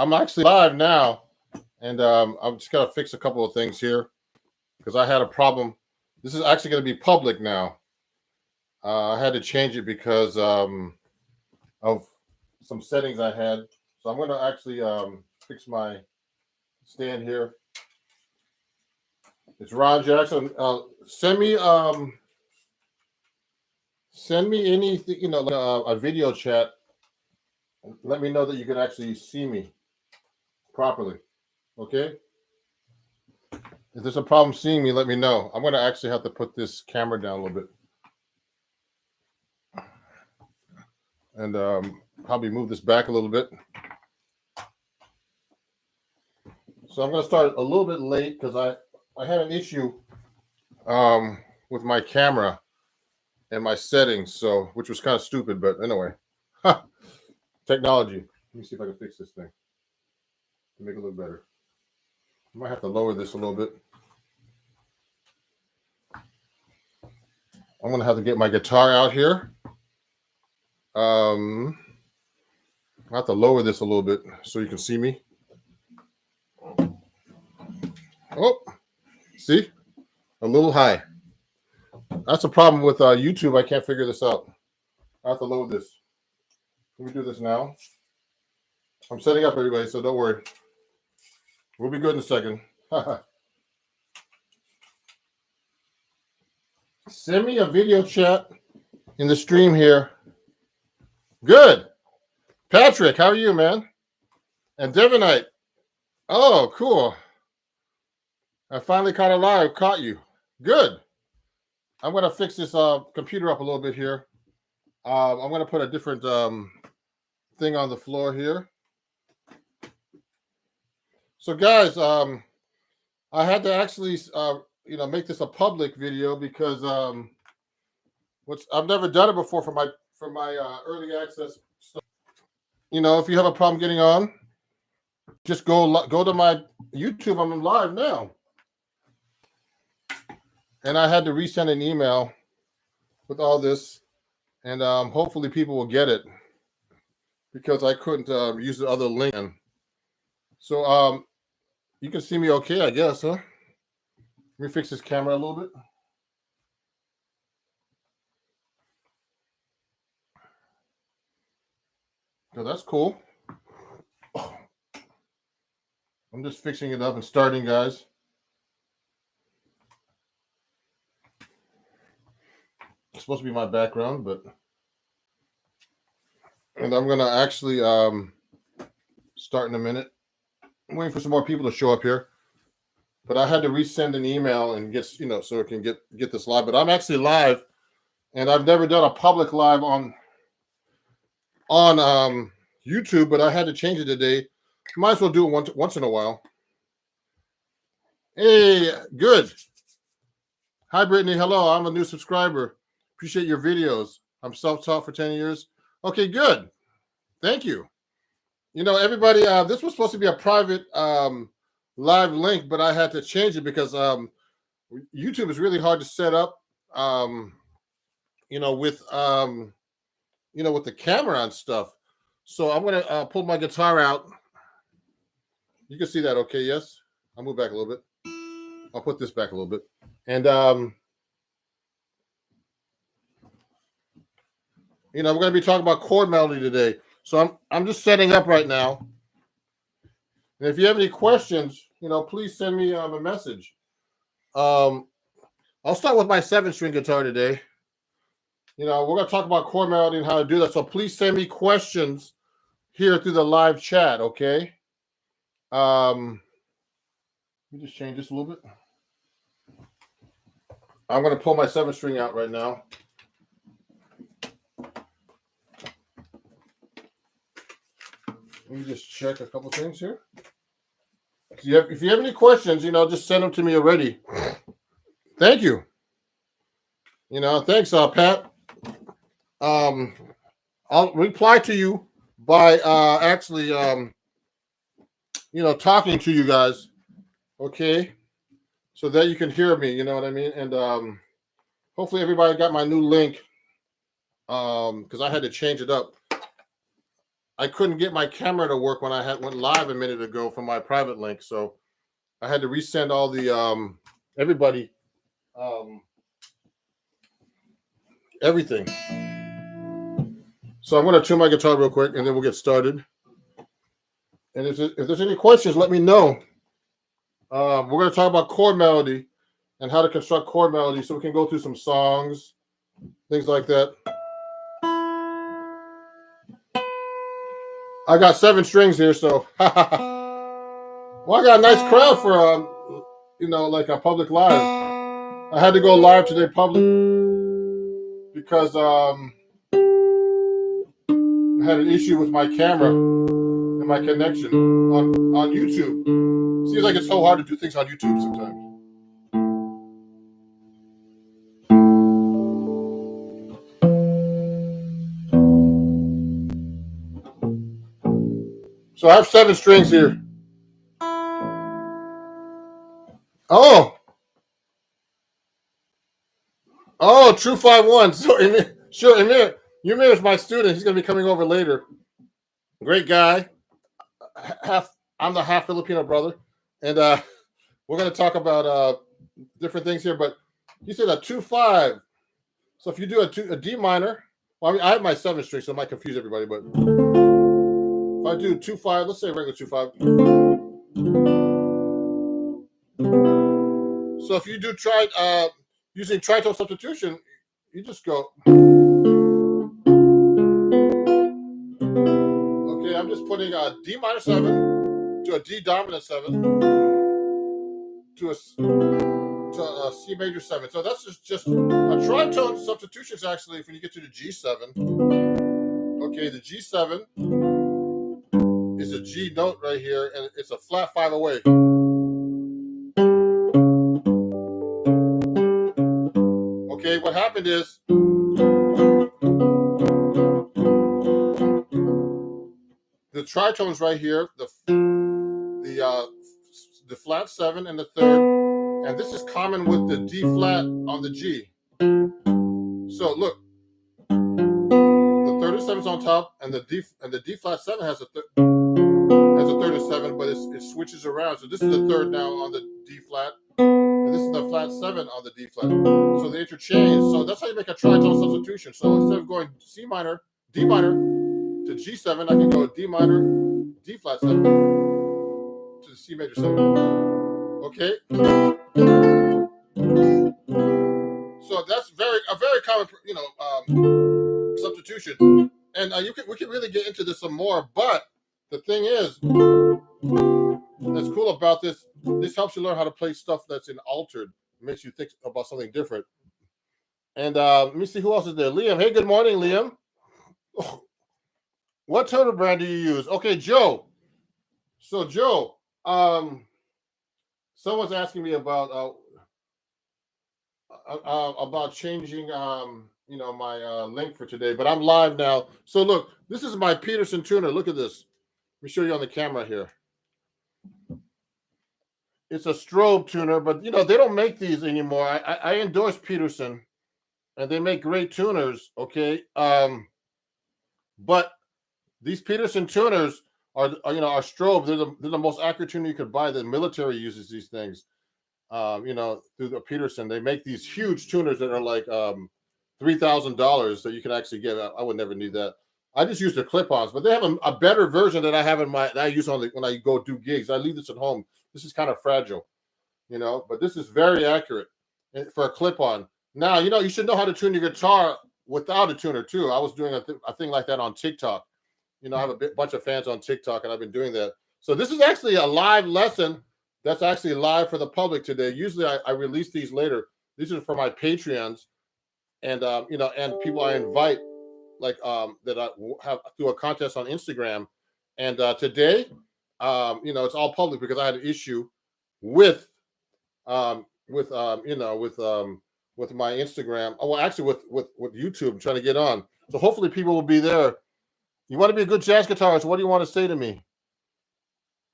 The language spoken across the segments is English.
I'm actually live now, and I'm just gonna fix a couple of things here because I had a problem. This is actually going to be public now. I had to change it because of some settings I had. So I'm going to actually fix my stand here. It's Ron Jackson. Send me anything, a video chat. Let me know that you can actually see me properly. Okay. If there's a problem seeing me, let me know. I'm going to actually have to put this camera down a little bit. And probably move this back a little bit. So I'm going to start a little bit late because I had an issue with my camera and my settings, so which was kind of stupid, but anyway. Technology. Let me see if I can fix this thing to make it look better. I might have to lower this a little bit. I'm going to have to get my guitar out here. I have to lower this a little bit so you can see me. Oh, see? A little high. That's a problem with YouTube. I can't figure this out. I have to load this. Let me do this now. I'm setting up, everybody, so don't worry. We'll be good in a second. Send me a video chat in the stream here. Good. Patrick, how are you, man? And Devonite. Oh, cool. I finally caught you. Good. I'm going to fix this computer up a little bit here. I'm going to put a different thing on the floor here. So, guys, I had to actually, make this a public video because I've never done it before for my early access stuff. If you have a problem getting on, just go to my YouTube. I'm live now. And I had to resend an email with all this, and hopefully people will get it because I couldn't use the other link. So you can see me okay, I guess, huh? Let me fix this camera a little bit. So that's cool. I'm just fixing it up and starting, guys. It's supposed to be my background, and I'm gonna actually start in a minute. I'm waiting for some more people to show up here, but I had to resend an email and get so it can get this live. But I'm actually live, and I've never done a public live on YouTube, but I had to change it today. Might as well do it once in a while. Hey, good. Hi, Brittany. Hello. I'm a new subscriber. Appreciate your videos. I'm self-taught for 10 years. Okay, good. Thank you. Everybody, this was supposed to be a private live link, but I had to change it because YouTube is really hard to set up, with the camera and stuff. So I'm going to pull my guitar out. You can see that okay, yes? I'll move back a little bit. I'll put this back a little bit. And we're going to be talking about chord melody today. So I'm just setting up right now. And if you have any questions, please send me a message. I'll start with my 7-string guitar today. We're going to talk about chord melody and how to do that. So please send me questions here through the live chat, okay? Let me just change this a little bit. I'm going to pull my 7-string out right now. Let me just check a couple things here. If you have any questions, just send them to me already. Thank you. Thanks, Pat. I'll reply to you by actually, talking to you guys, okay? So that you can hear me, you know what I mean? And hopefully everybody got my new link because I had to change it up. I couldn't get my camera to work when I went live a minute ago from my private link, so I had to resend all the everybody everything. So I'm going to tune my guitar real quick, and then we'll get started. And if there's any questions, let me know. We're going to talk about chord melody and how to construct chord melody, so we can go through some songs, things like that. I got 7 strings here, so well, I got a nice crowd for like a public live. I had to go live today public because I had an issue with my camera and my connection on YouTube. Seems like it's so hard to do things on YouTube sometimes. So I have 7 strings here. Oh, True 51. So sure, Emir is my student. He's going to be coming over later. Great guy. I'm the half Filipino brother, and we're going to talk about different things here. But he said a 2-5. So if you do a D minor, well, I mean, I have my 7 string, so it might confuse everybody. But if I do 2-5, let's say regular 2-5. So if you do using tritone substitution, you just go. Okay, I'm just putting a D minor 7 to a D dominant 7 to a C major 7. So that's just a tritone substitution is actually when you get to the G7. Okay, the G7 is a G note right here, and it's a flat 5 away. Okay, what happened is the tritones right here, the flat 7 and the 3rd, and this is common with the D flat on the G. So look, the 3rd and 7 is on top, and the D flat 7 has a 3rd and 7, but it switches around. So this is the 3rd now on the D flat, and this is the flat 7 on the D flat. So they interchange. So that's how you make a tritone substitution. So instead of going C minor, D minor to G7, I can go D minor, D flat 7 to the C major 7. Okay. So that's a very common, substitution. And we can really get into this some more. But the thing is, that's cool about this. This helps you learn how to play stuff that's in altered. It makes you think about something different. And let me see who else is there. Liam. Hey, good morning, Liam. Oh, what toner brand do you use? Okay, Joe. So Joe, someone's asking me about changing my link for today, but I'm live now. So look, this is my Peterson tuner. Look at this. Let me show you on the camera here. It's a strobe tuner, but they don't make these anymore. I endorse Peterson, and they make great tuners. Okay, but these Peterson tuners are strobe. They're the most accurate tuner you could buy. The military uses these things. Through the Peterson, they make these huge tuners that are like $3,000 that you can actually get. I would never need that. I just use the clip-ons, but they have a better version that I have that I use when I go do gigs. I leave this at home. This is kind of fragile, but this is very accurate for a clip-on. Now, you should know how to tune your guitar without a tuner too. I was doing a thing like that on TikTok. I have a bunch of fans on TikTok, and I've been doing that. So this is actually a live lesson that's actually live for the public today. Usually I release these later. These are for my Patreons, and and people I invite, like that I have through a contest on Instagram. And today, it's all public because I had an issue with my Instagram. Oh, well, actually with YouTube. I'm trying to get on. So hopefully people will be there. You want to be a good jazz guitarist? What do you want to say to me?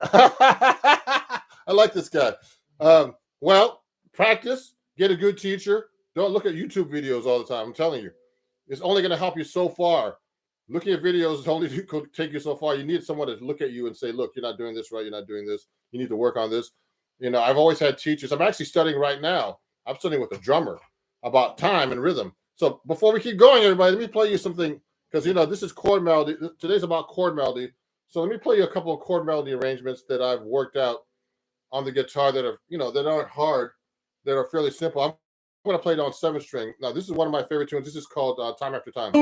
I like this guy. Well, practice, get a good teacher. Don't look at YouTube videos all the time. I'm telling you, it's only going to help you so far. looking at videos is only could take you so far. You need someone to look at you and say, look, you're not doing this right. You're not doing this. You need to work on this. I've always had teachers. I'm actually studying right now. I'm studying with a drummer about time and rhythm. So before we keep going, everybody, let me play you something, because this is chord melody. Today's about chord melody. So let me play you a couple of chord melody arrangements that I've worked out on the guitar that are, that aren't hard, that are fairly simple. I'm going to play it on 7-string. Now, this is one of my favorite tunes. This is called Time After Time.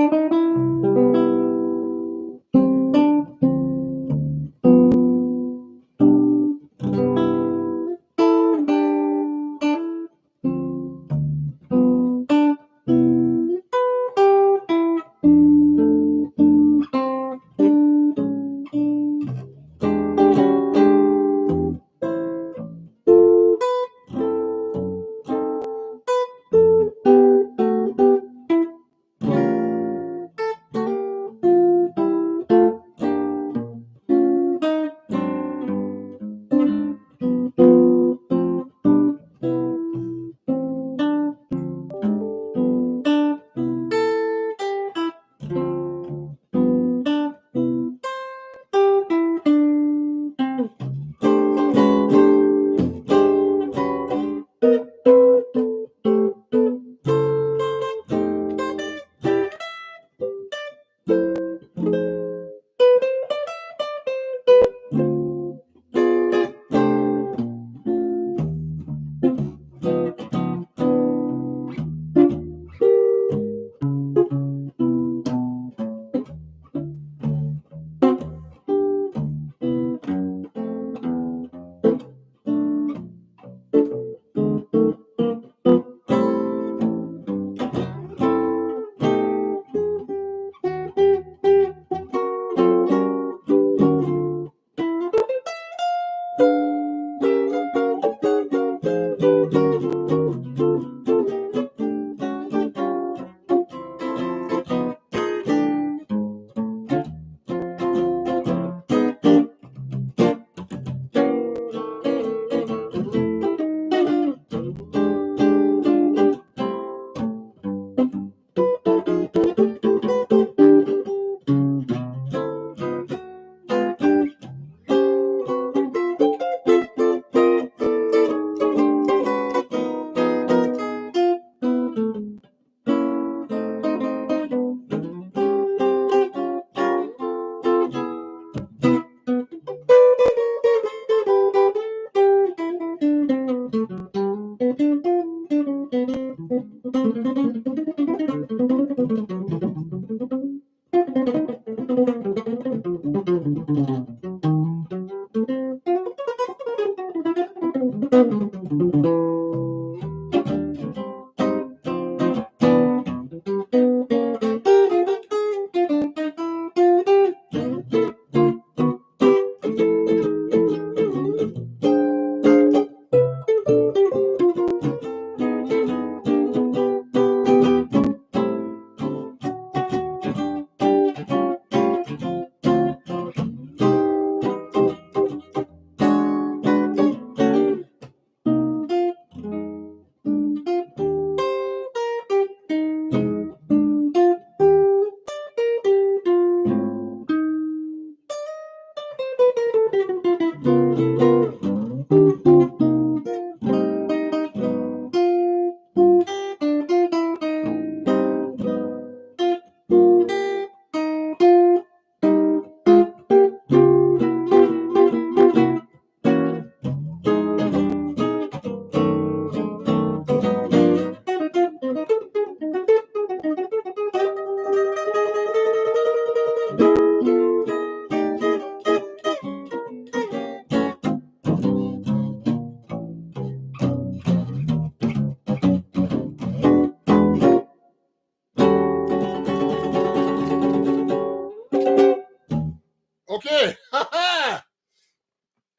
Okay.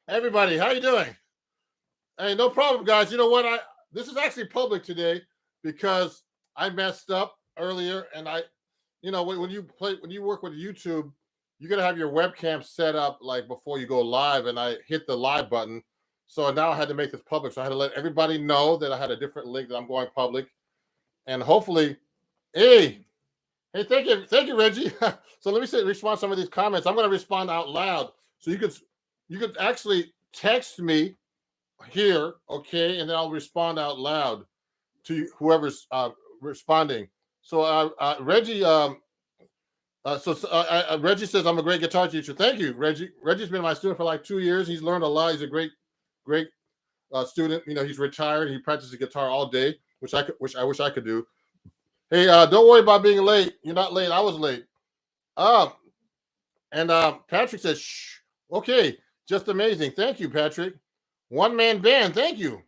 Everybody, how you doing? Hey, no problem, guys. You know what? This is actually public today because I messed up earlier, and when you work with YouTube, you gotta have your webcam set up like before you go live, and I hit the live button, so now I had to make this public. So I had to let everybody know that I had a different link that I'm going public, and hopefully, hey Hey, thank you, Reggie. So let me respond to some of these comments. I'm going to respond out loud, so you could actually text me here, okay, and then I'll respond out loud to whoever's responding. So Reggie, Reggie says I'm a great guitar teacher. Thank you, Reggie. Reggie's been my student for like 2 years. He's learned a lot. He's a great student. You know, he's retired. He practices guitar all day, which I wish I could do. Hey, don't worry about being late. You're not late. I was late. Um, and Patrick says, "Shh, okay, just amazing. Thank you, Patrick. One man band. Thank you,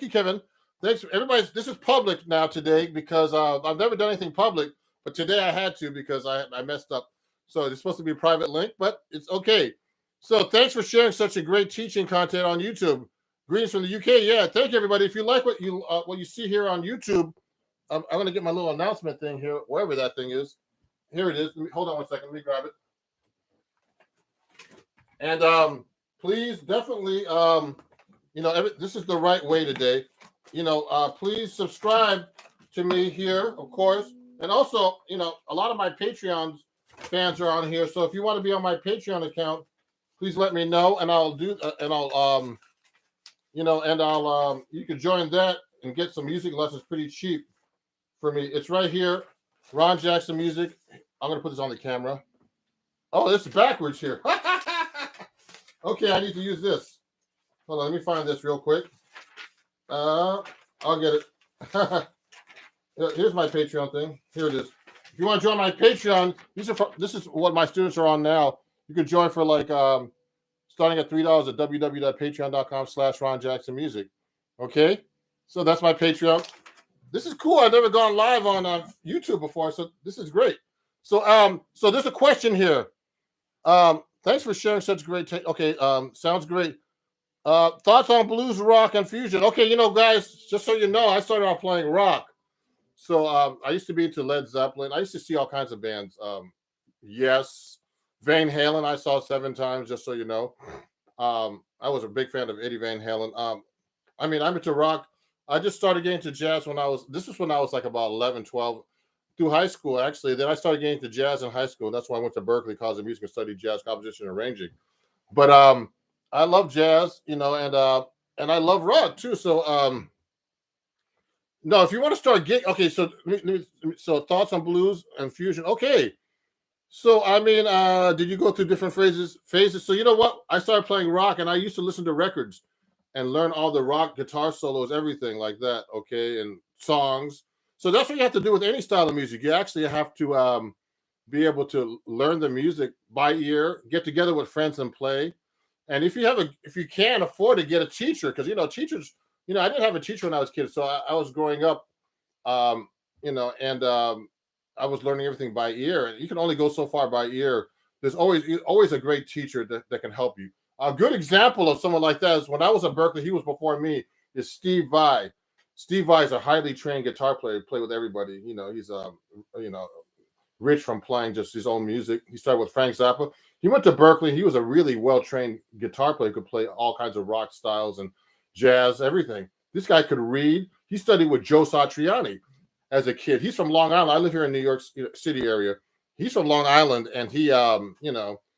Kevin. Thanks, everybody. This is public now today because I've never done anything public, but today I had to because I messed up. So it's supposed to be a private link, but it's okay. So thanks for sharing such a great teaching content on YouTube. Greetings from the UK. Yeah, thank you, everybody. If you like what you see here on YouTube, I'm going to get my little announcement thing here, wherever that thing is. Here it is. Hold on one second. Let me grab it. And please, definitely, this is the right way today. Please subscribe to me here, of course. And also, a lot of my Patreon fans are on here. So if you want to be on my Patreon account, please let me know, and I'll do, you can join that and get some music lessons pretty cheap for me. It's right here, Ron Jackson Music. I'm gonna put this on the camera. Oh, this is backwards here. Okay, I need to use this. Hold on, let me find this real quick. I'll get it. Here's my Patreon thing. Here it is. If you want to join my Patreon, this is what my students are on now. You can join for like starting at $3 at www.patreon.com/Ron Jackson Music. Okay, so that's my Patreon. This is cool. I've never gone live on YouTube before, so this is great. So there's a question here. Thanks for sharing such great. Okay, sounds great. Thoughts on blues, rock, and fusion? Okay, guys, just so you know, I started off playing rock. So I used to be into Led Zeppelin. I used to see all kinds of bands. Yes, Van Halen I saw 7 times, just so you know. I was a big fan of Eddie Van Halen. I'm into rock. I just started getting into jazz when I was like about 11, 12, through high school, actually. Then I started getting into jazz in high school. That's why I went to Berklee College of Music and studied jazz composition and arranging. But I love jazz, and I love rock too. So no, if you want to start getting, okay, so thoughts on blues and fusion. Okay. So did you go through different phases? So you know what? I started playing rock, and I used to listen to records and learn all the rock guitar solos, everything like that. Okay, and songs. So that's what you have to do with any style of music. You actually have to be able to learn the music by ear, get together with friends and play. And if you can afford to get a teacher, because teachers, I didn't have a teacher when I was a kid, so I was growing up, I was learning everything by ear, and you can only go so far by ear. There's always a great teacher that can help you. A good example of someone like that is when I was at Berklee, he was before me, is Steve Vai. Steve Vai is a highly trained guitar player, play with everybody. He's rich from playing just his own music. He started with Frank Zappa. He went to Berklee. He was a really well-trained guitar player, could play all kinds of rock styles and jazz, everything. This guy could read. He studied with Joe Satriani as a kid. He's from Long Island. I live here in New York City area. He's from Long Island, and he,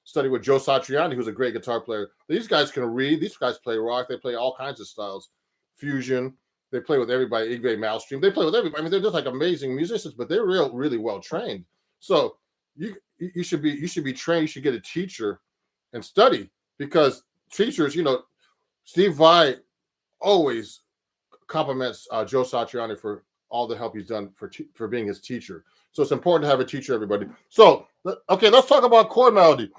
studied with Joe Satriani, who's a great guitar player. These guys can read. These guys play rock. They play all kinds of styles, fusion. They play with everybody. Yngwie Malmsteen. They play with everybody. They're just like amazing musicians, but they're really well trained. So you should be trained. You should get a teacher and study, because teachers, Steve Vai always compliments Joe Satriani for all the help he's done for being his teacher. So it's important to have a teacher, everybody. So, okay, let's talk about chord melody.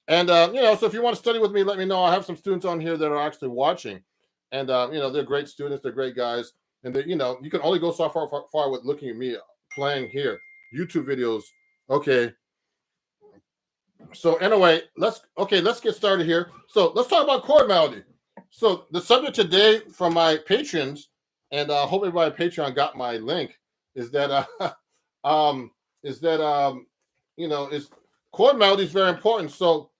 And, so if you want to study with me, let me know. I have some students on here that are actually watching. And, they're great students. They're great guys. And, you can only go so far with looking at me playing here. YouTube videos. Okay. So anyway, let's get started here. So let's talk about chord melody. So the subject today from my patrons, and I hope everybody on Patreon got my link, is that is chord melody is very important. So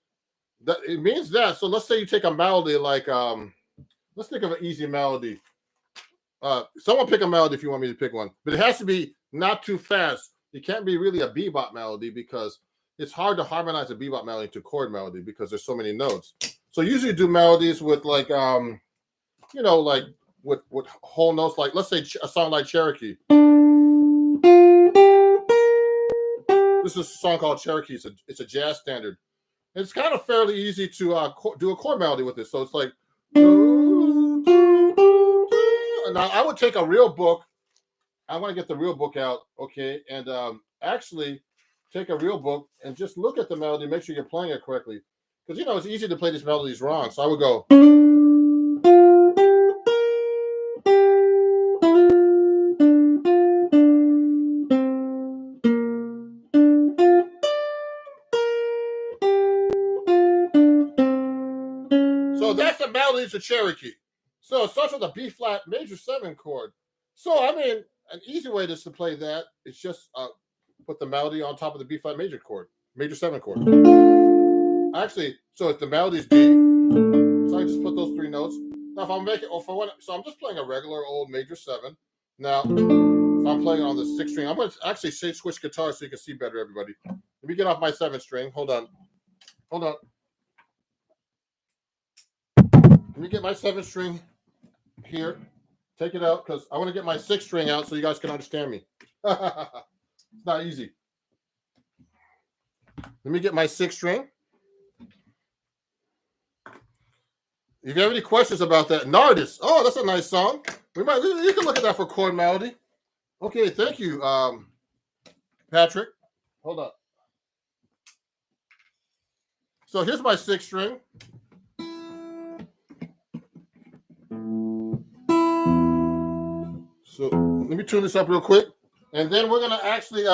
that it means that. So let's say you take a melody like let's think of an easy melody. Someone pick a melody if you want me to pick one, but it has to be not too fast. it can't be really a bebop melody because it's hard to harmonize a bebop melody to chord melody because there's so many notes. So usually do melodies with like like with whole notes, like let's say a song like Cherokee. This is a song called Cherokee. It's a jazz standard. It's kind of fairly easy to do a chord melody with it. So it's like, now I would take a real book. I want to get the real book out, okay, and actually take a real book and just look at the melody, make sure you're playing it correctly, because it's easy to play these melodies wrong. So I would go. So that's the melody to Cherokee. So it starts with a B flat major 7 chord. So I mean, an easy way to play that is just put the melody on top of the B flat major chord, major 7 chord. Actually, so if the melody is D, so I just put those 3 notes. Now if I'm making, so I'm just playing a regular old major 7. Now if I'm playing on the 6th string, I'm going to actually switch guitars so you can see better, everybody. Let me get off my 7th string. Hold on. Let me get my 7th string here. Take it out because I want to get my 6th string out so you guys can understand me. It's not easy. Let me get my 6th string. If you have any questions about that, Nardis. Oh, that's a nice song. You can look at that for chord melody. Okay, thank you, Patrick. Hold up. So here's my 6th string. So let me tune this up real quick, and then we're gonna actually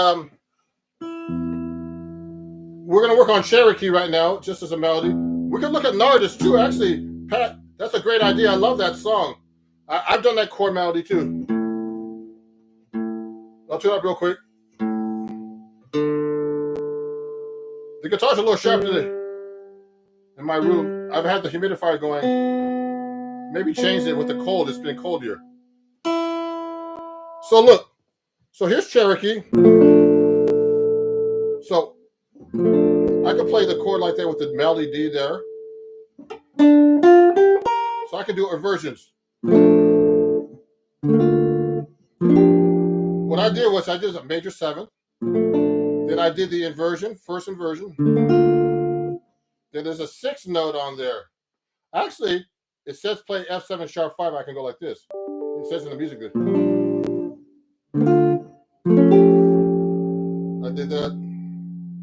we're gonna work on Cherokee right now, just as a melody. We can look at Nardis too. Actually, Pat, that's a great idea. I love that song. I've done that chord melody too. I'll tune it up real quick. The guitar's a little sharp today in my room. I've had the humidifier going. Maybe changed it with the cold. It's been cold here. So look. So here's Cherokee. So I can play the chord like that with the melody D there. So I can do inversions. What I did was I did a major 7. Then I did the inversion, first inversion. Then there's a 6th note on there. Actually, it says play F7 sharp 5. I can go like this. It says in the music good. I did that.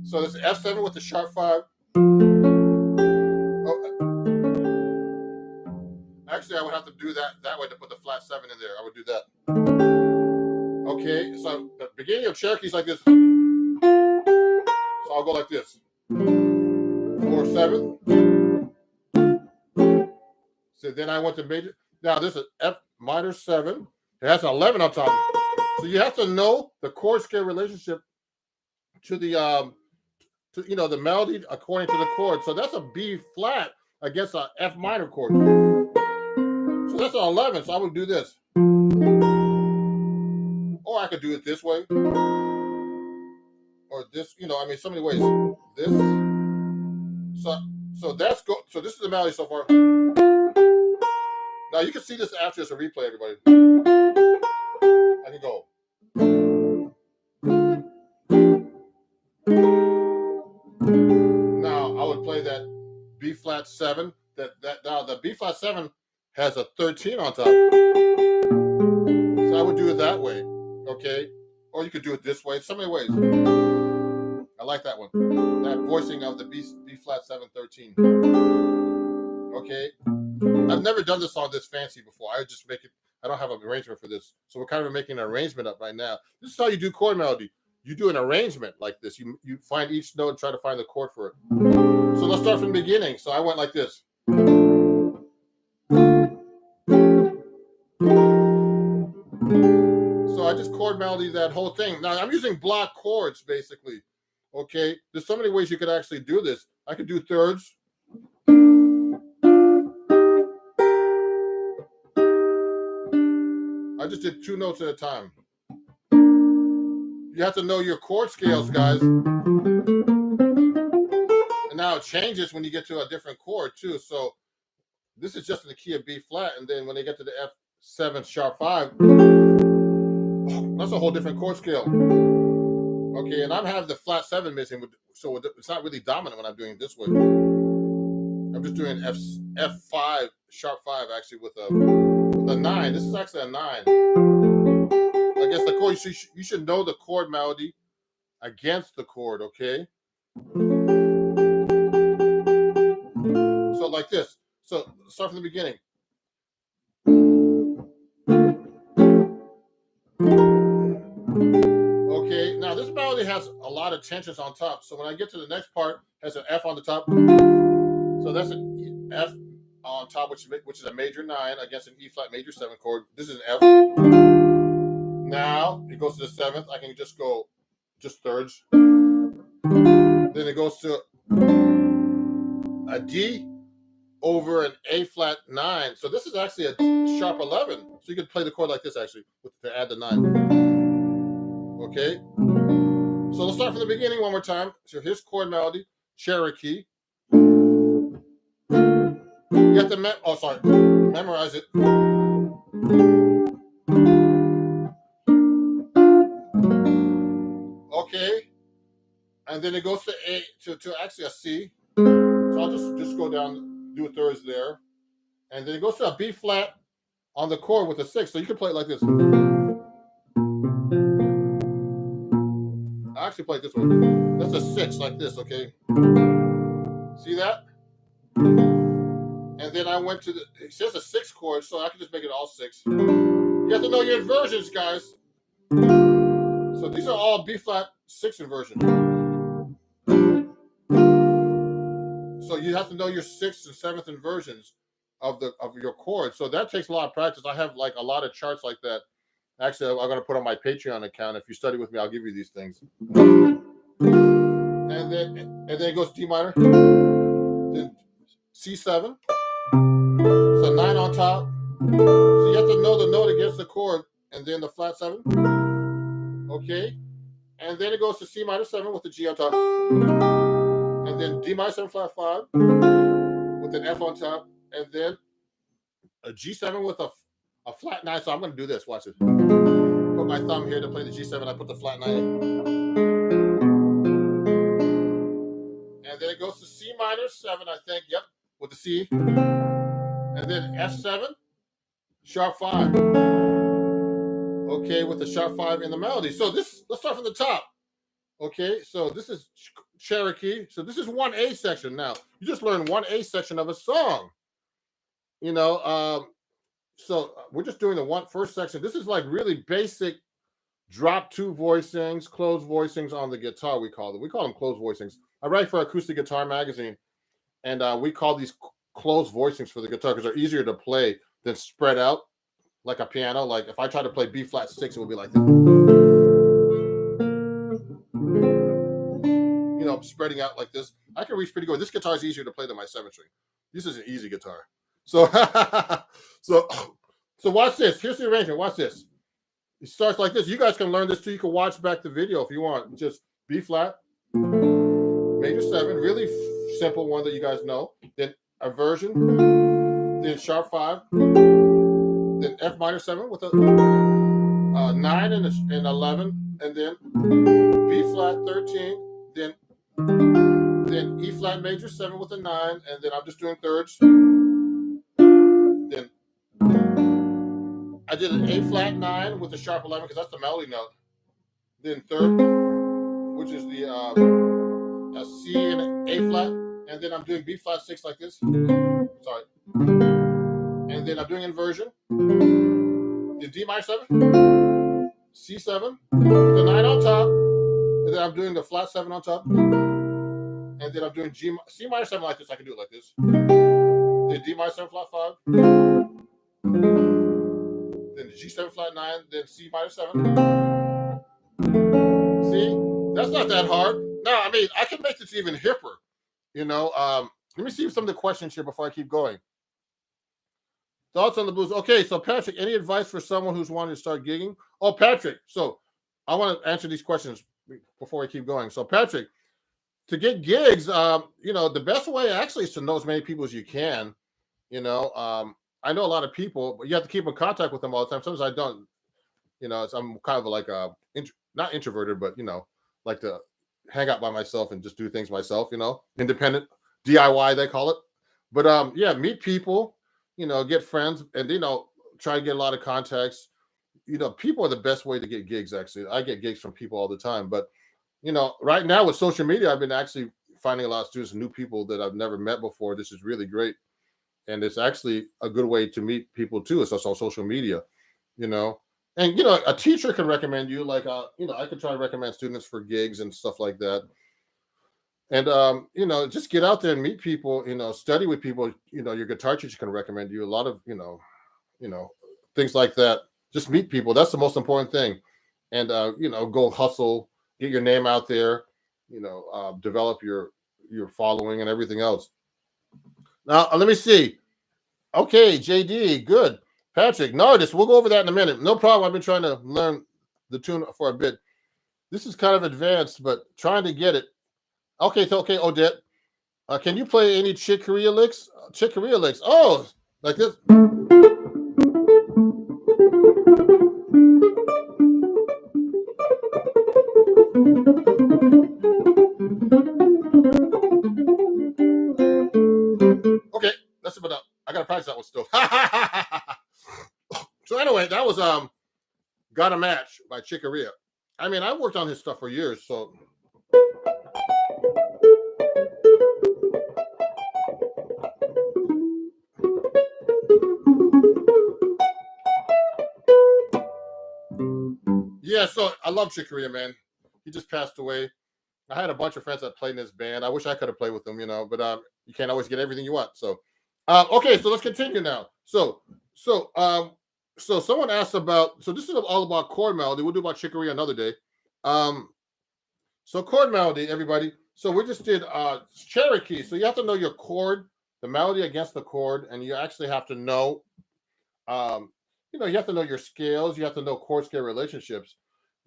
So this F7 with the sharp 5. Oh, actually, I would have to do that way to put the flat 7 in there. I would do that. Okay, so the beginning of Cherokee is like this. So I'll go like this. 4 7. So then I went to major. Now this is F minor 7. It has an 11 on top. So you have to know the chord scale relationship to the the melody according to the chord. So that's a B flat against a F minor chord. So that's an 11. So I would do this. Or I could do it this way. Or this, I mean, so many ways. This. So that's go. So this is the melody so far. Now you can see this after it's a replay, everybody. I can go. Now I would play that B flat 7. Now the B flat 7 has a 13 on top. So I would do it that way, okay? Or you could do it this way. So many ways. I like that one. That voicing of the B flat 7 13. Okay. I've never done this song this fancy before. I just make it. I don't have an arrangement for this, so we're kind of making an arrangement up right now. This is how you do chord melody. You do an arrangement like this. You find each note and try to find the chord for it. So let's start from the beginning. So I went like this. So I just chord melody that whole thing. Now I'm using block chords basically. Okay, there's so many ways you could actually do this. I could do thirds. I just did 2 notes at a time. you have to know your chord scales, guys. And now it changes when you get to a different chord too. So this is just in the key of B flat, and then when they get to the F7 sharp 5, that's a whole different chord scale. Okay, and I'm having the flat 7 missing, so it's not really dominant when I'm doing it this way. I'm just doing F5 sharp 5 actually with a 9. This is actually a 9. I guess the chord, you should know the chord melody against the chord, okay? So like this. So start from the beginning. Okay, now this melody has a lot of tensions on top. So when I get to the next part, it has an F on the top. So that's an F on top, which is a major 9 against an E flat major 7 chord. This is an F. Now it goes to the 7th. I can just go thirds. Then it goes to a D over an A flat 9. So this is actually a sharp 11. So you could play the chord like this actually to add the 9. Okay. So let's start from the beginning one more time. So here's chord melody, Cherokee. You have to memorize it. Okay. And then it goes to A to actually a C. So I'll just go down, do thirds there. And then it goes to a B flat on the chord with a 6. So you can play it like this. I actually play it this way. That's a 6 like this, okay? See that? And then I went to it says a 6 chord, so I can just make it all 6. You have to know your inversions, guys. So these are all B flat 6 inversions. So you have to know your 6th and 7th inversions of your chords. So that takes a lot of practice. I have like a lot of charts like that. Actually, I'm going to put on my Patreon account. If you study with me, I'll give you these things. And then it goes D minor, then C7. So 9 on top. So you have to know the note against the chord, and then the flat 7. Okay. And then it goes to C minor 7 with the G on top. And then D minor 7 flat 5 with an F on top. And then a G7 with a flat 9. So I'm going to do this. Watch it. Put my thumb here to play the G7. I put the flat 9 in. And then it goes to C minor 7, I think. Yep. With the C. And then F7, sharp 5. Okay, with the sharp 5 in the melody. So let's start from the top. Okay, so this is Cherokee. So this is 1A section now. You just learned 1A section of a song. You know, so we're just doing the first section. This is like really basic drop 2 voicings, closed voicings on the guitar, we call them. We call them closed voicings. I write for Acoustic Guitar Magazine, and we call these closed voicings for the guitar because they're easier to play than spread out like a piano. Like if I try to play B flat 6, it would be like this. You know, spreading out like this. I can reach pretty good. This guitar is easier to play than my 7 string. This is an easy guitar. So, so watch this. Here's the arrangement. Watch this. It starts like this. You guys can learn this too. You can watch back the video if you want. Just B flat, major 7, really simple one that you guys know. Then inversion, then sharp 5, then F minor 7 with a 9 and 11, and then B flat 13, then E flat major 7 with a 9, and then I'm just doing thirds. Then I did an A flat 9 with a sharp 11 because that's the melody note. Then third, which is the a C and A flat, and then I'm doing B flat 6 like this. Sorry. And then I'm doing inversion. Then D minor 7, C7, the 9 on top, and then I'm doing the flat 7 on top. And then I'm doing C minor 7 like this. I can do it like this. Then D minor 7 flat 5. Then G7 flat 9. Then C minor 7. See? That's not that hard. No, I mean, I can make this even hipper. You know, let me see some of the questions here before I keep going. Thoughts on the blues? Okay, so Patrick, any advice for someone who's wanting to start gigging? Oh, Patrick, so I want to answer these questions before we keep going. So, Patrick, to get gigs, the best way actually is to know as many people as you can. I know a lot of people, but you have to keep in contact with them all the time. Sometimes I don't. I'm kind of like not introverted, but like to hang out by myself and just do things myself. Independent DIY they call it. But yeah, meet people. Get friends, and try to get a lot of contacts. People are the best way to get gigs. Actually, I get gigs from people all the time. But right now with social media, I've been actually finding a lot of students, new people that I've never met before. This is really great, and it's actually a good way to meet people too. It's also on social media, you know. And a teacher can recommend you. Like, I could try to recommend students for gigs and stuff like that. And just get out there and meet people. Study with people. Your guitar teacher can recommend you a lot of things like that. Just meet people. That's the most important thing. And go hustle, get your name out there. Develop your following and everything else. Now let me see. Okay, JD, good. Patrick, Nardis, we'll go over that in a minute. No problem. I've been trying to learn the tune for a bit. This is kind of advanced, but trying to get it. Okay, Odette. Can you play any Chick Corea licks? Chick Corea licks. Oh, like this. Okay, that's about it. I gotta practice that one still. So anyway, that was Got a Match by Chick Corea. I mean, I worked on his stuff for years, so. Yeah, so I love Chick Corea, man. He just passed away. I had a bunch of friends that played in his band. I wish I could have played with them, but you can't always get everything you want. So, okay, so let's continue now. So someone asked about. So this is all about chord melody. We'll do about Chick Corea another day. So chord melody, everybody. So we just did Cherokee. So you have to know your chord, the melody against the chord, and you actually have to know. You have to know your scales. You have to know chord scale relationships.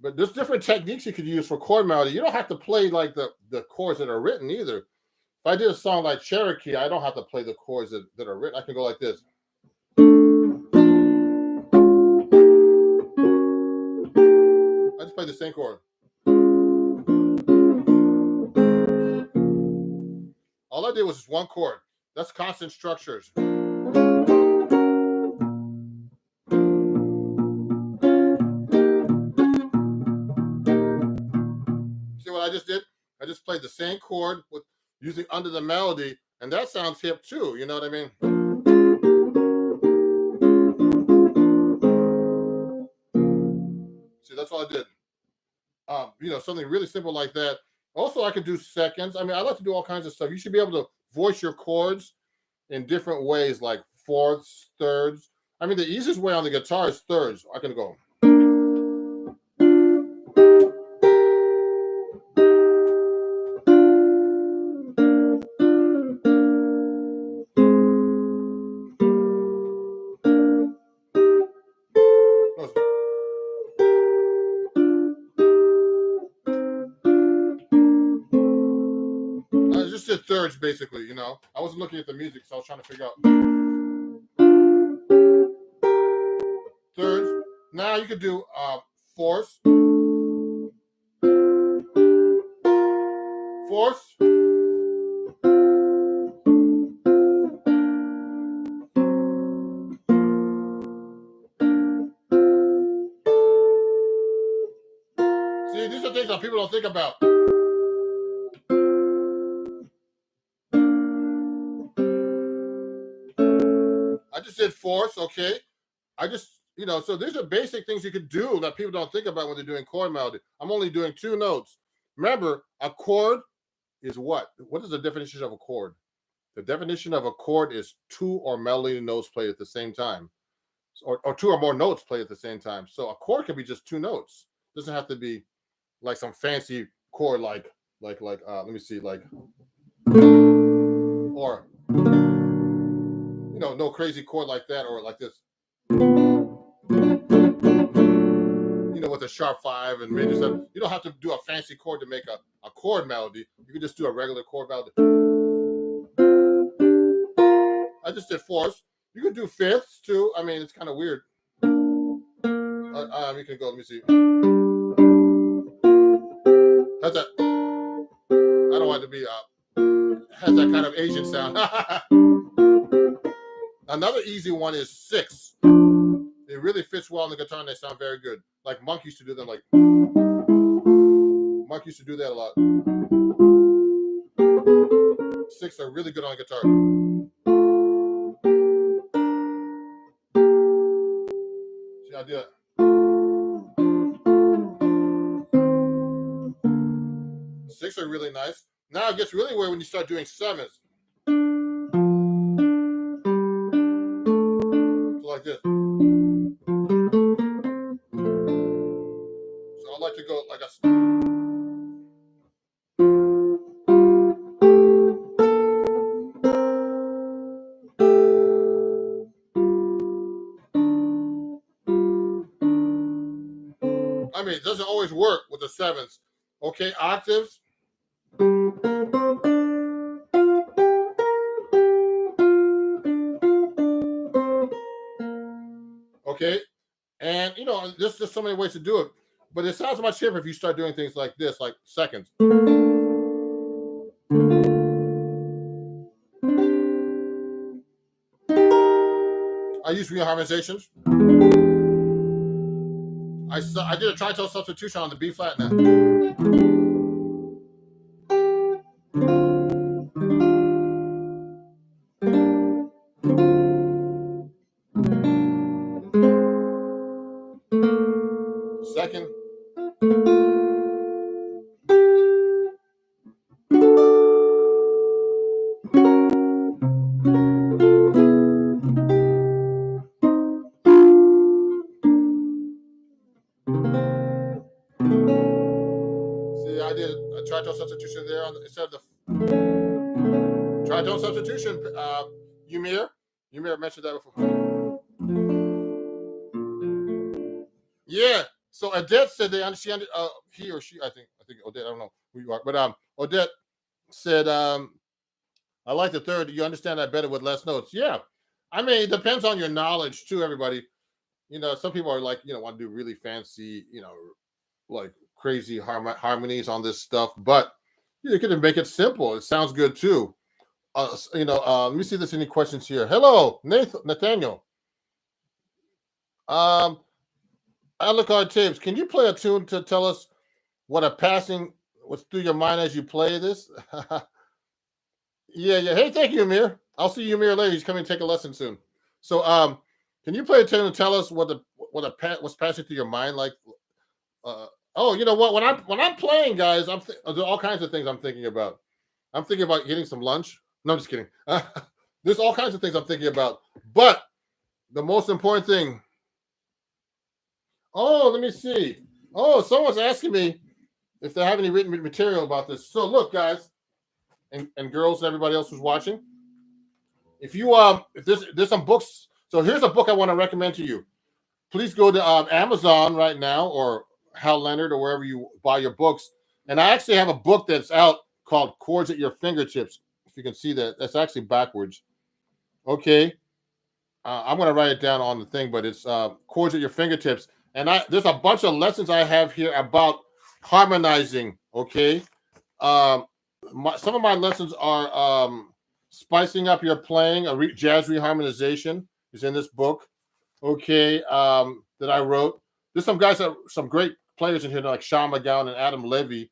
But there's different techniques you could use for chord melody. You don't have to play like the chords that are written either. If I did a song like Cherokee, I don't have to play the chords that are written. I can go like this. I just play the same chord. All I did was just one chord. That's constant structures. See what I just did? I just played the same chord with using under the melody, and that sounds hip too. You know what I mean? See, that's all I did. Something really simple like that. Also, I could do seconds. I mean, I like to do all kinds of stuff. You should be able to voice your chords in different ways, like fourths, thirds. I mean, the easiest way on the guitar is thirds. I can go. I just did thirds, basically, I wasn't looking at the music, so I was trying to figure out. Thirds. Now you could do fourths. Fourths. See, these are things that people don't think about. I just did fourths, okay? I just, so these are basic things you could do that people don't think about when they're doing chord melody. I'm only doing two notes. Remember, a chord is what? What is the definition of a chord? The definition of a chord is two or melody notes played at the same time, or two or more notes played at the same time. So a chord can be just two notes. It doesn't have to be like some fancy chord like let me see, like, or no crazy chord like that, or like this. with a sharp 5 and major 7. You don't have to do a fancy chord to make a chord melody. You can just do a regular chord melody. I just did 4ths. You can do 5ths too. I mean, it's kind of weird. You can go. Let me see. How's that? I don't want it to be. Has that kind of Asian sound. Another easy one is 6. It really fits well on the guitar, and they sound very good. Like Monk used to do them. Like Monk used to do that a lot. 6 are really good on guitar. See, I do it. Six are really nice. Now it gets really weird when you start doing 7s. So like this. So I like to go like a. I mean, it doesn't always work with the 7s. Okay, octaves. Okay, and there's just so many ways to do it, but it sounds much different if you start doing things like this, like seconds. I use reharmonizations. I did a tritone substitution on the B flat now. Second. See, I did a tritone substitution there instead of the tritone substitution. Ymir mentioned that before. Yeah. So Odette said they understand it. He or she, I think Odette. I don't know who you are, but Odette said, I like the third. You understand that better with less notes. Yeah. I mean, it depends on your knowledge too, everybody. Some people are like, want to do really fancy, like crazy harmonies on this stuff, but you can make it simple. It sounds good too. Let me see if there's any questions here. Hello, Nathaniel. Alucard Tapes, can you play a tune to tell us what a passing was through your mind as you play this? Yeah. Hey, thank you, Amir. I'll see you, Amir, later. He's coming to take a lesson soon. So, can you play a tune and tell us what's passing through your mind? Like, you know what? When I'm playing, guys, there's all kinds of things I'm thinking about. I'm thinking about getting some lunch. No, I'm just kidding. There's all kinds of things I'm thinking about. But the most important thing. Oh, let me see. Oh, someone's asking me if they have any written material about this. So look, guys, and girls and everybody else who's watching. If you if there's some books. So here's a book I want to recommend to you. Please go to Amazon right now or Hal Leonard or wherever you buy your books. And I actually have a book that's out called Chords at Your Fingertips. If you can see that, that's actually backwards. Okay. I'm going to write it down on the thing, but it's Chords at Your Fingertips. And there's a bunch of lessons I have here about harmonizing. Okay. Some of my lessons are spicing up your playing. Jazz reharmonization is in this book. Okay. That I wrote. There's some great players in here like Sean McGowan and Adam Levy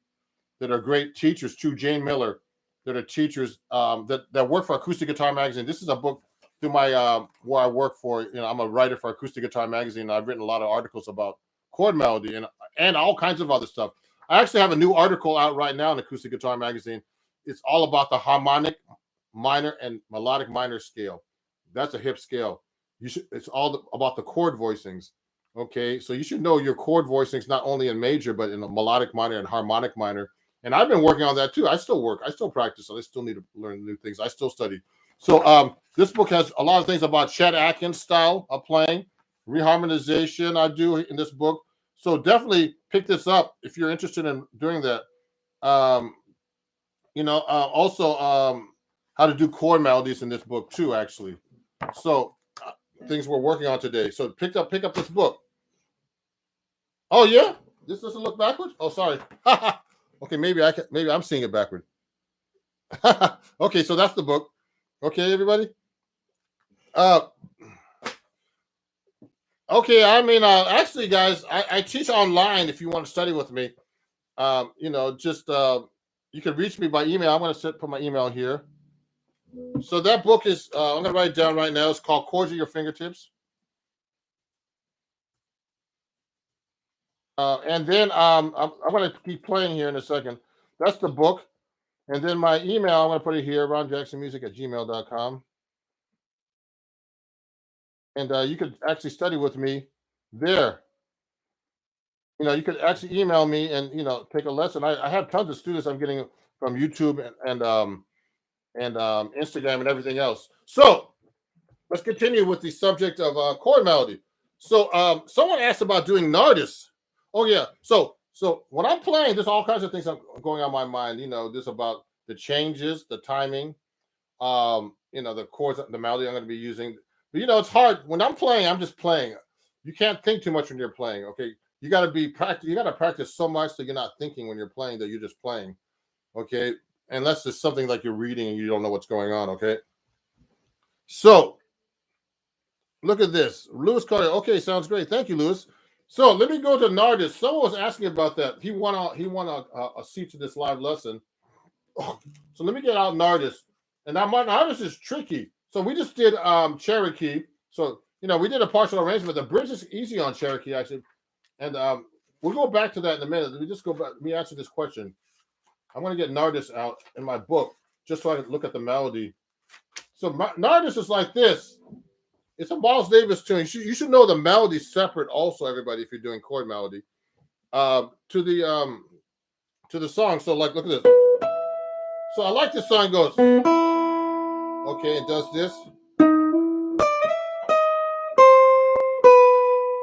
that are great teachers too. Jane Miller that are teachers that work for Acoustic Guitar Magazine. This is a book through my where I work for. I'm a writer for Acoustic Guitar Magazine. And I've written a lot of articles about chord melody and all kinds of other stuff. I actually have a new article out right now in Acoustic Guitar Magazine. It's all about the harmonic minor and melodic minor scale. That's a hip scale. It's all about the chord voicings. Okay, so you should know your chord voicings not only in major but in a melodic minor and harmonic minor. And I've been working on that too. I still work. I still practice. So I still need to learn new things. I still study. So this book has a lot of things about Chet Atkins style of playing, reharmonization I do in this book. So definitely pick this up if you're interested in doing that. Um, also how to do chord melodies in this book too, actually. So things we're working on today. So pick up this book. Oh yeah, this doesn't look backwards. Oh sorry. Okay, maybe I'm seeing it backward. Okay, so that's the book. Okay, everybody. Uh, okay. I mean, actually, guys, I teach online. If you want to study with me, just you can reach me by email. I'm going to put my email here. So that book is I'm going to write it down right now. It's called Chords at Your Fingertips. And then I'm going to keep playing here in a second. That's the book. And then my email, I'm going to put it here, ronjacksonmusic@gmail.com. And you could actually study with me there. You could actually email me and, take a lesson. I have tons of students I'm getting from YouTube and Instagram and everything else. So let's continue with the subject of chord melody. So someone asked about doing Nardis. Oh yeah. So when I'm playing, there's all kinds of things going on my mind. This about the changes, the timing, the chords, the melody I'm going to be using. But it's hard when I'm playing. I'm just playing. You can't think too much when you're playing. Okay, you got to be practice. You got to practice so much that you're not thinking when you're playing. That you're just playing. Okay, unless it's something like you're reading and you don't know what's going on. Okay, so look at this, Lewis Carter. Okay, sounds great. Thank you, Lewis. So let me go to Nardis. Someone was asking about that. He won a seat to this live lesson. So let me get out Nardis. And now Nardis is tricky. So we just did Cherokee. So we did a partial arrangement. The bridge is easy on Cherokee actually, and we'll go back to that in a minute. Let me just go back. Let me answer this question. I'm going to get Nardis out in my book just so I can look at the melody. So Nardis is like this. It's a Miles Davis tune. You should know the melody separate also, everybody, if you're doing chord melody. To the song. So like, look at this. So I like this song. It goes. Okay, it does this.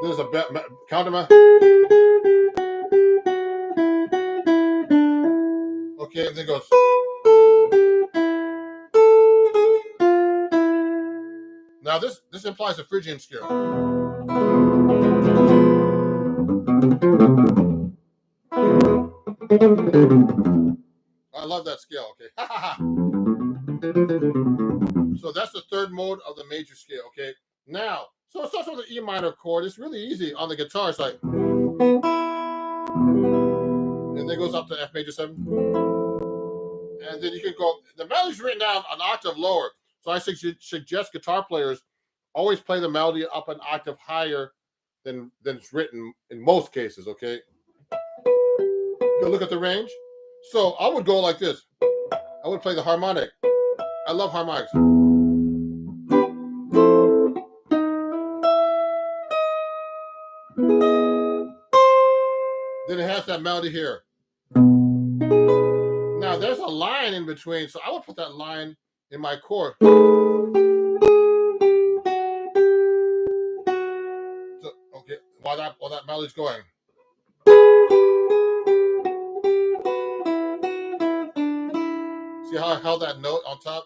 There's a counter. Okay, and then it goes. Now this implies a Phrygian scale. I love that scale. Okay. So that's the third mode of the major scale. Okay. Now, so it starts with the E minor chord. It's really easy on the guitar. It's like, and then it goes up to F major 7. And then you can go, the melody's written down an octave lower. So I suggest guitar players always play the melody up an octave higher than it's written in most cases, okay? Go look at the range. So I would go like this. I would play the harmonic. I love harmonics. Then it has that melody here. Now there's a line in between, so I would put that line in my chord. So, okay, while that melody's going. See how I held that note on top?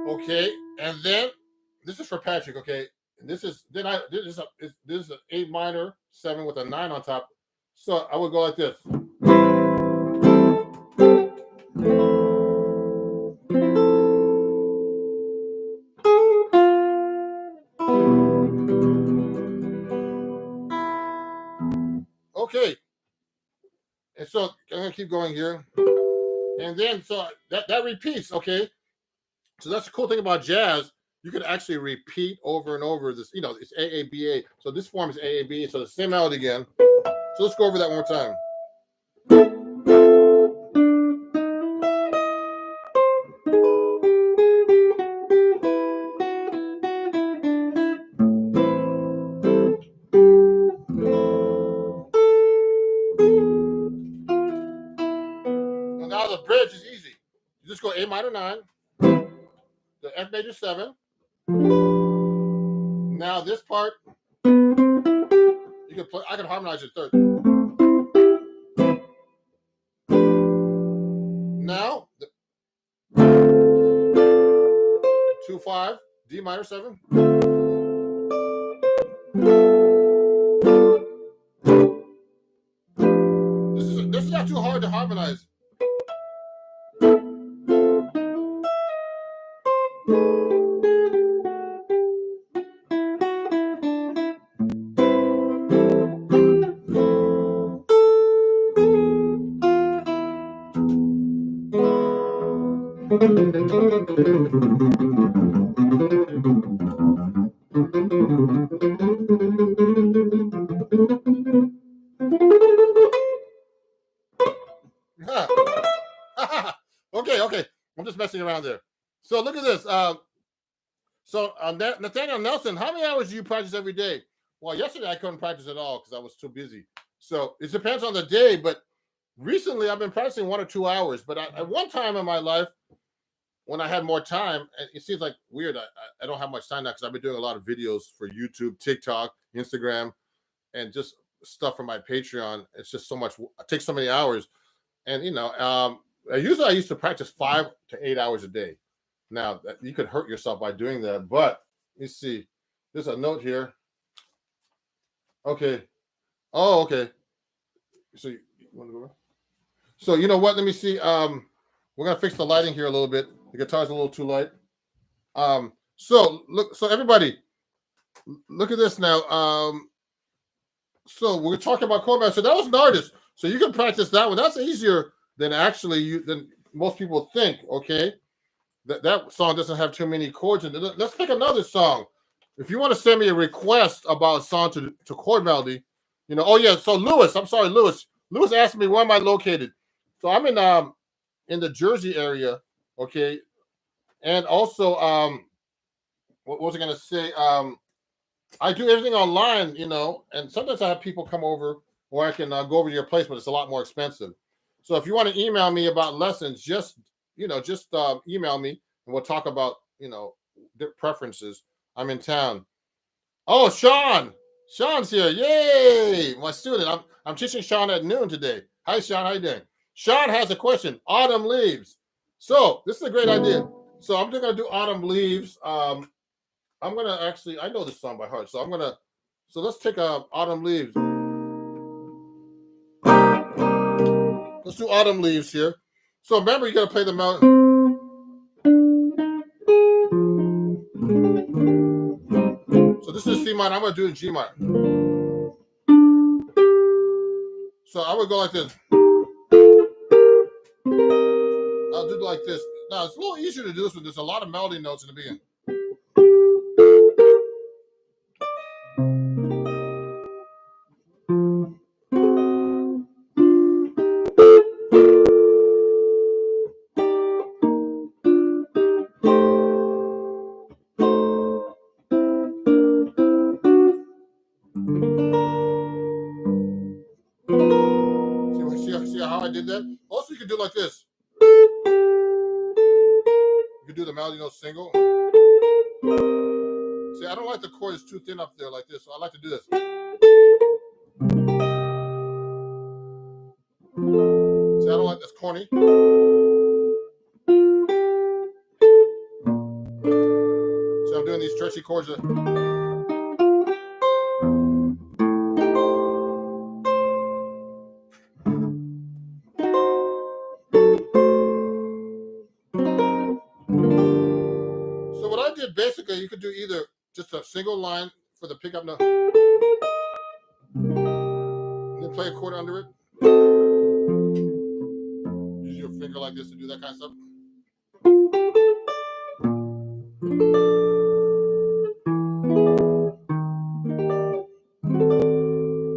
Okay, and then this is for Patrick. Okay, this is an A minor 7 with a 9 on top. So I would go like this. Okay, and so I'm gonna keep going here, and then so that repeats. Okay, so that's the cool thing about jazz. You can actually repeat over and over this. It's AABA. So this form is AABA. So the same melody again. So let's go over that one more time. Now the bridge is easy. You just go A minor 9, the F major 7, Now this part, you can play. I can harmonize it third. Now, 2-5, D minor 7. This is not too hard to harmonize. Okay. I'm just messing around there. So look at this. Nathaniel Nelson, how many hours do you practice every day? Well, yesterday I couldn't practice at all because I was too busy. So it depends on the day, but recently I've been practicing 1 or 2 hours. But at one time in my life, when I had more time, it seems like weird. I don't have much time now because I've been doing a lot of videos for YouTube, TikTok, Instagram, and just stuff for my Patreon. It's just so much. It takes so many hours, and usually I used to practice 5 to 8 hours a day. Now you could hurt yourself by doing that, but let me see. There's a note here. Okay. Oh, okay. So you want to go? So you know what? Let me see. We're gonna fix the lighting here a little bit. The guitar's a little too light. So look. So everybody, look at this now. So we're talking about chord master. So that was an artist. So you can practice that one. That's easier than than most people think. Okay. That song doesn't have too many chords in it. Let's pick another song. If you want to send me a request about a song to chord melody, oh yeah. So Lewis, I'm sorry, Lewis. Lewis asked me where am I located. So I'm in the Jersey area, okay, and also what was I gonna say? I do everything online, and sometimes I have people come over, or I can go over to your place, but it's a lot more expensive. So if you want to email me about lessons, just email me, and we'll talk about preferences. I'm in town. Oh, Sean's here! Yay, my student. I'm teaching Sean at noon today. Hi, Sean. How you doing? Sean has a question. Autumn leaves. So this is a great idea. So I'm just gonna do autumn leaves. I'm gonna I know this song by heart. So let's take autumn leaves. Let's do autumn leaves here. So remember, you gotta play the melody. So this is C minor. I'm gonna do it in G minor. So I would go like this. I'll do it like this. Now it's a little easier to do this when there's a lot of melody notes in the beginning. See how I did that? Also, you can do like this. You can do the melody note single. See, I don't like the chord is too thin up there like this, so I like to do this. See, I don't like this corny. So I'm doing these stretchy chords. So what I did basically, you could do either just a single line for the pickup note, and then play a chord under it. Use your finger like this to do that kind of stuff.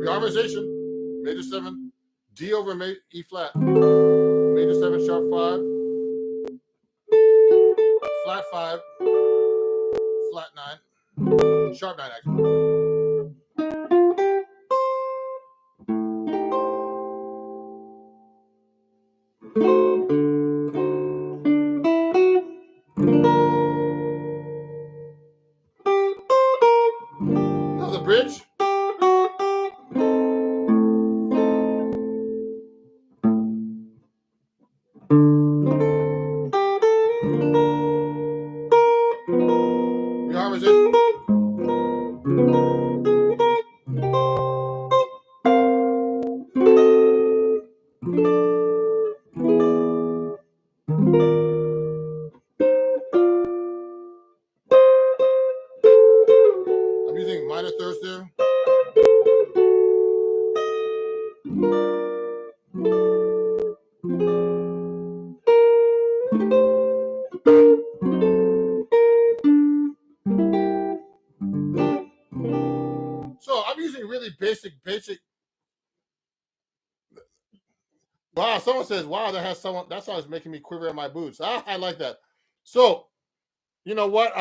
Reharmonization, major 7, D over E flat, major 7 sharp 5, flat 5, flat 9, sharp 9 actually. bridge. Reharmonization. I'm using minor thirds there. So I'm using really basic. Wow, someone says, wow, that song is making me quiver in my boots. I like that. So, you know what?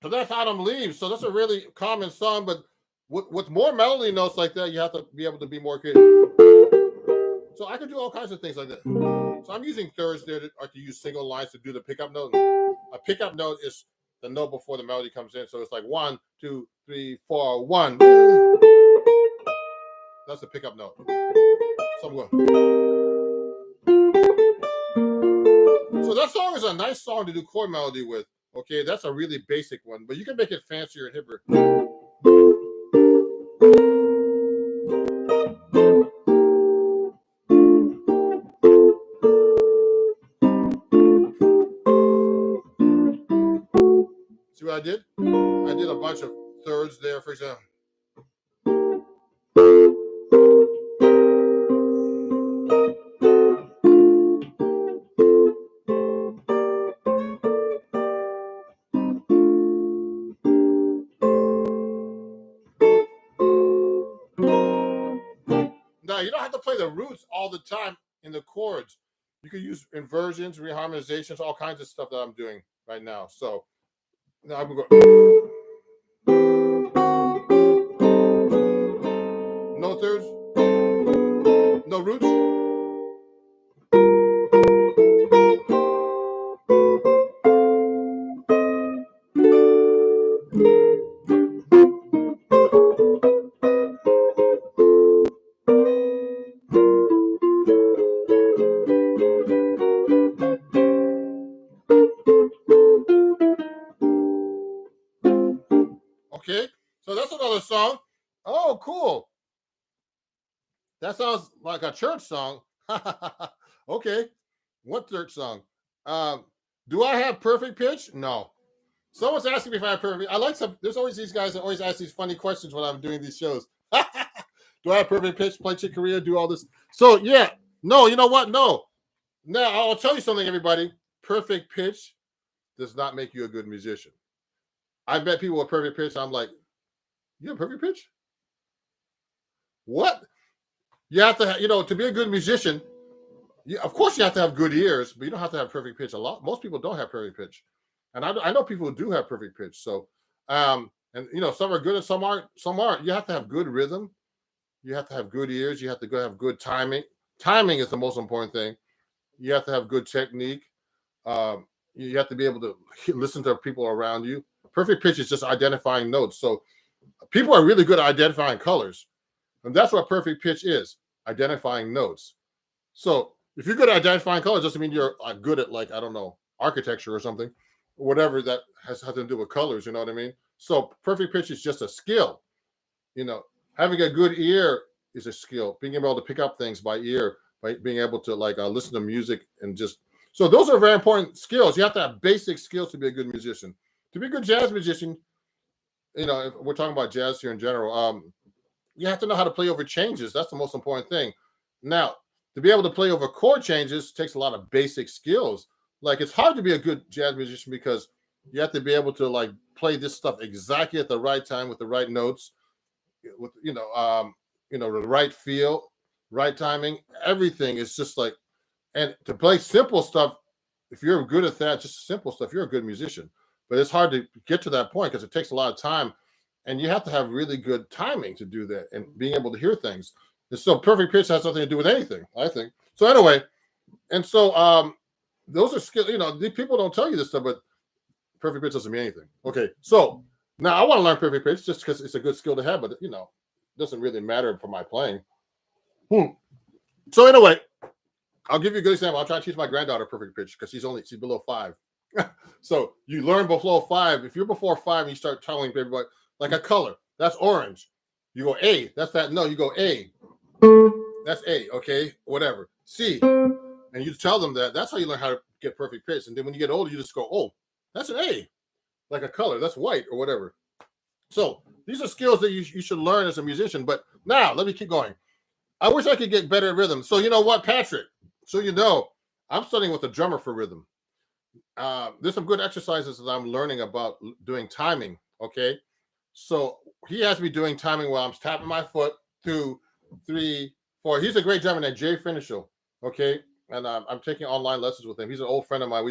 So that's Autumn Leaves. So that's a really common song, but with more melody notes like that, you have to be able to be more creative. So I can do all kinds of things like that. So I'm using thirds there to use single lines to do the pickup note. A pickup note is the note before the melody comes in. So it's like 1, 2, 3, 4, 1. That's the pickup note. So I'm going. So that song is a nice song to do chord melody with. Okay, that's a really basic one, but you can make it fancier and hipper. See what I did? I did a bunch of thirds there, for example. Now, you don't have to play the roots all the time in the chords. You can use inversions, reharmonizations, all kinds of stuff that I'm doing right now. So now I'm going to go. No thirds, no roots. Okay, so that's another song. Oh, cool. That sounds like a church song. Okay, what church song? Do I have perfect pitch? No. Someone's asking me if I have perfect. I like some. There's always these guys that always ask these funny questions when I'm doing these shows. Do I have perfect pitch? Play Chick Corea? Do all this? So yeah, no. You know what? No. Now I'll tell you something, everybody. Perfect pitch does not make you a good musician. I bet people with perfect pitch. I'm like, you have perfect pitch? What? You have to, to be a good musician. Of course, you have to have good ears, but you don't have to have perfect pitch. Most people don't have perfect pitch, and I know people who do have perfect pitch. So, and some are good and some aren't. Some aren't. You have to have good rhythm. You have to have good ears. You have to go have good timing. Timing is the most important thing. You have to have good technique. You have to be able to listen to people around you. Perfect pitch is just identifying notes. So, people are really good at identifying colors, and that's what perfect pitch is: identifying notes. So if you're good at identifying colors, doesn't mean you're good at, like, I don't know, architecture or something, or whatever that has to do with colors. You know what I mean? So perfect pitch is just a skill. Having a good ear is a skill. Being able to pick up things by ear, by being able to listen to music and just. So those are very important skills. You have to have basic skills to be a good musician. To be a good jazz musician, if we're talking about jazz here in general, you have to know how to play over changes. That's the most important thing. Now, to be able to play over chord changes takes a lot of basic skills. Like, it's hard to be a good jazz musician because you have to be able to play this stuff exactly at the right time with the right notes, with the right feel, right timing. Everything is just and to play simple stuff. If you're good at that, just simple stuff, you're a good musician. But it's hard to get to that point because it takes a lot of time, and you have to have really good timing to do that and being able to hear things. And so perfect pitch has nothing to do with anything, I think. So anyway, and so those are skills. These people don't tell you this stuff, but perfect pitch doesn't mean anything. Okay, so Now I want to learn perfect pitch just because it's a good skill to have, but it doesn't really matter for my playing. So anyway, I'll give you a good example. I'll try to teach my granddaughter perfect pitch because she's below 5. So you learn below 5. If you're before 5 and you start telling everybody like a color, that's orange. You go A. That's that. No, you go A. That's A. Okay, whatever. C. And you tell them that. That's how you learn how to get perfect pitch. And then when you get older, you just go, oh, that's an A, like a color. That's white or whatever. So these are skills that you should learn as a musician. But now let me keep going. I wish I could get better at rhythm. So you know what, Patrick? So I'm studying with a drummer for rhythm. There's some good exercises that I'm learning about doing timing. Okay, so he has me doing timing while I'm tapping my foot 2, 3, 4. He's a great drummer named Jay Finishel. Okay, and I'm taking online lessons with him. He's an old friend of mine.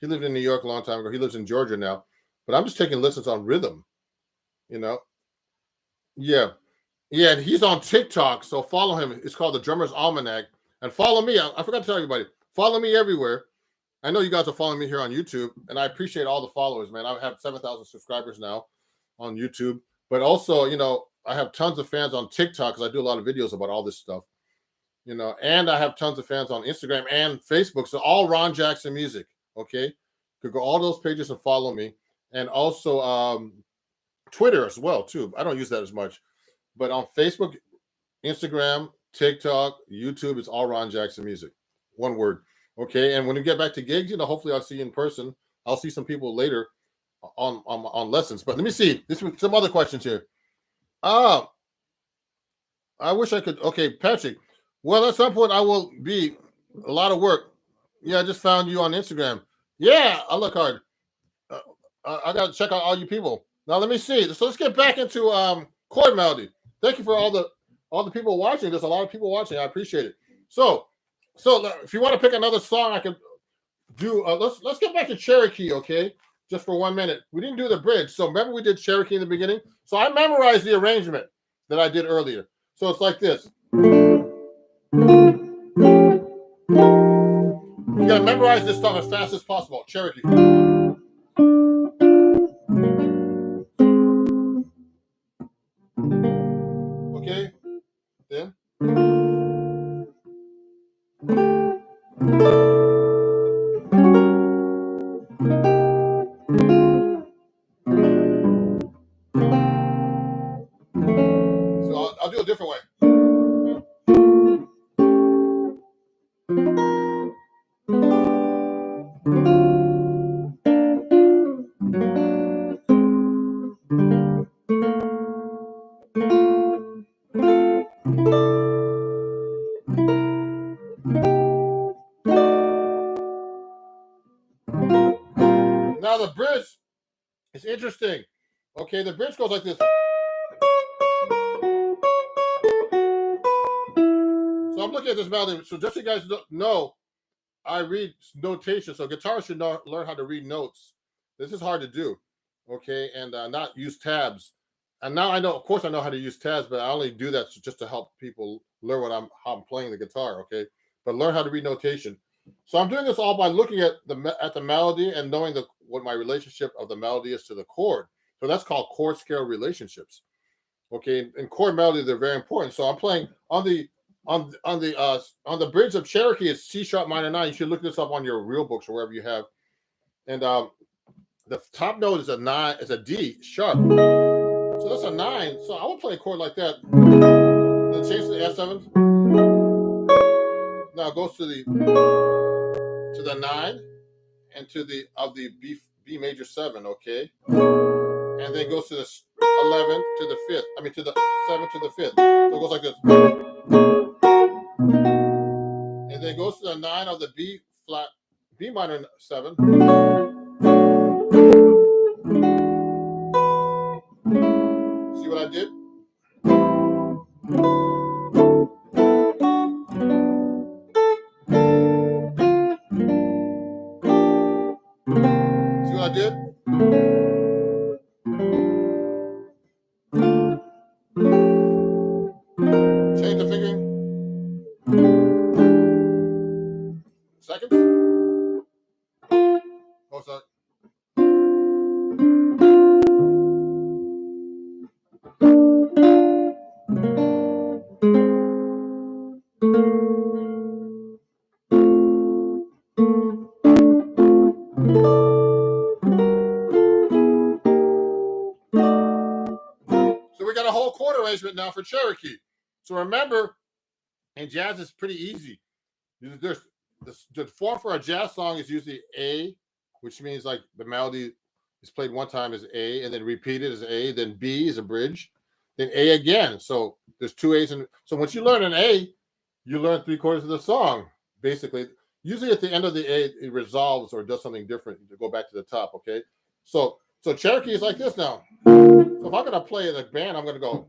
He lived in New York a long time ago. He lives in Georgia now, but I'm just taking lessons on rhythm. Yeah, and he's on TikTok. So follow him. It's called the Drummer's Almanac, and follow me. I forgot to tell everybody. Follow me everywhere. I know you guys are following me here on YouTube, and I appreciate all the followers, man. I have 7,000 subscribers now on YouTube, but also, I have tons of fans on TikTok because I do a lot of videos about all this stuff, and I have tons of fans on Instagram and Facebook. So all Ron Jackson Music, okay? You could go all those pages and follow me, and also Twitter as well too. I don't use that as much, but on Facebook, Instagram, TikTok, YouTube, it's all Ron Jackson Music. One word. Okay, and when we get back to gigs, hopefully I'll see you in person. I'll see some people later on lessons. But let me see. Some other questions here. I wish I could. Okay, Patrick. Well, at some point I will be a lot of work. Yeah, I just found you on Instagram. Yeah, I look hard. I got to check out all you people. Now let me see. So let's get back into chord melody. Thank you for all the people watching. There's a lot of people watching. I appreciate it. So if you want to pick another song, I can do. Let's get back to Cherokee, okay? Just for 1 minute. We didn't do the bridge, so remember we did Cherokee in the beginning. So I memorized the arrangement that I did earlier. So it's like this. You gotta memorize this stuff as fast as possible. Cherokee. Okay. Then. So I'll do a different way. Now the bridge is interesting. Okay, the bridge goes like this. So I'm looking at this melody. So just so you guys know, I read notation. So guitarists should learn how to read notes. This is hard to do, okay, and not use tabs. And now I know, of course, I know how to use tabs, but I only do that just to help people learn how I'm playing the guitar, okay. But learn how to read notation. So I'm doing this all by looking at the melody and knowing what my relationship of the melody is to the chord. So that's called chord scale relationships. Okay, in chord melody they're very important. So I'm playing on the bridge of Cherokee. It's C sharp minor 9. You should look this up on your real books or wherever you have. And the top note is a 9. It's a D sharp. So that's a 9. So I would play a chord like that. Then change to the F7. Now it goes to the 9 and to the B major 7, okay? And then goes to the 11 to the 5th. I mean to the 7 to the 5th. So it goes like this. And then goes to the 9 of the B minor 7. See what I did? See what I did? Change the fingering. Seconds. Oh, sorry. arrangement now for Cherokee. So remember, in jazz, it's pretty easy. There's the form for a jazz song is usually A, which means like the melody is played one time as A, and then repeated as A. Then B is a bridge, then A again. So there's two A's, and so once you learn an A, you learn 3/4 of the song. Basically, usually at the end of the A, it resolves or does something different to go back to the top. Okay, so Cherokee is like this now. So if I'm gonna play in a band, I'm gonna go.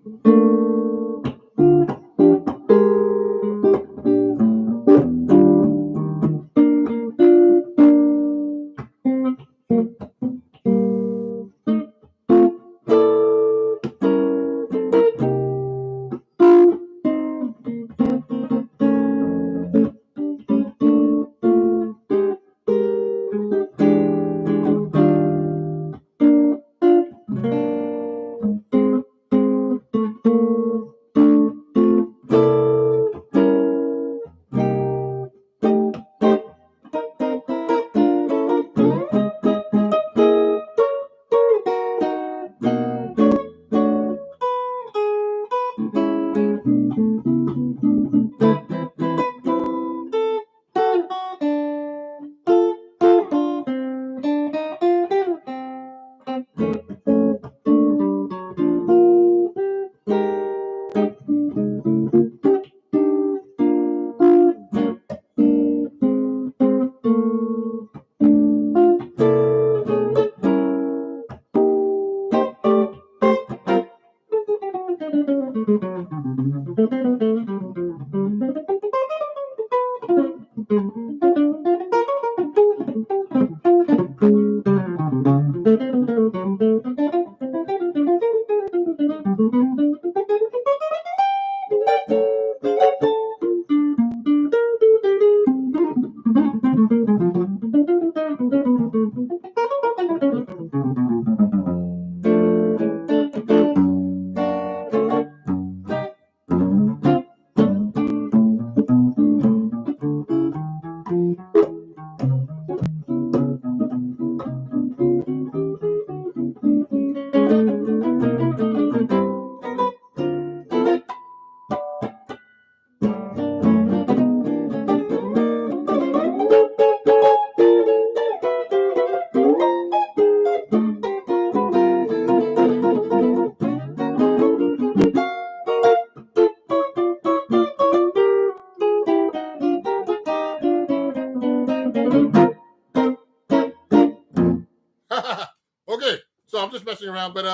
Okay, so I'm just messing around, but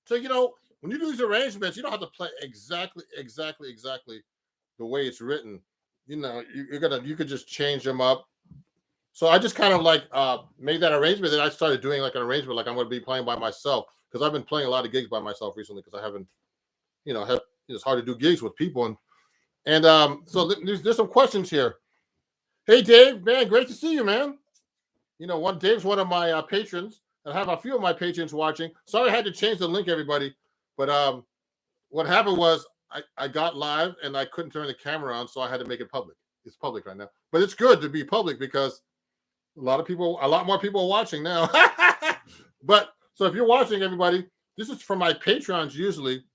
so when you do these arrangements, you don't have to play exactly the way it's written. You could just change them up. So I just kind of like made that arrangement. Then I started doing like an arrangement, like I'm going to be playing by myself because I've been playing a lot of gigs by myself recently because I haven't, it's hard to do gigs with people and so there's some questions here. Hey Dave, man, great to see you, man. Dave's one of my patrons. I have a few of my patrons watching. Sorry, I had to change the link, everybody. But what happened was I got live and I couldn't turn the camera on, so I had to make it public. It's public right now, but it's good to be public because a lot more people are watching now. But so if you're watching, everybody, this is for my patrons usually.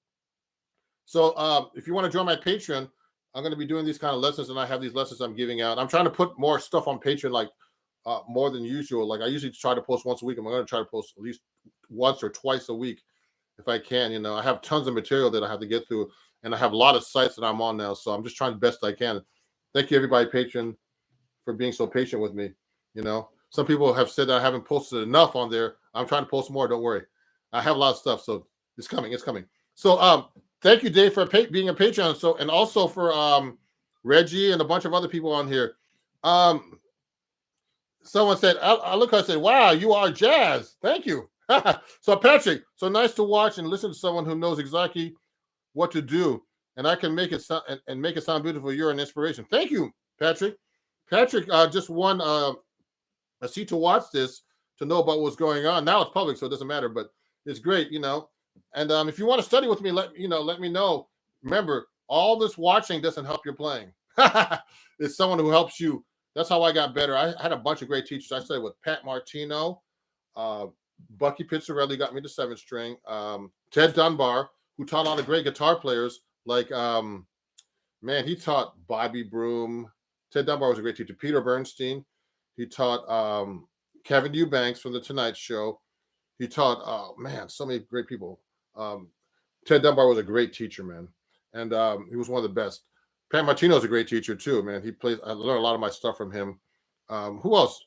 So if you want to join my Patreon, I'm going to be doing these kind of lessons, and I have these lessons I'm giving out. I'm trying to put more stuff on Patreon, like more than usual. Like I usually try to post once a week. I'm going to try to post at least once or twice a week if I can. I have tons of material that I have to get through, and I have a lot of sites that I'm on now. So I'm just trying the best I can. Thank you, everybody, Patreon, for being so patient with me. Some people have said that I haven't posted enough on there. I'm trying to post more. Don't worry. I have a lot of stuff, so it's coming. It's coming. So thank you, Dave, for being a Patreon. So, and also for Reggie and a bunch of other people on here. Someone said, I look, I said, wow, you are jazz. Thank you. So Patrick, so nice to watch and listen to someone who knows exactly what to do. And I can make it sound and make it sound beautiful. You're an inspiration. Thank you, Patrick. Patrick just won a seat to watch this to know about what's going on. Now it's public, so it doesn't matter, but it's great, And if you want to study with me, let me know. Remember, all this watching doesn't help your playing. It's someone who helps you. That's how I got better. I had a bunch of great teachers. I studied with Pat Martino, Bucky Pizzarelli got me to 7th string, Ted Dunbar, who taught a lot of great guitar players. Like, man, he taught Bobby Broom. Ted Dunbar was a great teacher. Peter Bernstein. He taught Kevin Eubanks from The Tonight Show. He taught, man, so many great people. Ted Dunbar was a great teacher, man. And he was one of the best. Pat Martino's a great teacher too, man. I learned a lot of my stuff from him. Who else?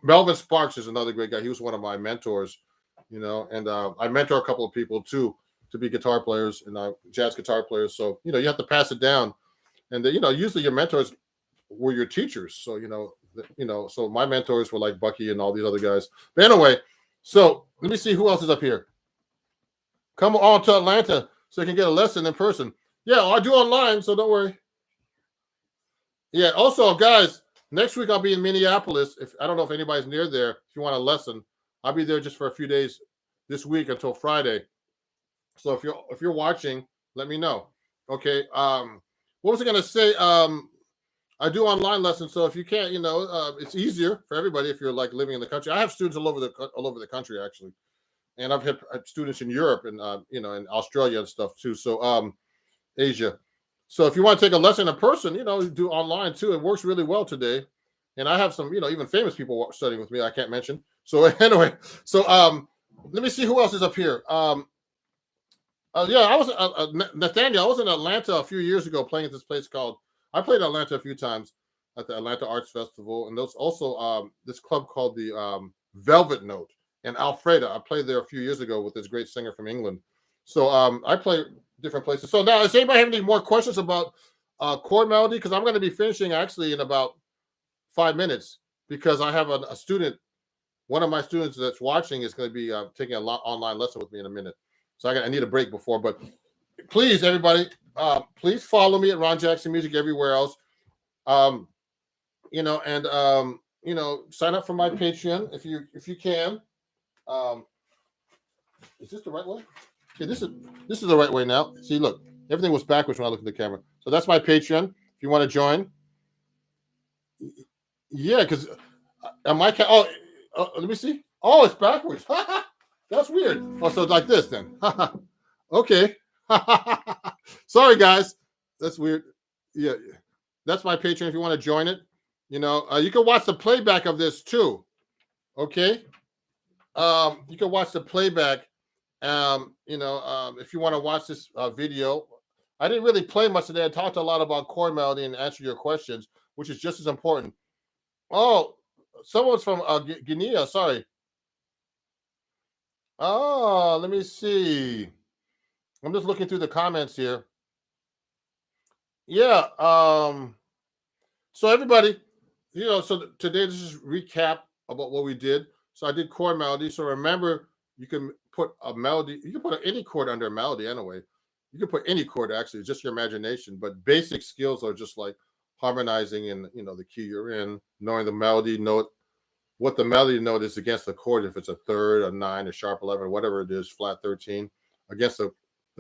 Melvin Sparks is another great guy. He was one of my mentors, you know, and I mentor a couple of people too to be guitar players and jazz guitar players. So, you know, you have to pass it down. And, you know, usually your mentors were your teachers. So, you know, so my mentors were like Bucky and all these other guys. But anyway, so let me see who else is up here. Come on to Atlanta so you can get a lesson in person. Yeah, I do online, so don't worry. Yeah, also, guys, next week I'll be in Minneapolis. If I don't know if anybody's near there, if you want a lesson, I'll be there just for a few days this week until Friday. So if you're watching, let me know. Okay. What was I gonna say? I do online lessons, so if you can't, you know, it's easier for everybody if you're like living in the country. I have students all over the country actually, and I've had students in Europe and you know, in Australia and stuff too. So Asia. So if you want to take a lesson in person, you know, do online too. It works really well today, and I have some, you know, even famous people studying with me. I can't mention. So anyway, so let me see who else is up here. Yeah, I was Nathaniel. I was in Atlanta a few years ago playing at this place called. I played Atlanta a few times at the Atlanta Arts Festival, and there's also this club called the Velvet Note in Alfreda. I played there a few years ago with this great singer from England. So I play different places. So now, does anybody have any more questions about chord melody? Because I'm going to be finishing actually in about 5 minutes because I have a student. One of my students that's watching is going to be taking an online lesson with me in a minute. So I need a break before, but please, everybody, please follow me at Ron Jackson Music everywhere else. You know, and you know, sign up for my Patreon if you can. Is this the right way? Okay, this is the right way now. See, look, everything was backwards when I looked at the camera. So that's my Patreon. If you want to join, yeah, because my let me see. Oh, it's backwards. That's weird. Oh, so it's like this then. Okay. Sorry, guys. That's weird. Yeah, that's my Patreon if you want to join it. You know, you can watch the playback of this too. Okay. You can watch the playback. You know, if you want to watch this video, I didn't really play much today. I talked a lot about chord melody and answer your questions, which is just as important. Oh, someone's from Guinea. Sorry. Oh, let me see. I'm just looking through the comments here. Yeah. So everybody, you know, so today this is recap about what we did. So I did chord melody. So remember, you can put a melody. You can put any chord under a melody anyway. You can put any chord actually, just your imagination. But basic skills are just like harmonizing in, you know, the key you're in, knowing the melody note, what the melody note is against the chord. If it's a third, a 9, a sharp 11, whatever it is, flat 13, against the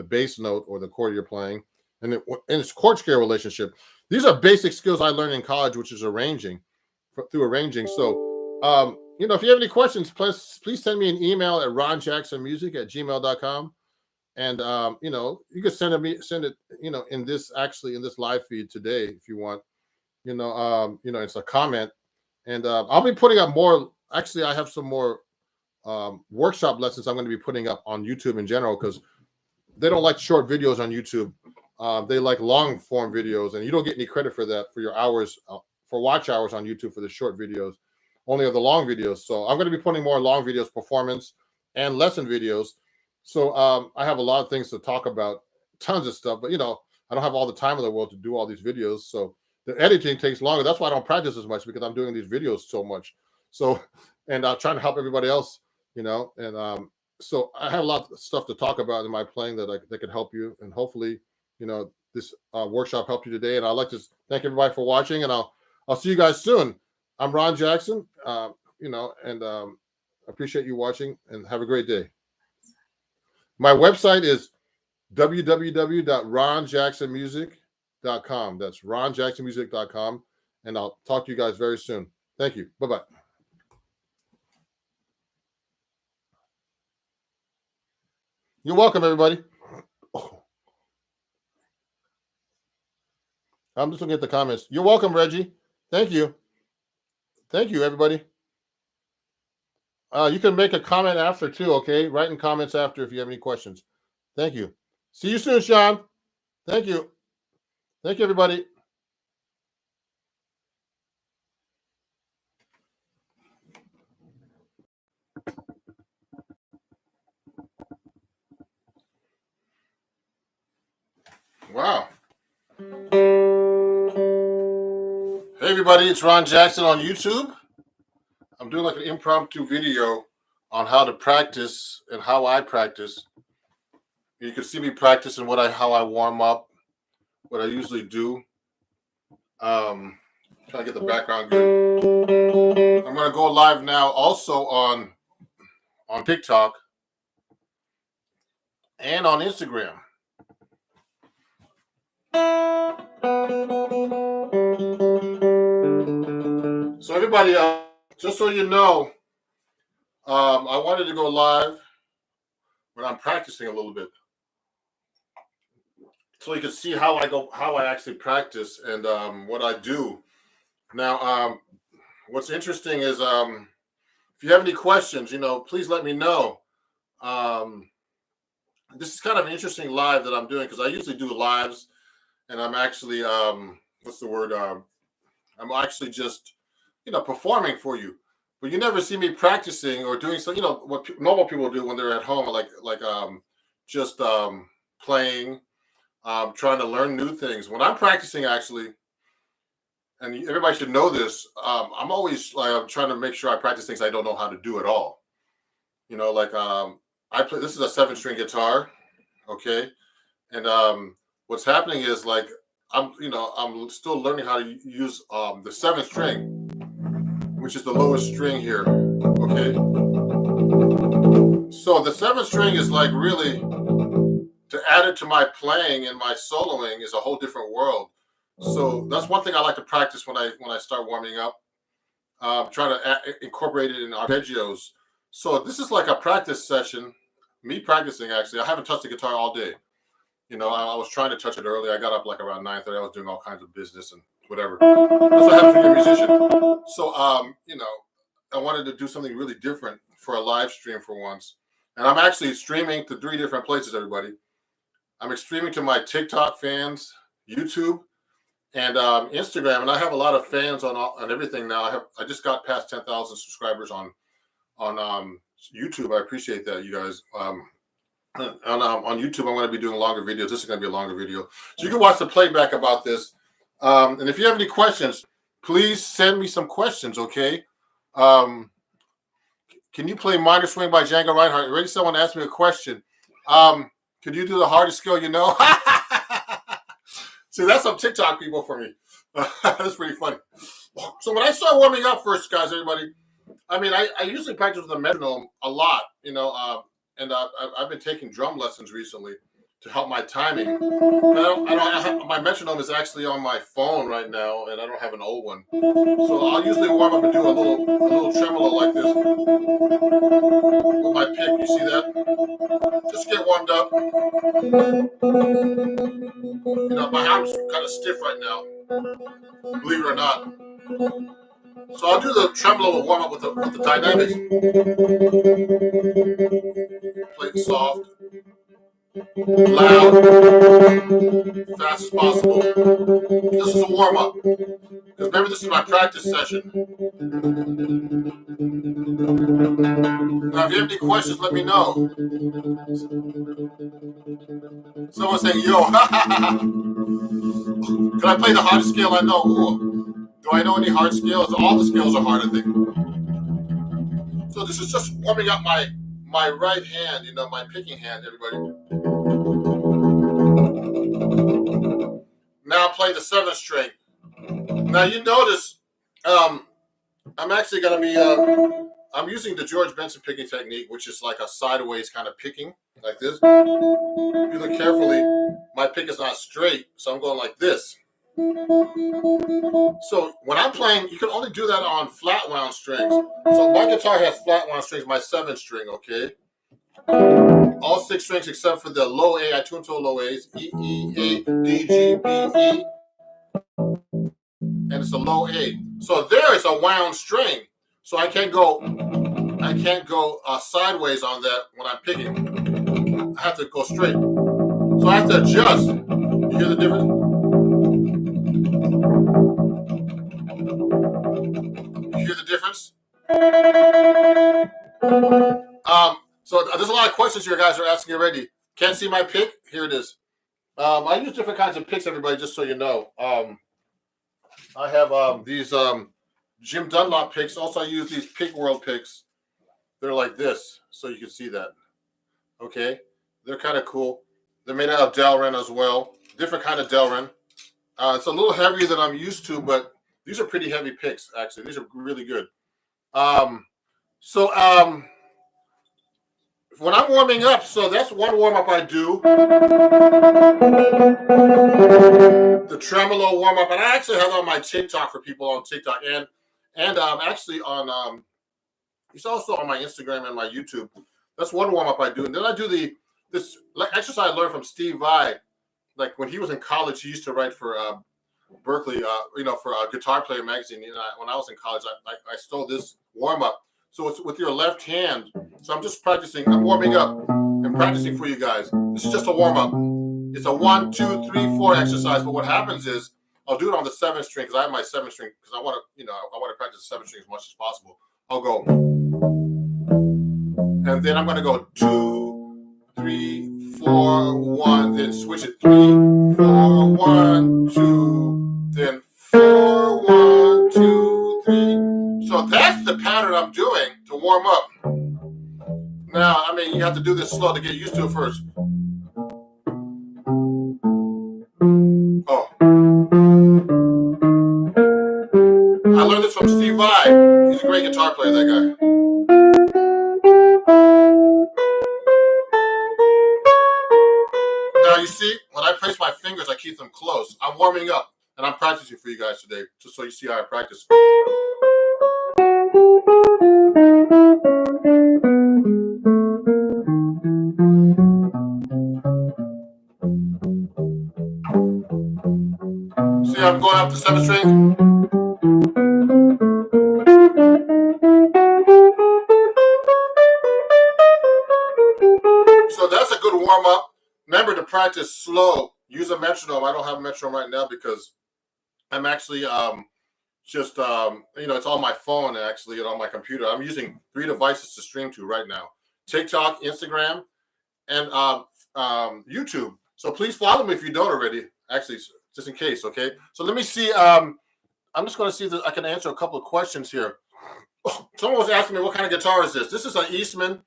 bass note or the chord you're playing, and its chord scale relationship. These are basic skills I learned in college, which is arranging, through arranging. So, you know, if you have any questions, please send me an email at ronjacksonmusic@gmail.com. And, you know, you can send it, you know, in this live feed today, if you want, you know, it's a comment. And I'll be putting up more. Actually, I have some more workshop lessons I'm going to be putting up on YouTube in general, because they don't like short videos on YouTube. They like long form videos, and you don't get any credit for that, for your hours, for watch hours on YouTube for the short videos, only of the long videos. So I'm going to be putting more long videos, performance and lesson videos. So I have a lot of things to talk about, tons of stuff, but you know, I don't have all the time in the world to do all these videos. So the editing takes longer. That's why I don't practice as much, because I'm doing these videos so much. So, and I'm trying to help everybody else, you know, and so I have a lot of stuff to talk about in my playing that can help you, and hopefully, you know, this workshop helped you today. And I'd like to thank everybody for watching, and I'll see you guys soon. I'm Ron Jackson, you know, and appreciate you watching, and have a great day. My website is www.ronjacksonmusic.com. That's ronjacksonmusic.com, and I'll talk to you guys very soon. Thank you. Bye-bye. You're welcome, everybody. I'm just looking at the comments. You're welcome, Reggie. Thank you. Thank you, everybody. You can make a comment after too, okay? Write in comments after if you have any questions. Thank you. See you soon, Sean. Thank you. Thank you, everybody. Wow. Hey, everybody. It's Ron Jackson on YouTube. I'm doing like an impromptu video on how to practice and how I practice. You can see me practicing how I warm up, what I usually do. Trying to get the background good. I'm gonna go live now, also on TikTok and on Instagram. So everybody, just so you know, I wanted to go live when I'm practicing a little bit, so you can see how I actually practice and what I do. Now, what's interesting is if you have any questions, please let me know. This is kind of an interesting live that I'm doing because I usually do lives, and I'm actually what's the word? I'm actually just performing for you, but you never see me practicing or doing so. What normal people do when they're at home, like just playing, trying to learn new things. When I'm practicing, actually, and everybody should know this, I'm always I'm trying to make sure I practice things I don't know how to do at all. I play. This is a 7-string guitar, okay, and what's happening is I'm still learning how to use the 7th string, which is the lowest string here, okay. So the 7th string is really to add it to my playing and my soloing is a whole different world. So that's one thing I like to practice when I start warming up. Try to incorporate it in arpeggios. So this is like a practice session. Me practicing, actually. I haven't touched the guitar all day. I was trying to touch it earlier. I got up like around 9:30. I was doing all kinds of business and whatever. That's what happens when you're a musician. So, I wanted to do something really different for a live stream for once. And I'm actually streaming to 3 different places, everybody. I'm streaming to my TikTok fans, YouTube, and Instagram. And I have a lot of fans on everything now. I just got past 10,000 subscribers on YouTube. I appreciate that, you guys. On YouTube, I'm going to be doing longer videos. This is going to be a longer video. So you can watch the playback about this. And if you have any questions, please send me some questions, okay? Can you play Minor Swing by Django Reinhardt? Already someone asked me a question. Could you do the hardest skill you know? See, that's some TikTok people for me. That's pretty funny. So when I start warming up first, guys, everybody, I usually practice with a metronome a lot, and I've been taking drum lessons recently to help my timing. My metronome is actually on my phone right now, and I don't have an old one. So I'll usually warm up and do a little tremolo like this with my pick. You see that? Just get warmed up. My arm's kind of stiff right now, believe it or not. So I'll do the tremolo warm up with the dynamics. Play it soft, loud, fast as possible. This is a warm up. Because remember, this is my practice session. Now, if you have any questions, let me know. Someone say, yo, can I play the hardest scale I know? Ooh. Do I know any hard scales? All the scales are hard, I think. So this is just warming up my right hand, my picking hand, everybody. Now play the 7th string. Now you notice I'm actually going to be, I'm using the George Benson picking technique, which is like a sideways kind of picking, like this. If you look carefully, my pick is not straight, so I'm going like this. So when I'm playing, you can only do that on flat wound strings. So my guitar has flat wound strings, my 7th string, okay? All 6 strings except for the low A. I tune to low A's. E, E, A, D, G, B, E. And it's a low A. So there is a wound string. So I can't go sideways on that when I'm picking. I have to go straight. So I have to adjust. You hear the difference? You hear the difference? So there's a lot of questions you guys are asking already. Can't see my pick? Here it is. I use different kinds of picks, everybody, just so you know. I have these Jim Dunlop picks. Also, I use these Pick World picks. They're like this, so you can see that. Okay, they're kind of cool. They're made out of Delrin as well. Different kind of Delrin. It's a little heavier than I'm used to, but these are pretty heavy picks, actually. These are really good. When I'm warming up, so that's one warm up I do. The tremolo warm up, and I actually have on my TikTok for people on TikTok, and actually on it's also on my Instagram and my YouTube. That's one warm up I do, and then I do this exercise I learned from Steve Vai. Like when he was in college, he used to write for Berkeley, for Guitar Player magazine. When I was in college, I stole this warm up. So it's with your left hand. So I'm just practicing. I'm warming up and practicing for you guys. This is just a warm up. It's a 1, 2, 3, 4 exercise. But what happens is I'll do it on the 7th string because I have my 7th string because I want to practice the 7th string as much as possible. I'll go, and then I'm going to go 2, 3, 4, 1. Then switch it 3, 4, 1, 2. Then 4, 1, 2, 3. So that's the pattern I'm doing to warm up. Now, I mean, you have to do this slow to get used to it first. Oh. I learned this from Steve Vai. He's a great guitar player, that guy. Now, you see, when I place my fingers, I keep them close. I'm warming up, and I'm practicing for you guys today, just so you see how I practice. See, I'm going up the 7th string. So that's a good warm up. Remember to practice slow. Use a metronome. I don't have a metronome right now because I'm actually it's on my phone actually and on my computer. I'm using 3 devices to stream to right now: TikTok, Instagram, and YouTube. So please follow me if you don't already. Actually, just in case. Okay. So let me see. I'm just going to see if I can answer a couple of questions here. Someone was asking me what kind of guitar is this. This is an Eastman.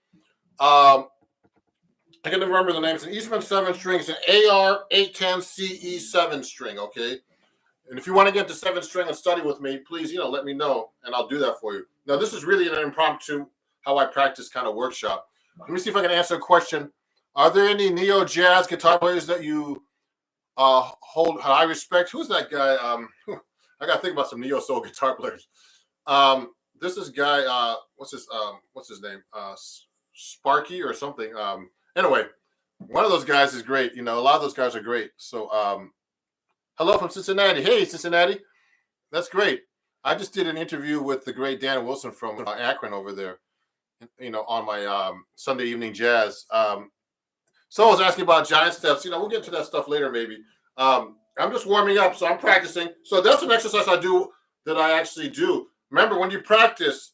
I can never remember the name. It's an Eastman 7 string. It's an AR 810 CE 7 string. Okay. And if you want to get the 7th string and study with me, please, let me know, and I'll do that for you. Now, this is really an impromptu, how I practice kind of workshop. Let me see if I can answer a question. Are there any neo jazz guitar players that you hold high respect? Who's that guy? I got to think about some neo soul guitar players. This is guy. What's his name? Sparky or something. Anyway, one of those guys is great. A lot of those guys are great. So, hello from Cincinnati. Hey, Cincinnati. That's great. I just did an interview with the great Dan Wilson from Akron over there, on my Sunday evening jazz. Someone was asking about giant steps. We'll get to that stuff later maybe. I'm just warming up, so I'm practicing. So that's an exercise I do that I actually do. Remember, when you practice,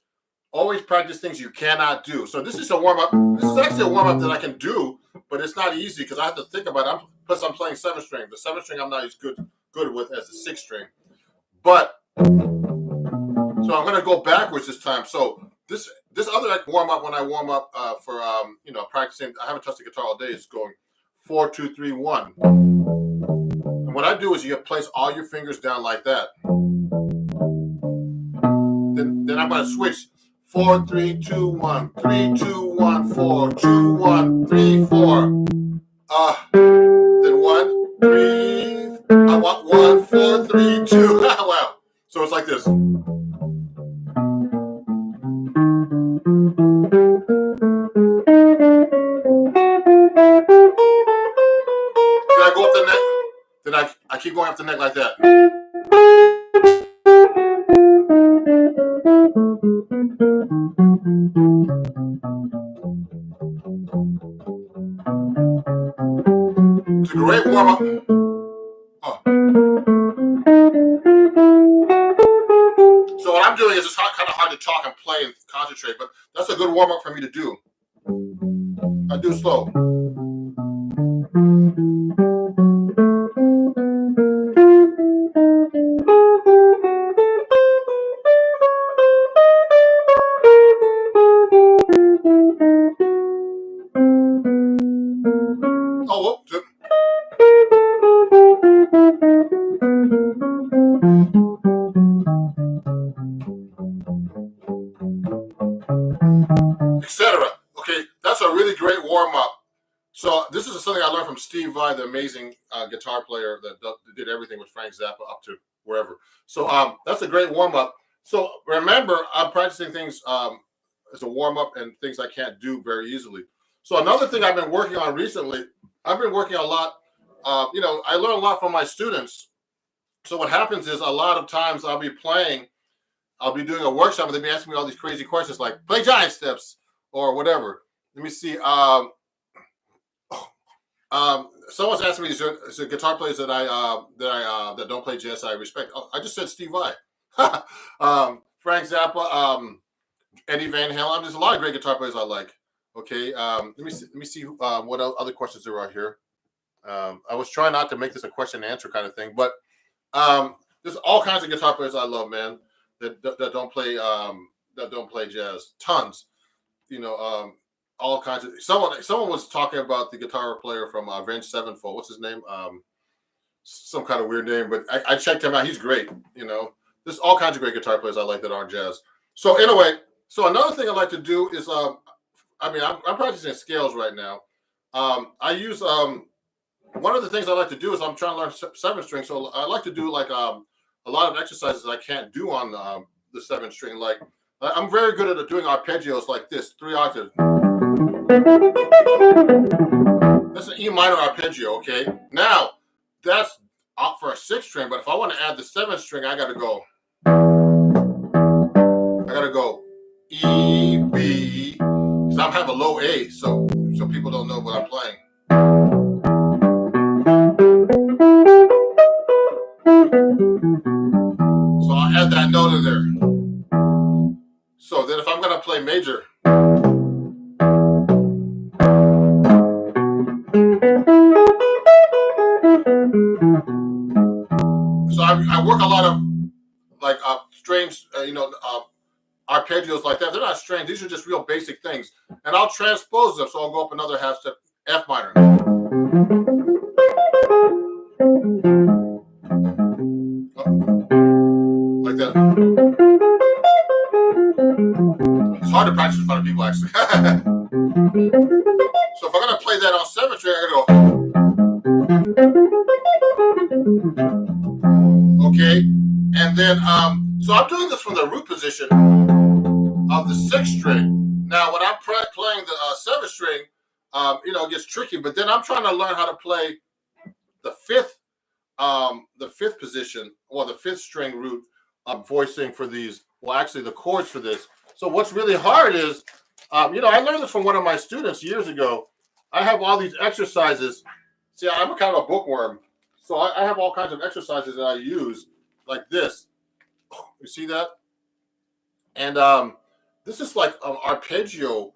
always practice things you cannot do. So this is a warm-up. This is actually a warm-up that I can do, but it's not easy because I have to think about it. Plus, I'm playing 7th string. The 7th string I'm not as good with as the 6th string. But, so I'm going to go backwards this time. So this other warm-up, when I warm up for, practicing, I haven't touched the guitar all day, it's going 4, 2, 3, 1. And what I do is you place all your fingers down like that. Then I'm going to switch. 4, 3, 2, 1, 3, 2, 1, 4, 2, 1, 3, 4. Then 1, 3. I want 1, 4, 3, 2. Wow. So it's like this. neck like that. It's a great warm-up. Oh. So what I'm doing is it's kind of hard to talk and play and concentrate, but that's a good warm-up for me to do. I do slow. Oh, whoops. Etc. Okay, that's a really great warm-up. So this is something I learned from Steve Vai, the amazing guitar player that did everything with Frank Zappa up to wherever. So that's a great warm-up. So remember, I'm practicing things as a warm-up and things I can't do very easily. So another thing I've been working on recently, I've been working a lot. I learn a lot from my students. So what happens is a lot of times I'll be doing a workshop and they'll be asking me all these crazy questions like play giant steps or whatever. Let me see. Someone's asking me, is there guitar players that that don't play jazz I respect? Oh, I just said Steve Vai, Frank Zappa, Eddie Van Halen. There's a lot of great guitar players I like. Okay, let me see what other questions there are here. I was trying not to make this a question and answer kind of thing, but there's all kinds of guitar players I love, man. That don't play jazz. Tons, all kinds of. Someone was talking about the guitar player from Avenged Sevenfold. What's his name? Some kind of weird name, but I checked him out. He's great. There's all kinds of great guitar players I like that aren't jazz. So anyway, another thing I like to do is I'm practicing scales right now. I use one of the things I like to do is I'm trying to learn 7-string. So I like to do like a lot of exercises I can't do on the 7-string. Like I'm very good at doing arpeggios like this, 3 octaves. That's an E minor arpeggio. Okay, now that's out for a 6-string. But if I want to add the 7-string, I got to go E, B, because I have a low A, so people don't know what I'm playing. So I'll add that note in there. So then if I'm going to play major, so I work a lot of like strange, arpeggios like that. They're not strange. These are just real basic things. And I'll transpose them. So I'll go up another half step, F minor. Like that. It's hard to practice in front of people, actually. So if I'm going to play that on 7-string, I got to go. Okay. And then, so I'm doing this from the root position of the 6-string. Now, when I'm playing the 7-string, it gets tricky. But then I'm trying to learn how to play the fifth position, or the 5th string root voicing for these. Well, actually, the chords for this. So what's really hard is, I learned this from one of my students years ago. I have all these exercises. See, I'm a kind of a bookworm, so I have all kinds of exercises that I use like this. You see that? And this is like an arpeggio.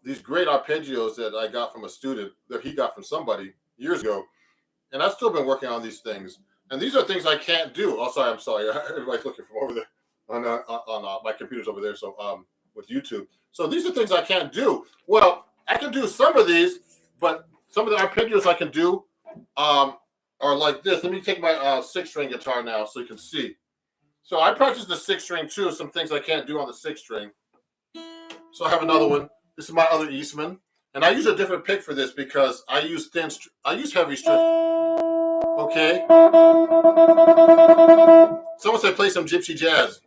These great arpeggios that I got from a student that he got from somebody years ago. And I've still been working on these things. And these are things I can't do. Oh, sorry, I'm sorry. Everybody's looking from over there on my computer's over there. So with YouTube. So these are things I can't do. Well, I can do some of these, but some of the arpeggios I can do are like this. Let me take my 6-string guitar now so you can see. So I practice the 6-string too. Some things I can't do on the 6-string. So I have another one. This is my other Eastman. And I use a different pick for this because I use heavy string. Okay. Someone said play some gypsy jazz.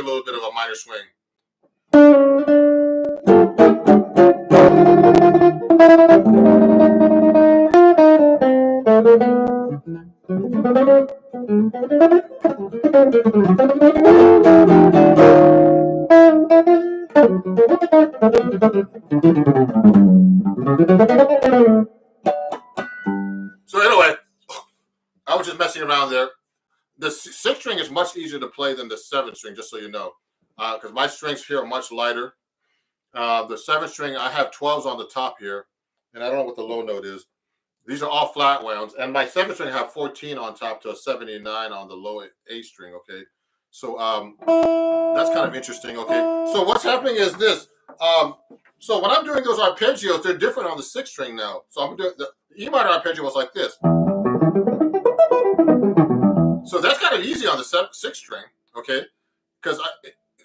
little bit of a minor swing. So anyway, I was just messing around there. The sixth string is much easier to play than the seventh string, just so you know, because my strings here are much lighter. The seventh string, I have 12s on the top here, and I don't know what the low note is. These are all flat wounds, and my seventh string have 14 on top to a 79 on the low A string. Okay, so that's kind of interesting. Okay, so what's happening is this. So when I'm doing those arpeggios, they're different on the sixth string now. So I'm doing the E minor arpeggio was like this. So that's kind of easy on the sixth string. Okay, because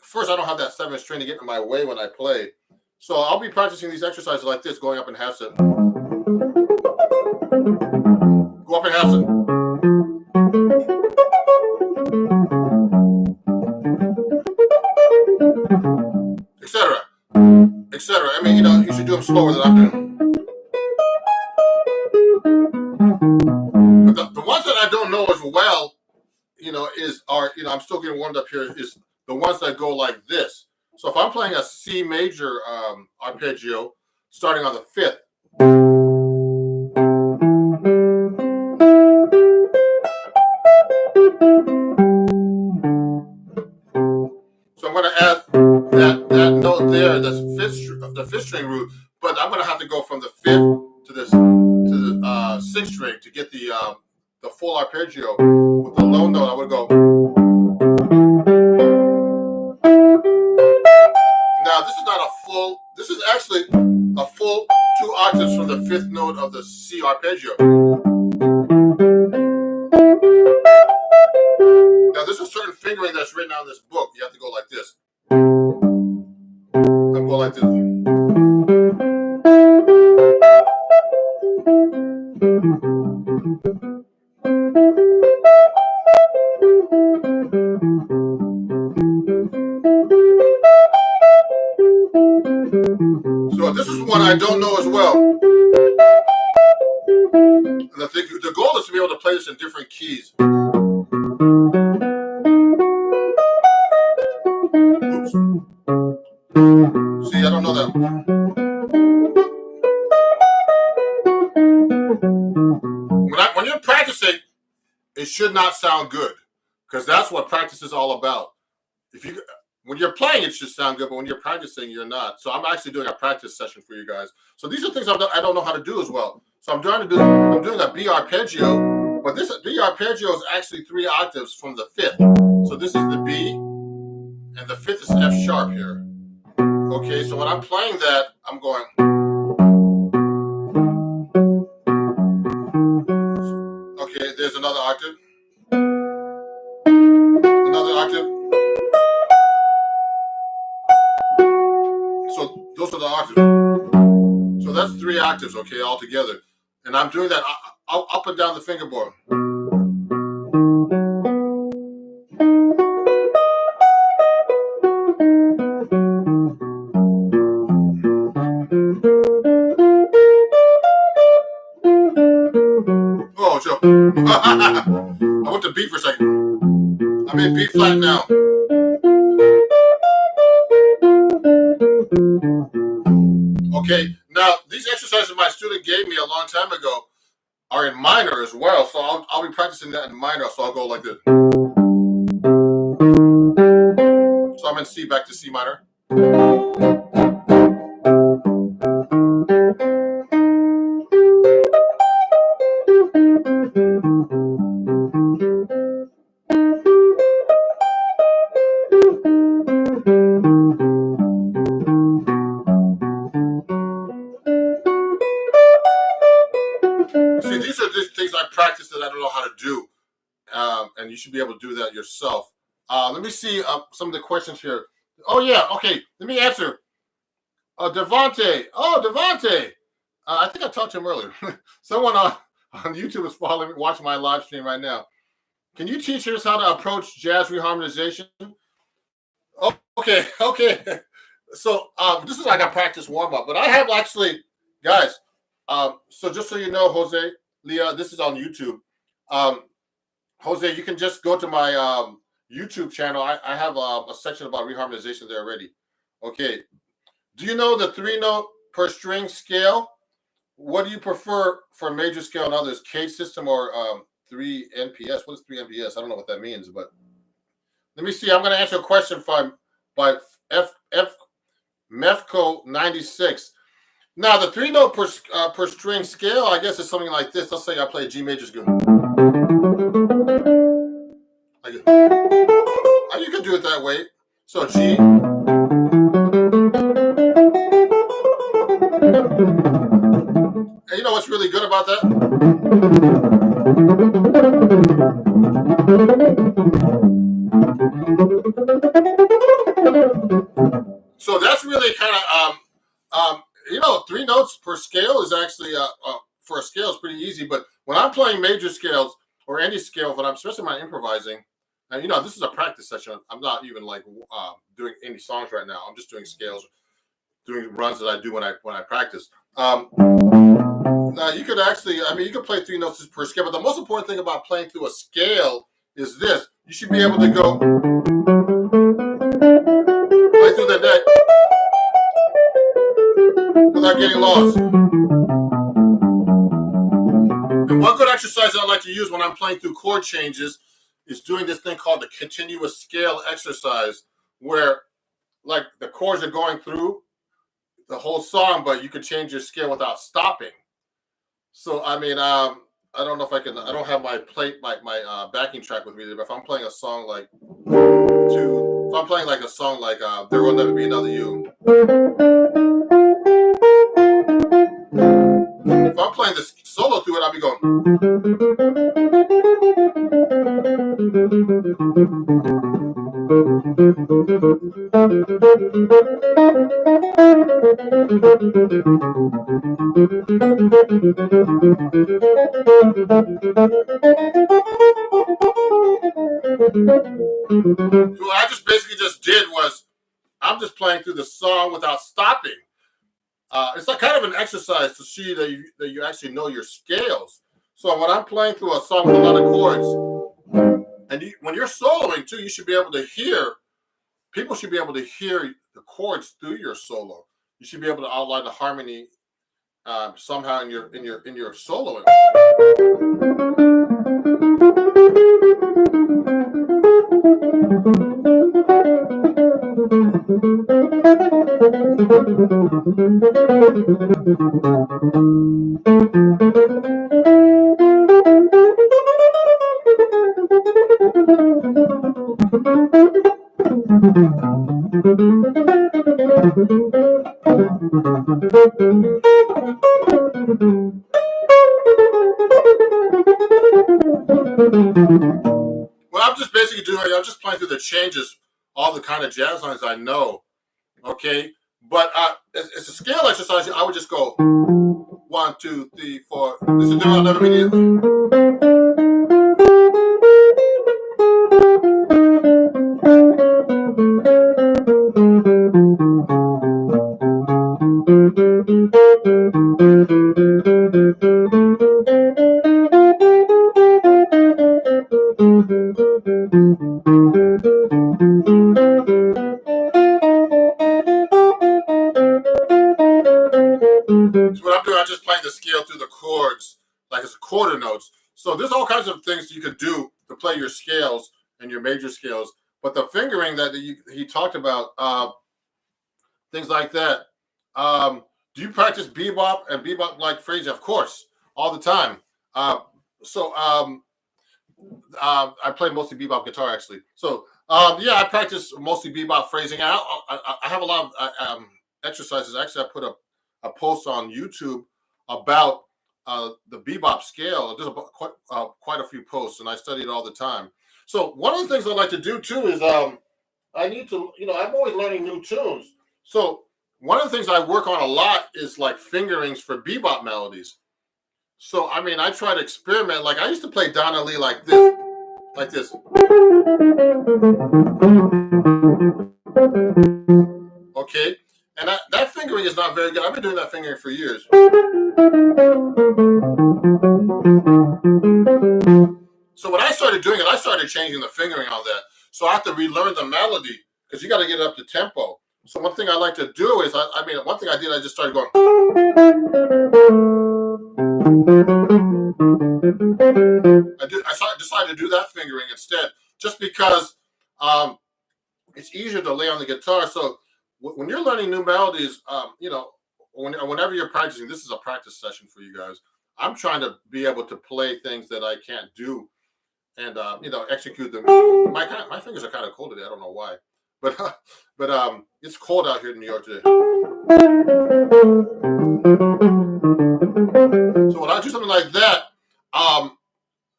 first I don't have that seventh string to get in my way when I play. So I'll be practicing these exercises like this, going up in half set. Go up in half set. Etc. Etc. I mean, you should do them slower than I'm doing. But the ones that I don't know as well, I'm still getting warmed up here, is the ones that go like this. So if I'm playing a C major arpeggio, starting on the fifth. So I'm going to add that note there, the fifth string root, but I'm going to have to go from the fifth to the sixth string to get the full arpeggio. With the low note, I would go. Now this is not a full. This is actually a full 2 octaves from the fifth note of the C arpeggio. Now there's a certain fingering that's written out in this book. You have to go like this. And go like this. So this is one I don't know as well. And the goal is to be able to play this in different keys. Oops. See, I don't know that. When you're practicing, it should not sound good, because that's what practice is all about. When you're playing, it should sound good, but when you're practicing, you're not. So I'm actually doing a practice session for you guys. So these are things I don't know how to do as well. So I'm doing a B arpeggio, but this B arpeggio is actually 3 octaves from the fifth. So this is the B, and the fifth is F sharp here. Okay, so when I'm playing that, I'm going. Okay, there's another octave. Another octave. So those are the octaves. So that's 3 octaves, okay, all together. And I'm doing that up and down the fingerboard. Oh, Joe. I went to B for a second. I'm in B flat now. Okay, now these exercises my student gave me a long time ago are in minor as well, so I'll be practicing that in minor, so I'll go like this. So I'm in C, back to C minor. See, these are the things I practice that I don't know how to do, and you should be able to do that yourself. Let me see some of the questions here. Oh, yeah, okay, let me answer. Devontae. Oh, Devontae. I think I talked to him earlier. Someone on YouTube is watching my live stream right now. Can you teach us how to approach jazz reharmonization? Okay. So this is like a practice warm up, but I have actually, guys. So just so you know, Jose, Leah, this is on YouTube. Um, Jose, you can just go to my YouTube channel. I have a section about reharmonization there already. Okay. Do you know the 3 note per string scale? What do you prefer for major scale and others? K system or 3 NPS? What is 3 NPS? I don't know what that means, but let me see. I'm going to answer a question by F Mefco 96. Now the 3 note per string scale, I guess, is something like this. Let's say I play a G major scale. Like, you can do it that way. So G. And you know what's really good about that? So that's really kind of 3 notes per scale is actually for a scale is pretty easy. But when I'm playing major scales or any scale, when I'm especially when I'm improvising, and this is a practice session. I'm not even like doing any songs right now. I'm just doing scales, doing runs that I do when I practice. Now you could actually, you could play 3 notes per scale, but the most important thing about playing through a scale is this: you should be able to go play through the neck without getting lost. And one good exercise I like to use when I'm playing through chord changes is doing this thing called the continuous scale exercise, where like the chords are going through the whole song, but you can change your scale without stopping. So I don't know if I can. I don't have my backing track with me, but if I'm playing a song like if I'm playing like a song like "There Will Never Be Another You," if I'm playing this solo through it, I'll be going. So what I just basically just did was I'm just playing through the song without stopping. It's like kind of an exercise to see that you actually know your scales. So when I'm playing through a song with a lot of chords, and when you're soloing too, you should be able to hear. People should be able to hear the chords through your solo. You should be able to outline the harmony somehow in your soloing. What I'm just basically doing, I'm just playing through the changes, all the kind of jazz lines I know. Okay, but it's a scale exercise. I would just go 1, 2, 3, 4. This is doing another minute. So what I'm doing, I'm just playing the scale through the chords, like it's quarter notes. So there's all kinds of things you could do to play your scales and your major scales. But the fingering that he talked about, things like that. Do you practice bebop and bebop like phrasing? Of course, all the time. So I play mostly bebop guitar actually. So yeah, I practice mostly bebop phrasing. I have a lot of exercises. Actually, I put a post on YouTube about the bebop scale. There's quite a few posts, and I study it all the time. So one of the things I like to do too is I need to, I'm always learning new tunes. So one of the things I work on a lot is like fingerings for bebop melodies. So I try to experiment. Like I used to play Donna Lee like this. like this. Okay, and that fingering is not very good. I've been doing that fingering for years. So when I started doing it, I started changing the fingering on that. So I have to relearn the melody because you got to get it up to tempo. So one thing I like to do is, one thing I did, I just started going. I decided to do that fingering instead, just because it's easier to lay on the guitar. So when you're learning new melodies, whenever you're practicing, this is a practice session for you guys. I'm trying to be able to play things that I can't do and execute them. My fingers are kind of cold today. I don't know why, but it's cold out here in New York today. So when I do something like that,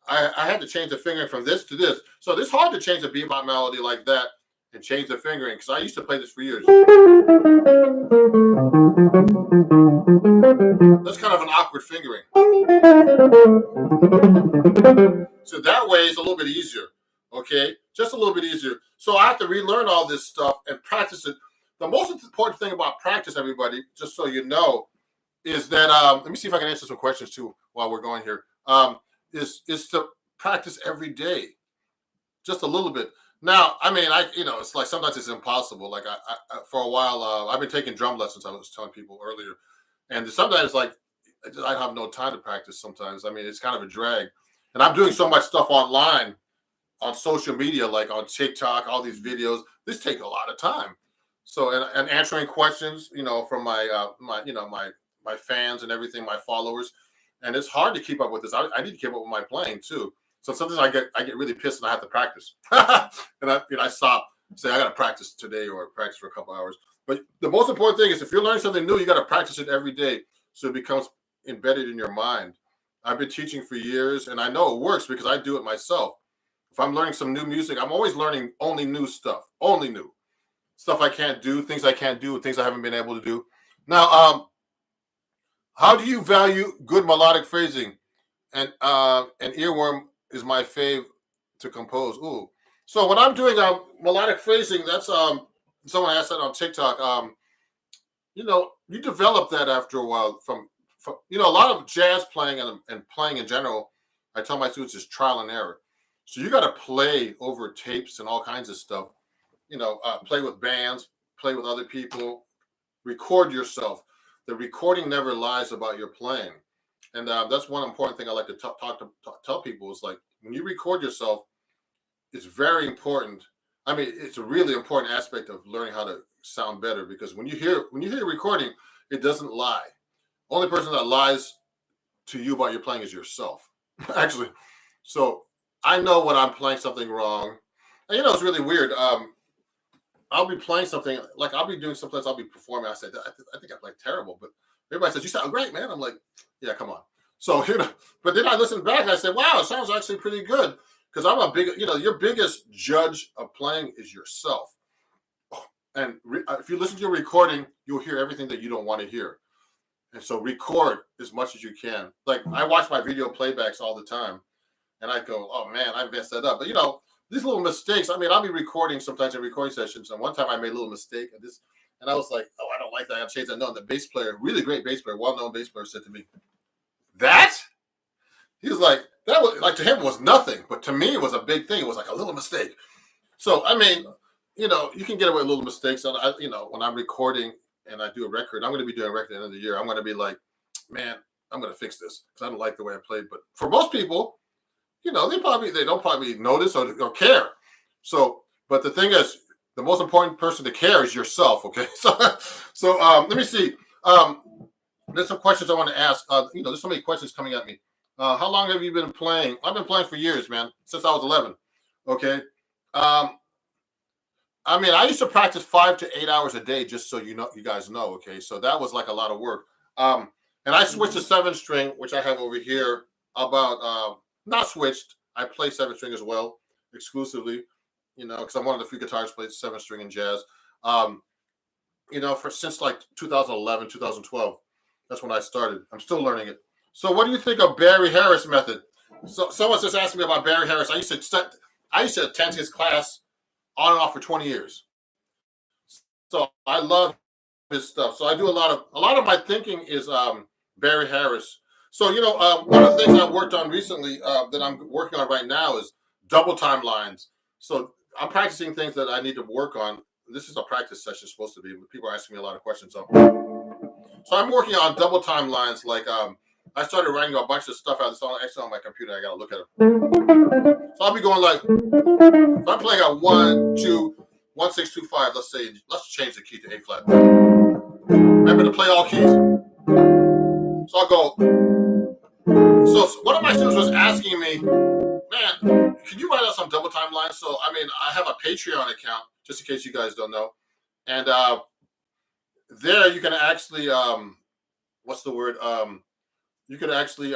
I had to change the fingering from this to this. So it's hard to change a bebop melody like that and change the fingering because I used to play this for years. That's kind of an awkward fingering. So that way it's a little bit easier. Okay, just a little bit easier. So I have to relearn all this stuff and practice it. The most important thing about practice, everybody, just so you know, is that let me see if I can answer some questions too while we're going here. Is to practice every day, just a little bit. Now, it's like sometimes it's impossible. Like I for a while, I've been taking drum lessons. I was telling people earlier, and sometimes like I have no time to practice. Sometimes, it's kind of a drag, and I'm doing so much stuff online on social media, like on TikTok, all these videos. This takes a lot of time. So and answering questions, from my fans and everything, my followers, and it's hard to keep up with this. I need to keep up with my playing too. So sometimes I get really pissed and I have to practice, and I stop, say I got to practice today or practice for a couple hours. But the most important thing is if you're learning something new, you got to practice it every day so it becomes embedded in your mind. I've been teaching for years, and I know it works because I do it myself. If I'm learning some new music, I'm always learning only new stuff, only new stuff I can't do, things I can't do, things I haven't been able to do. Now, how do you value good melodic phrasing? And an earworm is my fave to compose. Ooh. So when I'm doing melodic phrasing, that's someone asked that on TikTok. You develop that after a while from a lot of jazz playing and playing in general. I tell my students is trial and error. So you got to play over tapes and all kinds of stuff. Play with bands, play with other people, record yourself. The recording never lies about your playing. And that's one important thing I like to tell people is like when you record yourself, it's very important. It's a really important aspect of learning how to sound better because when you hear your recording, it doesn't lie. Only person that lies to you about your playing is yourself, actually. So I know when I'm playing something wrong. And it's really weird. I'll be playing something like I'll be doing sometimes I'll be performing. I said I think I played terrible, but everybody says you sound great, man. I'm like, yeah, come on. So but then I listened back and I said, wow, it sounds actually pretty good because I'm a big, your biggest judge of playing is yourself. And if you listen to your recording, you'll hear everything that you don't want to hear. And so record as much as you can. Like I watch my video playbacks all the time, and I go, oh man, I messed that up. But these little mistakes. I'll be recording sometimes in recording sessions, and one time I made a little mistake, and I was like, oh, I don't like that. I changed that. No, and the bass player, really great bass player, well-known bass player, said to me, that? He was like, that was like to him it was nothing, but to me it was a big thing. It was like a little mistake. So you can get away with little mistakes. And when I'm recording and I do a record, I'm going to be doing a record at the end of the year. I'm going to be like, man, I'm going to fix this because I don't like the way I played. But for most people, they don't probably notice or care. So, but the thing is, the most important person to care is yourself. Okay, so let me see. There's some questions I want to ask. There's so many questions coming at me. How long have you been playing? I've been playing for years, man, since I was 11. Okay. I used to practice 5 to 8 hours a day, just so you guys know. Okay, so that was like a lot of work. And I switched to 7-string, which I have over here. About not switched. I play 7-string as well, exclusively. Because I'm one of the few guitarists who plays 7-string in jazz. Since like 2011, 2012. That's when I started. I'm still learning it. So what do you think of Barry Harris method? So someone just asked me about Barry Harris. I used to I used to attend his class on and off for 20 years. So I love his stuff. So I do a lot of my thinking is Barry Harris. So one of the things I worked on recently that I'm working on right now is double time lines. So I'm practicing things that I need to work on. This is a practice session supposed to be, but people are asking me a lot of questions. So I'm working on double time lines. Like I started writing a bunch of stuff out. It's all actually on my computer. I gotta look at it. So I'll be going like, if I'm playing a 1, 2, 1, 6, 2, 5. Let's change the key to A flat. Remember to play all keys. So I'll go. So one of my students was asking me, man, can you write out some double time lines? So I mean, I have a Patreon account, just in case you guys don't know, and there you can actually what's the word? You could actually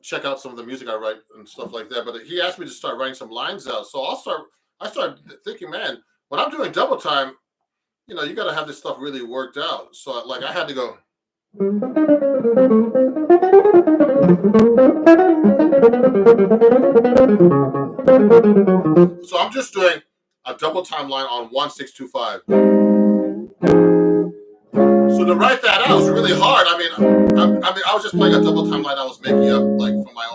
check out some of the music I write and stuff like that. But he asked me to start writing some lines out, so I started thinking, man, when I'm doing double time, you got to have this stuff really worked out. So like I had to go. So I'm just doing a double time line on 1, 6, 2, 5. So to write that out was really hard. I mean, I was just playing a double time line I was making up, like from my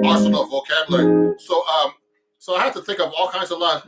arsenal of vocabulary. So I had to think of all kinds of lines.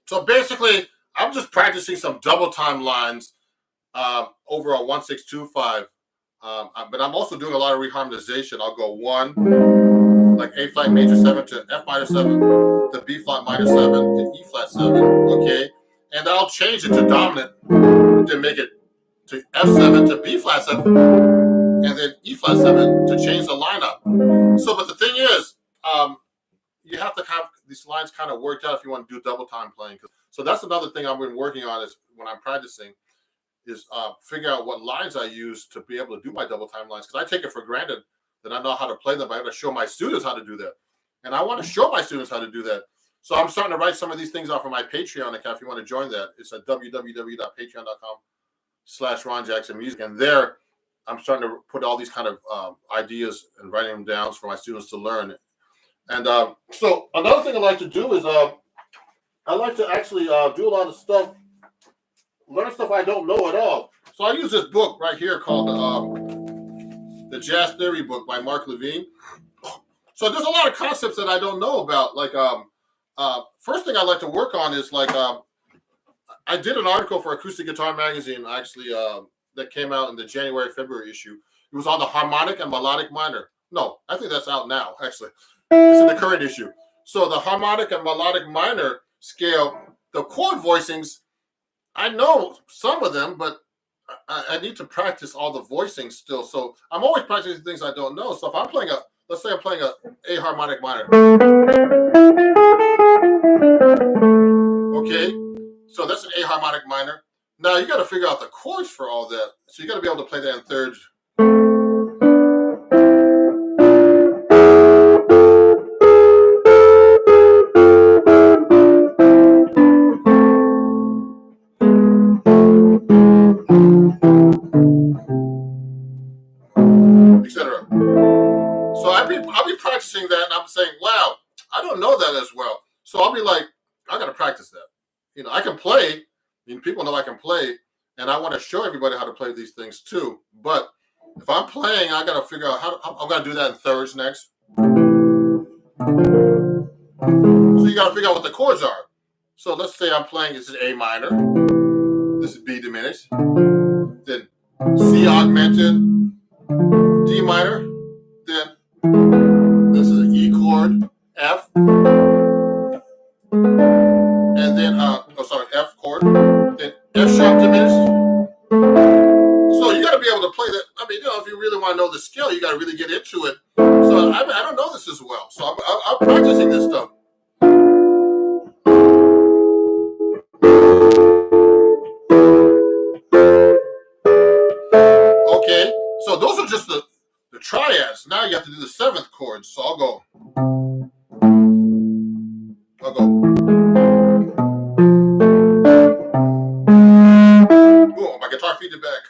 So basically, I'm just practicing some double time lines over a 1, 6, 2, 5. But I'm also doing a lot of reharmonization. I'll go 1, like A flat major 7 to F minor 7, to B flat minor 7 to E flat 7. Okay, and I'll change it to dominant to make it to F7 to B flat 7, and then E flat 7 to change the lineup. So, but the thing is, you have to have these lines kind of worked out if you want to do double time playing. So that's another thing I've been working on is when I'm practicing is figure out what lines I use to be able to do my double time lines. Because I take it for granted that I know how to play them. I have to show my students how to do that. And I want to show my students how to do that. So I'm starting to write some of these things out for my Patreon account. If you want to join that, it's at www.patreon.com/Ron Jackson Music. And there, I'm starting to put all these kind of ideas and writing them down for my students to learn. And so another thing I like to do is I like to actually do a lot of stuff, learn stuff I don't know at all. So I use this book right here called the Jazz Theory book by Mark Levine. So there's a lot of concepts that I don't know about. Like first thing I like to work on is like I did an article for Acoustic Guitar Magazine actually that came out in the January-February issue. It was on the harmonic and melodic minor. No, I think that's out now actually. It's in the current issue. So the harmonic and melodic minor scale, the chord voicings, I know some of them, but I need to practice all the voicings still. So I'm always practicing things I don't know. So if I'm playing let's say I'm playing a harmonic minor. Okay, so that's an A harmonic minor. Now you got to figure out the chords for all that. So you got to be able to play that in thirds. Etc. So I'll be practicing that, and I'm saying, wow, I don't know that as well. So I'll be like, I got to practice that. I can play. I mean, people know I can play, and I want to show everybody how to play these things too. But if I'm playing, I got to figure out how I'm going to do that in thirds next. So you got to figure out what the chords are. So let's say I'm playing, this is A minor, this is B diminished, then C augmented, D minor, then this is an E chord, F, and then F chord, then F sharp diminished. So you got to be able to play that. I mean, if you really want to know the skill, you got to really get into it. So I don't know this as well. So I'm practicing this stuff. Okay, so those are just the triads. Now you have to do the seventh chord. So I'll go. Oh, my guitar feedback.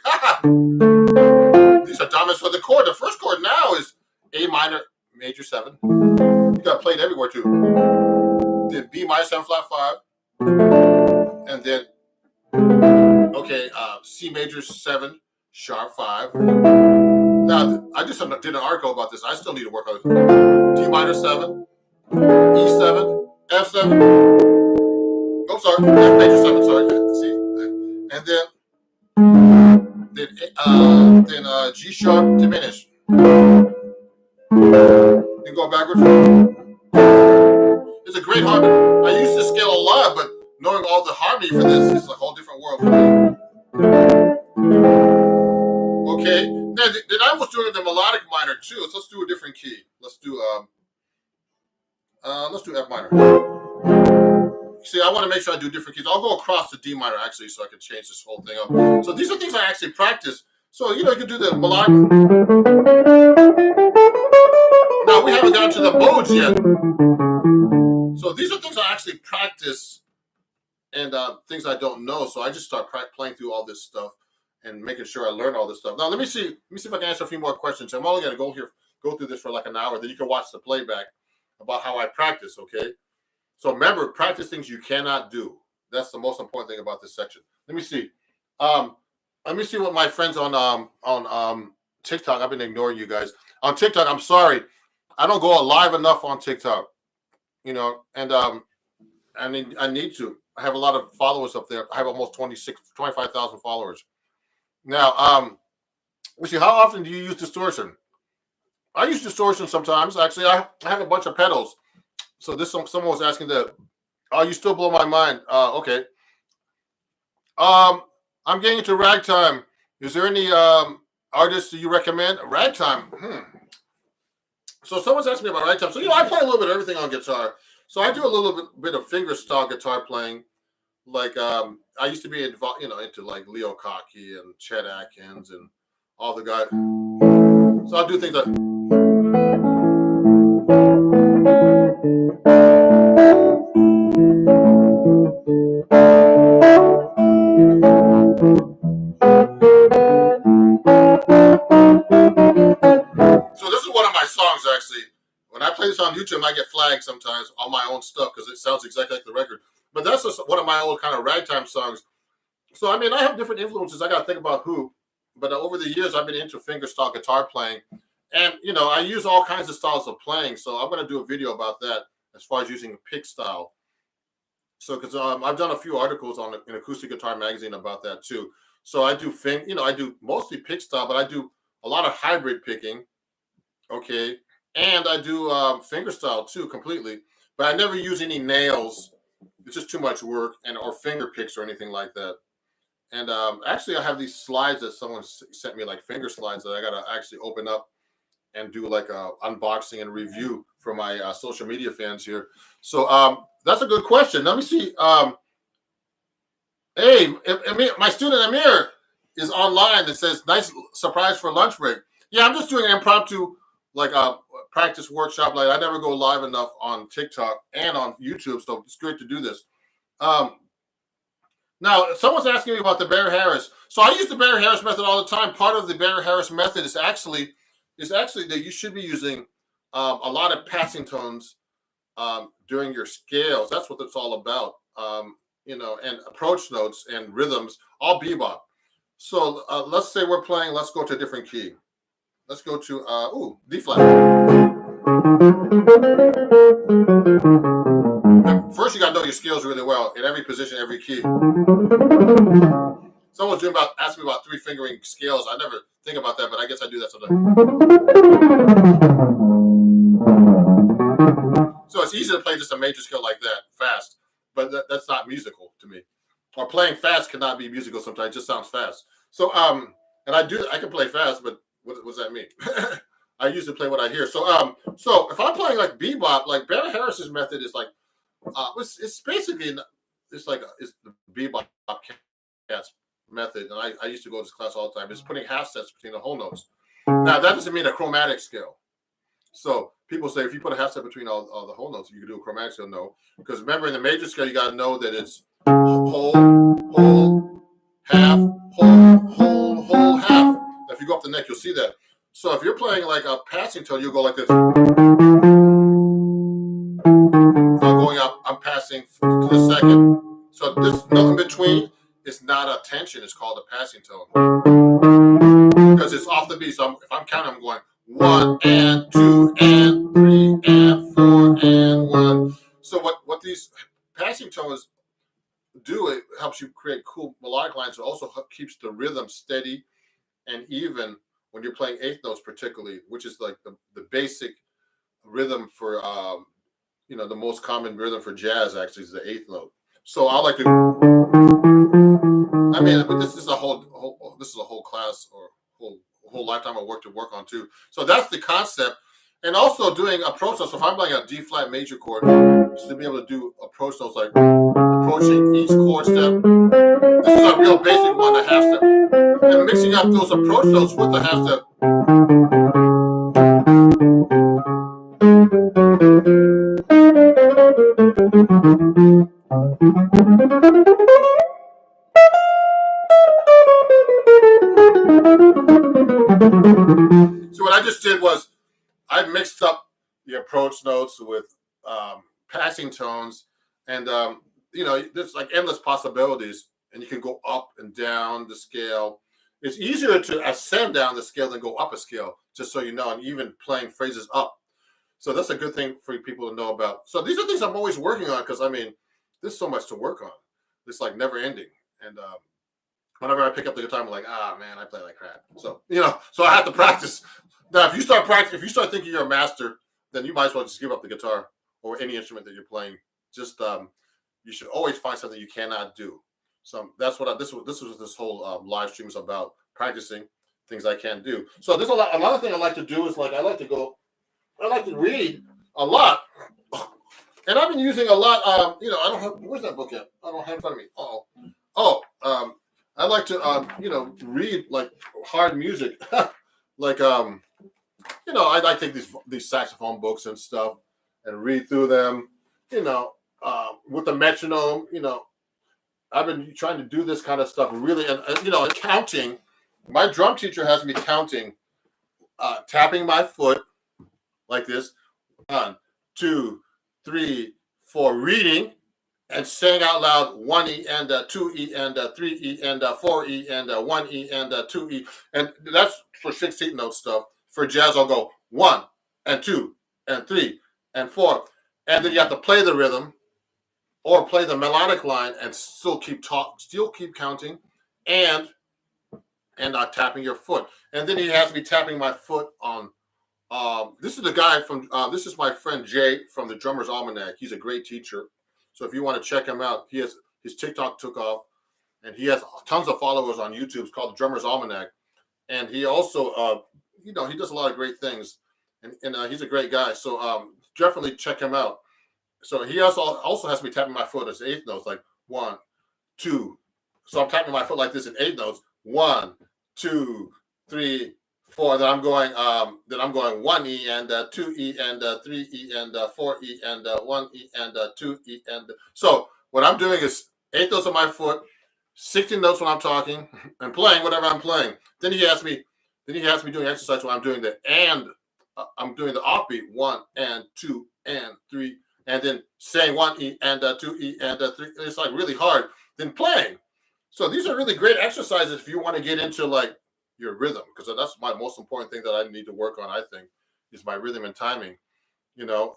These are dominants for the chord. The first chord now is A minor, major 7. You got played everywhere too. Then B minor 7 flat 5. And then, okay, C major 7, sharp 5. Now, I just did an article about this. I still need to work on it. D minor 7, E7, F7. Oh, sorry, F major 7, sorry. C. And then G sharp diminished. Then go backwards. It's a great harmony. I used to scale a lot, but knowing all the harmony for this is a whole different world for me. Okay. Then I was doing the melodic minor too. So let's do a different key. Let's do F minor. See, I want to make sure I do different keys. I'll go across to D minor actually, so I can change this whole thing up. So these are things I actually practice. So you can do the melodic. Now we haven't gotten to the modes yet. So these are things I actually practice, and things I don't know. So I just start playing through all this stuff and making sure I learn all this stuff. Now let me see if I can answer a few more questions. I'm only going to go through this for like an hour. Then you can watch the playback about how I practice. Okay. So remember, practice things you cannot do. That's the most important thing about this section. Let me see. Let me see what my friends on TikTok. I've been ignoring you guys on TikTok. I'm sorry, I don't go live enough on TikTok. And I need to. I have a lot of followers up there. I have almost 25,000 followers. Now, let's see. How often do you use distortion? I use distortion sometimes. Actually, I have a bunch of pedals. So someone was asking that. Oh, you still blow my mind. Okay. I'm getting into ragtime. Is there any artists that you recommend? Ragtime. So someone's asking me about ragtime. So I play a little bit of everything on guitar. So I do a little bit of fingerstyle guitar playing. Like I used to be involved, into like Leo Cocky and Chet Atkins and all the guys. So I'll do things like. So this is one of my songs actually. When I play this on YouTube, I get flagged sometimes on my own stuff because it sounds exactly like the record. But that's just one of my old kind of ragtime songs. So I have different influences. I got to think about who. But over the years, I've been into fingerstyle guitar playing, and I use all kinds of styles of playing. So I'm going to do a video about that as far as using pick style. So because I've done a few articles on an Acoustic Guitar Magazine about that too. So I do I do mostly pick style, but I do a lot of hybrid picking. Okay, and I do fingerstyle too completely. But I never use any nails. It's just too much work, or finger picks or anything like that. And actually, I have these slides that someone sent me, like finger slides that I got to actually open up and do like a unboxing and review for my social media fans here. So that's a good question. Let me see. Hey, my student Amir is online. It says, nice surprise for lunch break. Yeah, I'm just doing an impromptu, like a practice workshop. Like I never go live enough on TikTok and on YouTube, so it's great to do this. Now, someone's asking me about the Bear Harris. So I use the Bear Harris method all the time. Part of the Bear Harris method is actually that you should be using a lot of passing tones during your scales. That's what it's all about. And approach notes and rhythms, all bebop. So let's say we're playing. Let's go to a different key. Let's go to D flat. First, you got to know your scales really well in every position, every key. Someone's asking me about 3 fingering scales. I never think about that, but I guess I do that sometimes. So it's easy to play just a major scale like that fast, but that's not musical to me. Or playing fast cannot be musical sometimes. It just sounds fast. So and I can play fast, but what does that mean? I usually play what I hear. So if I'm playing like bebop, like Barry Harris's method is like it's basically it's the bebop cats method, and I used to go to this class all the time. It's putting half steps between the whole notes. Now that doesn't mean a chromatic scale. So people say if you put a half step between all the whole notes, you can do a chromatic scale. No, because remember in the major scale you got to know that it's whole, half, whole, half. If you go up the neck, you'll see that. So if you're playing like a passing tone, you'll go like this. I'm going up, I'm passing to the second. So this note in between is not a tension, it's called a passing tone. Because it's off the beat. So if I'm counting, I'm going 1 and 2 and 3 and 4 and 1. So what these passing tones do, it helps you create cool melodic lines. It also keeps the rhythm steady and even when you're playing eighth notes, particularly, which is like the basic rhythm for the most common rhythm for jazz actually is the eighth note. So I like to. I mean, but this is a whole class or whole lifetime of work to work on too. So that's the concept, and also doing approach notes. So if I'm playing a D flat major chord, just to be able to do approach notes like approaching each chord step. This is a real basic one, the half step, and mixing up those approach notes with the half step. So what I just did was I mixed up the approach notes with passing tones, and there's like endless possibilities, and you can go up and down the scale. It's easier to ascend down the scale than go up a scale, just so you know, and even playing phrases up. So that's a good thing for people to know about. So these are things I'm always working on because I mean, there's so much to work on. It's like never ending, and whenever I pick up the guitar, I'm like, man, I play like crap. So so I have to practice. Now, if you start thinking you're a master, then you might as well just give up the guitar or any instrument that you're playing. Just you should always find something you cannot do. So that's what this was this whole live stream is about: practicing things I can't do. So there's another thing I like to do is like I like to read a lot, and I've been using a lot. I don't have where's that book at? I don't have it in front of me. I like to read like hard music, like I like to take these saxophone books and stuff and read through them, with the metronome. I've been trying to do this kind of stuff really, and counting. My drum teacher has me counting, tapping my foot like this, 1, 2, 3, 4, reading. And saying out loud 1E and 2E and 3E and 4E and 1E and 2E. And that's for 16th note stuff. For jazz, I'll go 1 and 2 and 3 and 4. And then you have to play the rhythm or play the melodic line and still keep counting and tapping your foot. And then he has me tapping my foot on. This is the guy from. This is my friend Jay from the Drummer's Almanac. He's a great teacher. So if you want to check him out, his TikTok took off, and he has tons of followers on YouTube. It's called the Drummer's Almanac, and he also, he does a lot of great things, and he's a great guy. So definitely check him out. So he also has me tapping my foot as eighth notes, like 1, 2. So I'm tapping my foot like this in eighth notes. 1, 2, 3, 4. Then I'm going 1E and 2E and 3E and 4E and 1E and 2E and so what I'm doing is eighth notes on my foot, 16 notes when I'm talking and playing whatever I'm playing. Then he has me doing exercise where I'm doing I'm doing the offbeat 1 and 2 and 3 and then saying 1E and 2E and 3. It's like really hard. Then playing. So these are really great exercises if you want to get into like your rhythm, because that's my most important thing that I need to work on, I think, is my rhythm and timing.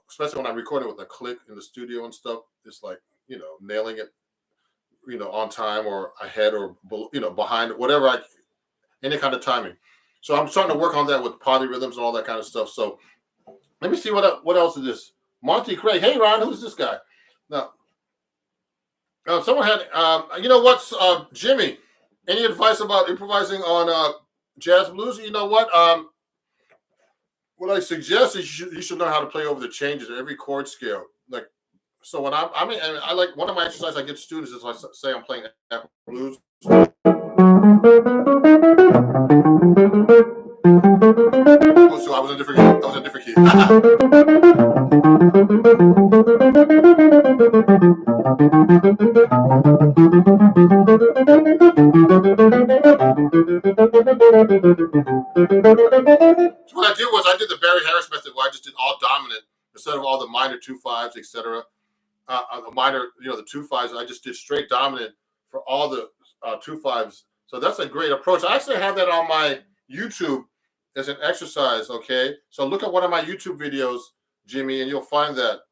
Especially when I'm recording with a click in the studio and stuff. It's like, nailing it, on time or ahead or, behind, whatever, any kind of timing. So I'm starting to work on that with polyrhythms and all that kind of stuff. So let me see what else is this. Monty Craig. Hey, Ron, who's this guy? Now, someone had, Jimmy, any advice about improvising on Jazz blues. You know what? What I suggest is you should learn how to play over the changes of every chord scale. Like so, when I like one of my exercises I get students is I say I'm playing Afro blues. Oh, so I was in a different key. I was in a different key. So what I did was I did the Barry Harris method where I just did all dominant instead of all the minor 2/5s, etc. The minor, the 2/5s. I just did straight dominant for all the 2/5s. So that's a great approach. I actually have that on my YouTube as an exercise. Okay, so look at one of my YouTube videos, Jimmy, and you'll find that.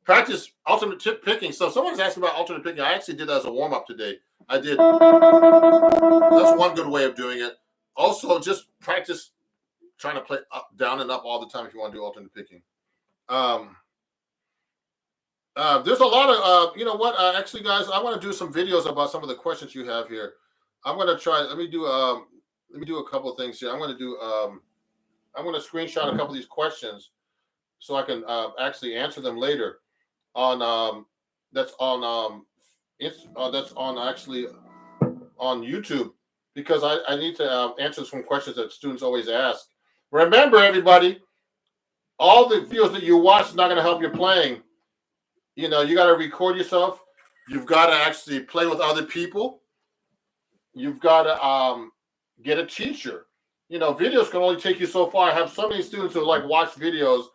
Practice alternate tip picking. So someone's asking about alternate picking. I actually did that as a warm up today. I did. That's one good way of doing it. Also, just practice trying to play up, down, and up all the time if you want to do alternate picking. There's a lot of, you know what? Actually, guys, I want to do some videos about some of the questions you have here. I'm going to try. Let me do a couple of things here. I'm going to screenshot a couple of these questions so I can actually answer them later on that's on actually on YouTube because I need to answer some questions that students always ask. Remember, everybody, all the videos that you watch is not going to help your playing. You got to record yourself. You've got to actually play with other people. You've got to get a teacher. Videos can only take you so far. I have so many students who watch videos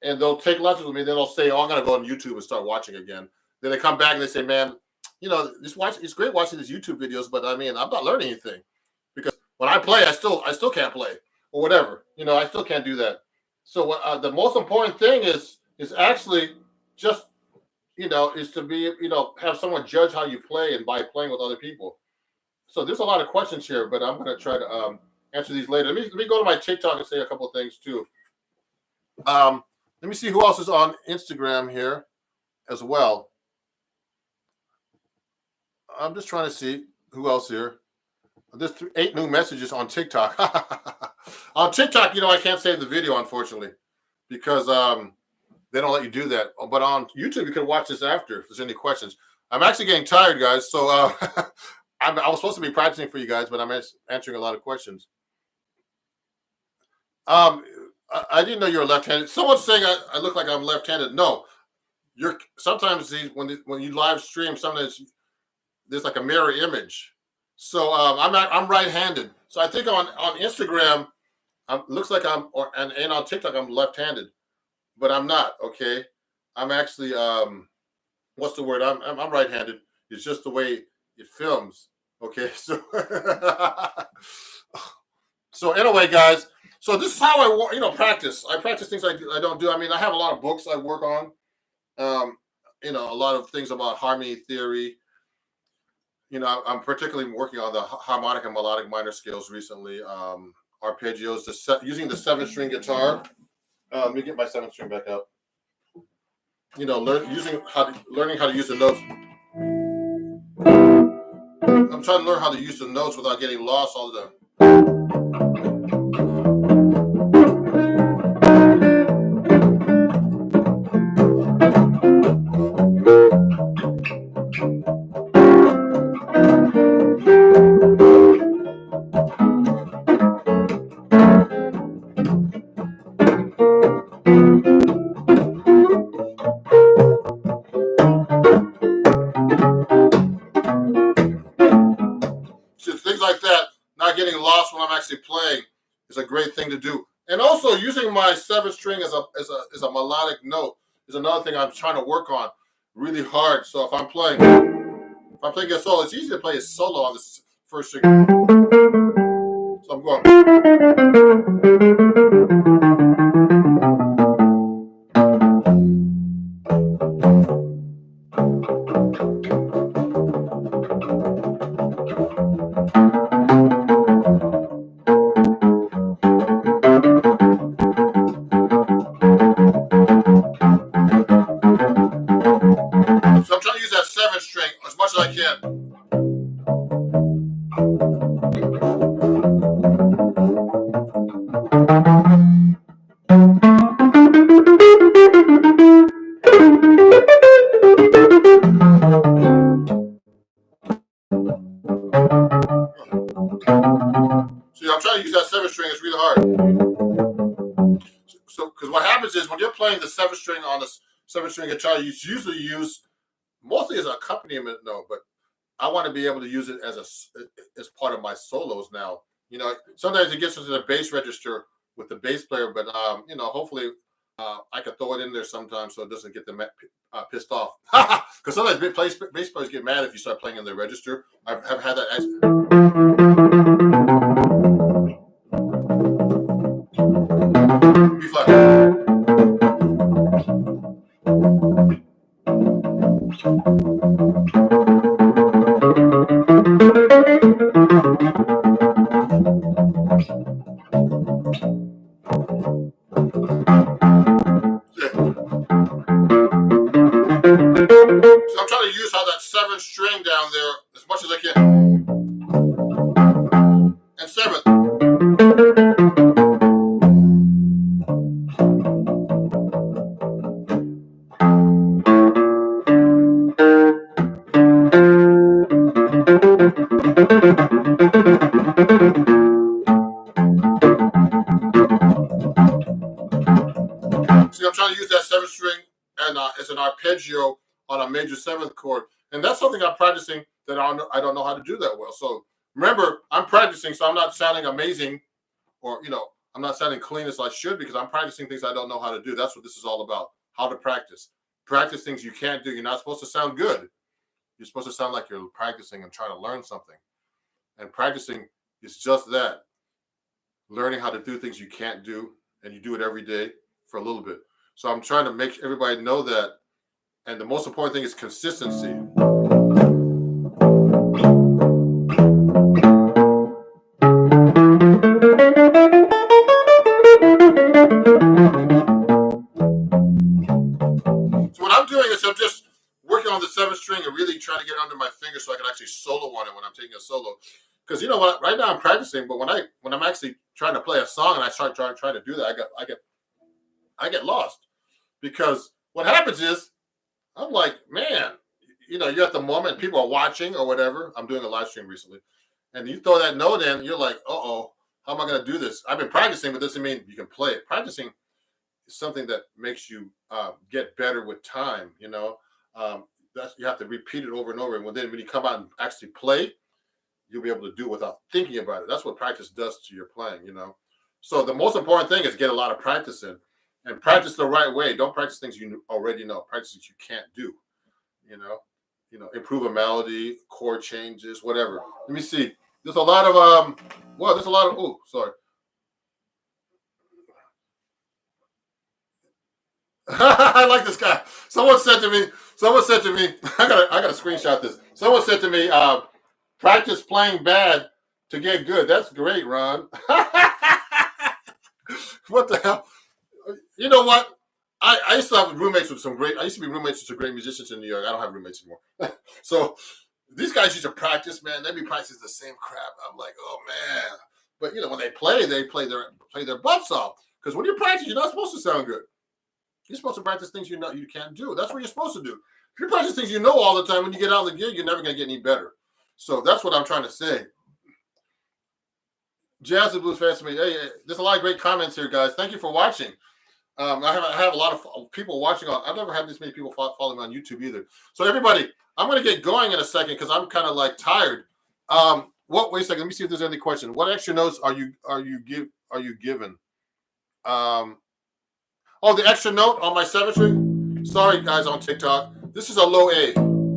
and they'll take lessons with me. Then they'll say, "Oh, I'm going to go on YouTube and start watching again." Then they come back and they say, "Man, it's great watching these YouTube videos, but I mean, I'm not learning anything because when I play, I still can't play or whatever. I still can't do that." So the most important thing is actually just is to be have someone judge how you play and by playing with other people. So there's a lot of questions here, but I'm going to try to answer these later. Let me go to my TikTok and say a couple of things too. Let me see who else is on Instagram here as well. I'm just trying to see who else here. There's 8 new messages on TikTok. On TikTok, I can't save the video, unfortunately, because they don't let you do that. But on YouTube, you can watch this after if there's any questions. I'm actually getting tired, guys. So I was supposed to be practicing for you guys, but I'm answering a lot of questions. I didn't know you were left-handed. Someone's saying I look like I'm left-handed. No, sometimes when you live stream, sometimes there's like a mirror image. So I'm right-handed. So I think on Instagram, looks like and on TikTok I'm left-handed, but I'm not. Okay, I'm actually what's the word? I'm right-handed. It's just the way it films. Okay, so so anyway, guys. So this is how I practice. I practice things I don't do. I mean, I have a lot of books I work on. A lot of things about harmony theory. I'm particularly working on the harmonic and melodic minor scales recently. Arpeggios, using the 7-string guitar. Let me get my 7-string back out. Learning how to use the notes. I'm trying to learn how to use the notes without getting lost all the time. Things like that, not getting lost when I'm actually playing, is a great thing to do. And also using my 7-string as a melodic note is another thing I'm trying to work on really hard. So if I'm playing a solo, it's easy to play a solo on this 1st string. So I'm going. So I'm trying to use that 7th string as much as I can. See, I'm trying to use that 7th string. It's really hard. So, because what happens is when you're playing the 7th string on the 7th string guitar, you usually use mostly as an accompaniment note, but I want to be able to use it as part of my solos now. Sometimes it gets into the bass register with the bass player, but hopefully I can throw it in there sometimes so it doesn't get them pissed off. Because sometimes bass players get mad if you start playing in their register. I've had that. B flat. So I'm trying to use how that 7th string down there as much as I can. And 7th. See, I'm trying to use that 7th string and as an arpeggio on a major 7th chord. And that's something I'm practicing that I don't know how to do that well. So remember, I'm practicing, so I'm not sounding amazing or, I'm not sounding clean as I should because I'm practicing things I don't know how to do. That's what this is all about, how to practice. Practice things you can't do. You're not supposed to sound good. You're supposed to sound like you're practicing and trying to learn something. And practicing is just that, learning how to do things you can't do, and you do it every day for a little bit. So I'm trying to make everybody know that. And the most important thing is consistency. So what I'm doing is I'm just working on the 7th string and really trying to get it under my finger so I can actually solo on it when I'm taking a solo. Because you know what? Right now I'm practicing, but when I'm actually trying to play a song and I start trying to do that, I get lost. Because what happens is I'm like, man, you're at the moment, people are watching or whatever. I'm doing a live stream recently. And you throw that note in, you're like, uh-oh, how am I going to do this? I've been practicing, but doesn't mean you can play it. Practicing is something that makes you get better with time, you have to repeat it over and over. And then when you come out and actually play, you'll be able to do it without thinking about it. That's what practice does to your playing, So the most important thing is get a lot of practice in. And practice the right way. Don't practice things you already know. Practice things you can't do. Improve a melody, chord changes, whatever. Let me see. There's a lot of oh, sorry. I like this guy. Someone said to me, I gotta screenshot this. Someone said to me, practice playing bad to get good. That's great, Ron. What the hell? You know what? I used to have roommates with I used to be roommates with some great musicians in New York. I don't have roommates anymore. So these guys used to practice, man. They be practicing the same crap. I'm like, oh man. But when they play their butts off. Because when you practice, you're not supposed to sound good. You're supposed to practice things you can't do. That's what you're supposed to do. If you practice things you know all the time, when you get out of the gig, you're never gonna get any better. So that's what I'm trying to say. Jazz and Blues fans, hey, there's a lot of great comments here, guys. Thank you for watching. I have a lot of people watching. I've never had this many people following me on YouTube either. So everybody, I'm going to get going in a second because I'm kind of like tired. Wait a second. Let me see if there's any question. What extra notes are you given? The extra note on my 7th string. Sorry, guys, on TikTok. This is a low A.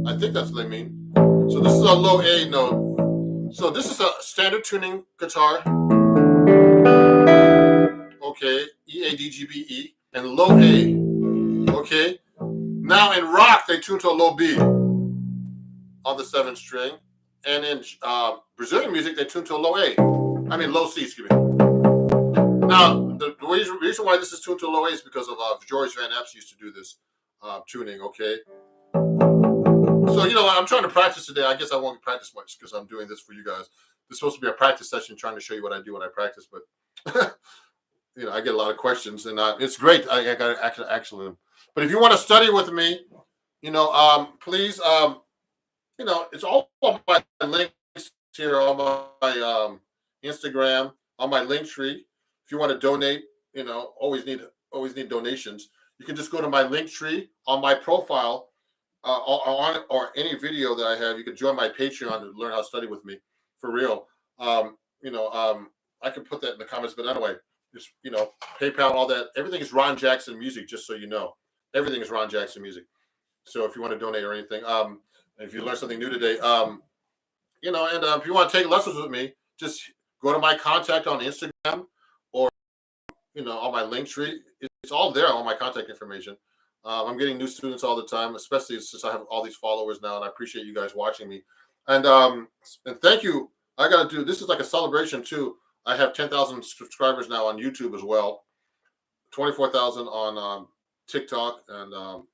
I think that's what they mean. So this is a low A note. So this is a standard tuning guitar. Okay, E, A, D, G, B, E, and low A. Okay. Now in rock, they tune to a low B on the 7th string. And in Brazilian music, they tune to a low C, excuse me. Now, the reason why this is tuned to a low A is because of George Van Epps used to do this tuning, okay? So, I'm trying to practice today. I guess I won't practice much because I'm doing this for you guys. This is supposed to be a practice session trying to show you what I do when I practice, but, I get a lot of questions, and it's great. I got actually. But if you want to study with me, please, it's all on my links here on my Instagram, on my link tree. If you want to donate, always need donations. You can just go to my link tree on my profile, on or any video that I have. You can join my Patreon to learn how to study with me for real. I can put that in the comments, but anyway, just PayPal, all that. Everything is Ron Jackson Music, just so you know. Everything is Ron Jackson Music. So if you want to donate or anything, if you learn something new today, and if you want to take lessons with me, just go to my contact on Instagram or on my link tree. It's all there, all my contact information. I'm getting new students all the time, especially since I have all these followers now, and I appreciate you guys watching me. And thank you. I got to do this is like a celebration too. I have 10,000 subscribers now on YouTube as well, 24,000 on TikTok and on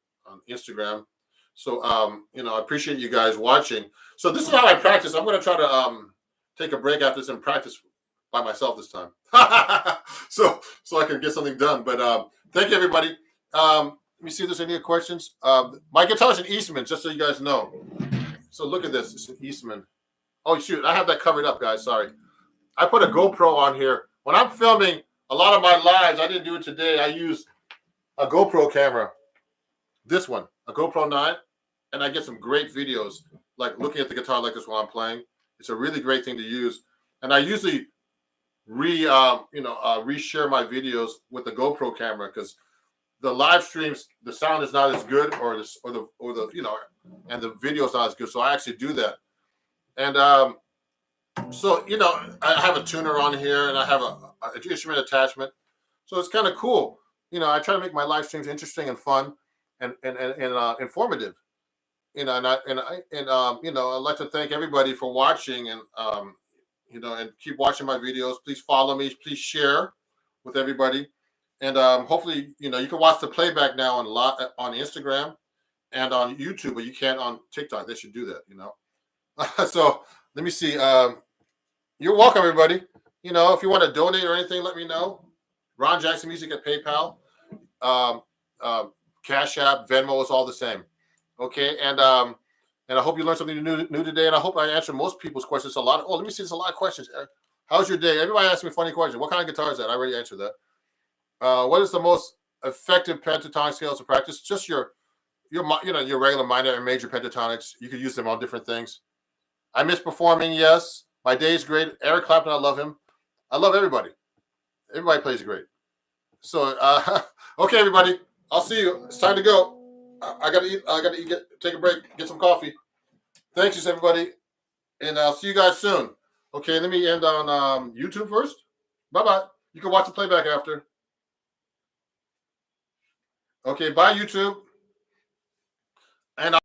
Instagram. So I appreciate you guys watching. So this is how I practice. I'm going to try to take a break after this and practice by myself this time, so I can get something done. But thank you, everybody. Let me see if there's any questions. My guitar is an Eastman, just so you guys know. So look at this. It's an Eastman. Oh, shoot. I have that covered up, guys. Sorry. I put a GoPro on here. When I'm filming a lot of my lives, I didn't do it today. I use a GoPro camera. This one, a GoPro 9. And I get some great videos, like looking at the guitar like this while I'm playing. It's a really great thing to use. And I usually reshare my videos with the GoPro camera because the live streams, the sound is not as good, or and the video is not as good. So I actually do that. And so I have a tuner on here, and I have an instrument attachment. So it's kind of cool. I try to make my live streams interesting and fun and informative. And I'd like to thank everybody for watching, and and keep watching my videos. Please follow me. Please share with everybody. And hopefully, you can watch the playback now on Instagram and on YouTube, but you can't on TikTok. They should do that, So let me see. You're welcome, everybody. If you want to donate or anything, let me know. Ron Jackson Music at PayPal, Cash App, Venmo is all the same. Okay, and I hope you learned something new today, and I hope I answered most people's questions. Let me see. There's a lot of questions. How's your day? Everybody asks me funny questions. What kind of guitar is that? I already answered that. What is the most effective pentatonic scales to practice? Just your regular minor and major pentatonics. You could use them on different things. I miss performing. Yes, my day is great. Eric Clapton, I love him. I love everybody. Everybody plays great. So, okay, everybody. I'll see you. It's time to go. I gotta eat. I gotta eat. Take a break. Get some coffee. Thanks, everybody, and I'll see you guys soon. Okay, let me end on YouTube first. Bye bye. You can watch the playback after. Okay, bye YouTube. And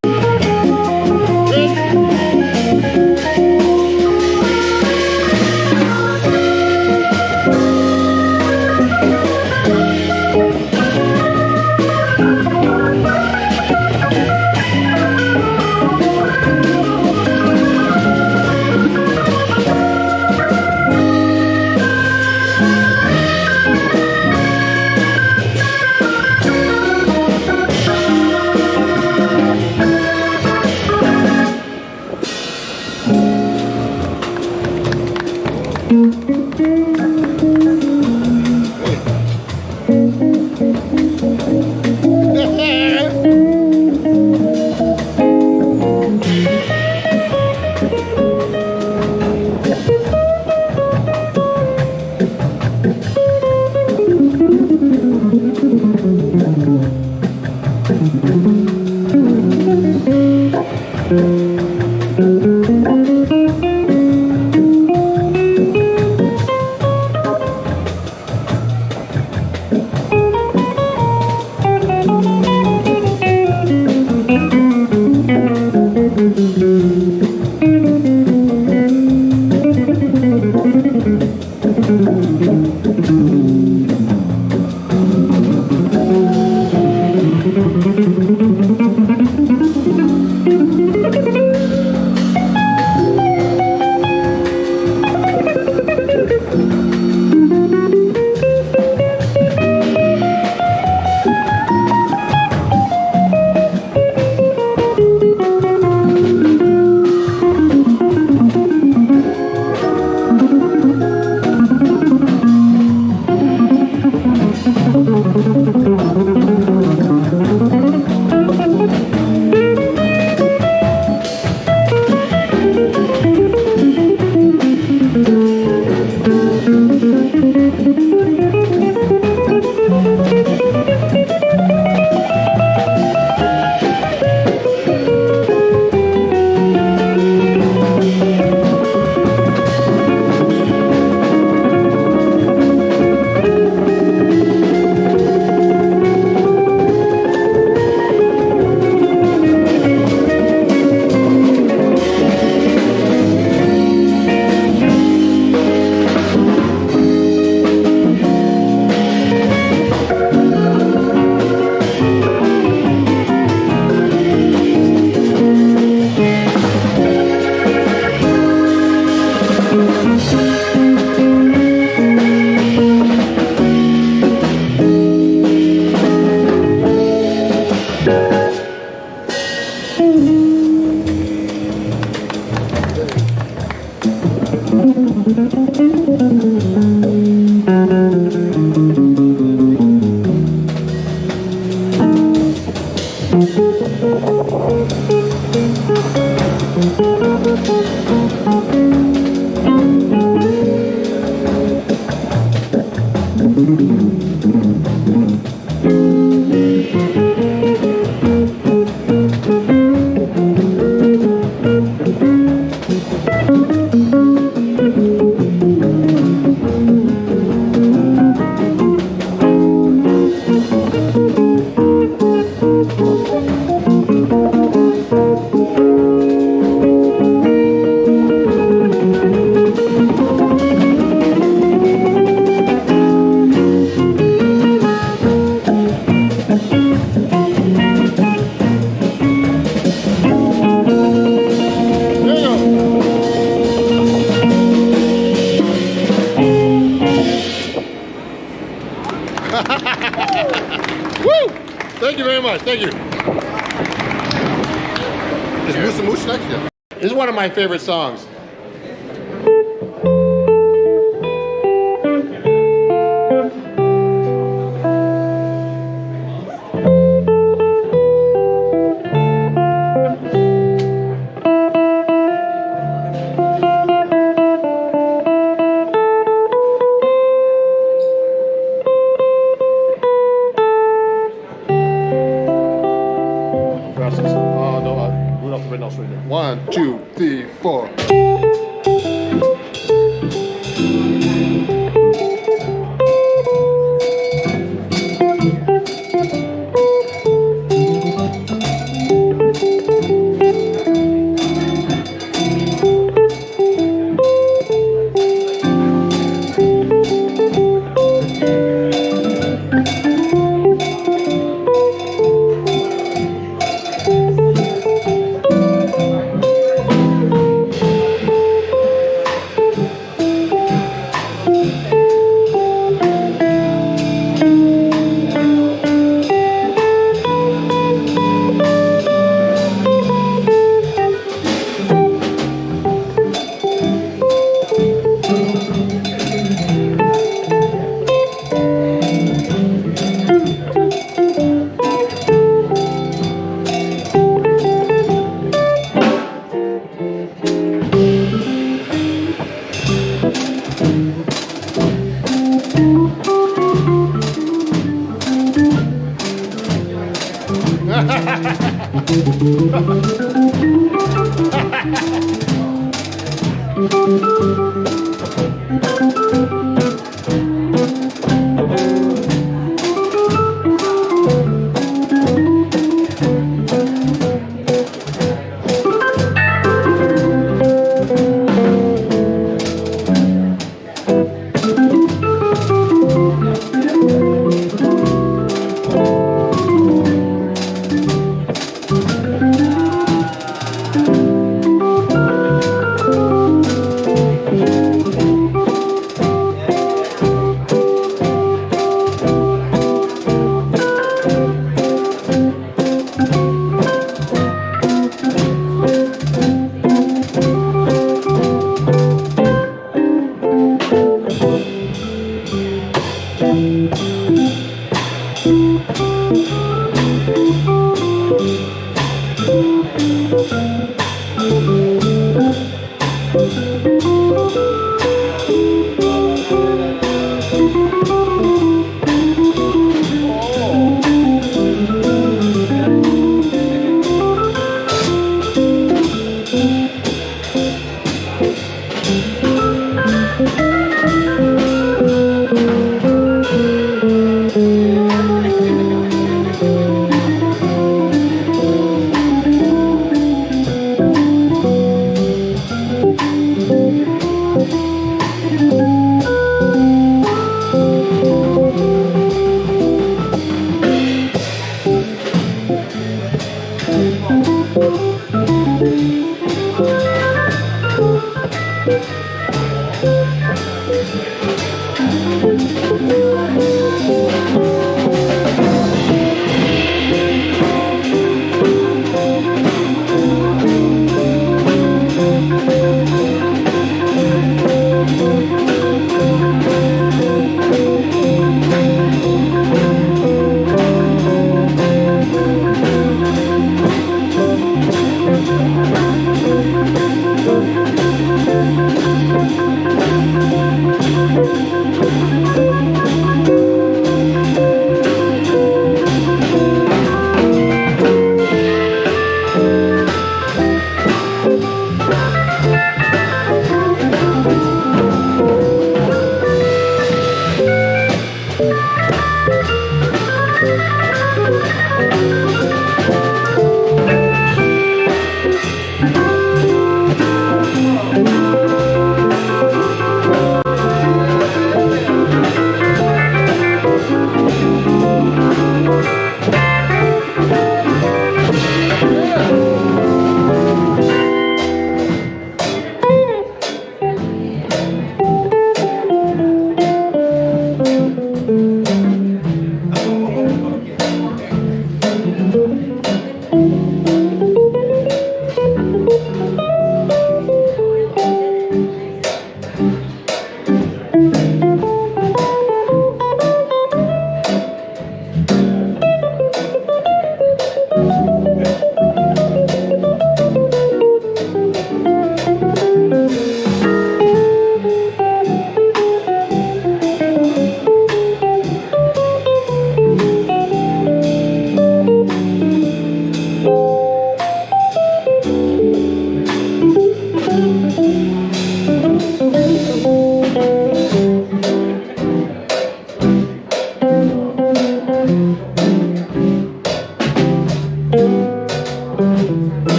Woo! Thank you very much. Thank you. Is Moosa Moosh next? Yeah. This is one of my favorite songs. One, two, three, four.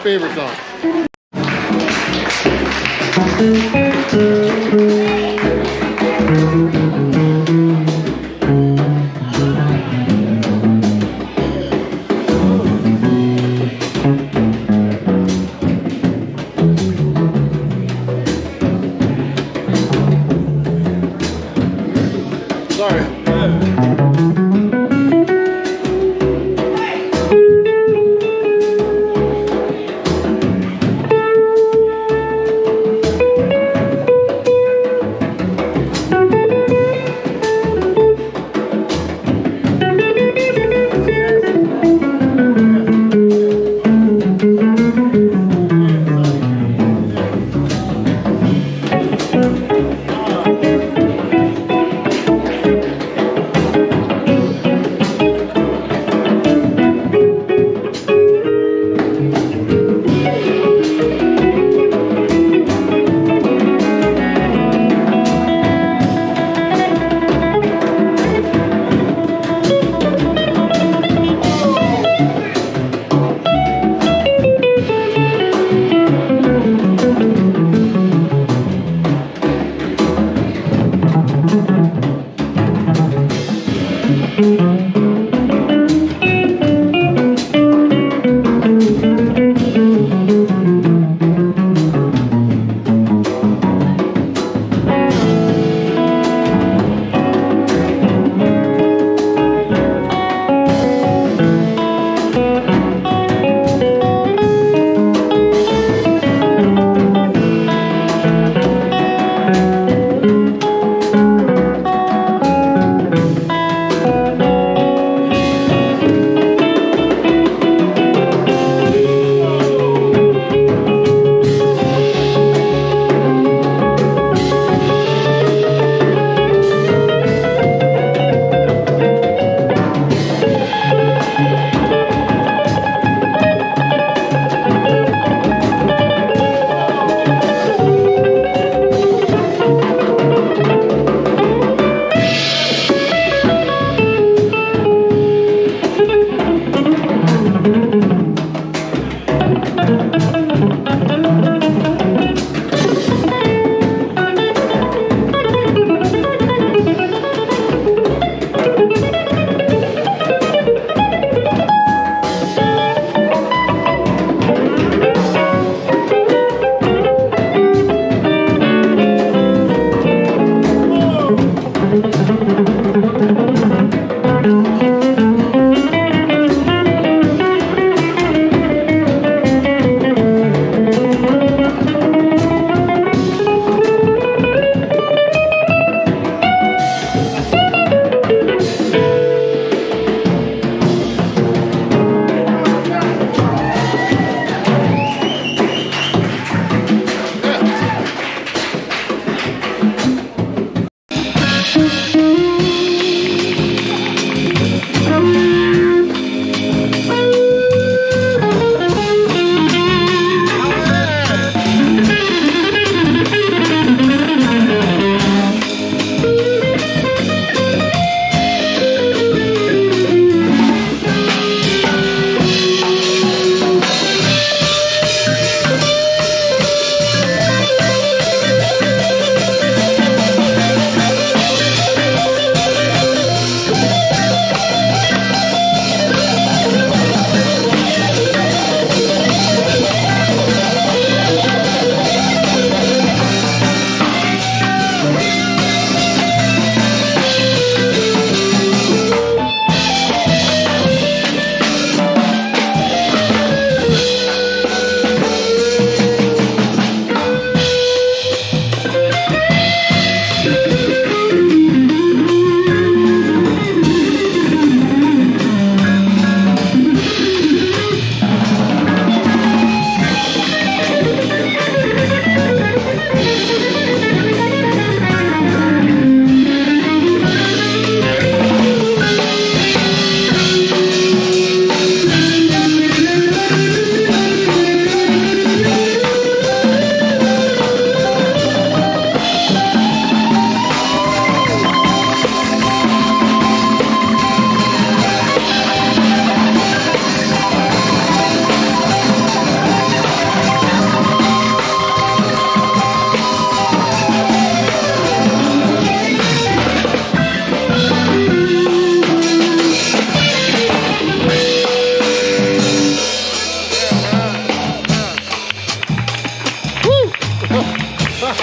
favorite song. Sorry.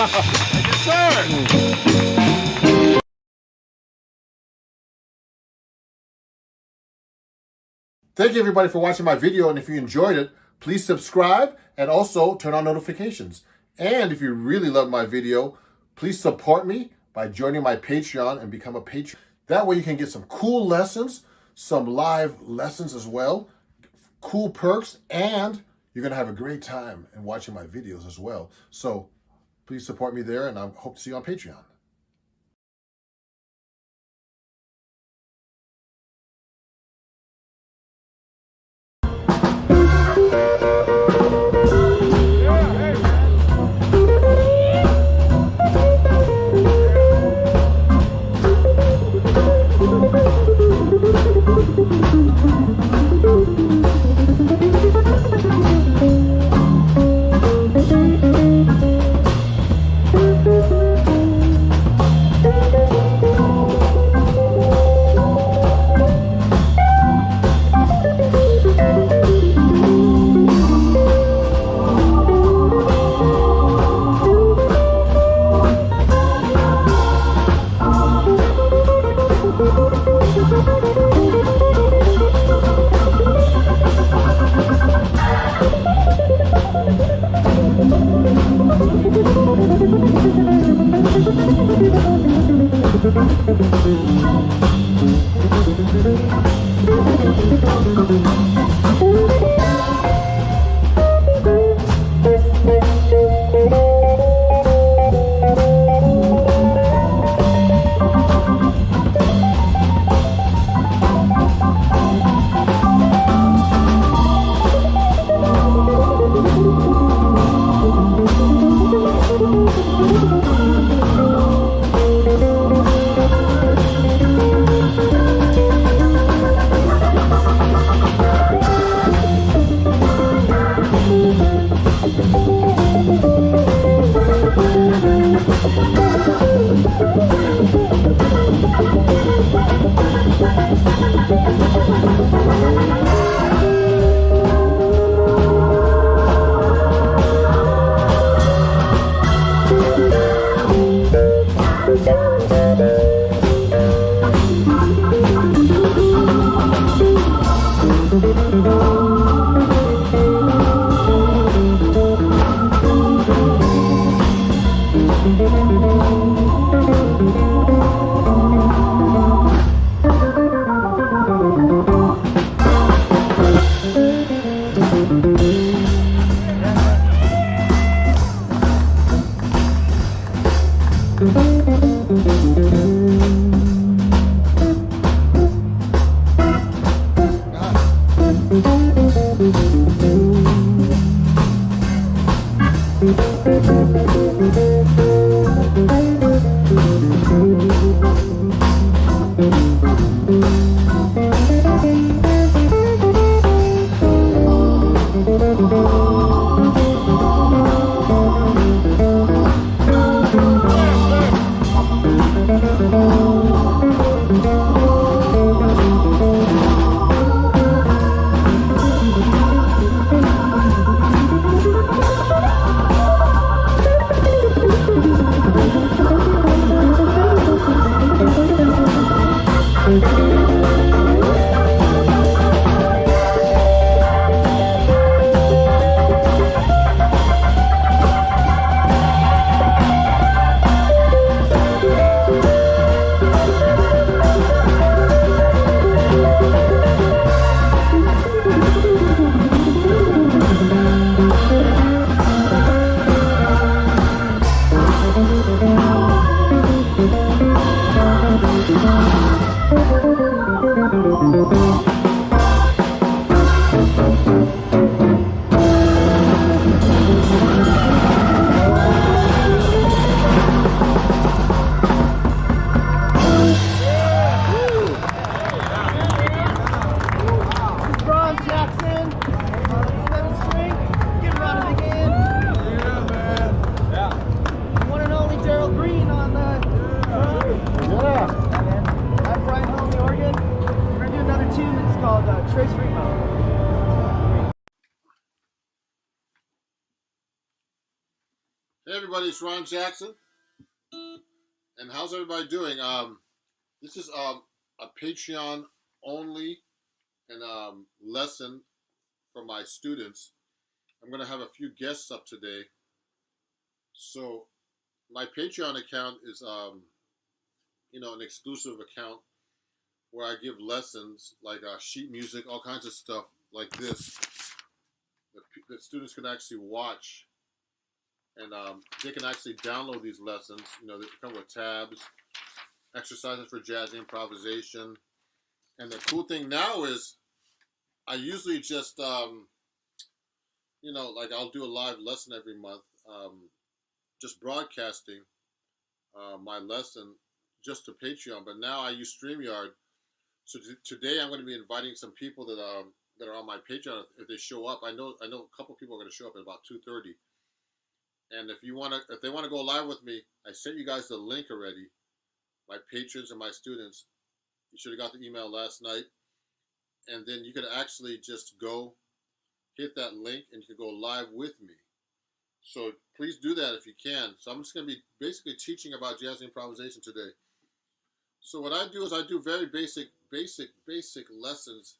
Yes, sir. Thank you everybody for watching my video, and if you enjoyed it, please subscribe and also turn on notifications. And if you really love my video, please support me by joining my Patreon and become a patron. That way you can get some cool lessons, some live lessons as well, cool perks, and you're going to have a great time in watching my videos as well. So please support me there, and I hope to see you on Patreon. Hey everybody, it's Ron Jackson. And how's everybody doing? This is a Patreon only and lesson for my students. I'm going to have a few guests up today. So my Patreon account is an exclusive account where I give lessons like sheet music, all kinds of stuff like this that students can actually watch, and they can actually download these lessons. They come with tabs, exercises for jazz improvisation. And the cool thing now is I usually just, like I'll do a live lesson every month, just broadcasting my lesson just to Patreon. But now I use StreamYard. So today I'm going to be inviting some people that are on my Patreon. If they show up, I know a couple people are going to show up at about 2:30. And if they want to go live with me, I sent you guys the link already. My patrons and my students, you should have got the email last night. And then you could actually just go hit that link and you can go live with me. So please do that if you can. So I'm just going to be basically teaching about jazz improvisation today. So what I do is I do very basic lessons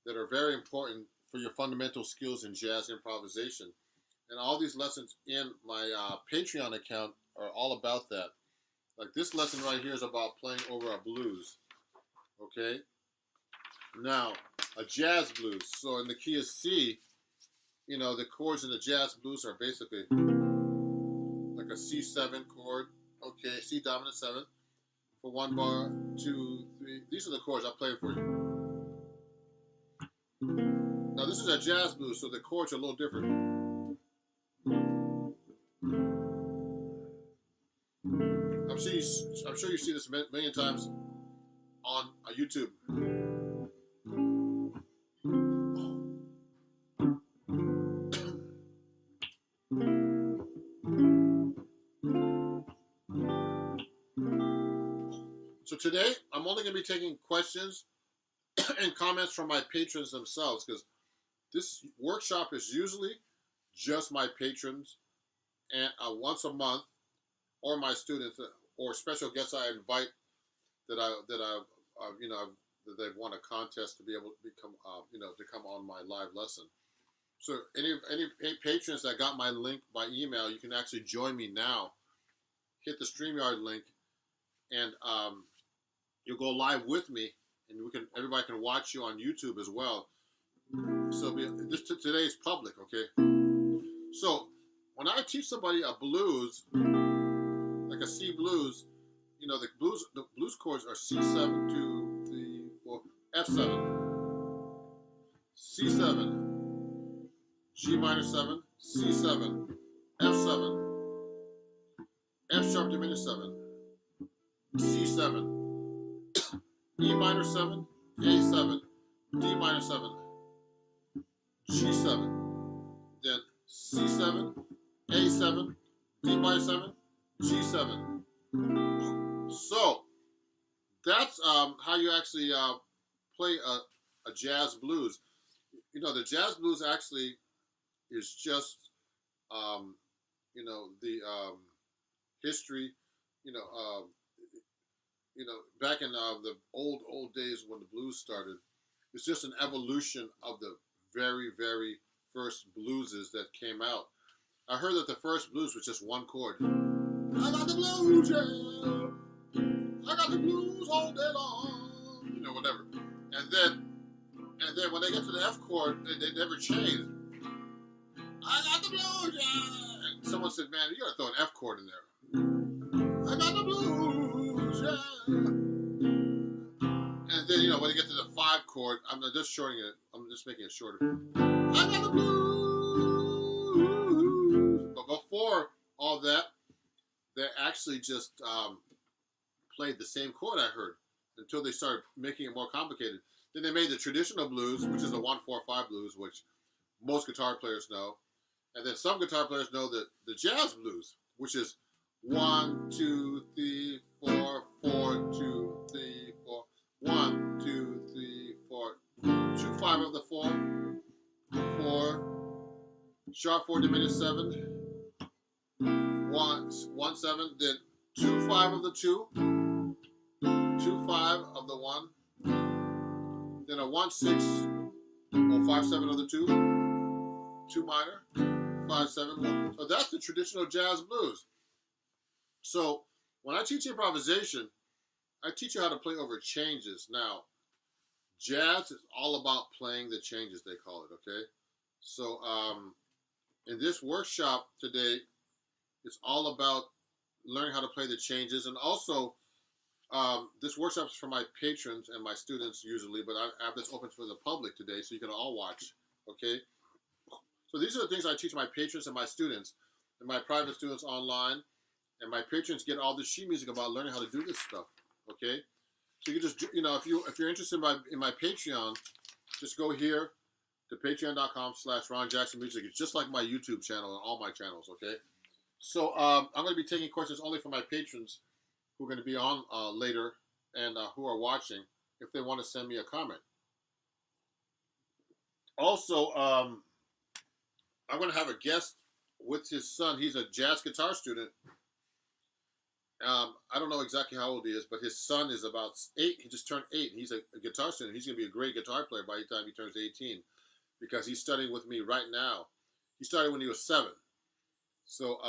that are very important for your fundamental skills in jazz improvisation. And all these lessons in my Patreon account are all about that. Like this lesson right here is about playing over a blues. Okay? Now, a jazz blues. So in the key of C, the chords in the jazz blues are basically like a C7 chord. Okay, C dominant 7 for 1 bar, 2, 3. These are the chords I'll play for you. Now this is a jazz blues, so the chords are a little different. I'm sure you see this a million times on YouTube. So today, I'm only going to be taking questions and comments from my patrons themselves, because this workshop is usually just my patrons, and once a month, or my students, or special guests I invite that they've won a contest to be able to become, to come on my live lesson. So any patrons that got my link by email, you can actually join me now. Hit the StreamYard link, and you'll go live with me, and everybody can watch you on YouTube as well. So today is public, okay? So when I teach somebody a blues, like a C blues, the blues chords are C7, 2, 3, 4, F7, C7, G minor 7, C7, F7, F sharp diminished 7, C7, E minor 7, A7, D minor 7, G7, then C7, A7, D minor 7, G7. So that's how you actually play a jazz blues. The jazz blues actually is just the history. Back in the old days when the blues started, it's just an evolution of the very, very first blueses that came out. I heard that the first blues was just one chord. I got the blues, yeah. I got the blues all day long. Whatever. And then when they get to the F chord, they never changed. I got the blues, yeah. And someone said, man, you gotta throw an F chord in there. I got the blues, yeah. And then, when you get to the 5 chord, I'm just shortening it. I'm just making it shorter. I got the blues. But before all that, they actually just played the same chord, I heard, until they started making it more complicated. Then they made the traditional blues, which is the 1-4-5 blues, which most guitar players know. And then some guitar players know the jazz blues, which is 1, 2, 3, 4, 4, 2, 3, 4, 1, 2, 3, 4, 2, 5 of the 4, 4, sharp 4 diminished 7, 1 7, then 2 5 of the 2, 2 5 of the 1, then a 1 6 or 5 7 of the 2, 2 minor, 5 7. 1. So that's the traditional jazz blues. So when I teach improvisation, I teach you how to play over changes. Now, jazz is all about playing the changes, they call it, okay? So in this workshop today, it's all about learning how to play the changes. And also, this workshop is for my patrons and my students usually, but I have this open for the public today, so you can all watch, okay? So these are the things I teach my patrons and my students, and my private students online. And my patrons get all this sheet music about learning how to do this stuff, okay? So you can just, if you're interested in my Patreon, just go here to patreon.com/Ron Jackson Music. It's just like my YouTube channel and all my channels, okay? So I'm going to be taking questions only from my patrons who are going to be on later and who are watching if they want to send me a comment. Also, I'm going to have a guest with his son. He's a jazz guitar student. I don't know exactly how old he is, but his son is about 8. He just turned 8. He's a guitar student. He's going to be a great guitar player by the time he turns 18 because he's studying with me right now. He started when he was 7. So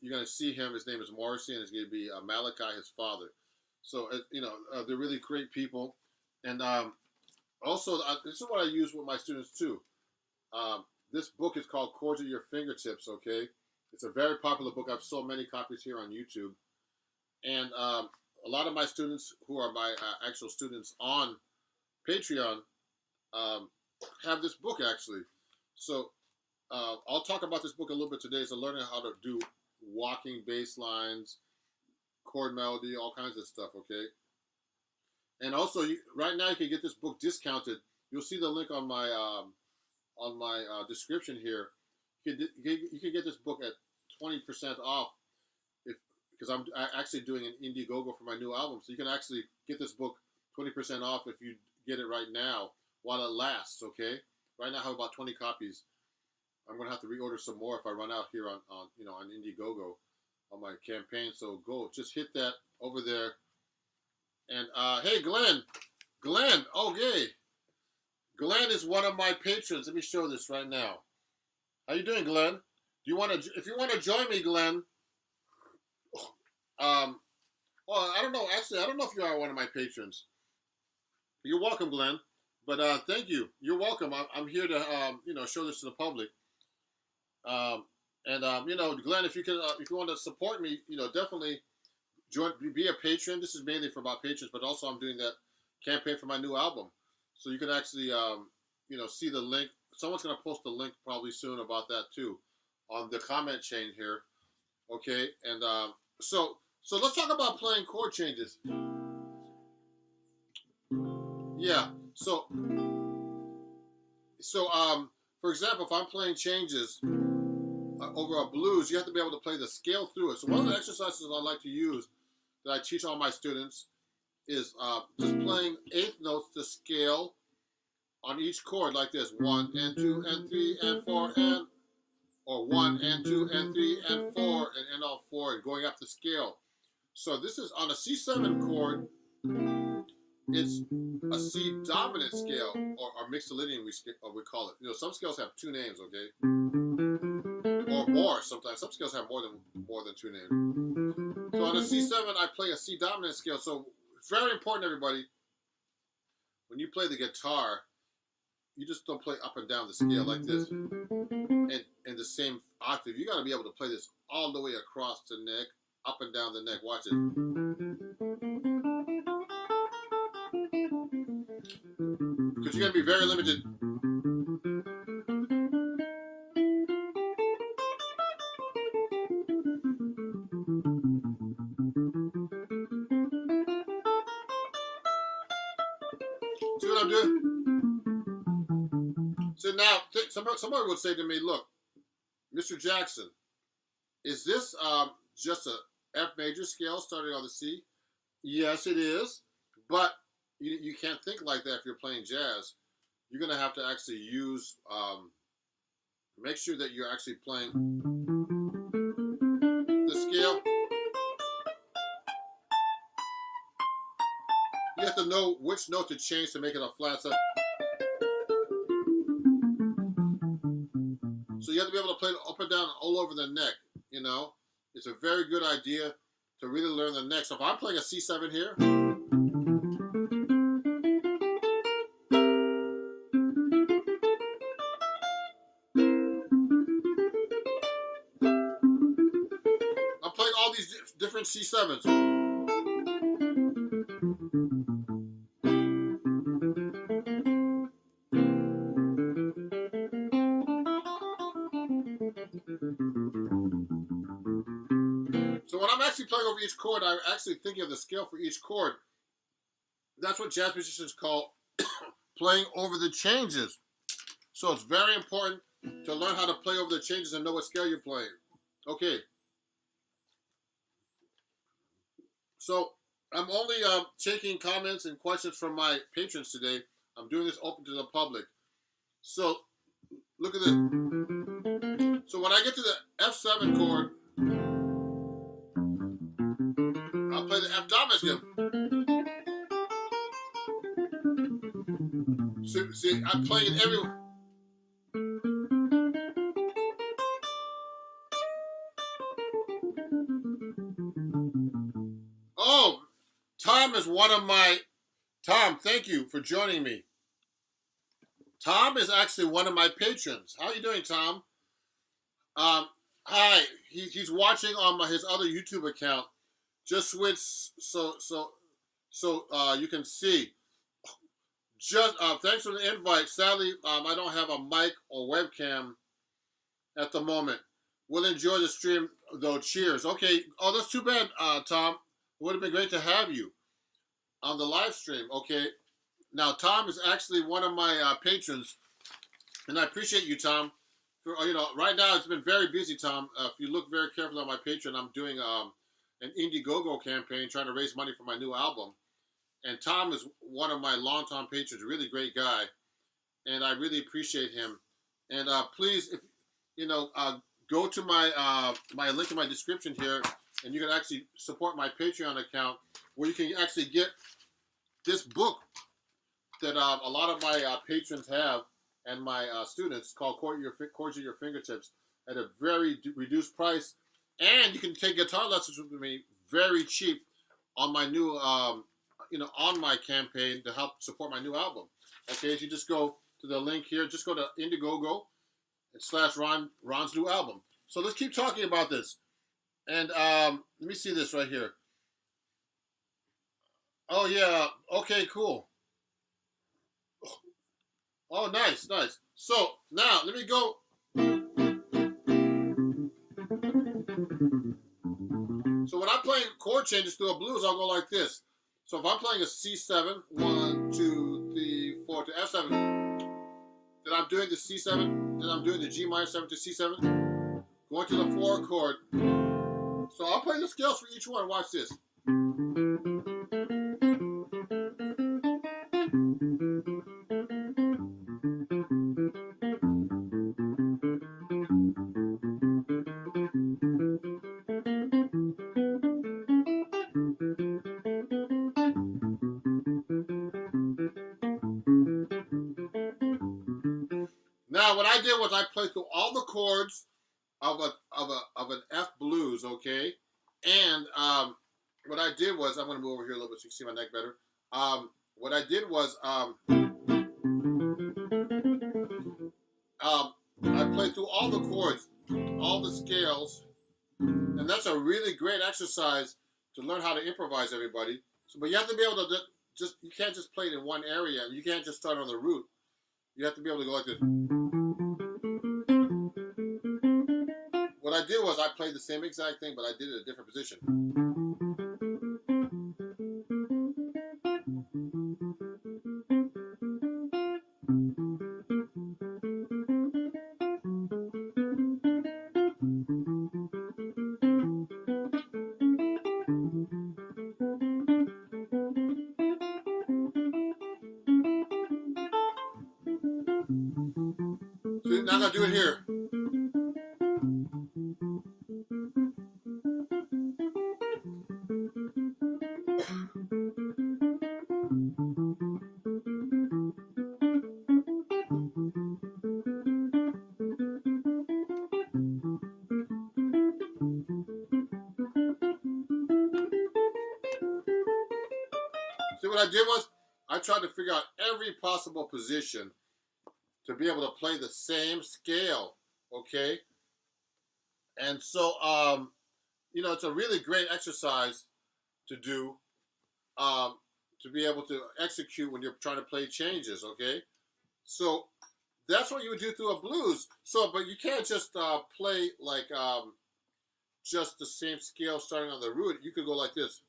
you're going to see him. His name is Morrissey, and it's going to be Malachi, his father. So, they're really great people. And also, this is what I use with my students, too. This book is called Chords at Your Fingertips, okay? It's a very popular book. I have so many copies here on YouTube. And a lot of my students who are my actual students on Patreon have this book, actually. So I'll talk about this book a little bit today. So learning how to do walking bass lines, chord melody, all kinds of stuff, okay? And also, right now you can get this book discounted. You'll see the link on my description here. You can get this book at 20% off because I'm actually doing an Indiegogo for my new album. So you can actually get this book 20% off if you get it right now while it lasts, okay? Right now I have about 20 copies. I'm going to have to reorder some more if I run out here on Indiegogo on my campaign. So just hit that over there. And hey, Glenn, okay. Glenn is one of my patrons. Let me show this right now. How you doing, Glenn? If you want to join me, Glenn, well, I don't know. Actually, I don't know if you are one of my patrons. You're welcome, Glenn. But thank you. You're welcome. I'm here to show this to the public. Glenn, if you want to support me, definitely be a patron. This is mainly for my patrons, but also I'm doing that campaign for my new album. So you can actually see the link. Someone's gonna post a link probably soon about that too, on the comment chain here. Okay, and so let's talk about playing chord changes. Yeah. So for example, if I'm playing changes over a blues, you have to be able to play the scale through it. So one of the exercises I like to use that I teach all my students is just playing eighth notes to scale on each chord like this: 1 and 2 and 3 and 4 and, or 1 and 2 and 3 and 4 and end on 4 and going up the scale. So this is on a C7 chord. It's a C dominant scale, or mixolydian we call it. Some scales have 2 names, okay, or more. Sometimes some scales have more than 2 names. So on a C7, I play a C dominant scale. So it's very important, everybody. When you play the guitar, you just don't play up and down the scale like this in the same octave. You got to be able to play this all the way across the neck, up and down the neck. Watch it. Because you're going to be very limited. See what I'm doing? So now, somebody would say to me, look, Mr. Jackson, is this just a F major scale starting on the C? Yes, it is. But you can't think like that if you're playing jazz. You're going to have to actually use, make sure that you're actually playing the know which note to change to make it a flat 7. So you have to be able to play it up and down all over the neck. You know, it's a very good idea to really learn the neck. So if I'm playing a C7 here, I'm playing all these different C7s. So when I'm actually playing over each chord, I'm actually thinking of the scale for each chord. That's what jazz musicians call playing over the changes. So it's very important to learn how to play over the changes and know what scale you're playing. Okay. So I'm only taking comments and questions from my patrons today. I'm doing this open to the public. So look at this. So when I get to the F7 chord, I'll play the F dominant again. See, I'm playing it everywhere. Oh, Tom is one of my... Tom, thank you for joining me. Tom is actually one of my patrons. How are you doing, Tom? Hi. He's watching on his other YouTube account. Just switch so you can see. Just thanks for the invite. Sadly, I don't have a mic or webcam at the moment. We'll enjoy the stream though. Cheers. Okay. Oh, that's too bad, Tom. It would have been great to have you on the live stream. Okay. Now, Tom is actually one of my patrons, and I appreciate you, Tom. For, right now it's been very busy, Tom. If you look very carefully on my Patreon, I'm doing an Indiegogo campaign trying to raise money for my new album. And Tom is one of my longtime patrons, really great guy, and I really appreciate him. And please, if go to my my link in my description here, and you can actually support my Patreon account, where you can actually get this book that a lot of my patrons have and my students, called Chords at Your Fingertips, at a very reduced price. And you can take guitar lessons with me very cheap on my new, on my campaign to help support my new album. Okay, so you just go to the link here. Just go to Indiegogo / Ron's new album. So let's keep talking about this. And let me see this right here. Oh, yeah. Okay, cool. Oh, nice, nice. So now let me go. So when I'm playing chord changes through a blues, I'll go like this. So if I'm playing a C7, 1, 2, 3, 4 to F7, then I'm doing the C7, then I'm doing the G minor 7 to C7, going to the 4 chord. So I'll play the scales for each one. Watch this. Now, what I did was I played through all the chords of an F blues, okay? And what I did was, I'm going to move over here a little bit so you can see my neck better. What I did was I played through all the chords, all the scales, and that's a really great exercise to learn how to improvise, everybody. So, but you have to be able to you can't just play it in one area. You can't just start on the root. You have to be able to go like this. What I did was I played the same exact thing, but I did it in a different position. So now I'm going to do it here. what I did was I tried to figure out every possible position to be able to play the same scale. Okay, and so you know, it's a really great exercise to do, um, to be able to execute when you're trying to play changes. Okay, so that's what you would do through a blues. So, but you can't just play like just the same scale starting on the root. You could go like this.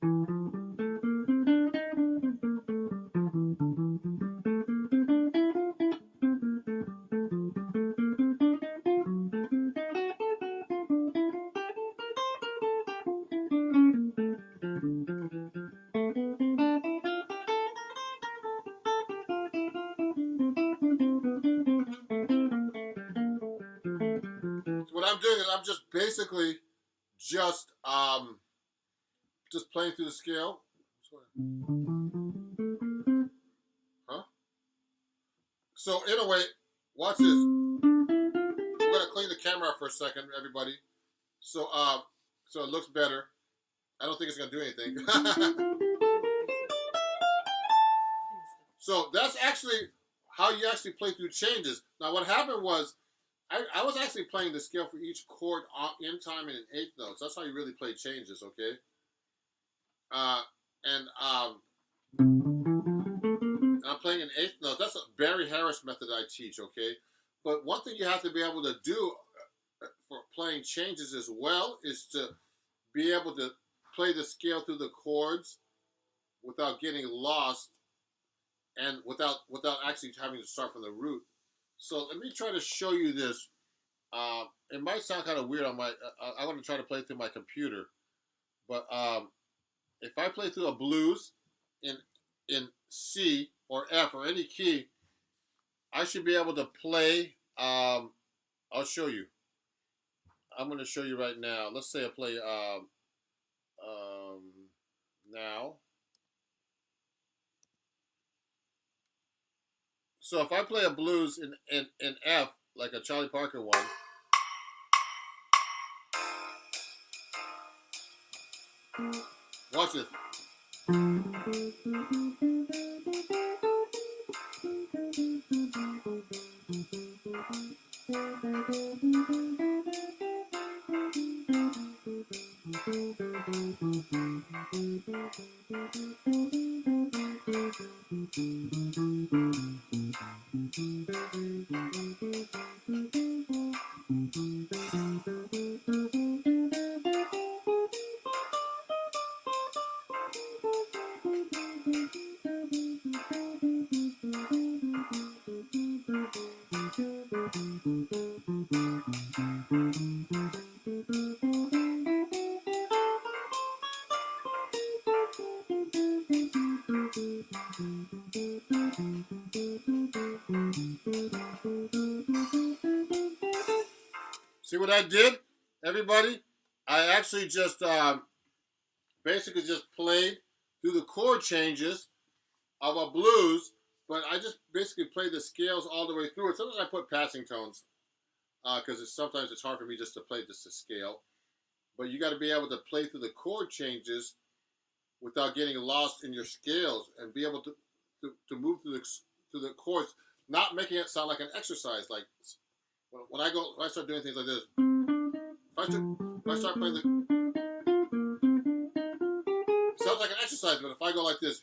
What I'm doing is I'm just basically just playing through the scale. Huh? So in a way, watch this. We're gonna clean the camera up for a second, everybody. So so it looks better. I don't think it's gonna do anything. So that's actually how you actually play through changes. Now what happened was I was actually playing the scale for each chord in time and in eighth notes. That's how you really play changes, okay? And I'm playing an eighth note. That's a Barry Harris method I teach, okay? But one thing you have to be able to do for playing changes as well is to be able to play the scale through the chords without getting lost and without actually having to start from the root. So let me try to show you this. It might sound kind of weird on my. I want to try to play through my computer, but if I play through a blues in C or F or any key, I should be able to play. I'll show you. I'm going to show you right now. Let's say I play now. So if I play a blues in F, like a Charlie Parker one, watch this. See what I did, everybody? I actually just basically just played through the chord changes of a blues, but I just basically played the scales all the way through it. Sometimes I put passing tones because sometimes it's hard for me just to play just a scale. But you got to be able to play through the chord changes without getting lost in your scales and be able to move through the chords, not making it sound like an exercise. Like when I start doing things like this, if I start playing it sounds like an exercise, but if I go like this,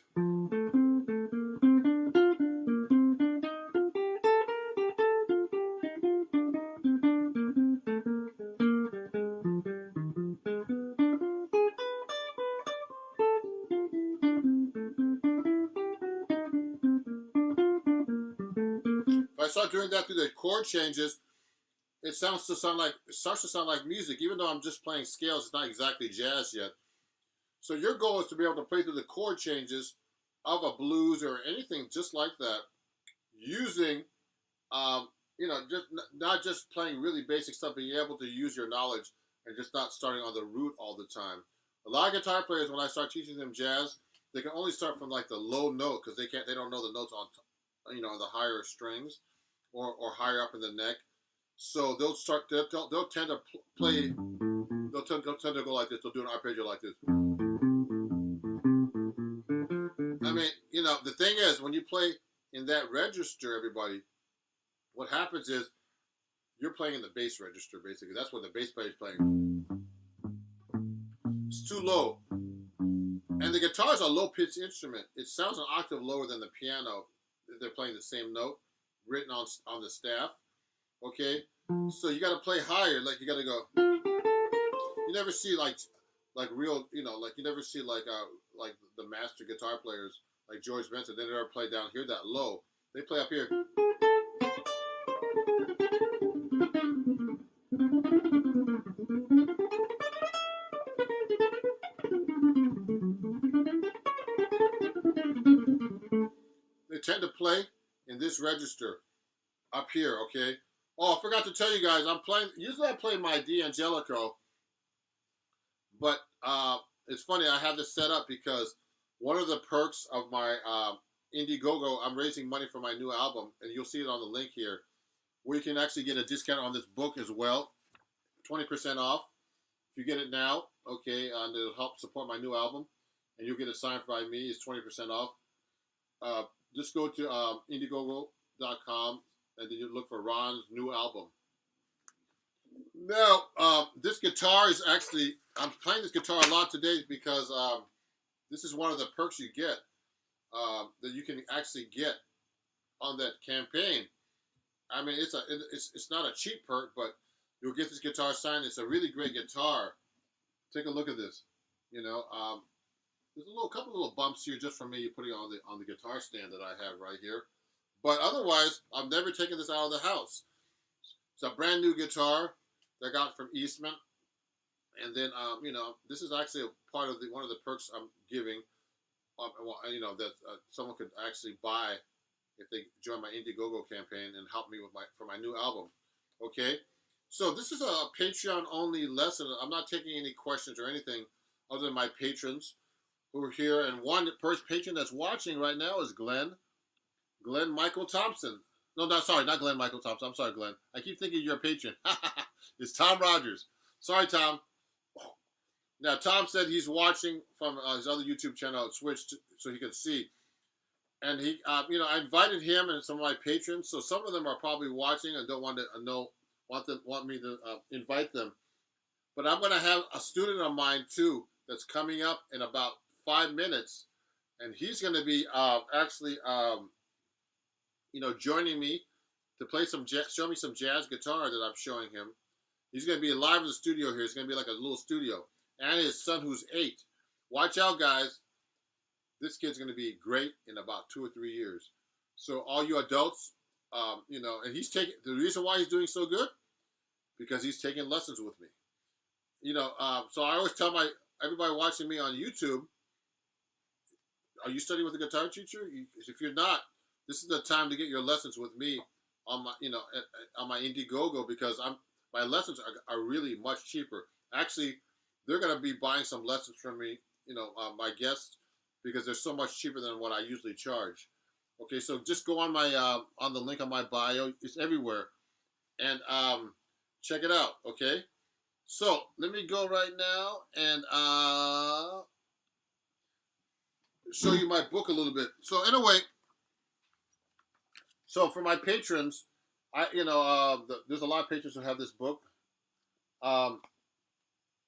if I start doing that through the chord changes, it starts to sound like music, even though I'm just playing scales. It's not exactly jazz yet. So your goal is to be able to play through the chord changes of a blues or anything just like that, using, just not just playing really basic stuff, being able to use your knowledge and just not starting on the root all the time. A lot of guitar players, when I start teaching them jazz, they can only start from like the low note because they don't know the notes on, the higher strings or higher up in the neck. So they'll tend to play. They'll tend to go like this. They'll do an arpeggio like this. I mean, you know, the thing is, when you play in that register, everybody, what happens is you're playing in the bass register, basically. That's what the bass player is playing. It's too low. And the guitar is a low-pitched instrument. It sounds an octave lower than the piano. They're playing the same note written on the staff. Okay? So you got to play higher. Like, you got to go. You never see, like real, you know, like you never see, like the master guitar players, like George Benson. They never play down here that low. They play up here. They tend to play in this register up here, okay? Oh, I forgot to tell you guys, I'm playing, usually I play my D'Angelico, but it's funny, I have this set up because one of the perks of my Indiegogo, I'm raising money for my new album, and you'll see it on the link here, where you can actually get a discount on this book as well, 20% off. If you get it now, okay, and it'll help support my new album, and you'll get it signed by me, it's 20% off. Just go to Indiegogo.com, and then you look for Ron's new album. Now, this guitar is actually, I'm playing this guitar a lot today because this is one of the perks you get, that you can actually get on that campaign. I mean, it's not a cheap perk, but you'll get this guitar signed. It's a really great guitar. Take a look at this. You know, there's a couple little bumps here just from me putting it on the guitar stand that I have right here. But otherwise, I've never taken this out of the house. It's a brand new guitar that I got from Eastman. And then, you know, this is actually a part of one of the perks I'm giving, you know, that someone could actually buy if they join my Indiegogo campaign and help me for my new album. Okay? So this is a Patreon-only lesson. I'm not taking any questions or anything other than my patrons who are here. And one first patron that's watching right now is Glenn Michael Thompson. No, not Glenn Michael Thompson. I'm sorry, Glenn. I keep thinking you're a patron. It's Tom Rogers. Sorry, Tom. Now, Tom said he's watching from his other YouTube channel, switched so he could see. And he, you know, I invited him and some of my patrons. So some of them are probably watching and don't want to want me to invite them. But I'm going to have a student of mine too that's coming up in about 5 minutes, and he's going to be actually, you know, joining me to play show me some jazz guitar that I'm showing him. He's going to be live in the studio here. It's going to be like a little studio. And his son, who's 8. Watch out, guys. This kid's going to be great in about 2 or 3 years. So all you adults, you know, and the reason why he's doing so good, because he's taking lessons with me. You know, so I always tell everybody watching me on YouTube, are you studying with a guitar teacher? If you're not, this is the time to get your lessons with me on my, you know, on my Indiegogo, because my lessons are really much cheaper. Actually, they're going to be buying some lessons from me, you know, my guests, because they're so much cheaper than what I usually charge. Okay, so just go on my on the link on my bio. It's everywhere, and check it out. Okay, so let me go right now and show you my book a little bit. So anyway, so for my patrons, there's a lot of patrons who have this book.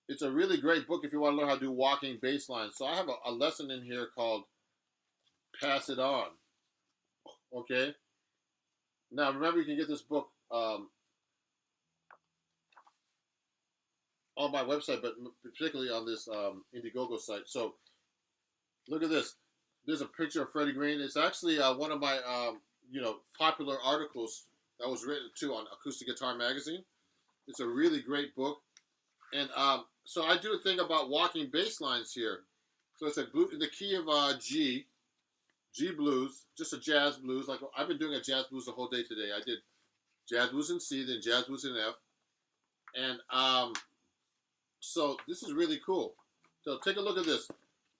It's a really great book if you want to learn how to do walking bass lines. So I have a lesson in here called Pass It On. Okay? Now, remember, you can get this book on my website, but particularly on this Indiegogo site. So look at this. There's a picture of Freddie Green. It's actually one of my, popular articles that was written, too, on Acoustic Guitar Magazine. It's a really great book. And so I do a thing about walking bass lines here. So it's in the key of G blues, just a jazz blues. Like I've been doing a jazz blues the whole day today. I did jazz blues in C, then jazz blues in F. And so this is really cool. So take a look at this.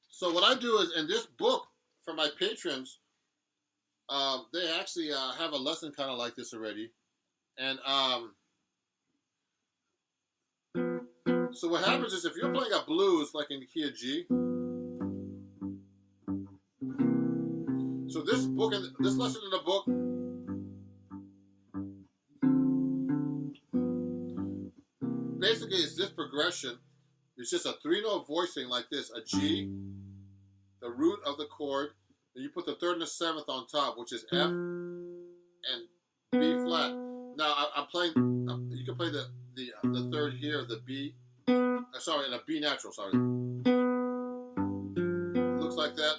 So what I do is, in this book, for my patrons, they actually have a lesson kind of like this already. And so what happens is, if you're playing a blues like in the key of G, book, this lesson in the book, basically is this progression. It's just a 3-note voicing like this: a G, the root of the chord, and you put the third and the seventh on top, which is F and B flat. Now I'm playing. You can play the third here, the B. Sorry, and a B natural. Sorry. Looks like that.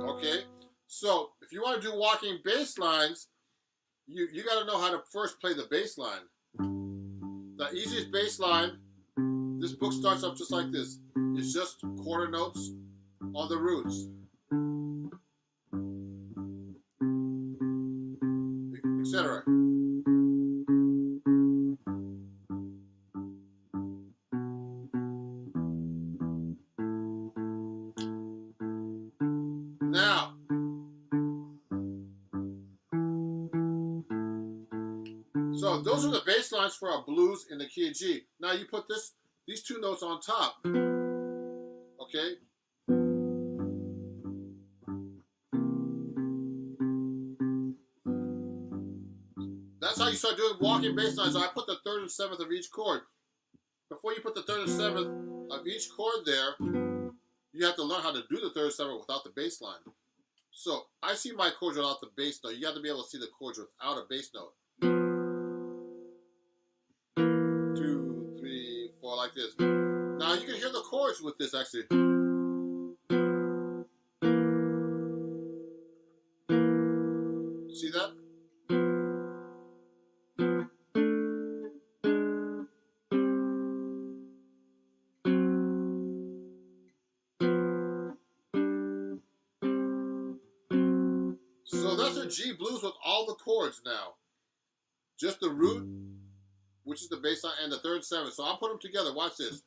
Okay. So if you want to do walking bass lines, you got to know how to first play the bass line. The easiest bass line, this book starts up just like this. It's just quarter notes on the roots, etc. Now, so those are the bass lines for a blues in the key of G. Now you put these 2 notes on top. Okay? That's how you start doing walking bass lines. So I put the third and seventh of each chord. Before you put the third and seventh of each chord there, you have to learn how to do the third and seventh without the bass line. So I see my chords without the bass note. You have to be able to see the chords without a bass note. 2, 3, 4, like this. Now you can hear the chords with this actually. See that? So that's a G blues with all the chords now. Just the root, which is the bass line, and the third and seventh. So I'll put them together. Watch this.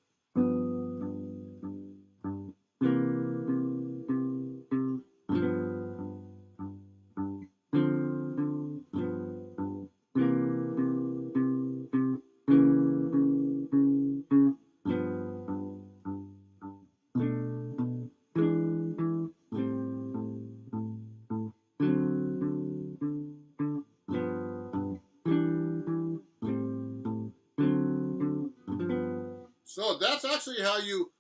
So that's actually how you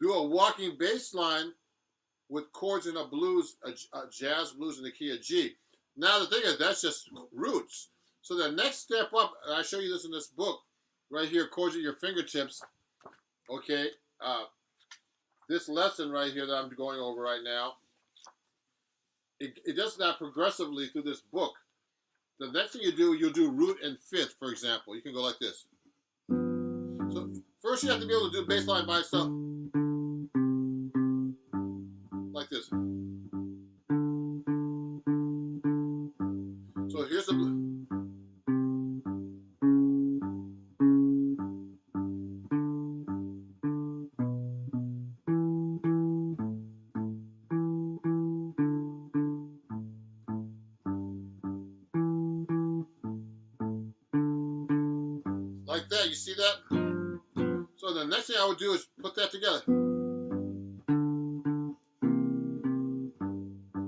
do a walking bass line with chords in a blues, a jazz blues in the key of G. Now the thing is, that's just roots. So the next step up, and I show you this in this book, right here, chords at your fingertips. Okay, this lesson right here that I'm going over right now, it does that progressively through this book. The next thing you do, you'll do root and fifth, for example. You can go like this. So first you have to be able to do bass line by itself. Like this. So here's the... Like that, you see that? So the next thing I would do is put that together.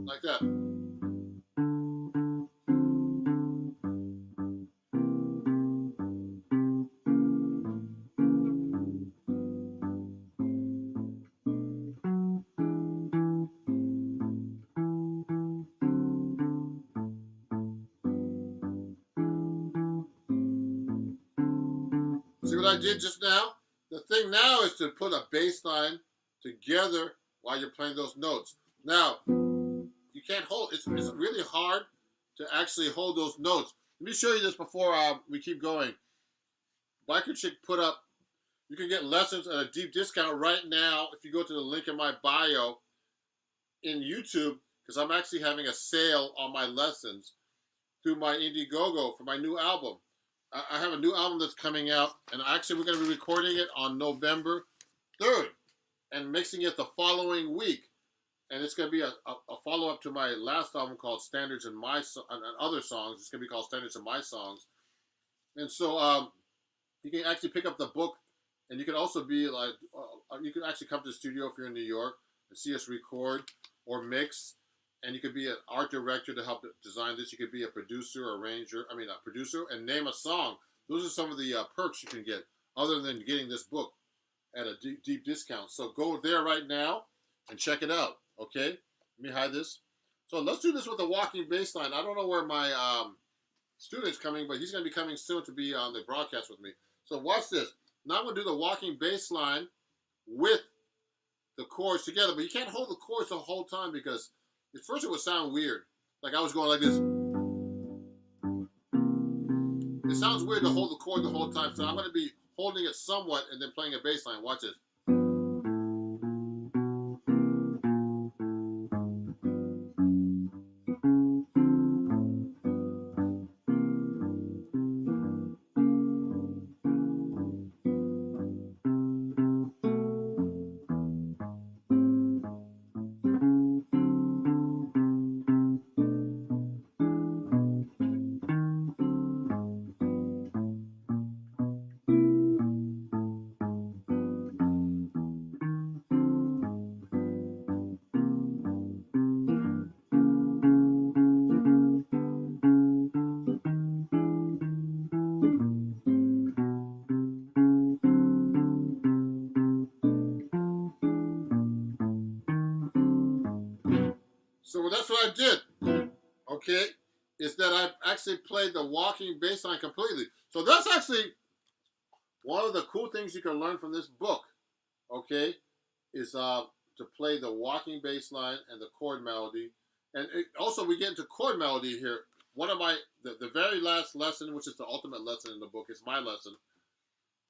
Like that. See what I did just now? The thing now is to put a bass line together while you're playing those notes. Now, you can't hold, it's really hard to actually hold those notes. Let me show you this before we keep going. Biker Chick put up, you can get lessons at a deep discount right now if you go to the link in my bio in YouTube, because I'm actually having a sale on my lessons through my Indiegogo for my new album. I have a new album that's coming out, and actually we're going to be recording it on November 3rd and mixing it the following week. And it's going to be a follow-up to my last album called Standards in My and Other Songs. It's going to be called Standards in My Songs. And so you can actually pick up the book, and you can also be like, you can actually come to the studio if you're in New York and see us record. or mix, and you could be an art director to help design this. You could be a producer, arranger. I mean, a producer, and name a song. Those are some of the perks you can get, other than getting this book at a deep, deep discount. So go there right now and check it out. Okay, let me hide this. So let's do this with the walking bass line. I don't know where my student's coming, but he's going to be coming soon to be on the broadcast with me. So watch this. Now I'm going to do the walking bass line with the chords together, but you can't hold the chords the whole time because at first it would sound weird. Like I was going like this. It sounds weird to hold the chord the whole time, so I'm going to be holding it somewhat and then playing a bass line. Watch this. So that's what I did. Okay, is that I actually played the walking bass line completely. So that's actually one of the cool things you can learn from this book. Okay, is to play the walking bass line and the chord melody, and also we get into chord melody here. One of the very last lesson, which is the ultimate lesson in the book, is my lesson.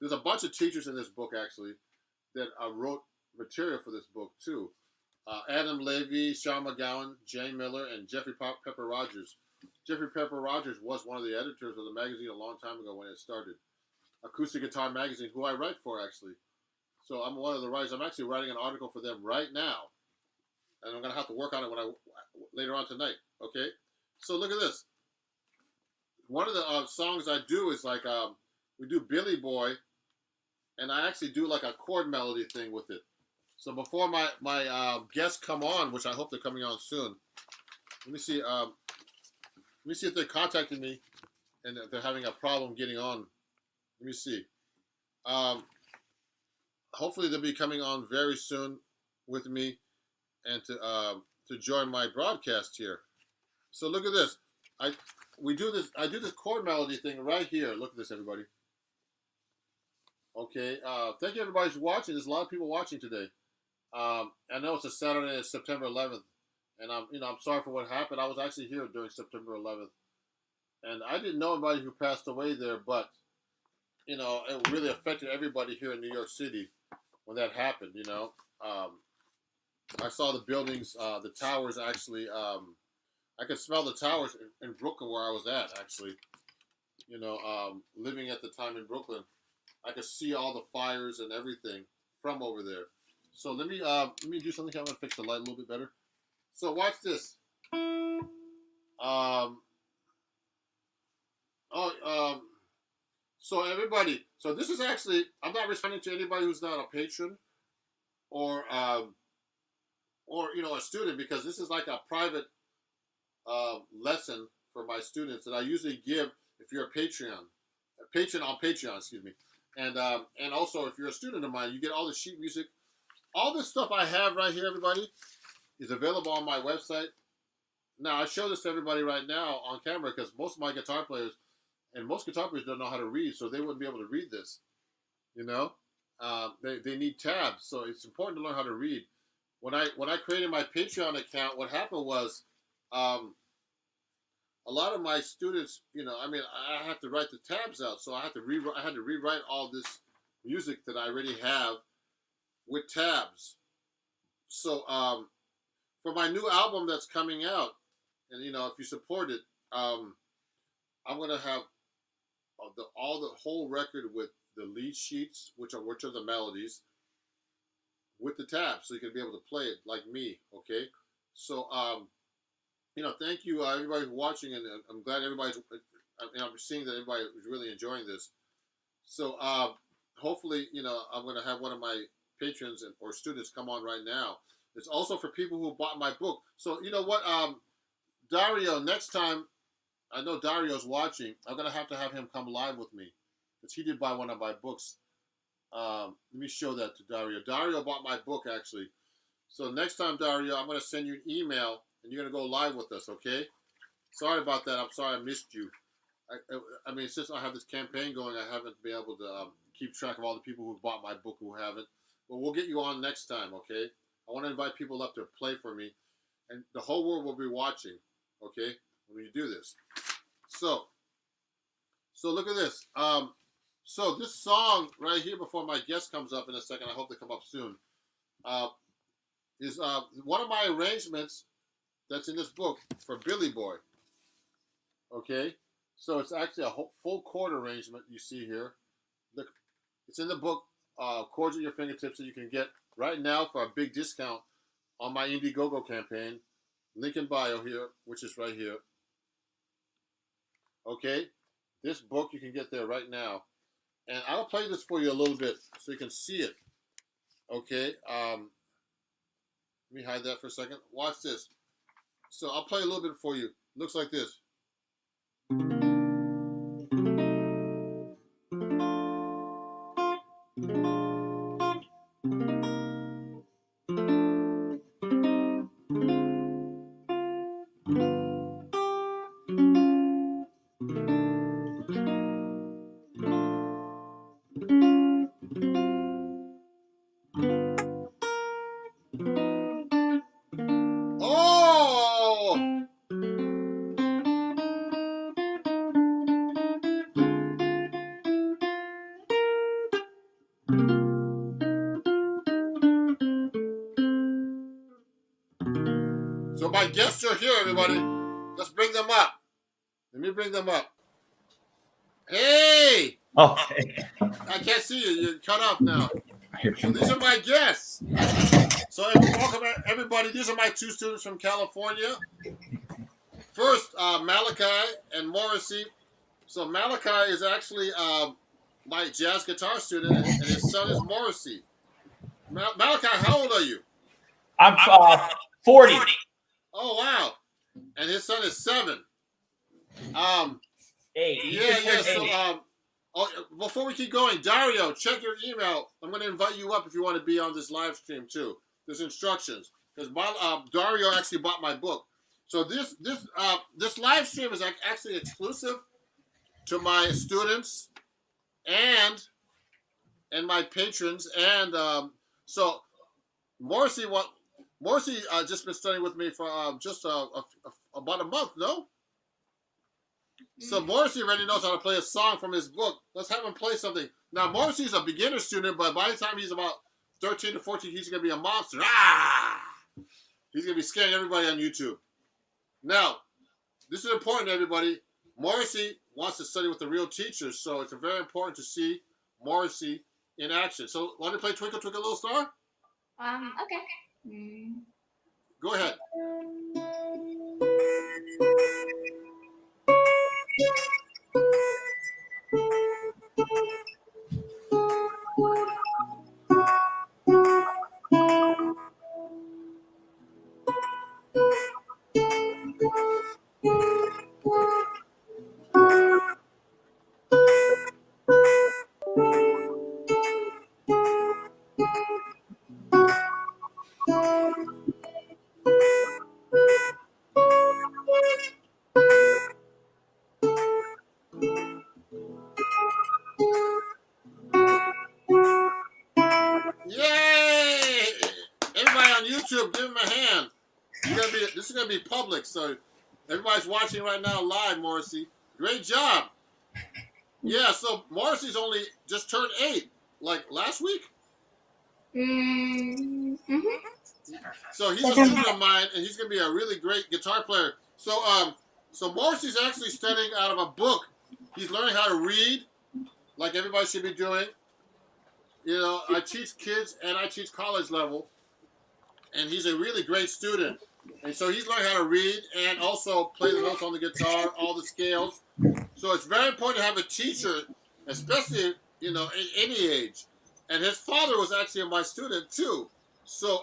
There's a bunch of teachers in this book actually that wrote material for this book too. Adam Levy, Sean McGowan, Jane Miller, and Jeffrey Pepper Rogers. Jeffrey Pepper Rogers was one of the editors of the magazine a long time ago when it started. Acoustic Guitar Magazine, who I write for actually. So I'm one of the writers. I'm actually writing an article for them right now, and I'm gonna have to work on it later on tonight. Okay. So look at this. One of the songs I do is like we do Billy Boy, and I actually do like a chord melody thing with it. So before my guests come on, which I hope they're coming on soon, let me see. Let me see if they're contacting me and they're having a problem getting on. Let me see. Hopefully they'll be coming on very soon with me and to join my broadcast here. So look at this. I do this chord melody thing right here. Look at this, everybody. Okay. Thank you, everybody, who's watching. There's a lot of people watching today. I know it's a Saturday, it's September 11th, and I'm sorry for what happened. I was actually here during September 11th, and I didn't know anybody who passed away there, but it really affected everybody here in New York City when that happened. I saw the buildings, the towers actually. I could smell the towers in Brooklyn where I was at actually. Living at the time in Brooklyn, I could see all the fires and everything from over there. So let me do something. I'm gonna fix the light a little bit better. So watch this. So everybody. So this is actually. I'm not responding to anybody who's not a patron or a student, because this is like a private lesson for my students that I usually give if you're a patron on Patreon, excuse me, and also if you're a student of mine, you get all the sheet music. All this stuff I have right here, everybody, is available on my website. Now, I show this to everybody right now on camera because most of my guitar players and most guitar players don't know how to read, so they wouldn't be able to read this. They need tabs, so it's important to learn how to read. When I created my Patreon account, what happened was a lot of my students, I have to write the tabs out, so I had to rewrite all this music that I already have with tabs. So for my new album that's coming out, and if you support it, I'm gonna have the whole record with the lead sheets, which are the melodies, with the tabs, so you can be able to play it like me. Okay, so thank you everybody who's watching, and I'm glad everybody's. I'm seeing that everybody is really enjoying this. So hopefully, I'm gonna have one of my patrons or students come on right now. It's also for people who bought my book. So you know what, Dario, next time, I know Dario's watching. I'm gonna have to have him come live with me because he did buy one of my books. Let me show that to Dario. Dario bought my book actually. So next time, Dario, I'm gonna send you an email and you're gonna go live with us. Okay? Sorry about that. I'm sorry I missed you. I mean, since I have this campaign going, I haven't been able to keep track of all the people who bought my book who haven't. But we'll get you on next time. Okay? I want to invite people up to play for me, and the whole world will be watching. Okay? When you do this. So look at this. So this song right here, before my guest comes up in a second, I hope they come up soon, is one of my arrangements that's in this book for Billy Boy. Okay, so it's actually a full chord arrangement you see here. Look, it's in the book, Chords at Your Fingertips, that you can get right now for a big discount on my Indiegogo campaign. Link in bio here, which is right here. Okay, this book you can get there right now. And I'll play this for you a little bit so you can see it. Okay, let me hide that for a second. Watch this. So I'll play a little bit for you. Looks like this. Oh! So my guests are here, everybody. Let's bring them up. Let me bring them up. Hey! Okay. I can't see you. You're cut off now. So these are my guests. So welcome everybody. These are my two students from California. First, Malachi and Morrissey. So Malachi is actually my jazz guitar student, and his son is Morrissey. Malachi, how old are you? I'm 40. Oh wow! And his son is 7. Yeah. So before we keep going, Dario, check your email. I'm going to invite you up if you want to be on this live stream too. There's instructions because Dario actually bought my book. So this live stream is actually exclusive to my students and my patrons. And so Morrissey just been studying with me for just about a month. No. So Morrissey already knows how to play a song from his book. Let's have him play something. Now, Morrissey's a beginner student, but by the time he's about 13 to 14, he's going to be a monster. He's going to be scaring everybody on YouTube. Now, this is important, everybody. Morrissey wants to study with the real teachers, so it's very important to see Morrissey in action. So, want to play Twinkle, Twinkle, Little Star? Okay. Go ahead. Yay! Everybody on YouTube, give him a hand. This is gonna be public, so everybody's watching right now live. Morrissey, great job. Yeah, so Morrissey's only just turned 8, like last week. So he's a student of mine, and he's gonna be a really great guitar player. So Morrissey's actually studying out of a book. He's learning how to read, like everybody should be doing. You know, I teach kids and I teach college level, and he's a really great student. And so he's learning how to read and also play the notes on the guitar, all the scales. So it's very important to have a teacher, especially, you know, at any age. And his father was actually my student too. So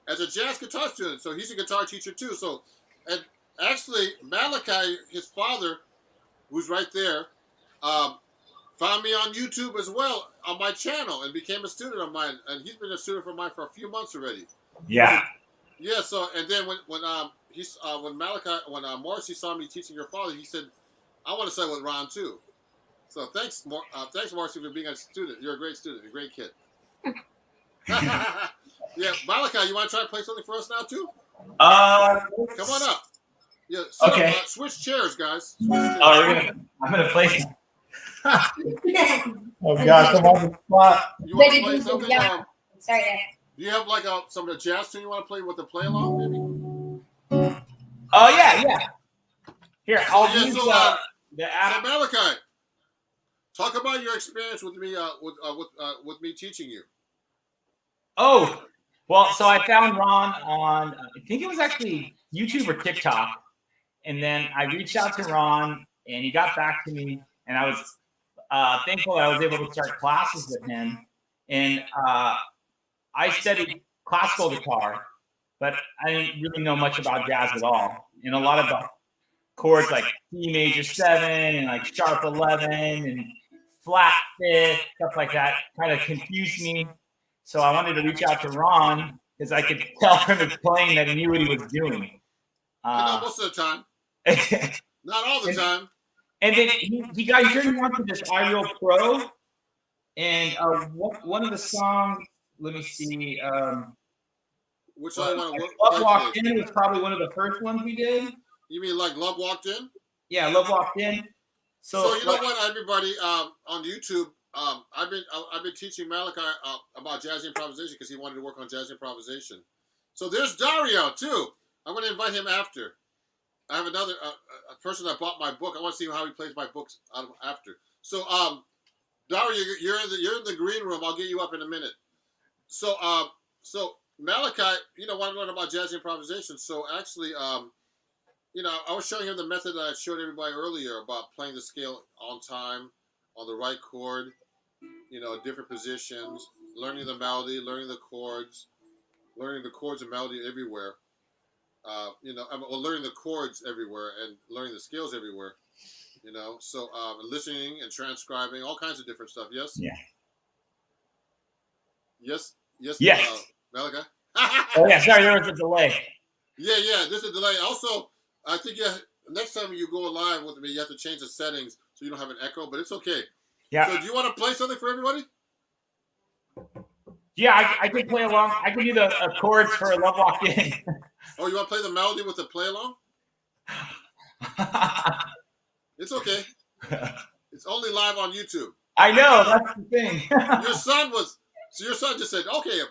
as a jazz guitar student. So he's a guitar teacher too. So, and actually, Malachi, his father, who's right there, found me on YouTube as well on my channel and became a student of mine. And he's been a student of mine for a few months already. Yeah. Yeah. So, and then when Morrissey saw me teaching your father, he said, "I want to study with Ron too." So thanks, Morrissey, for being a student. You're a great student, a great kid. Yeah, Malachi, you want to try to play something for us now too? Come on up. Yeah. Okay. Switch chairs, guys. I'm gonna play. Oh gosh, I'm on the spot. You want to play something? Yeah. Sorry. Do you have like some of the jazz tune you want to play with the play along, maybe? Oh yeah. Here, I'll use so, the app. So Malachi, talk about your experience with me with me teaching you. Oh, well, so I found Ron on, I think it was actually YouTube or TikTok. And then I reached out to Ron and he got back to me. And I was thankful that I was able to start classes with him. And I studied classical guitar, but I didn't really know much about jazz at all. And a lot of the chords like C major 7 and like sharp 11 and flat 5th, stuff like that kind of confused me. So I wanted to reach out to Ron because I could tell from his playing that he knew what he was doing. Most of the time. Not all the time. And then he turned me on to this iReal Pro. And one of the songs, let me see. Which one? Love Walked In was probably one of the first ones we did. You mean like Love Walked In? Yeah, Love Walked In. So you know what, everybody, on YouTube, I've been teaching Malachi about jazz improvisation because he wanted to work on jazz improvisation. So there's Dario too. I'm going to invite him after. I have another a person that bought my book. I want to see how he plays my books after. So Dario, you're in the green room. I'll get you up in a minute. So Malachi, want to learn about jazz improvisation. So actually, I was showing him the method that I showed everybody earlier about playing the scale on time, on the right chord, different positions, learning the melody, learning the chords and melody everywhere. Learning the chords everywhere and learning the scales everywhere. So listening and transcribing, all kinds of different stuff. Yes. Yeah. Yes. Malachi. Oh yeah, sorry, there was a delay. Yeah, there's a delay. Also, I think next time you go live with me, you have to change the settings so you don't have an echo, but it's okay. Yeah. So do you want to play something for everybody? Yeah, I can play along. I can do the chords for Love Walked In. Oh, you want to play the melody with the play along? It's okay. It's only live on YouTube. I know, that's the thing. Your son just said, okay,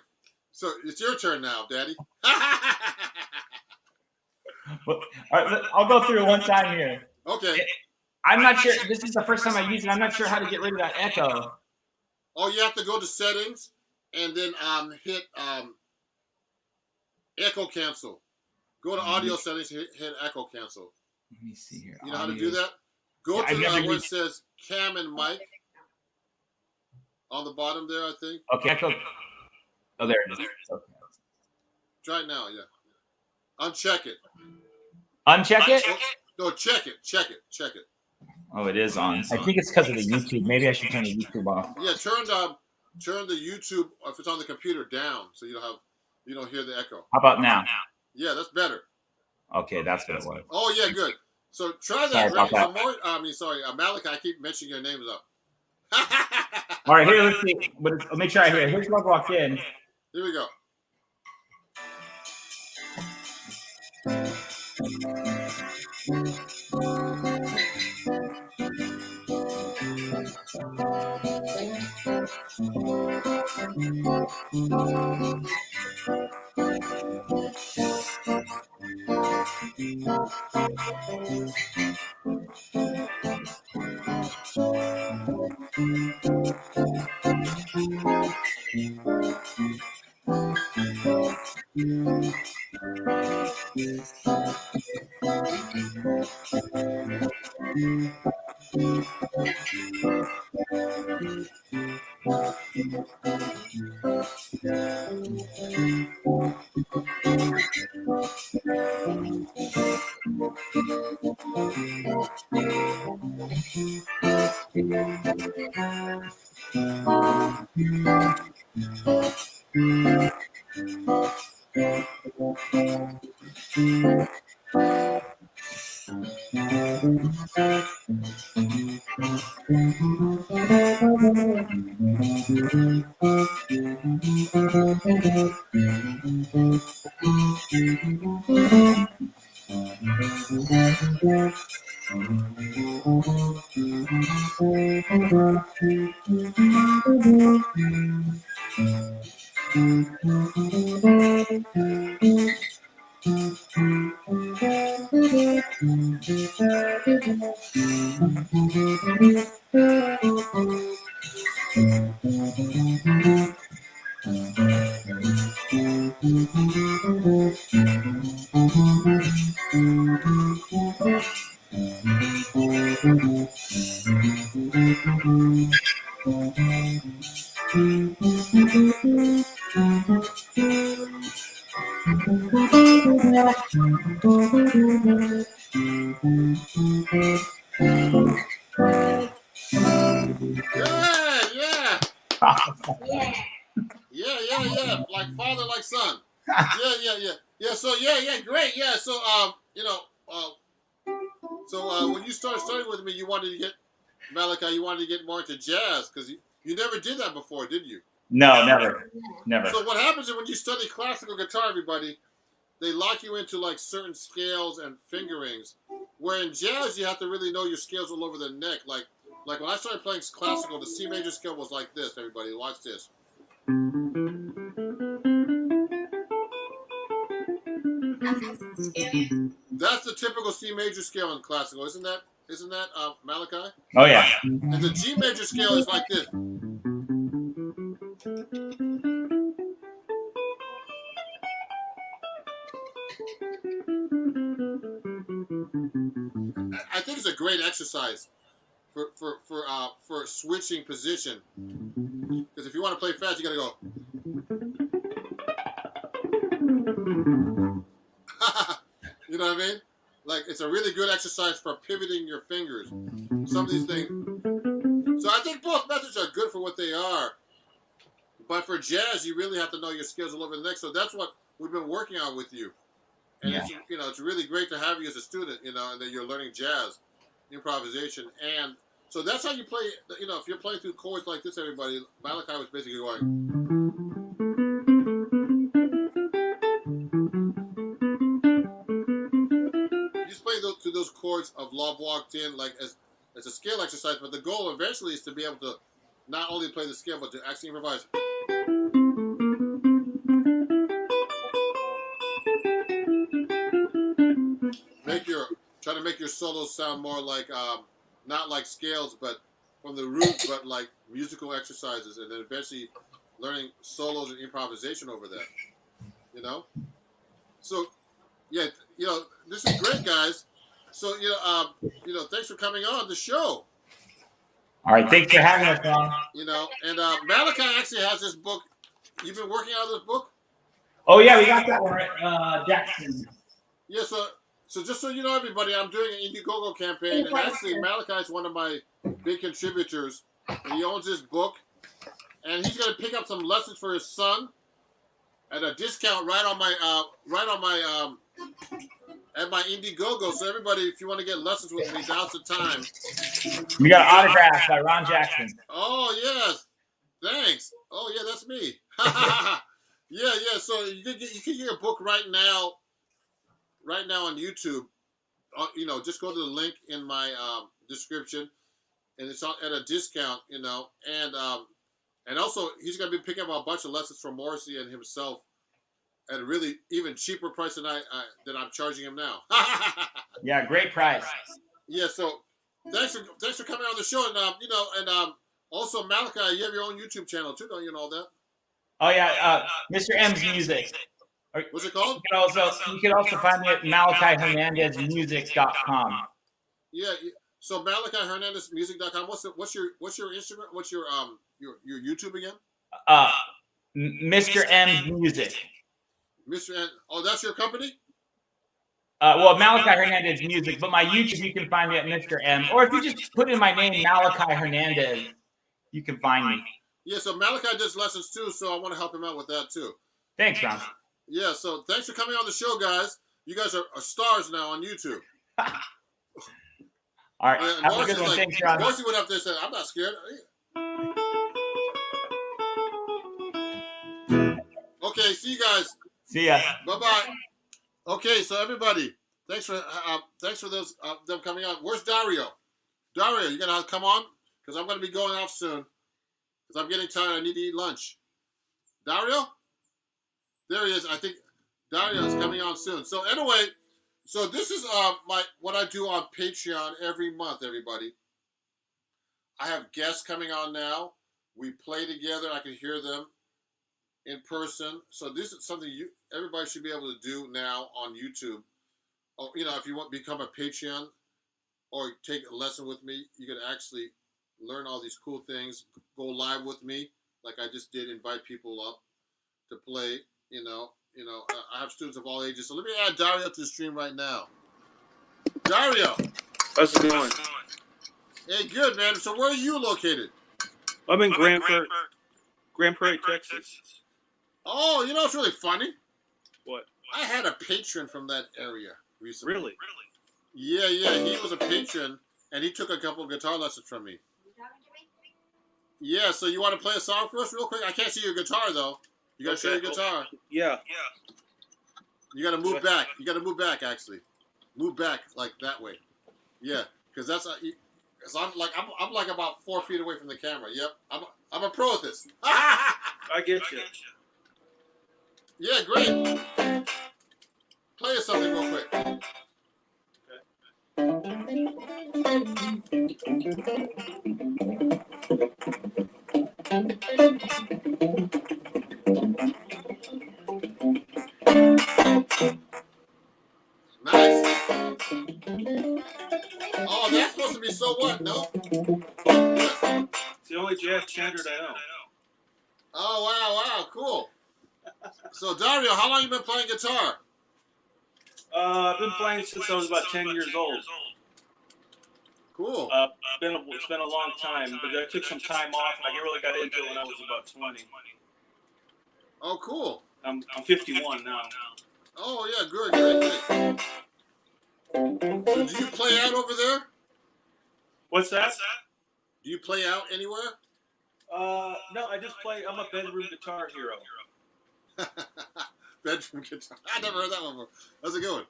so it's your turn now, Daddy. All right, I'll go through it one time here. Okay. I'm not sure. This is the first time I use it. I'm not sure how to get rid of that echo. Oh, you have to go to settings and then hit echo cancel. Go to audio settings and hit echo cancel. Let me see here. You know how to do that? Go to where it says cam and mic on the bottom there, I think. Okay, echo. Oh, there it is. Okay. Try it now, yeah. Uncheck it. Uncheck it? No, check it. Oh, it is on. I think it's because of the YouTube. Maybe I should turn the YouTube off. Yeah, turn the YouTube, if it's on the computer, down so you don't hear the echo. How about now? Yeah, that's better. Okay, that's what it was. Oh yeah, good. So try that. Malachi, I keep mentioning your names up. All right, here, let's see. But make sure I hear it. Here's Love Walked In. Here we go. Yeah. Yeah. Yeah. Like father, like son. Yeah. So yeah. Great. Yeah. So when you started studying with me, you wanted to get Malachi. You wanted to get more into jazz because you never did that before, did you? No, never. So what happens is when you study classical guitar, everybody, they lock you into like certain scales and fingerings. Where in jazz, you have to really know your scales all over the neck. Like when I started playing classical, the C major scale was like this. Everybody, watch this. That's the typical C major scale in classical, isn't that Malachi? Oh yeah. And the G major scale is like this. I think it's a great exercise for switching position. Because if you want to play fast, you gotta go. You know what I mean? Like it's a really good exercise for pivoting your fingers. Some of these things. So I think both methods are good for what they are. But for jazz, you really have to know your skills all over the neck. So that's what we've been working on with you. And it's really great to have you as a student, and that you're learning jazz, improvisation. And so that's how you play, if you're playing through chords like this, everybody, Malachi was basically going. He's playing through those chords of Love Walked In, like as a scale exercise, but the goal eventually is to be able to not only play the scale, but to actually improvise. Try to make your solos sound more like not like scales, but from the roots, but like musical exercises, and then eventually learning solos and improvisation over that. So this is great, guys. So thanks for coming on the show. All right, thanks for having us, Ron. And Malachi actually has this book. You've been working on this book? Oh yeah, we got that one right, Jackson. Yeah, so just so you know, everybody, I'm doing an Indiegogo campaign, and actually Malachi is one of my big contributors. And he owns this book, and he's going to pick up some lessons for his son at a discount right on my at my Indiegogo. So everybody, if you want to get lessons with me, now's the time. We got an autograph by Ron Jackson. Oh yes, thanks. Oh yeah, that's me. Yeah. So you can get a book right now on YouTube. Just go to the link in my description, and it's at a discount. And also he's going to be picking up a bunch of lessons from Morrissey and himself at a really even cheaper price than I'm charging him now. Yeah, great price. Yeah, so thanks for coming on the show, and also Malachi, you have your own YouTube channel too, don't you know that? Oh yeah, Mr. M's Music. What's it called? You can also find me at MalachiHernandezMusic.com. Yeah, so MalachiHernandezMusic.com. What's your Instagram? What's your YouTube again? Mr. M's Music. Mr. N. Oh, that's your company? Well, Malachi Hernandez Music, but my YouTube, you can find me at Mr. M. Or if you just put in my name, Malachi Hernandez, you can find me. Yeah, so Malachi does lessons too, so I want to help him out with that too. Thanks, Ron. Yeah, so thanks for coming on the show, guys. You guys are stars now on YouTube. All right. Have a good one. Thanks, Ron. Marcy went up there and said, I'm not scared. Okay, see you guys. See ya. Bye-bye. Okay, so everybody, thanks for those them coming on. Where's Dario? Dario, you gonna come on? Because I'm gonna be going off soon. Because I'm getting tired. I need to eat lunch. Dario? There he is. I think Dario is coming on soon. So anyway, so this is what I do on Patreon every month, everybody. I have guests coming on now. We play together. I can hear them in person. So this is something everybody should be able to do now on YouTube. Or, if you want to become a Patreon or take a lesson with me, you can actually learn all these cool things. Go live with me, like I just did. Invite people up to play. I have students of all ages. So let me add Dario to the stream right now. Dario, how's it going? Hey, good man. So where are you located? I'm in Grand Prairie, Texas. Oh, it's really funny. What? I had a patron from that area recently. Really? Yeah. He was a patron, and he took a couple of guitar lessons from me. Yeah, so you want to play a song for us real quick? I can't see your guitar, though. You got to show your guitar. Yeah. You got to move back. You got to move back, actually. Move back, like that way. Yeah, because because I'm like about 4 feet away from the camera. Yep, I'm a pro at this. I get you. Yeah, great. Play us something real quick. Nice. Oh, that's supposed to be So What? No? It's the only jazz standard I know. Oh, wow, cool. So, Dario, how long you been playing guitar? I've been playing since I was about 10 years old. Cool. It's been a long time, but I took some time off, and I really got into it when I was about 20. Oh, cool. I'm 51 now. Oh, yeah, good. So do you play out over there? What's that? Do you play out anywhere? No, I just play. I'm a bedroom guitar hero. Bedroom guitar. I never heard that one before. That's a good one.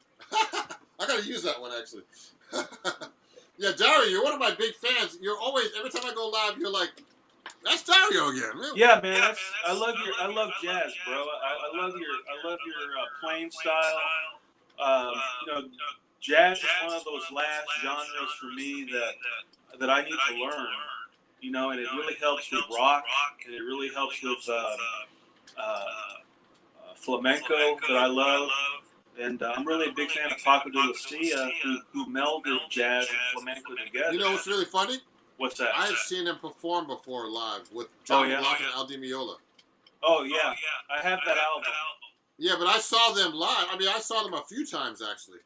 I gotta use that one actually. Yeah, Dario, you're one of my big fans. You're always, every time I go live, you're like, that's Dario again. Man. Yeah, man. I love jazz, bro. I love your playing style. Jazz is one of those last genres for me that I need to learn. And it really helps with rock, and it really helps with flamenco that I love. And I'm really a big fan of Paco de Lucia, who melded jazz and flamenco together. You know what's really funny? What's that? I have seen him perform before live with John Block and Al Di Meola. Oh, yeah. I have that album. Yeah, but I saw them live. I mean, I saw them a few times, actually.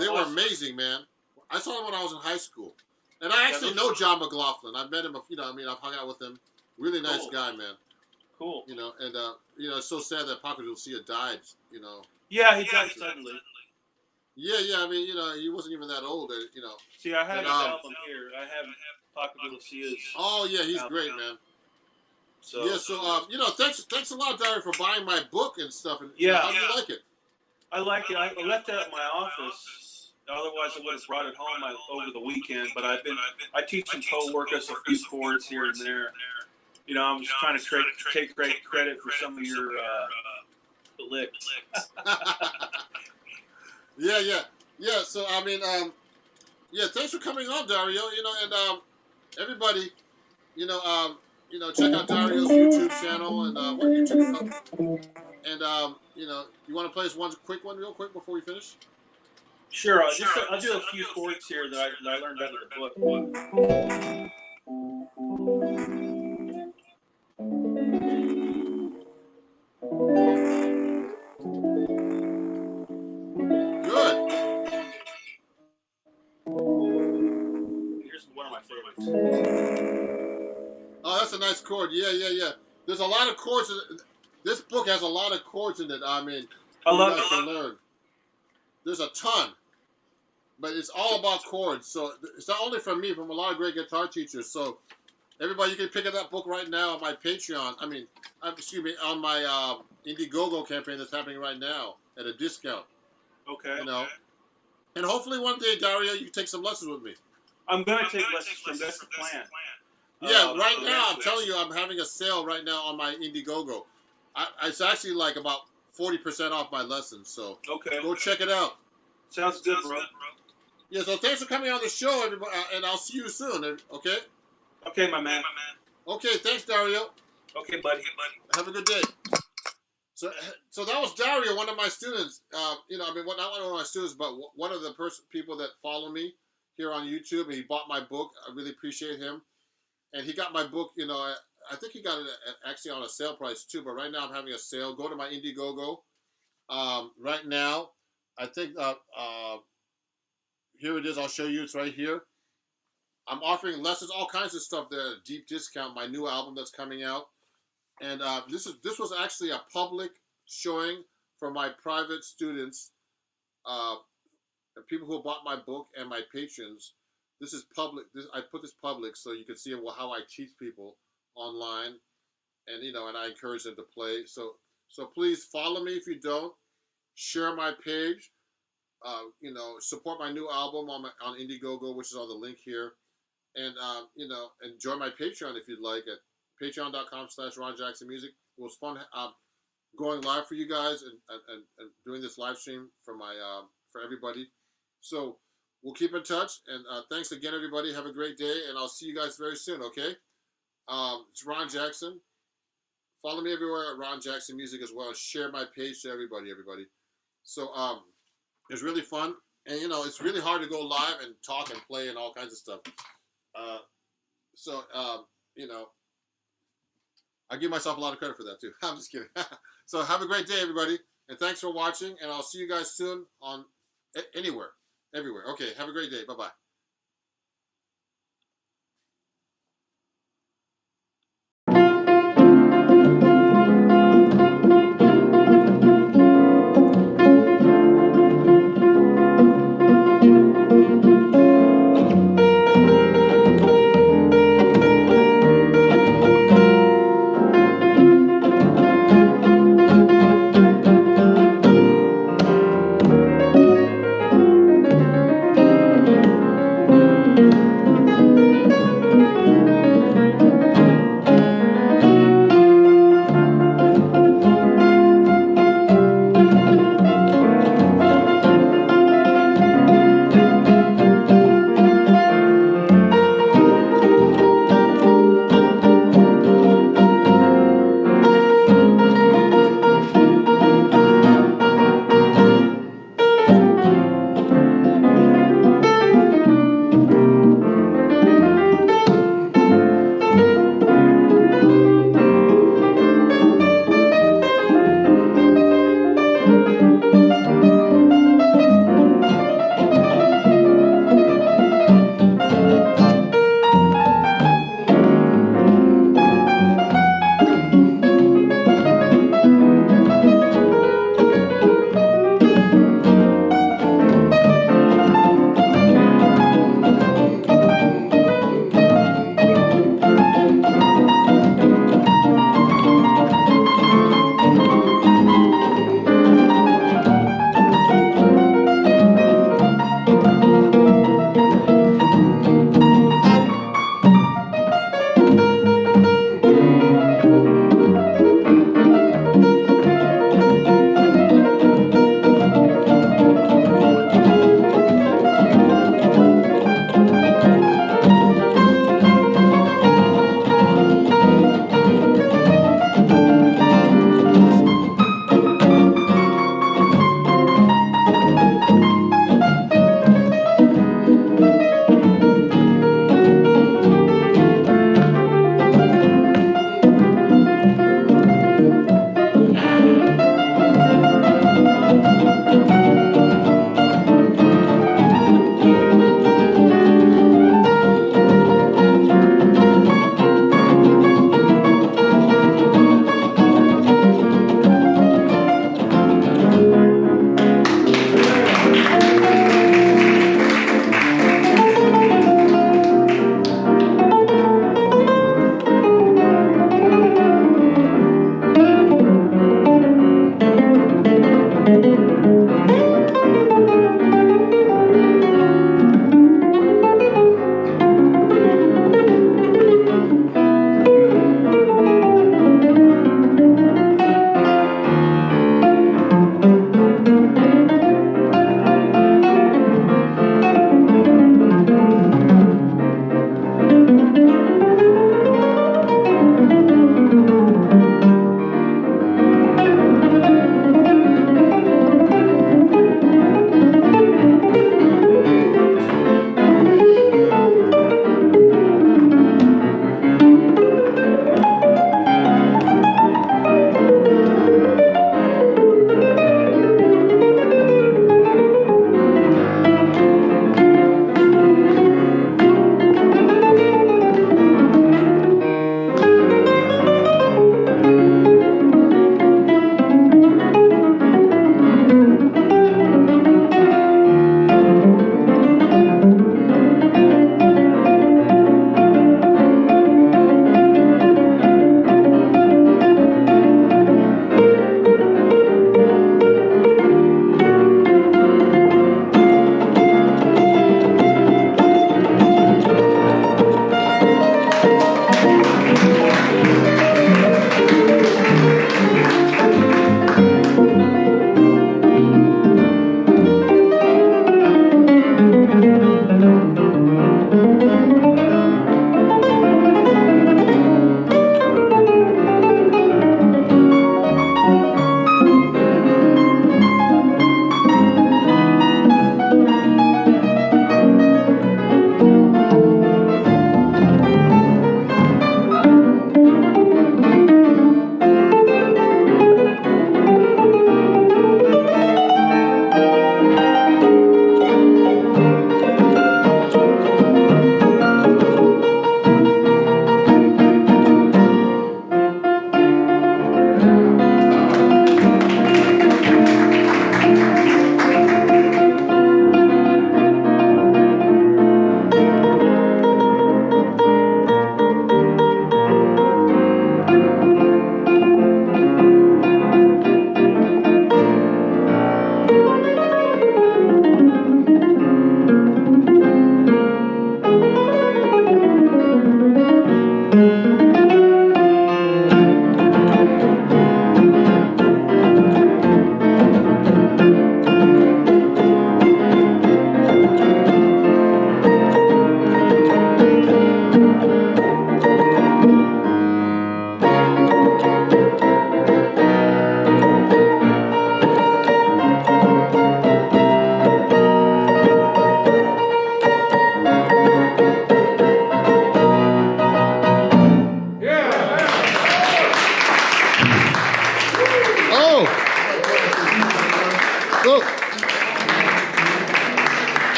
They were amazing, man. I saw them when I was in high school. And I actually know John McLaughlin. I've met him, I've hung out with him. Really nice guy, man. Cool. It's so sad that Paco de Lucia died, Yeah, he died suddenly. Yeah, I mean, he wasn't even that old, See, I have his album here. I have Paco de Lucia's. Oh, yeah, he's great, man. So, yeah, thanks a lot, Dario, for buying my book and stuff. And, how do you like it? I like it. I left it at my office. Otherwise, I would have brought it home over the weekend. But I teach some co-workers a few chords here and there. I'm just trying to take great credit for some of your licks. Yeah. So I mean, thanks for coming on, Dario. And everybody, check out Dario's YouTube channel and what YouTube. And you want to play us one quick one, real quick, before we finish? Sure. I'll do a few chords here that I learned out of the book. chord. Yeah. There's a lot of chords. This book has a lot of chords in it. I mean, I you love guys can it. learn. There's a ton, but it's all about chords. So it's not only from me, from a lot of great guitar teachers. So everybody, you can pick up that book right now on my Patreon. Excuse me, on my Indiegogo campaign that's happening right now at a discount. Okay. You know, and hopefully one day, Dario, you can take some lessons with me. I'm gonna take lessons from. That's the plan. Yeah, right now I'm eventually. telling you, I'm having a sale right now on my Indiegogo. It's actually like about 40% off my lessons. So Okay. go check it out. Sounds good, bro. Yeah, so thanks for coming on the show, everybody, and I'll see you soon. Okay. Okay, my man. Okay, thanks, Dario. Okay, buddy. Have a good day. So that was Dario, one of my students. You know, I mean, not one of my students, but one of the people that follow me here on YouTube. And he bought my book. I really appreciate him. And he got my book. You know, I think he got it actually on a sale price too. But right now I'm having a sale. Go to my Indiegogo. Right now, I think here it is. I'll show you. It's right here. I'm offering lessons, all kinds of stuff there, at a deep discount. My new album that's coming out. And this was actually a public showing for my private students, people who bought my book and my patrons. This is public. I put this public so you can see how I teach people online, and you know, and I encourage them to play. So please follow me if you don't. Share my page. You know, support my new album on Indiegogo, which is on the link here, and you know, and join my Patreon if you'd like at patreon.com/Ron Jackson Music. It was fun going live for you guys and doing this live stream for for everybody. So we'll keep in touch, and thanks again, everybody. Have a great day, and I'll see you guys very soon. Okay? It's Ron Jackson. Follow me everywhere at Ron Jackson Music as well. Share my page to everybody. So it's really fun, and you know, it's really hard to go live and talk and play and all kinds of stuff. You know, I give myself a lot of credit for that too. I'm just kidding. So have a great day, everybody, and thanks for watching. And I'll see you guys soon on everywhere. Okay, have a great day. Bye-bye.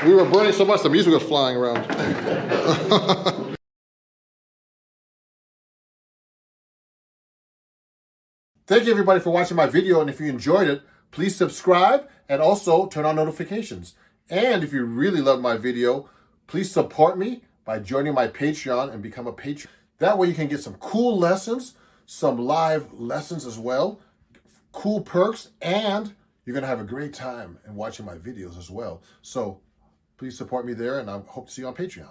We were burning so much the music was flying around. Thank you everybody for watching my video, and if you enjoyed it, please subscribe and also turn on notifications. And if you really love my video, please support me by joining my Patreon and become a patron. That way you can get some cool lessons, some live lessons as well, cool perks, and you're going to have a great time in watching my videos as well. So please support me there, and I hope to see you on Patreon.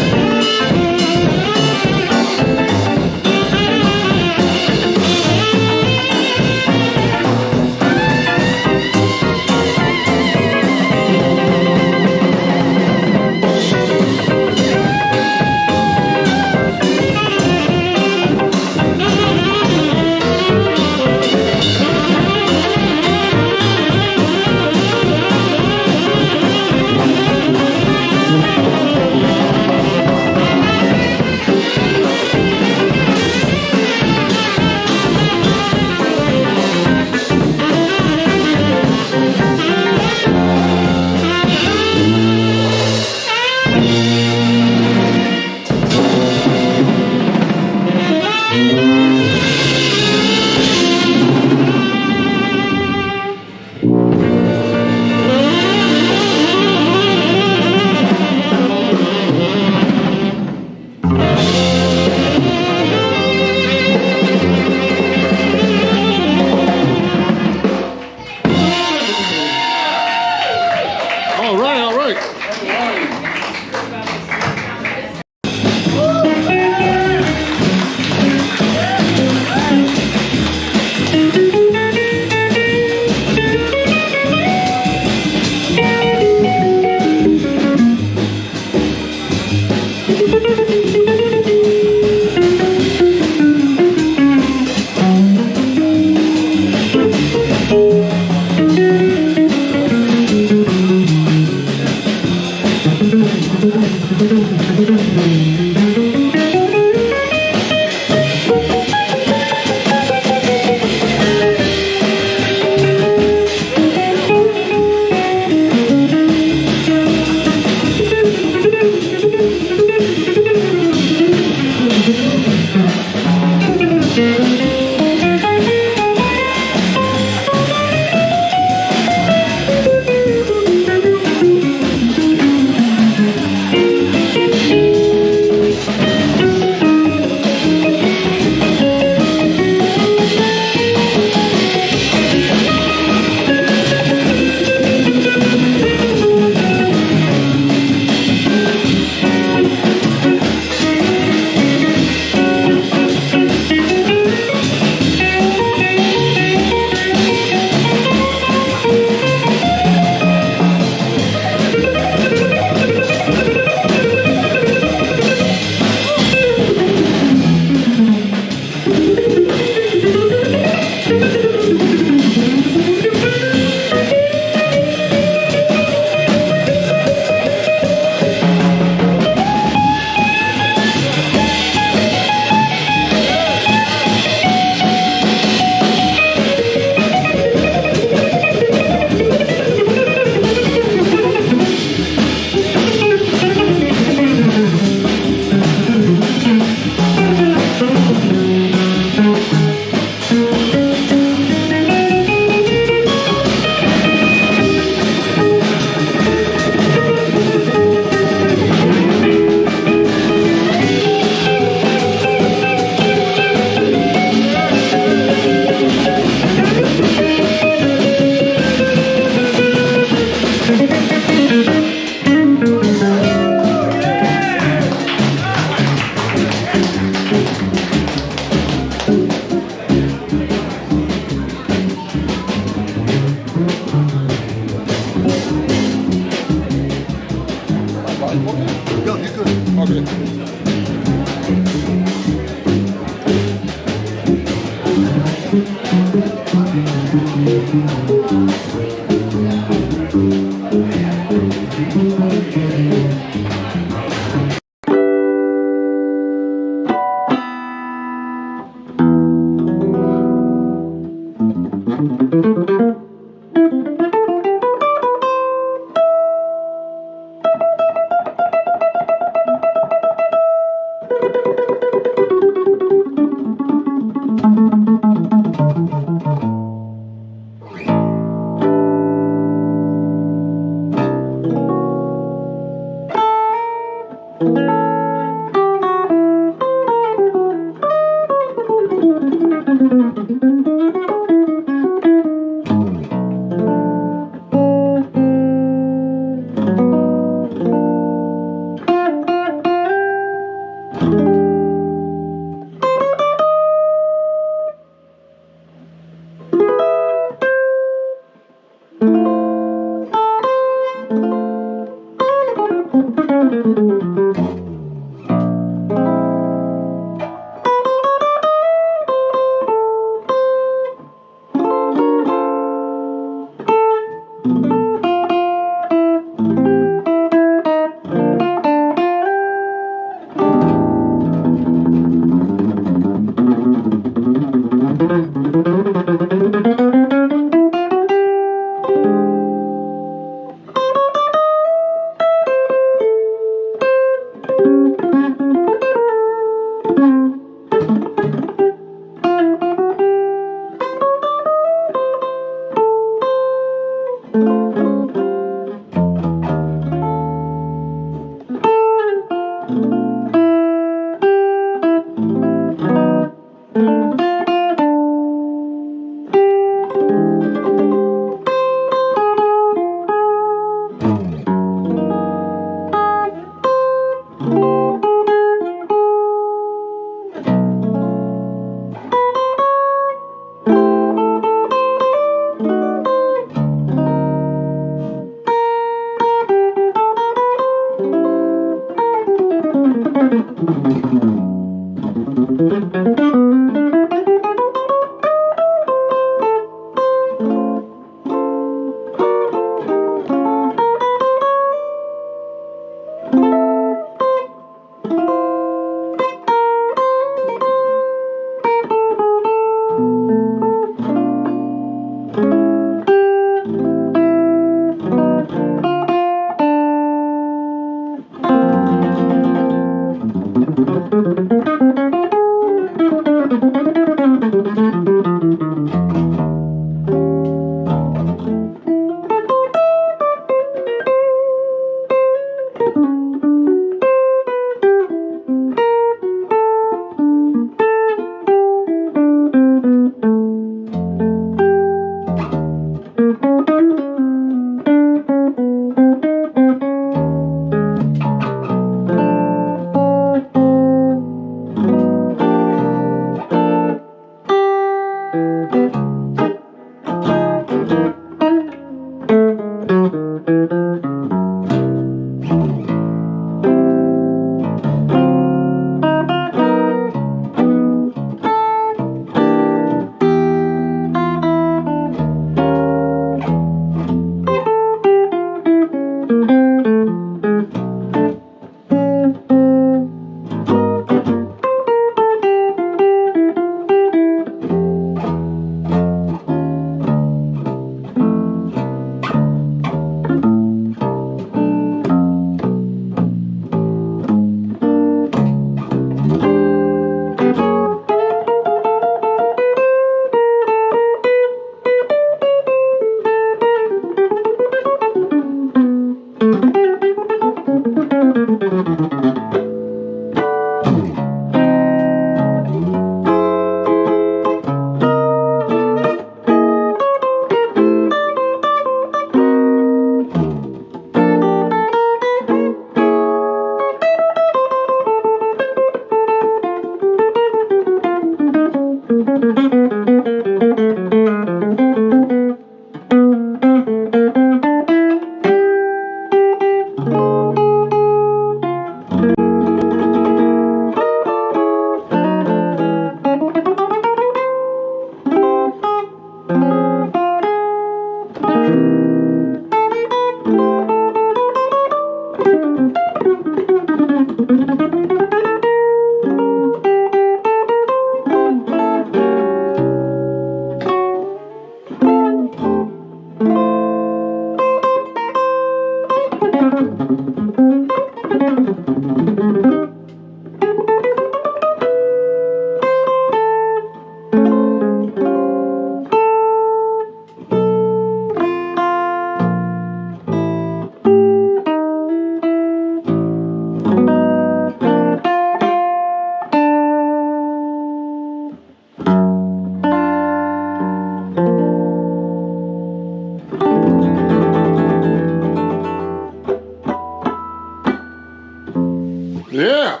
Yeah.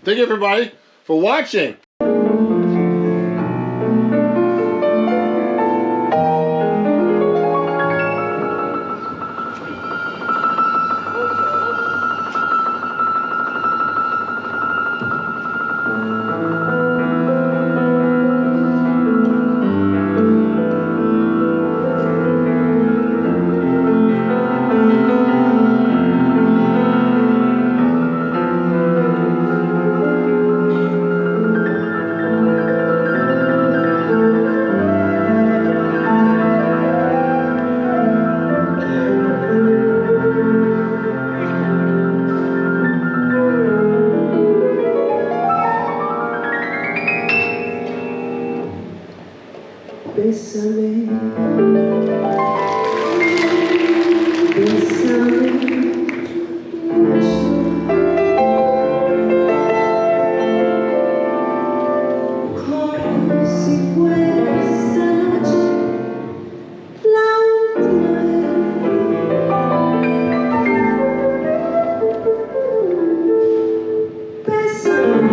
Thank you, everybody, for watching. Bésame, bésame, como si fuera esta noche la última vez. Bésame.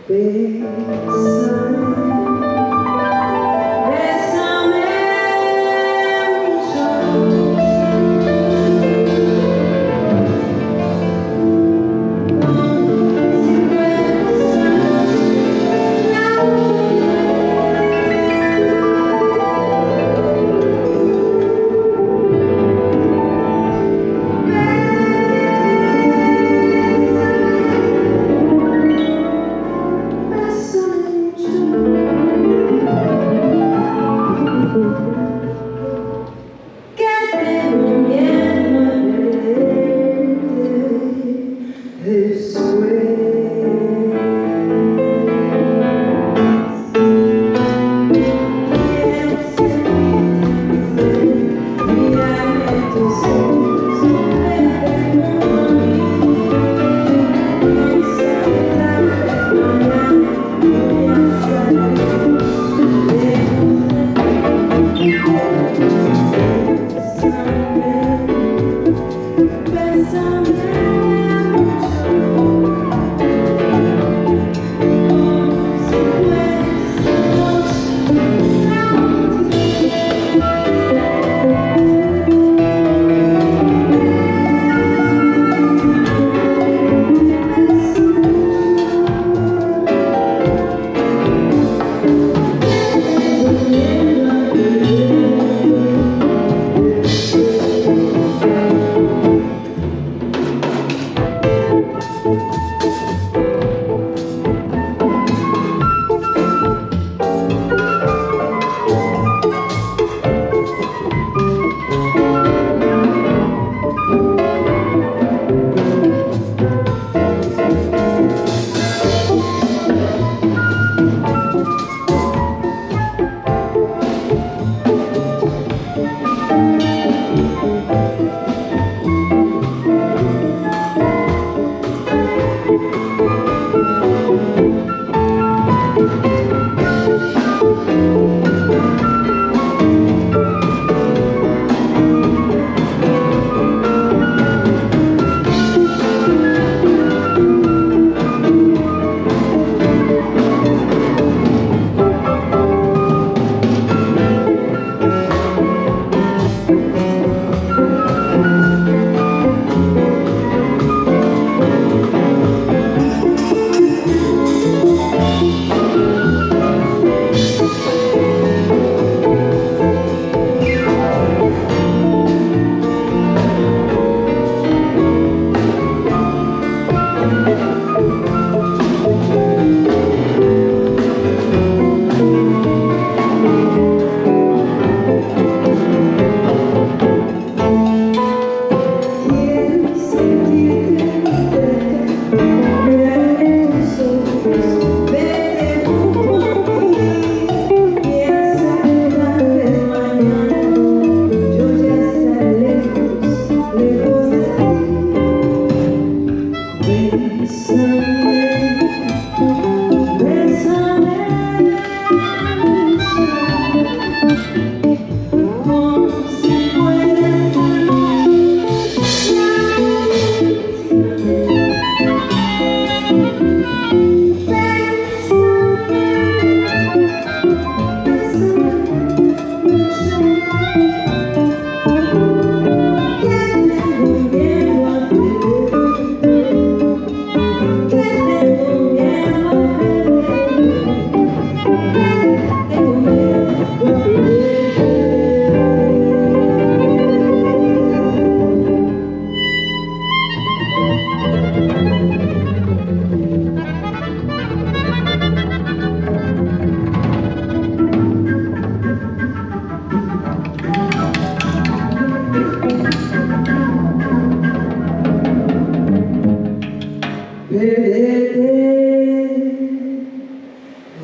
Bésame mucho.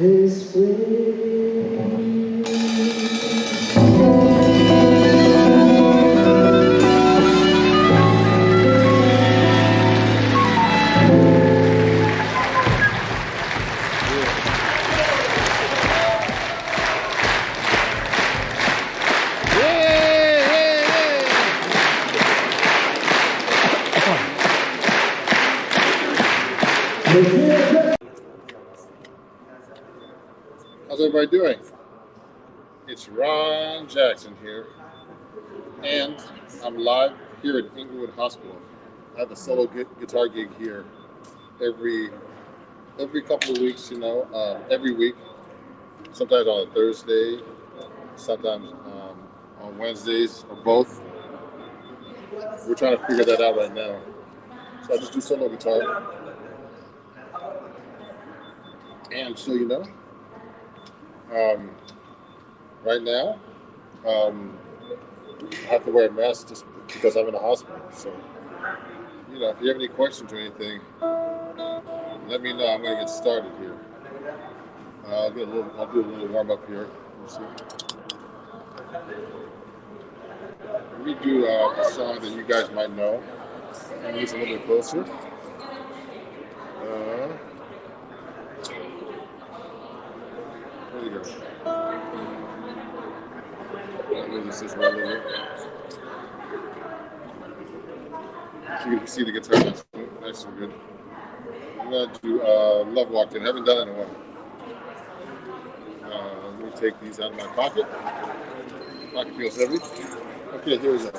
this way. How's everybody doing? It's Ron Jackson here, and I'm live here at Inglewood Hospital. I have a solo guitar gig here every couple of weeks, every week. Sometimes on a Thursday, sometimes on Wednesdays, or both. We're trying to figure that out right now. So I just do solo guitar. And so, right now, I have to wear a mask just because I'm in the hospital. So, if you have any questions or anything, let me know. I'm going to get started here. I'll do a little warm up here. Let's see. Let me do a song that you guys might know. And move a little bit closer. There you go. I'll move this way a little bit. So you can see the guitar nice and good. I'm going to do Love Walked In. I haven't done it in a while. Let me take these out of my pocket. Pocket feels heavy. Okay, here we go.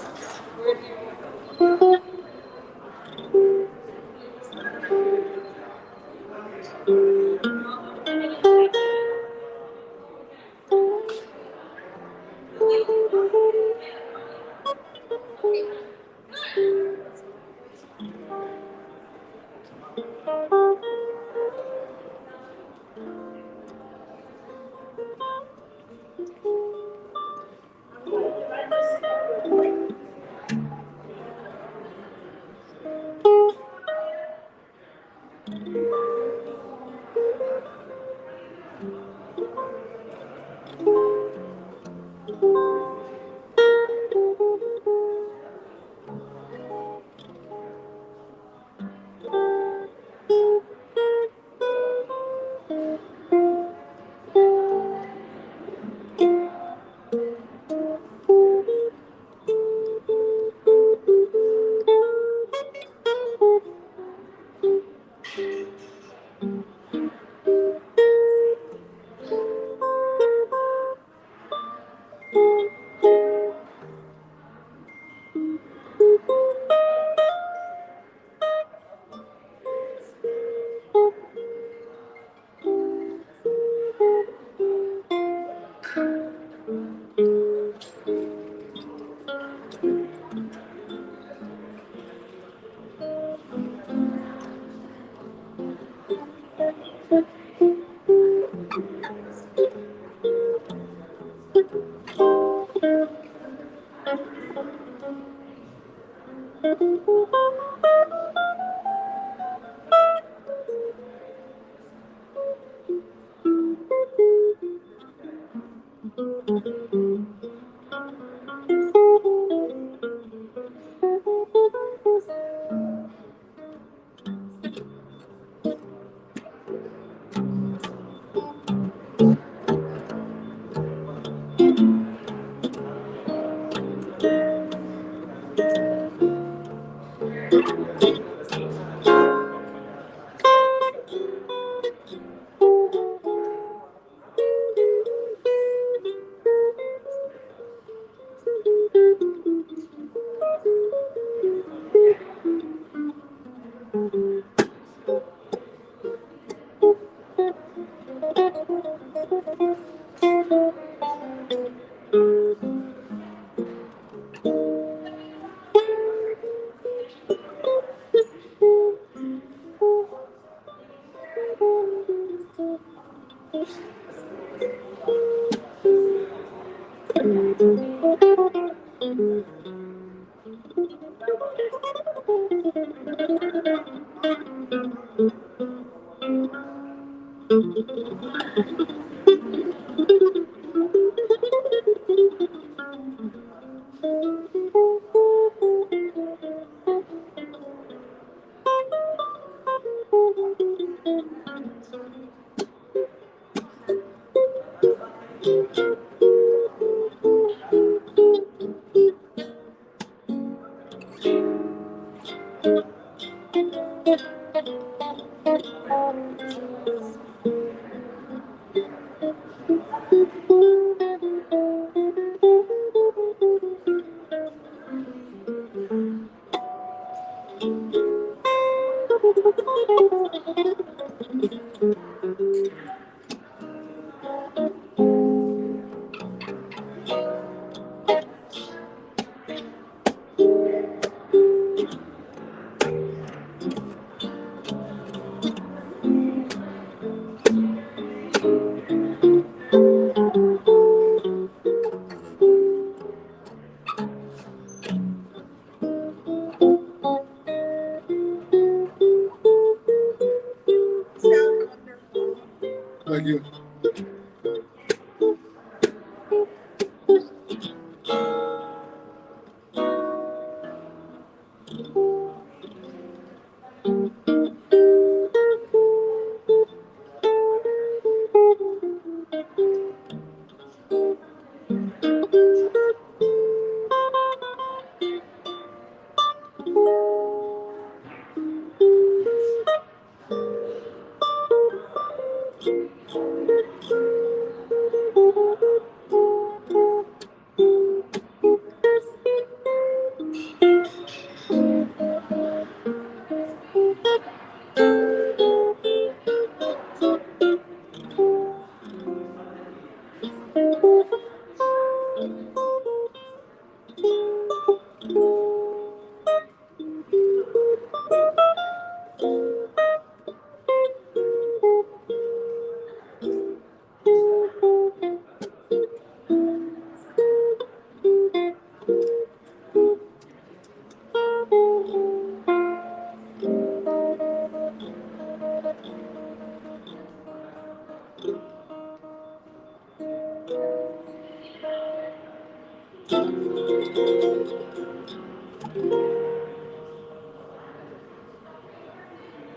Thank you.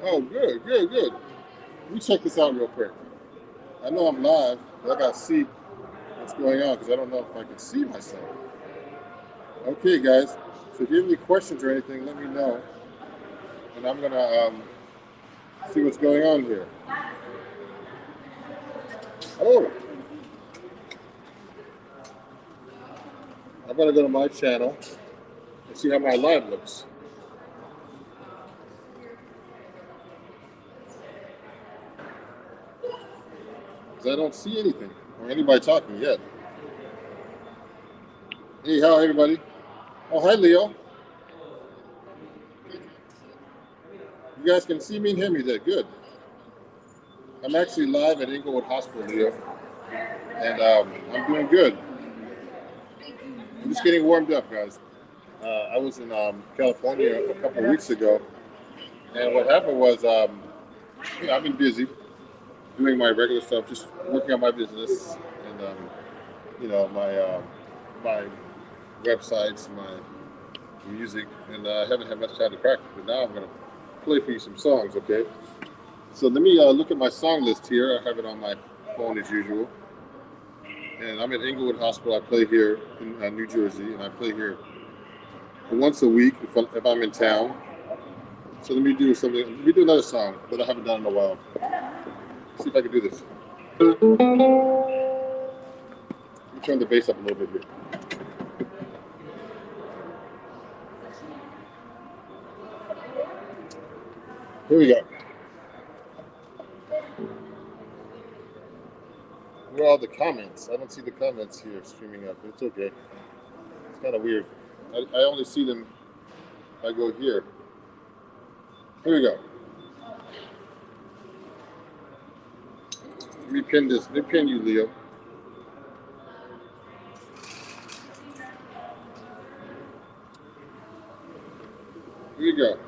Oh, good, good, good. Let me check this out real quick. I know I'm live, but I gotta see what's going on because I don't know if I can see myself. Okay, guys. So if you have any questions or anything, let me know, and I'm gonna see what's going on here. Oh, I'm gonna go to my channel and see how my live looks. 'Cause I don't see anything or anybody talking yet. Hey, how everybody? Oh, hi, Leo. You guys can see me and hear me there. Good. I'm actually live at Inglewood Hospital, Leo, and I'm doing good. I'm just getting warmed up, guys. I was in California a couple of weeks ago, and what happened was, I've been busy doing my regular stuff, just working on my business and my websites, my music, and I haven't had much time to practice. But now I'm gonna play for you some songs, okay? So let me look at my song list here. I have it on my phone as usual, and I'm at Inglewood Hospital. I play here in New Jersey, and I play here once a week if I'm in town. So let me do something. Let me do another song that I haven't done in a while. See if I can do this. Let me turn the bass up a little bit here. Here we go. Where are all the comments? I don't see the comments here streaming up, but it's okay. It's kind of weird. I only see them if I go here. Here we go. Let me pin this. Let me pin you, Leo. Here you go.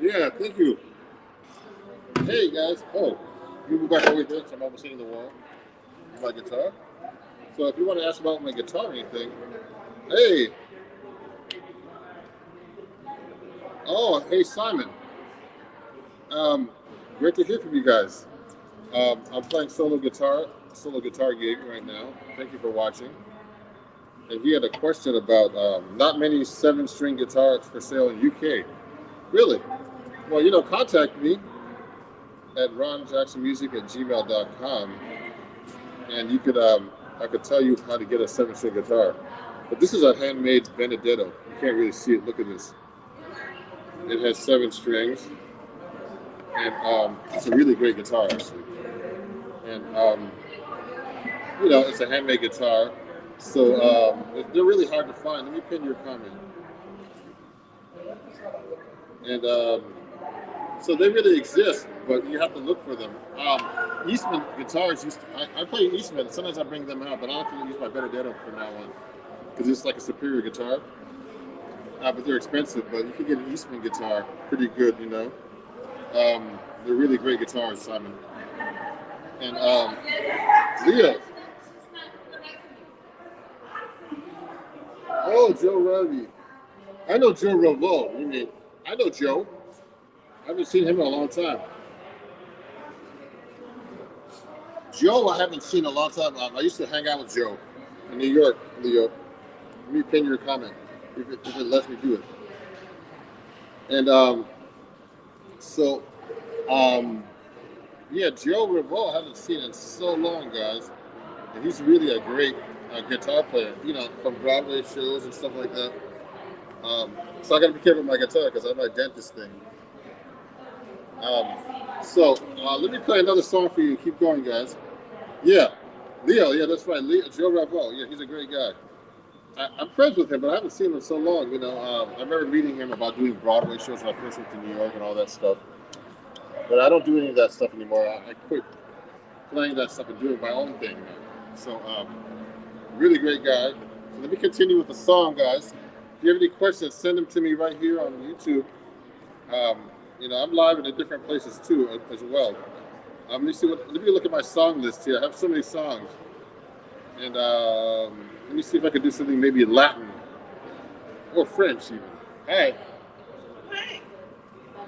Yeah, thank you. Hey guys. Oh, you move back over here. So I'm almost hitting the wall. My guitar. So if you want to ask about my guitar or anything, hey. Oh, hey Simon. Um, Great to hear from you guys. I'm playing solo guitar gig right now. Thank you for watching. And he had a question about not many 7-string guitars for sale in UK. Really? Well, contact me at ronjacksonmusic@gmail.com, and you could I could tell you how to get a 7-string guitar. But this is a handmade Benedetto. You can't really see it. Look at this. It has 7 strings, and it's a really great guitar actually. And it's a handmade guitar, so they're really hard to find. Let me pin your comment. And so they really exist, but you have to look for them. Eastman guitars I play Eastman. Sometimes I bring them out, but I don't think I use my Benedetto from now on because it's like a superior guitar. But they're expensive. But you can get an Eastman guitar, pretty good, They're really great guitars, Simon. And Leo. Oh, Joe Ravi. I know Joe Revo. You mean I know Joe. I haven't seen him in a long time. Joe, I haven't seen in a long time. I used to hang out with Joe in New York, Leo. Let me pin your comment if it lets me do it. And so, yeah, Joe Revo, I haven't seen in so long, guys. And he's really a great guitar player, from Broadway shows and stuff like that. So I got to be careful with my guitar because I have my dentist thing. So let me play another song for you. Keep going, guys. Yeah, Leo. Yeah, that's right. Joe Revo. Yeah, he's a great guy. I'm friends with him, but I haven't seen him in so long. I remember meeting him about doing Broadway shows when I first went to New York and all that stuff. But I don't do any of that stuff anymore. I quit playing that stuff and doing my own thing now. So, really great guy. So let me continue with the song, guys. If you have any questions, send them to me right here on YouTube. I'm live in different places too, as well. Let me look at my song list here. I have so many songs. And let me see if I could do something maybe in Latin or French even. Hi.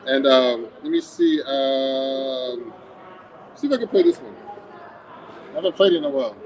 And let me see. See if I can play this one. I haven't played it in a while.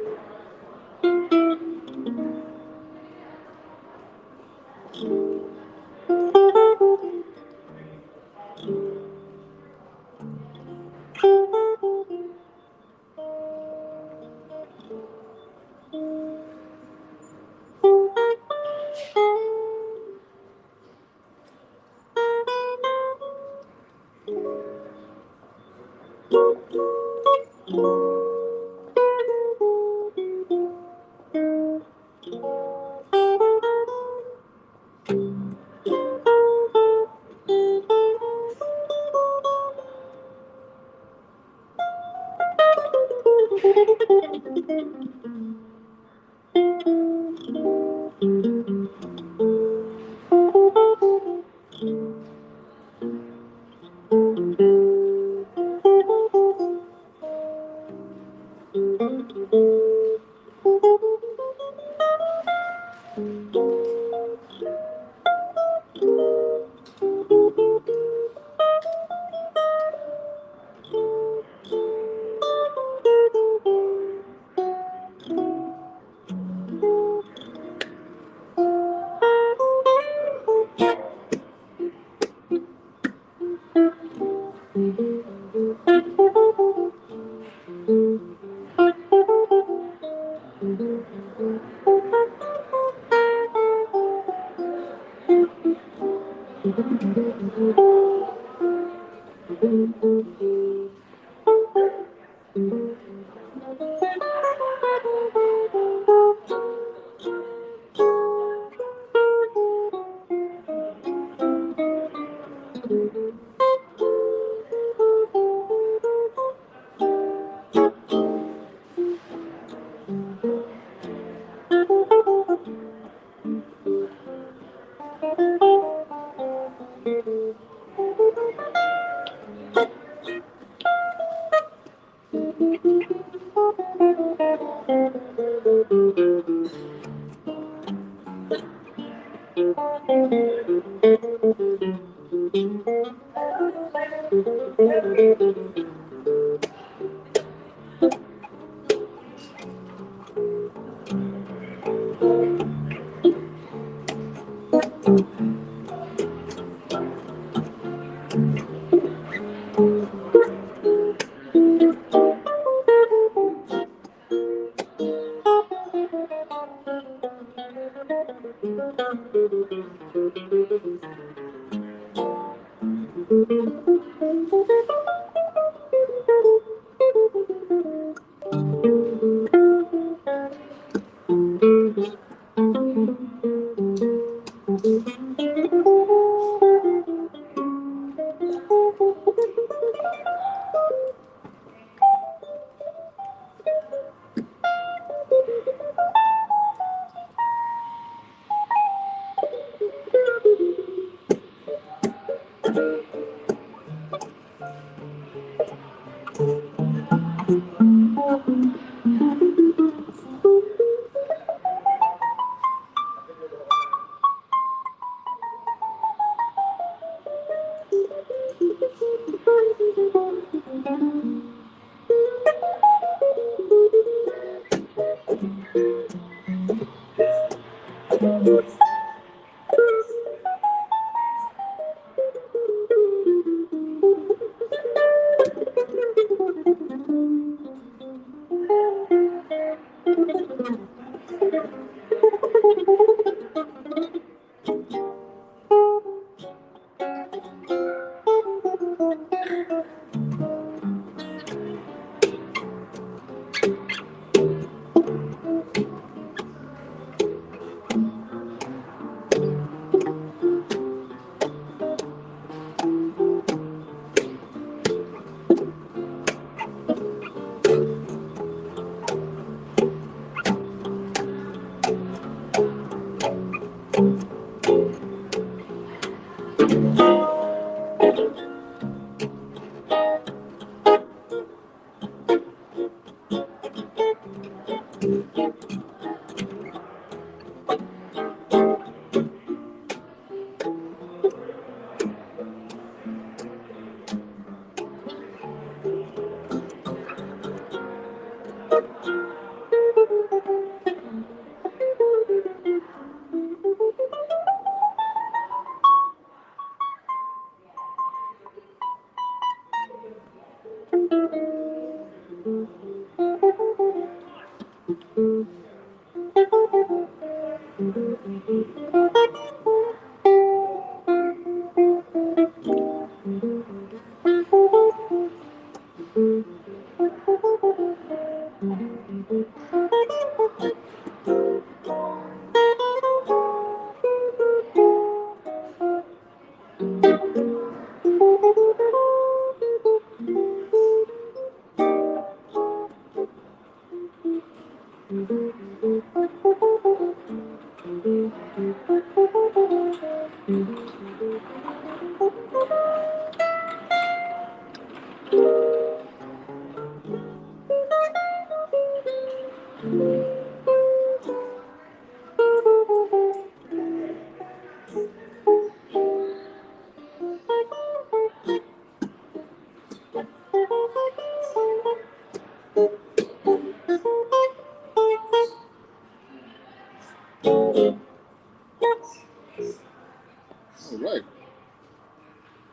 All right.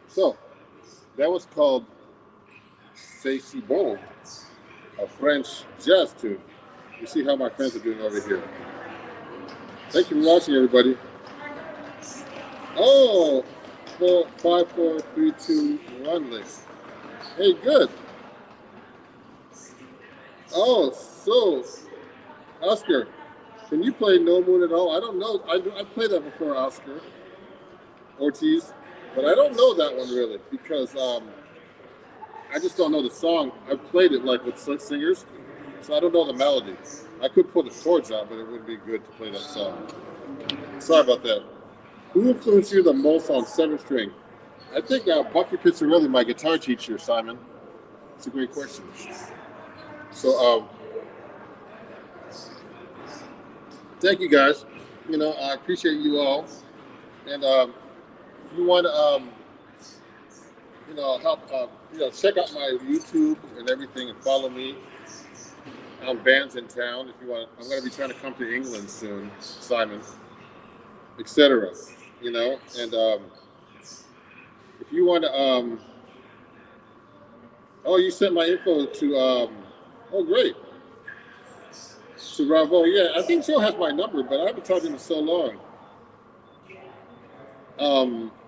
So that was called C'est si bon, a French jazz tune. You see how my friends are doing over here. Thank you for watching, everybody. Oh, 5, 4, 3, 2, 1 link. Hey, good. Oh, so Oscar, can you play No Moon at all? I don't know. I played that before, Oscar Ortiz, but I don't know that one really because I just don't know the song. I played it like with singers, so I don't know the melody. I could put the chords out, but it wouldn't be good to play that song. Sorry about that. Who influenced you the most on 7th string? I think Bucky Pizzarelli, my guitar teacher, Simon. It's a great question. So, thank you guys. You know, I appreciate you all. And if you want to, you know, help, you know, check out my YouTube and everything and follow me on Bands in Town. If you want, I'm going to be trying to come to England soon, Simon, etc. You know, and if you want to, oh, you sent my info to, oh, great. To Bravo, yeah, I think Joe has my number, but I haven't talked to him in so long.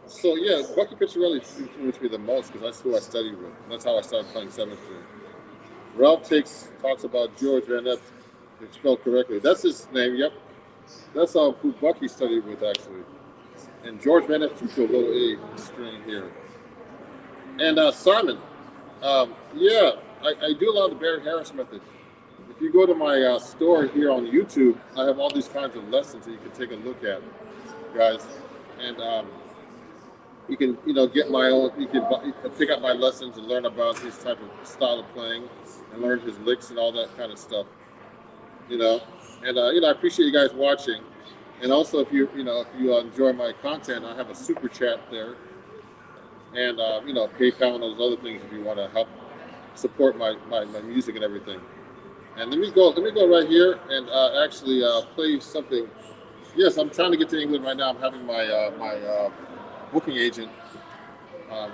So yeah, Bucky Pizzarelli influenced me the most because that's who I studied with. And that's how I started playing 7th string. Ralph talks about George Van Epp, if spelled correctly. That's his name. Yep, that's who Bucky studied with actually. And George Van Epp took to a little A string here. And Simon, yeah, I do a lot of the Barry Harris method. If you go to my store here on YouTube, I have all these kinds of lessons that you can take a look at, guys. And you can, you know, get my own. You can pick up my lessons and learn about his type of style of playing, and learn his licks and all that kind of stuff. You know, and you know, I appreciate you guys watching. And also, if you enjoy my content, I have a super chat there, and you know, PayPal and those other things if you want to help support my music and everything. And let me go right here and actually play something. Yes, I'm trying to get to England right now. I'm having my booking agent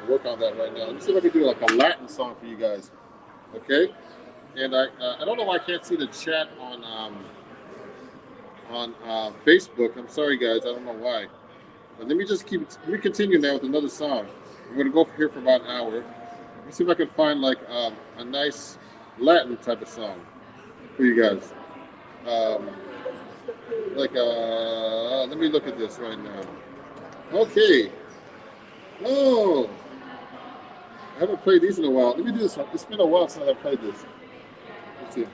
work on that right now. Let me see if I can do like a Latin song for you guys. Okay? And I don't know why I can't see the chat on Facebook. I'm sorry, guys. I don't know why. But let me continue now with another song. I'm going to go here for about an hour. Let me see if I can find like a nice Latin type of song for you guys. Let me look at this right now. Okay. Oh, I haven't played these in a while. Let me do this one. It's been a while since I played this. Let's see.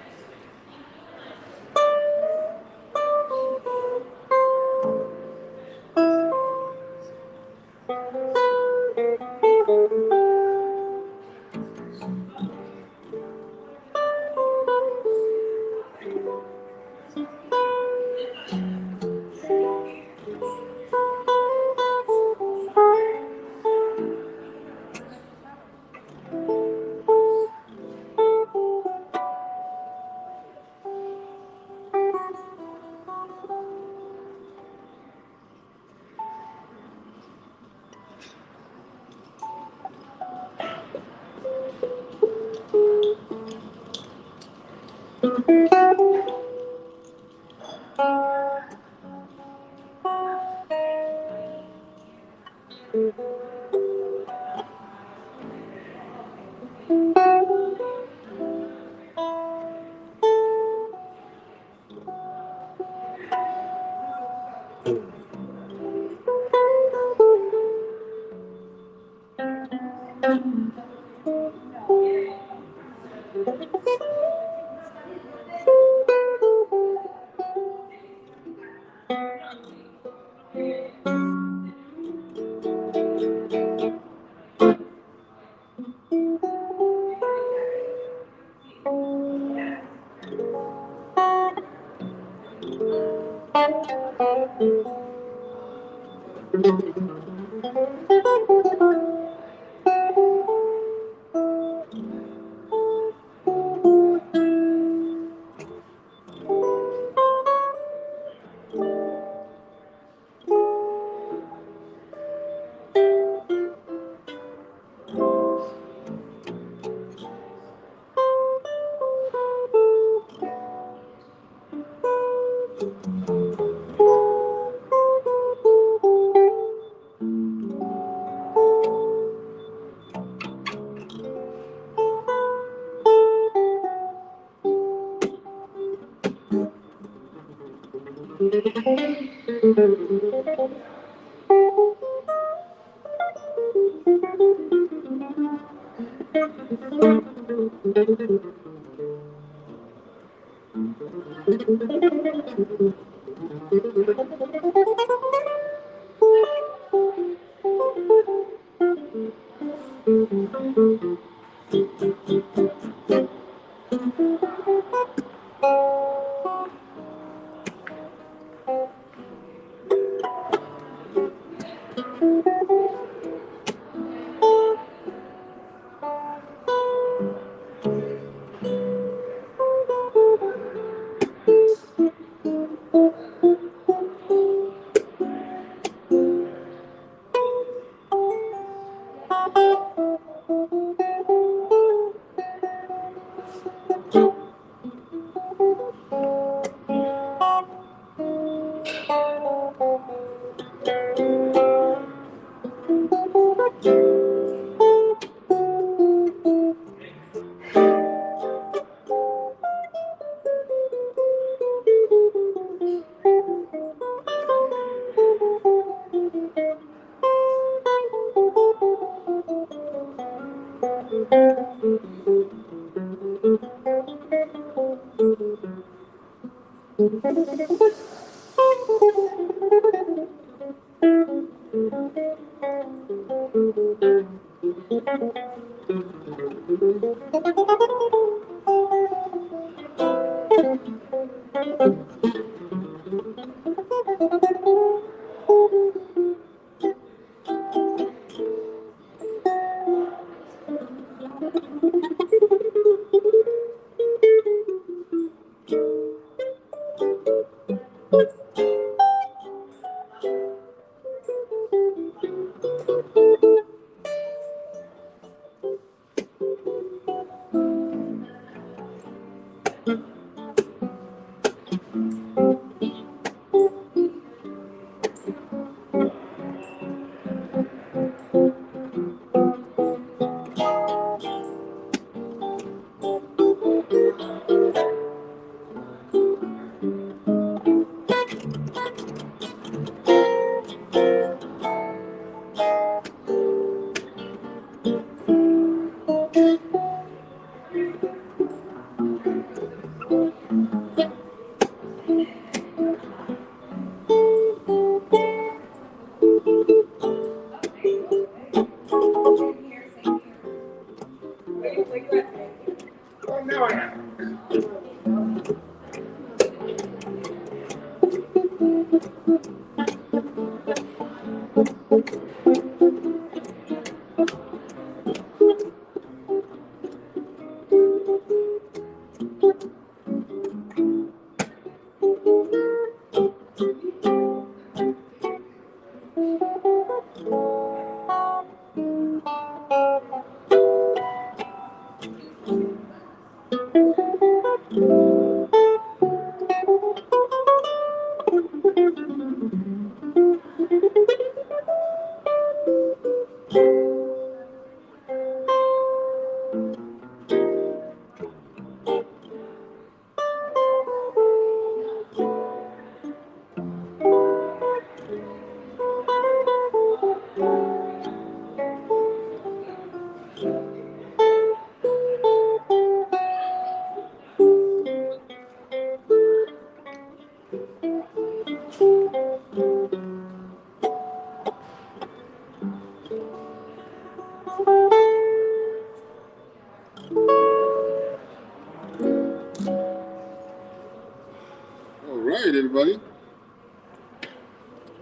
All right, everybody.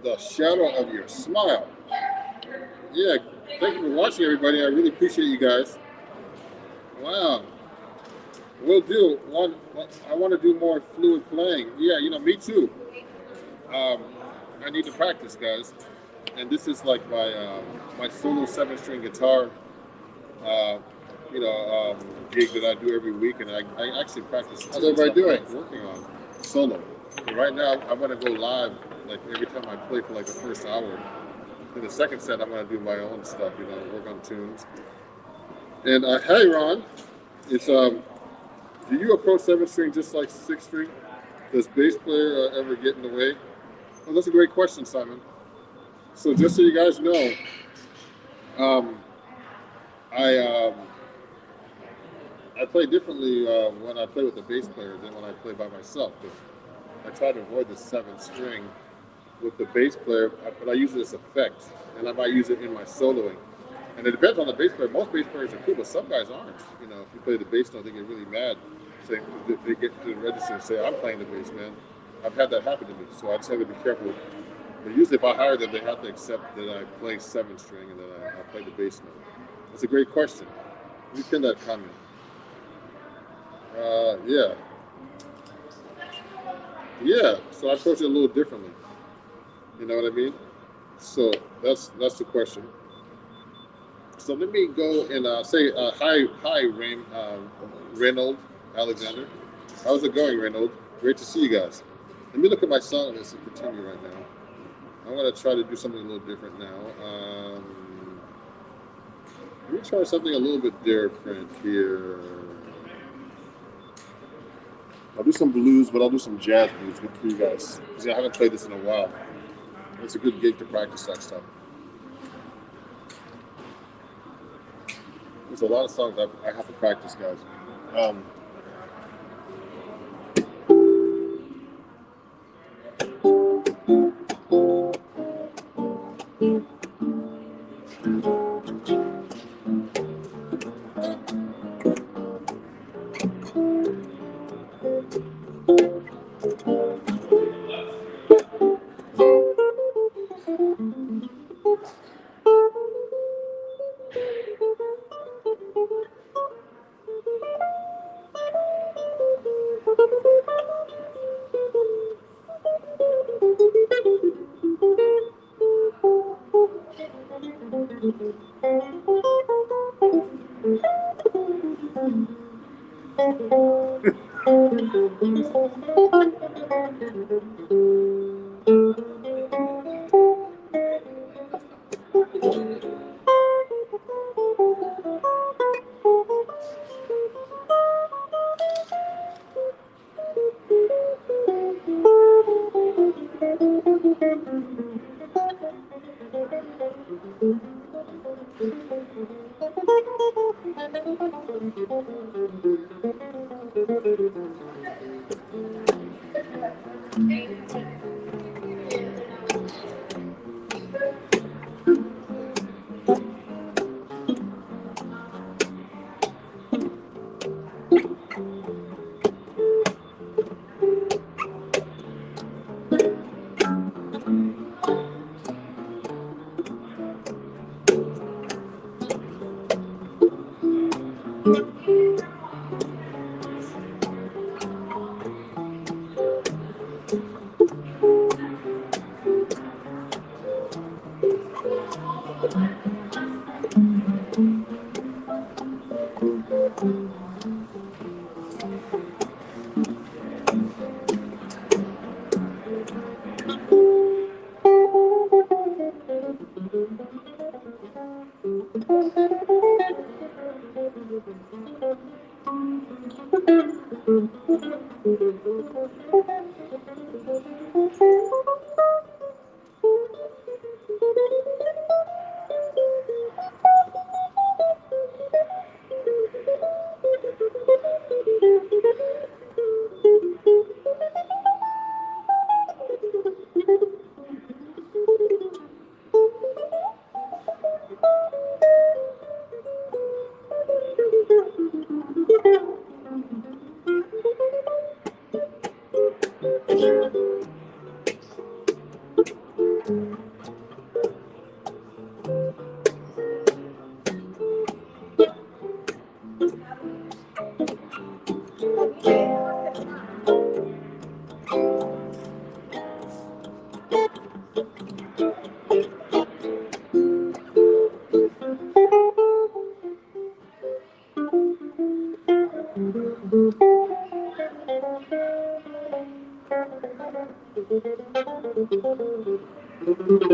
The shadow of your smile. Yeah, thank you for watching, everybody. I really appreciate you guys. Wow. We'll do one. I want to do more fluid playing. Yeah, me too. I need to practice, guys. And this is like my solo 7-string guitar, uh, gig that I do every week, and I actually practice. How's everybody doing? Working on solo. And right now, I'm gonna go live like every time I play for like the first hour. In the second set, I'm gonna do my own stuff, work on tunes. And hey, Ron, it's do you approach 7-string just like 6-string? Does bass player ever get in the way? Well, that's a great question, Simon. So just so you guys know, I play differently when I play with a bass player than when I play by myself, because I try to avoid the 7th string with the bass player, but I use it as effect, and I might use it in my soloing. And it depends on the bass player. Most bass players are cool, but some guys aren't. If you play the bass note, they get really mad. They get to the register and say, "I'm playing the bass, man." I've had that happen to me, so I just have to be careful. But usually, if I hire them, they have to accept that I play 7th string and that I play the bass note. That's a great question. Let me pin that comment. Yeah. So I approach it a little differently. You know what I mean? So that's the question. So let me go and say hi, Reynold Alexander. How's it going, Reynold? Great to see you guys. Let me look at my song list and continue right now. I'm gonna try to do something a little different now. Let me try something a little bit different here. I'll do some blues, but I'll do some jazz blues for you guys, because I haven't played this in a while. It's a good gig to practice that stuff. There's a lot of songs I have to practice, guys. I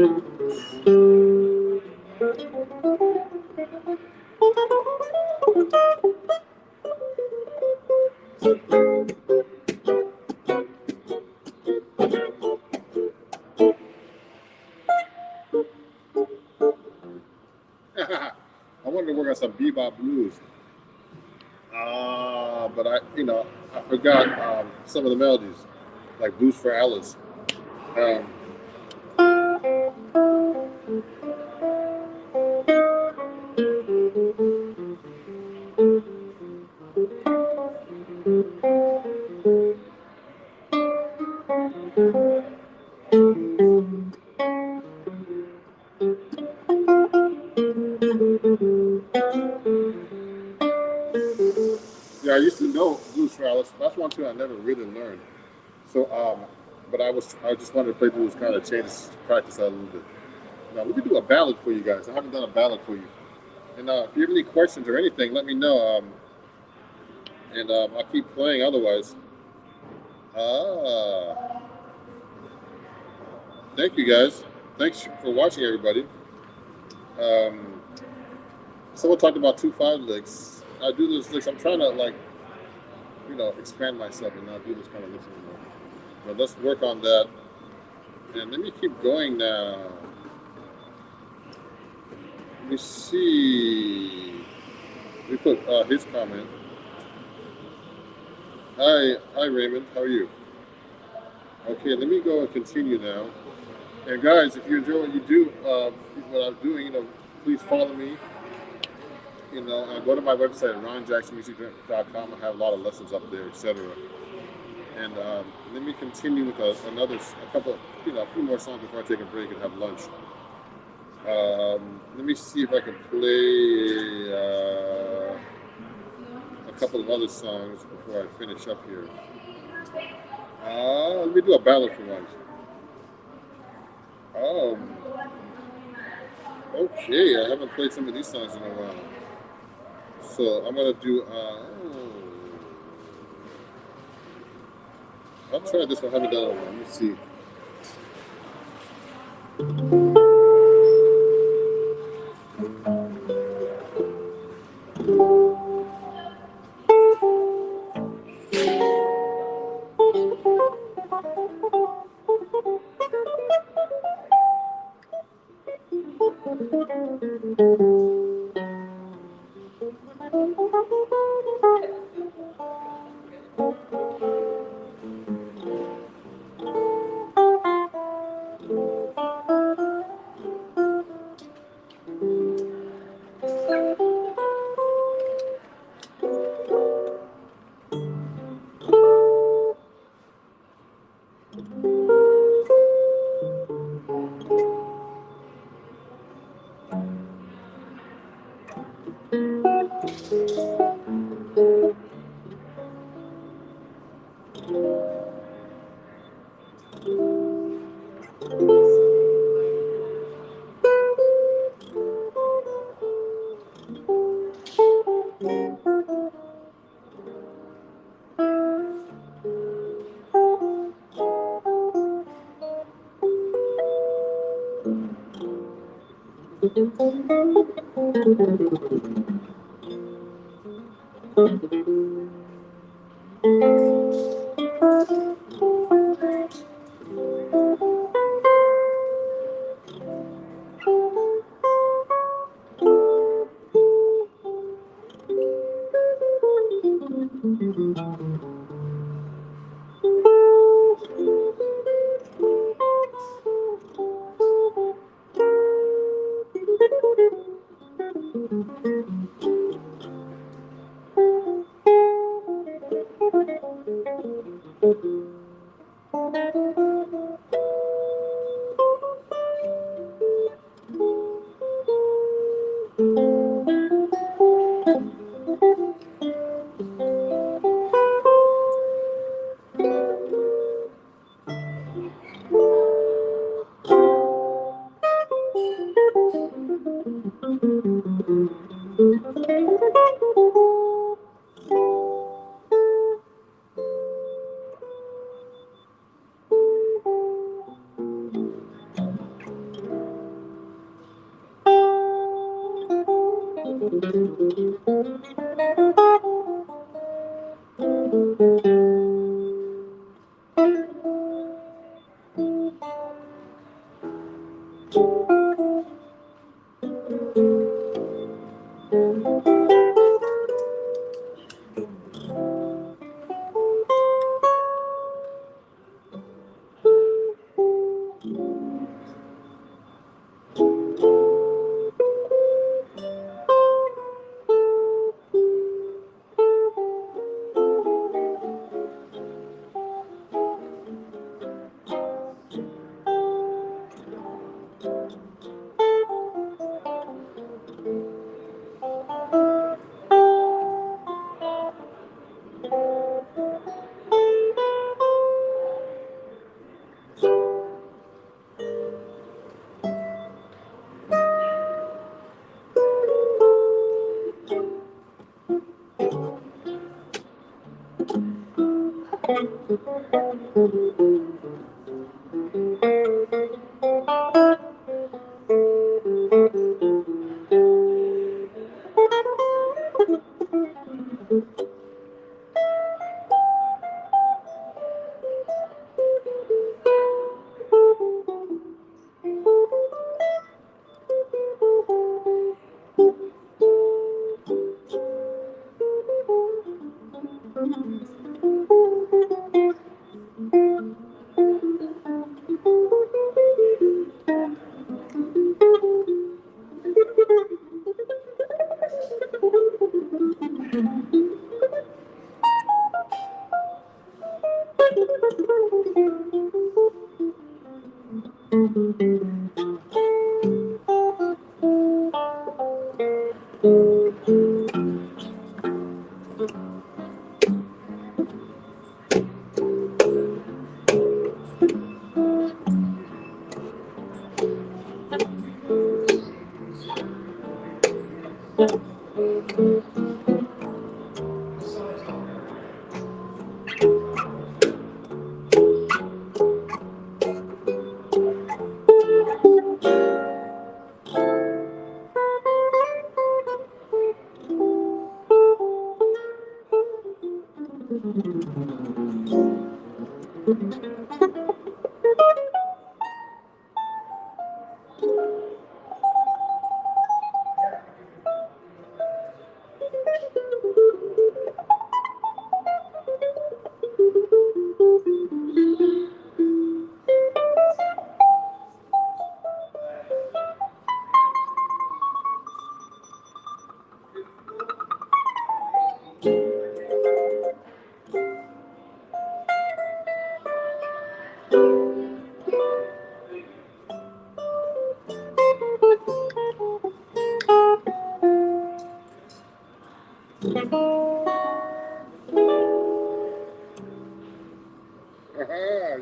wanted to work on some bebop blues. But I forgot some of the melodies, like Blues for Alice. Um, yeah, I used to know Blues for Alice. That's one tune I never really learned. So, but I just wanted to play blues, kind of change, practice that a little bit. Now, let me do a ballad for you guys. I haven't done a ballad for you. And if you have any questions or anything, let me know. And I'll keep playing otherwise. Thank you guys. Thanks for watching, everybody. Someone talked about 2/5 licks. I do those licks. I'm trying to expand myself and not do this kind of licks anymore. But let's work on that. And let me keep going now. Let me see. Let me put his comment. Hi Raymond. How are you? Okay, let me go and continue now. And guys, if you enjoy what you do, what I'm doing, please follow me. Go to my website, ronjacksonmusic.com. I have a lot of lessons up there, etc. And let me continue with a few more songs before I take a break and have lunch. Let me see if I can play a couple of other songs before I finish up here. Let me do a ballad for once. Okay, I haven't played some of these songs in a while. So I'm gonna do. I'll try this one. I haven't done it. Let me see.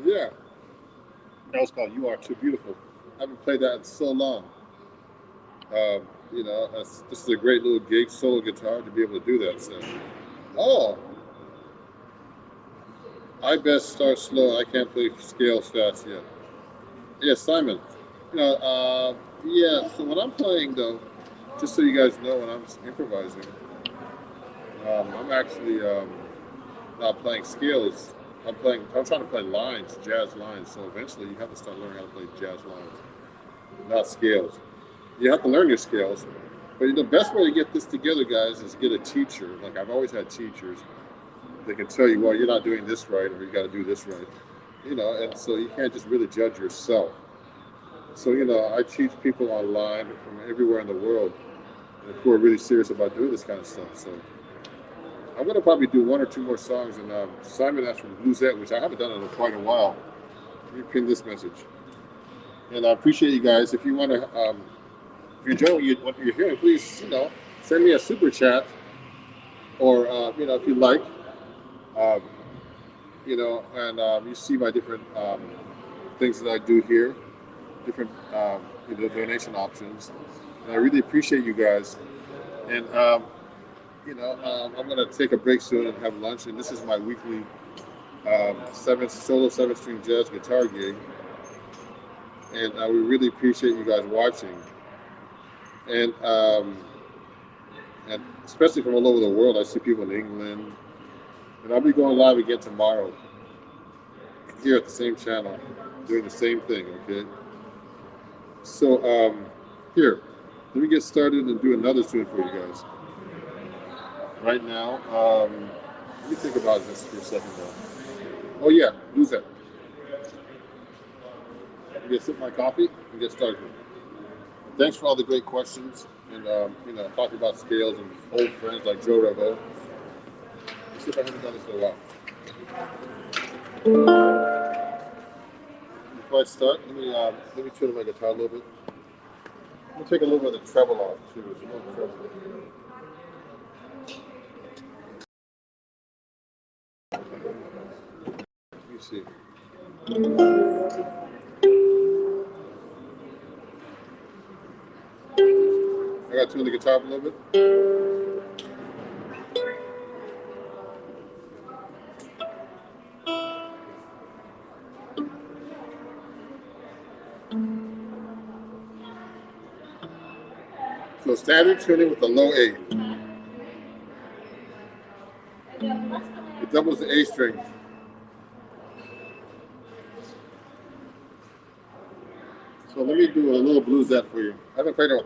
Yeah. That was called "You Are Too Beautiful." I haven't played that in so long. This is a great little gig solo guitar to be able to do that. So, oh, I best start slow. I can't play scales fast yet. Yeah, Simon. Yeah. So when I'm playing, though, just so you guys know, when I'm improvising, I'm actually not playing scales. I'm trying to play lines, jazz lines. So eventually, you have to start learning how to play jazz lines, not scales. You have to learn your scales. But the best way to get this together, guys, is get a teacher. Like I've always had teachers that can tell you, well, you're not doing this right, or you got to do this right. And so you can't just really judge yourself. So I teach people online from everywhere in the world who are really serious about doing this kind of stuff. So I'm gonna probably do one or two more songs. And Simon asked from Bluesette, which I haven't done in quite a while. Let me pin this message. And I appreciate you guys. If you want to. If you enjoy what you're hearing, please, send me a super chat, or if you like, and you see my different things that I do here, different donation options, and I really appreciate you guys. And I'm gonna take a break soon and have lunch, and this is my weekly seven string jazz guitar gig, and we really appreciate you guys watching. And and especially from all over the world. I see people in England, and I'll be going live again tomorrow here at the same channel, doing the same thing. Okay. So here, let me get started and do another tune for you guys. Right now, let me think about this for a second though. Oh yeah, lose that. I'm gonna sip my coffee and get started. Thanks for all the great questions and talking about scales and old friends like Joe Revo. Let's see if I haven't done this in a while. Before I start, let me tune my guitar a little bit. I'm gonna take a little bit of the treble off too. There's a little treble. Let me see. I got to tune the guitar up a little bit. So standard tuning with the low A. It doubles the A string. So let me do a little bluesette for you. I haven't played it.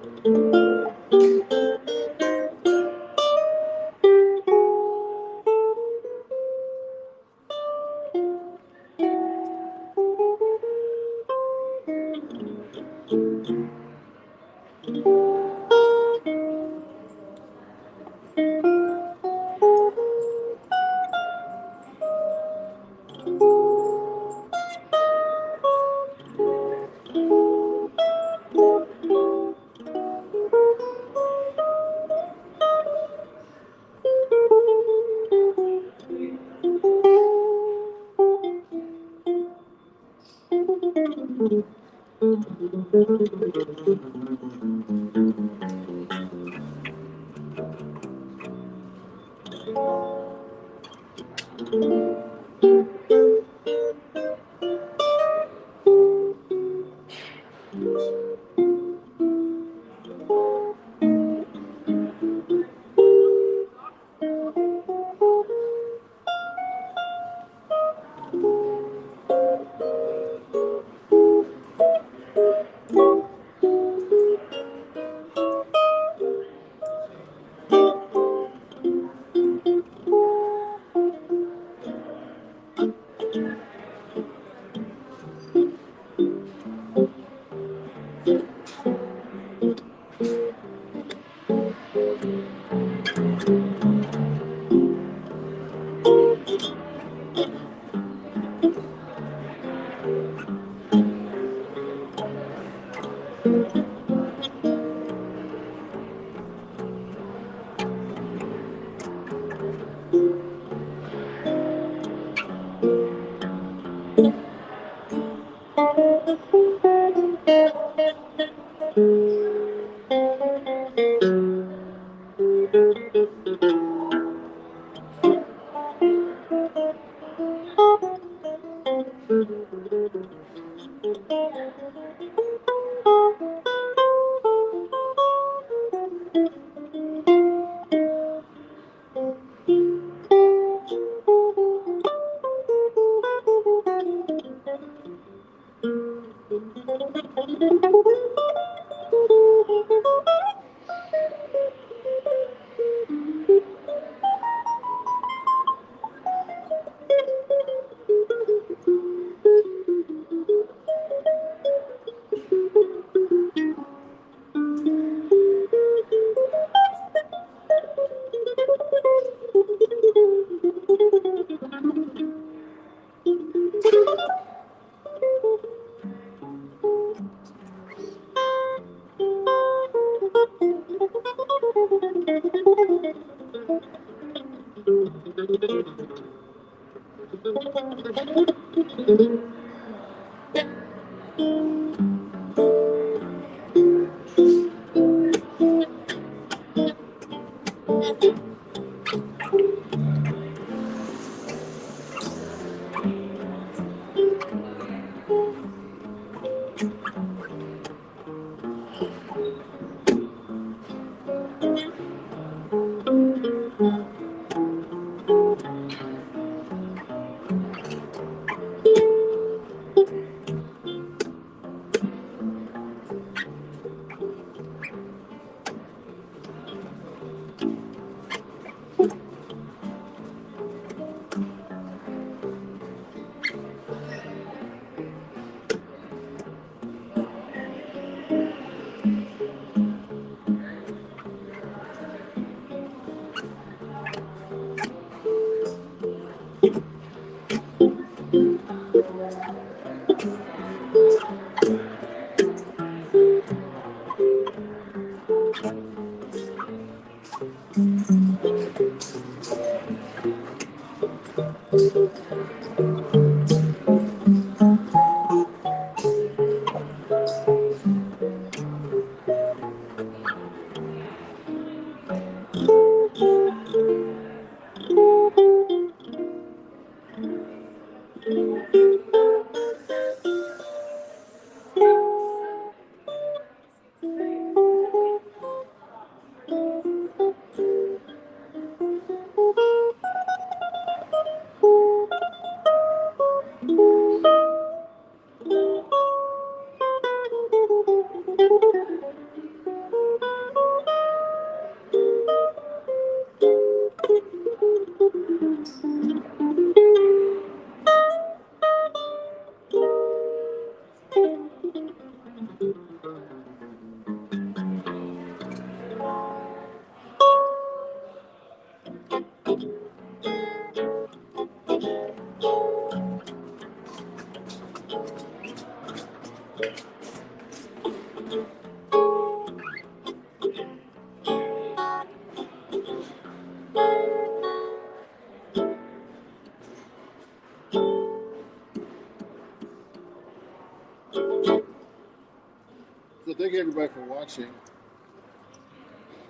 everybody for watching.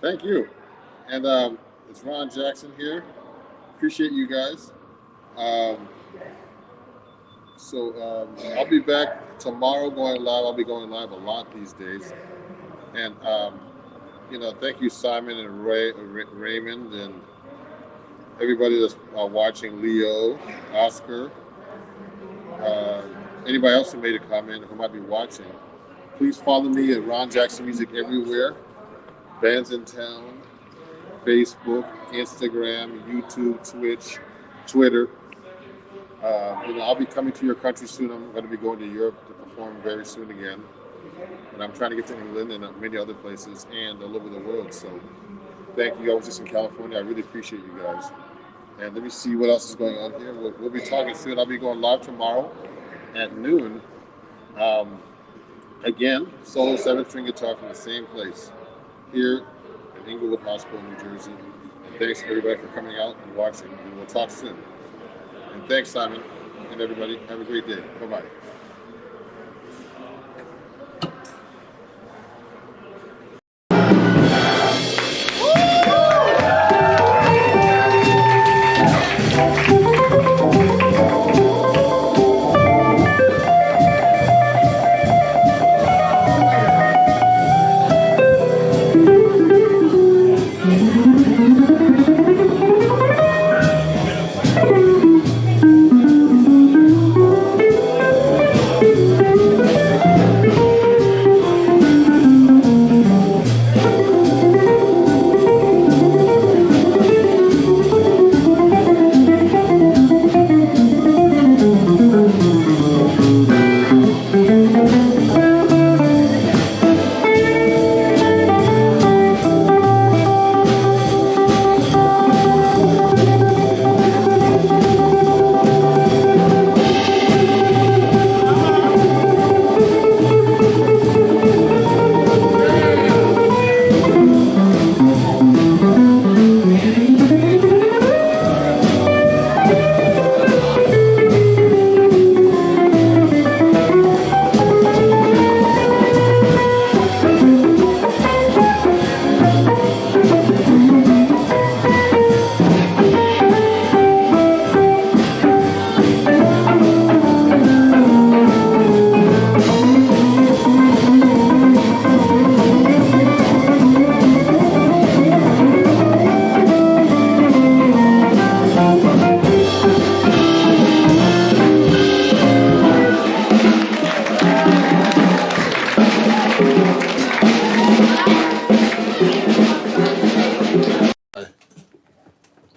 Thank you. And it's Ron Jackson here. Appreciate you guys. I'll be back tomorrow going live. I'll be going live a lot these days. And, thank you, Simon and Raymond, and everybody that's watching, Leo, Oscar, anybody else who made a comment who might be watching. Please follow me at Ron Jackson Music everywhere. Bands in Town, Facebook, Instagram, YouTube, Twitch, Twitter. I'll be coming to your country soon. I'm going to be going to Europe to perform very soon again. And I'm trying to get to England and many other places and all over the world. So thank you. I was just in California. I really appreciate you guys. And let me see what else is going on here. We'll be talking soon. I'll be going live tomorrow at noon. Again, solo 7-string guitar from the same place here in Inglewood Hospital, New Jersey. And thanks everybody for coming out and watching. And we'll talk soon. And thanks, Simon, and everybody. Have a great day. Bye-bye.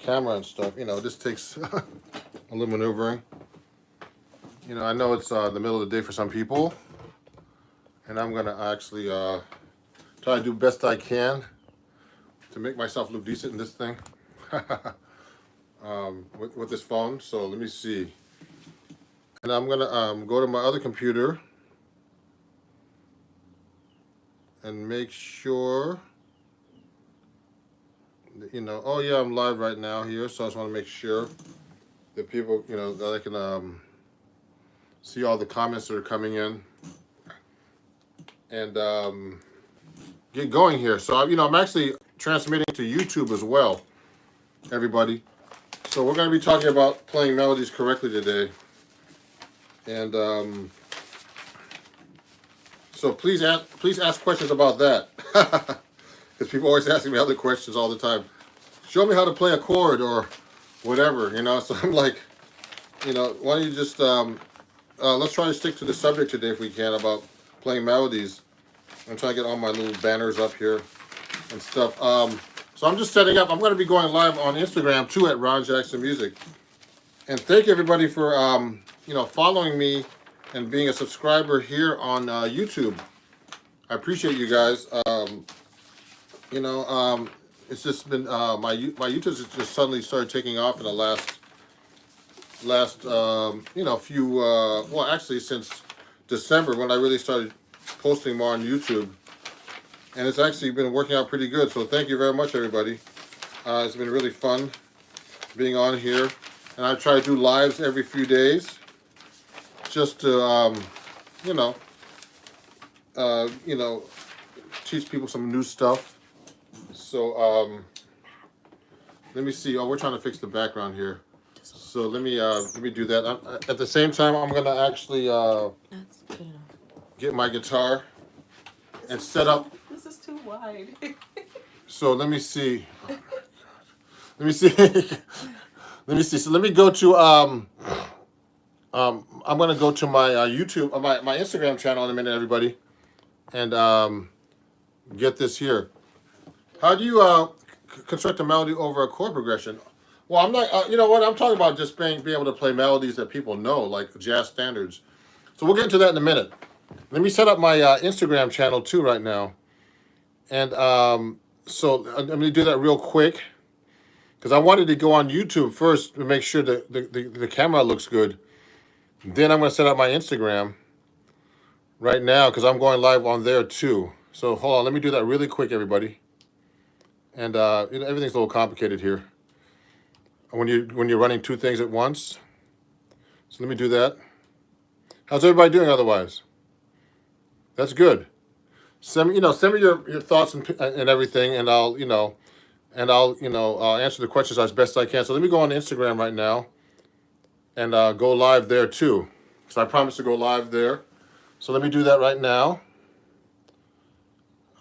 Camera and stuff, this takes a little maneuvering. I know it's the middle of the day for some people, and I'm gonna actually try to do best I can to make myself look decent in this thing with this phone. So let me see, and I'm gonna go to my other computer and make sure. Oh yeah, I'm live right now here, so I just want to make sure that people, that I can see all the comments that are coming in and get going here. So, I'm actually transmitting to YouTube as well, everybody. So we're going to be talking about playing melodies correctly today. And so please ask questions about that. Because people always asking me other questions all the time. Show me how to play a chord or whatever, So I'm like, why don't you just, let's try to stick to the subject today if we can about playing melodies. I'm trying to get all my little banners up here and stuff. So I'm just setting up. I'm going to be going live on Instagram too at Ron Jackson Music. And thank you everybody for, following me and being a subscriber here on YouTube. I appreciate you guys. It's just been my YouTube has just suddenly started taking off in the last few actually since December when I really started posting more on YouTube, and it's actually been working out pretty good. So thank you very much, everybody. It's been really fun being on here, and I try to do lives every few days, just to teach people some new stuff. So let me see. Oh, we're trying to fix the background here. So let me do that. At the same time, I'm gonna actually get my guitar and set up. This is too wide. So let me see. Let me see. Let me see. So let me go to I'm gonna go to my YouTube, my Instagram channel in a minute, everybody, and get this here. How do you construct a melody over a chord progression? Well, I'm not. You know what? I'm talking about just being able to play melodies that people know, like jazz standards. So we'll get into that in a minute. Let me set up my Instagram channel too right now, and so I'm gonna do that real quick because I wanted to go on YouTube first to make sure that the camera looks good. Then I'm gonna set up my Instagram right now because I'm going live on there too. So hold on, let me do that really quick, everybody. And everything's a little complicated here when you're running two things at once. So let me do that. How's everybody doing otherwise? That's good. Send me your thoughts and everything, and I'll answer the questions as best I can. So let me go on Instagram right now and go live there too. So I promised to go live there. So let me do that right now.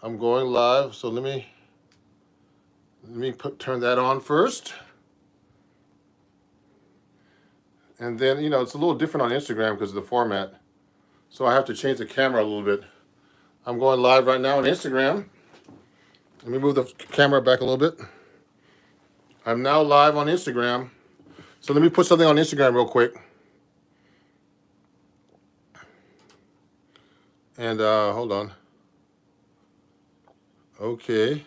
I'm going live. So let me turn that on first. And then, it's a little different on Instagram because of the format. So I have to change the camera a little bit. I'm going live right now on Instagram. Let me move the camera back a little bit. I'm now live on Instagram. So let me put something on Instagram real quick. And hold on. Okay.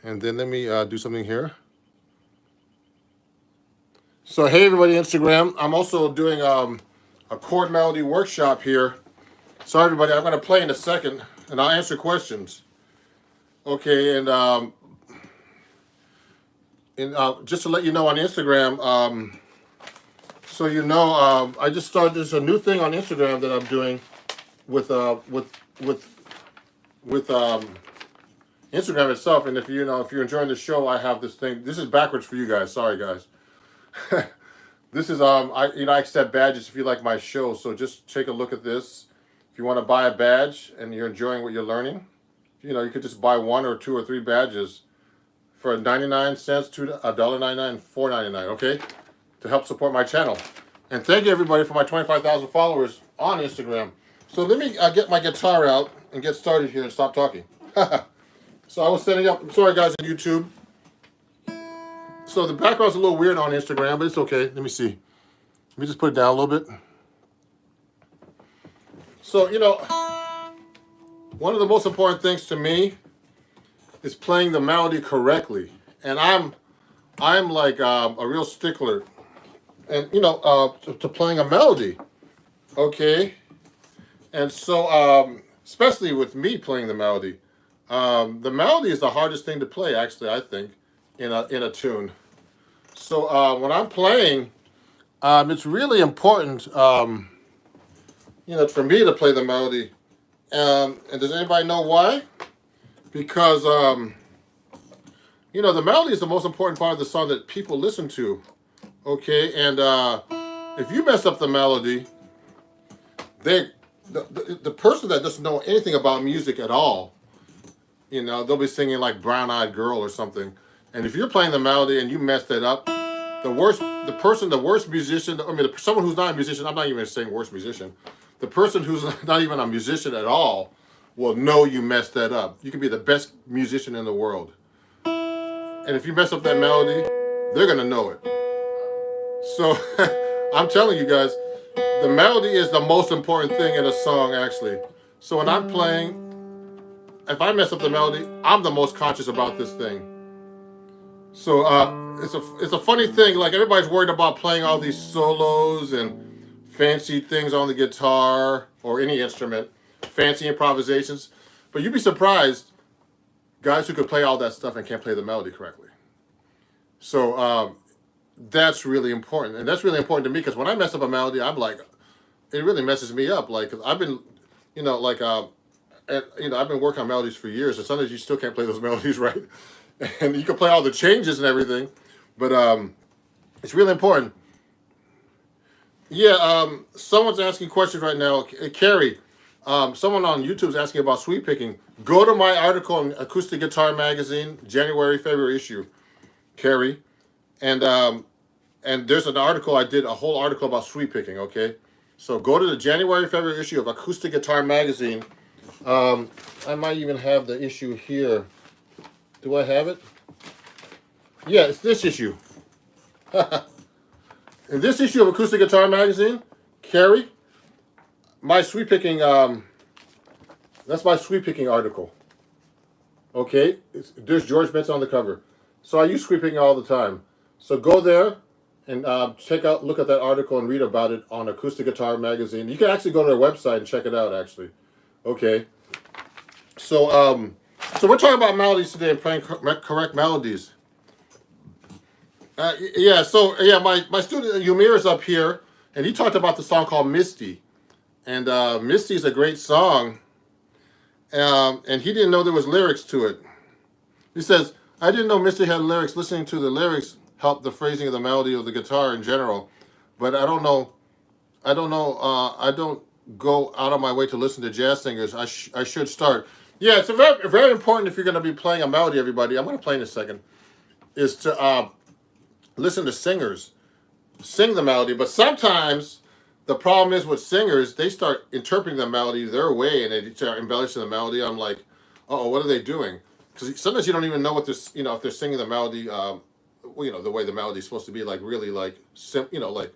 And then let me do something here. So hey everybody, Instagram. I'm also doing a chord melody workshop here. So everybody, I'm going to play in a second, and I'll answer questions. Okay, and just to let you know on Instagram, so I just started. There's a new thing on Instagram that I'm doing with Instagram itself. And if you're enjoying the show, I have this thing. This is backwards for you guys. Sorry, guys. This is I accept badges if you like my show. So just take a look at this. If you want to buy a badge and you're enjoying what you're learning, you could just buy 1 or 2 or 3 badges for 99 cents, $1.99, $4.99. Okay, to help support my channel. And thank you everybody for my 25,000 followers on Instagram. So let me get my guitar out and get started here and stop talking. So I was setting up. I'm sorry guys on YouTube. So the background's a little weird on Instagram, but it's okay. Let me see. Let me just put it down a little bit. So, one of the most important things to me is playing the melody correctly. And I'm like a real stickler and, to playing a melody. Okay. And so, especially with me playing the melody is the hardest thing to play, actually, I think, in a tune. So when I'm playing, it's really important, for me to play the melody. And does anybody know why? Because, the melody is the most important part of the song that people listen to. Okay, and if you mess up the melody, the person that doesn't know anything about music at all, they'll be singing like Brown Eyed Girl or something. And if you're playing the melody and you mess that up, the worst musician, someone who's not a musician, I'm not even saying worst musician, the person who's not even a musician at all will know you messed that up. You can be the best musician in the world. And if you mess up that melody, they're going to know it. So I'm telling you guys, the melody is the most important thing in a song, actually. So when I'm playing, if I mess up the melody, I'm the most conscious about this thing. So it's a funny thing. Like everybody's worried about playing all these solos and fancy things on the guitar or any instrument, fancy improvisations. But you'd be surprised, guys who could play all that stuff and can't play the melody correctly. So that's really important, and that's really important to me because when I mess up a melody, I'm like, it really messes me up. Like, 'cause I've been, like, I've been working on melodies for years, and sometimes you still can't play those melodies right. And you can play all the changes and everything, but it's really important. Yeah, someone's asking questions right now. Carrie, someone on YouTube is asking about sweep picking. Go to my article in Acoustic Guitar Magazine, January, February issue, Carrie, and there's an article I did, a whole article about sweep picking. Okay, so go to the January, February issue of Acoustic Guitar Magazine. I might even have the issue here. Do I have it? Yeah, it's this issue. In this issue of Acoustic Guitar Magazine, Carrie, my sweep picking, that's my sweep picking article. Okay, there's George Benson on the cover. So I use sweep picking all the time. So go there and look at that article and read about it on Acoustic Guitar Magazine. You can actually go to their website and check it out, actually. Okay. So we're talking about melodies today and playing correct melodies. My student Yumir is up here, and he talked about the song called Misty. And Misty is a great song, and he didn't know there was lyrics to it. He says, I didn't know Misty had lyrics. Listening to the lyrics helped the phrasing of the melody of the guitar in general, but I don't go out of my way to listen to jazz singers. I should start. Yeah, it's very, very important if you're going to be playing a melody, everybody. I'm going to play in a second. Is to listen to singers sing the melody. But sometimes the problem is with singers, they start interpreting the melody their way and they start embellishing the melody. I'm like, uh-oh, what are they doing? Because sometimes you don't even know what this, if they're singing the melody, the way the melody is supposed to be, like really like, like,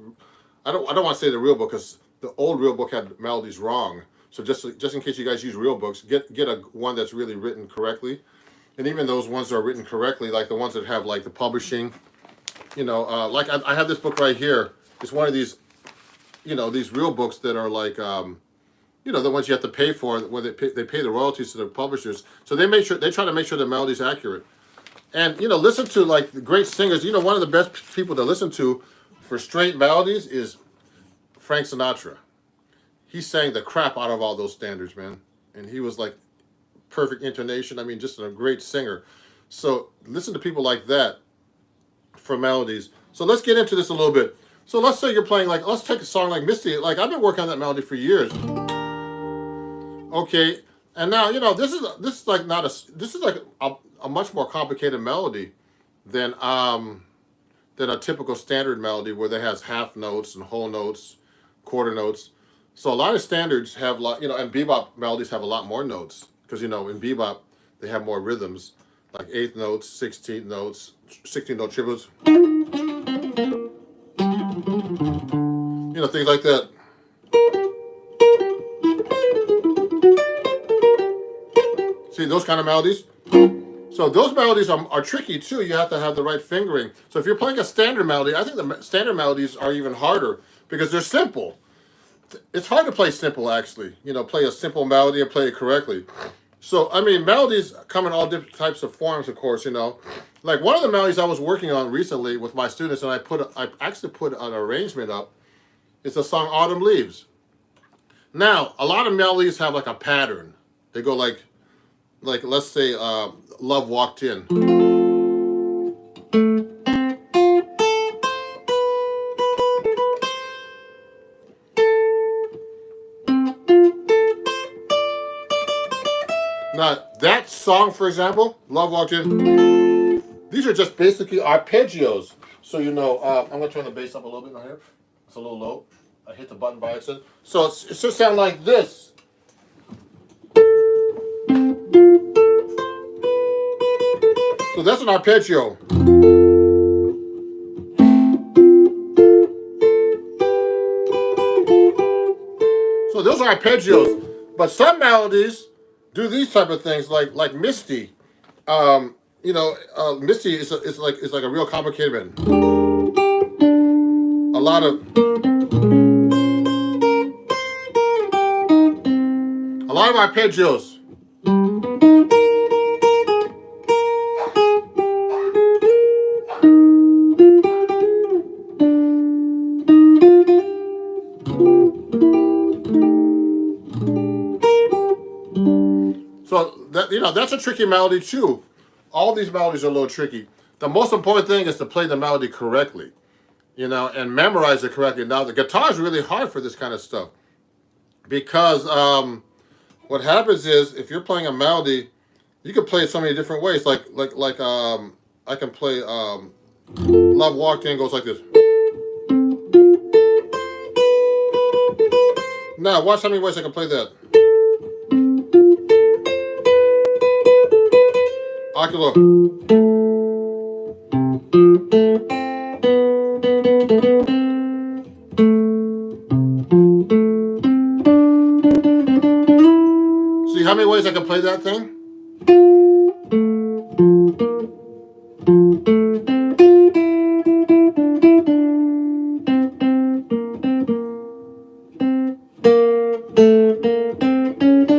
I don't want to say the real book because the old real book had melodies wrong. So just in case you guys use real books, get one that's really written correctly. And even those ones that are written correctly, like the ones that have like the publishing, like I have this book right here. It's one of these, these real books that are like, the ones you have to pay for, where they pay the royalties to the publishers. So they try to make sure the melody's accurate. And, listen to like the great singers. One of the best people to listen to for straight melodies is Frank Sinatra. He sang the crap out of all those standards, man. And he was like perfect intonation. I mean, just a great singer. So listen to people like that for melodies. So let's get into this a little bit. So let's say you're playing let's take a song like Misty. Like I've been working on that melody for years. Okay, and now this is like a much more complicated melody than a typical standard melody where they has half notes and whole notes, quarter notes. So a lot of standards have and bebop melodies have a lot more notes because in bebop they have more rhythms, like eighth notes, 16th notes, 16-note triplets, things like that. See those kind of melodies? So those melodies are tricky too. You have to have the right fingering. So if you're playing a standard melody, I think the standard melodies are even harder because they're simple. It's hard to play simple, actually. Play a simple melody and play it correctly. So, I mean, melodies come in all different types of forms, of course, Like one of the melodies I was working on recently with my students, and I actually put an arrangement up, is the song Autumn Leaves. Now, a lot of melodies have like a pattern. They go like let's say, Love Walked In. Now, that song, for example, Love Walked In, these are just basically arpeggios. So, I'm going to turn the bass up a little bit right here. It's a little low. I hit the button by accident. So, it should sound like this. So, that's an arpeggio. So, those are arpeggios. But some melodies do these type of things, like Misty. Misty is like a real complicated band. A lot of arpeggios. that's a tricky melody too. All these melodies are a little tricky. The most important thing is to play the melody correctly, and memorize it correctly. Now the guitar is really hard for this kind of stuff because what happens is if you're playing a melody, you can play it so many different ways. Like I can play Love Walked In goes like this. Now watch how many ways I can play that. Ocular. See how many ways I can play that thing?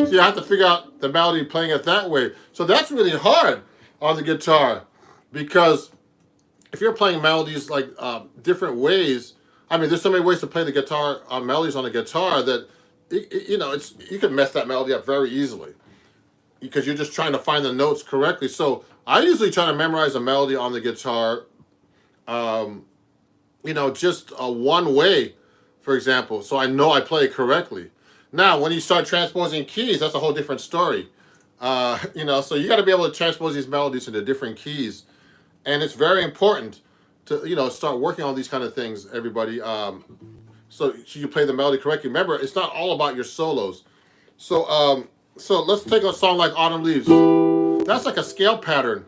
See, I have to figure out the melody playing it that way. So that's really hard on the guitar because if you're playing melodies like different ways, there's so many ways to play the guitar melodies on the guitar that you can mess that melody up very easily because you're just trying to find the notes correctly. So I usually try to memorize a melody on the guitar, just one way, for example, so I know I play it correctly. Now, when you start transposing keys, that's a whole different story. So you got to be able to transpose these melodies into different keys, and it's very important to start working on these kind of things, everybody. So you play the melody correctly. Remember, it's not all about your solos. So let's take a song like Autumn Leaves. That's like a scale pattern.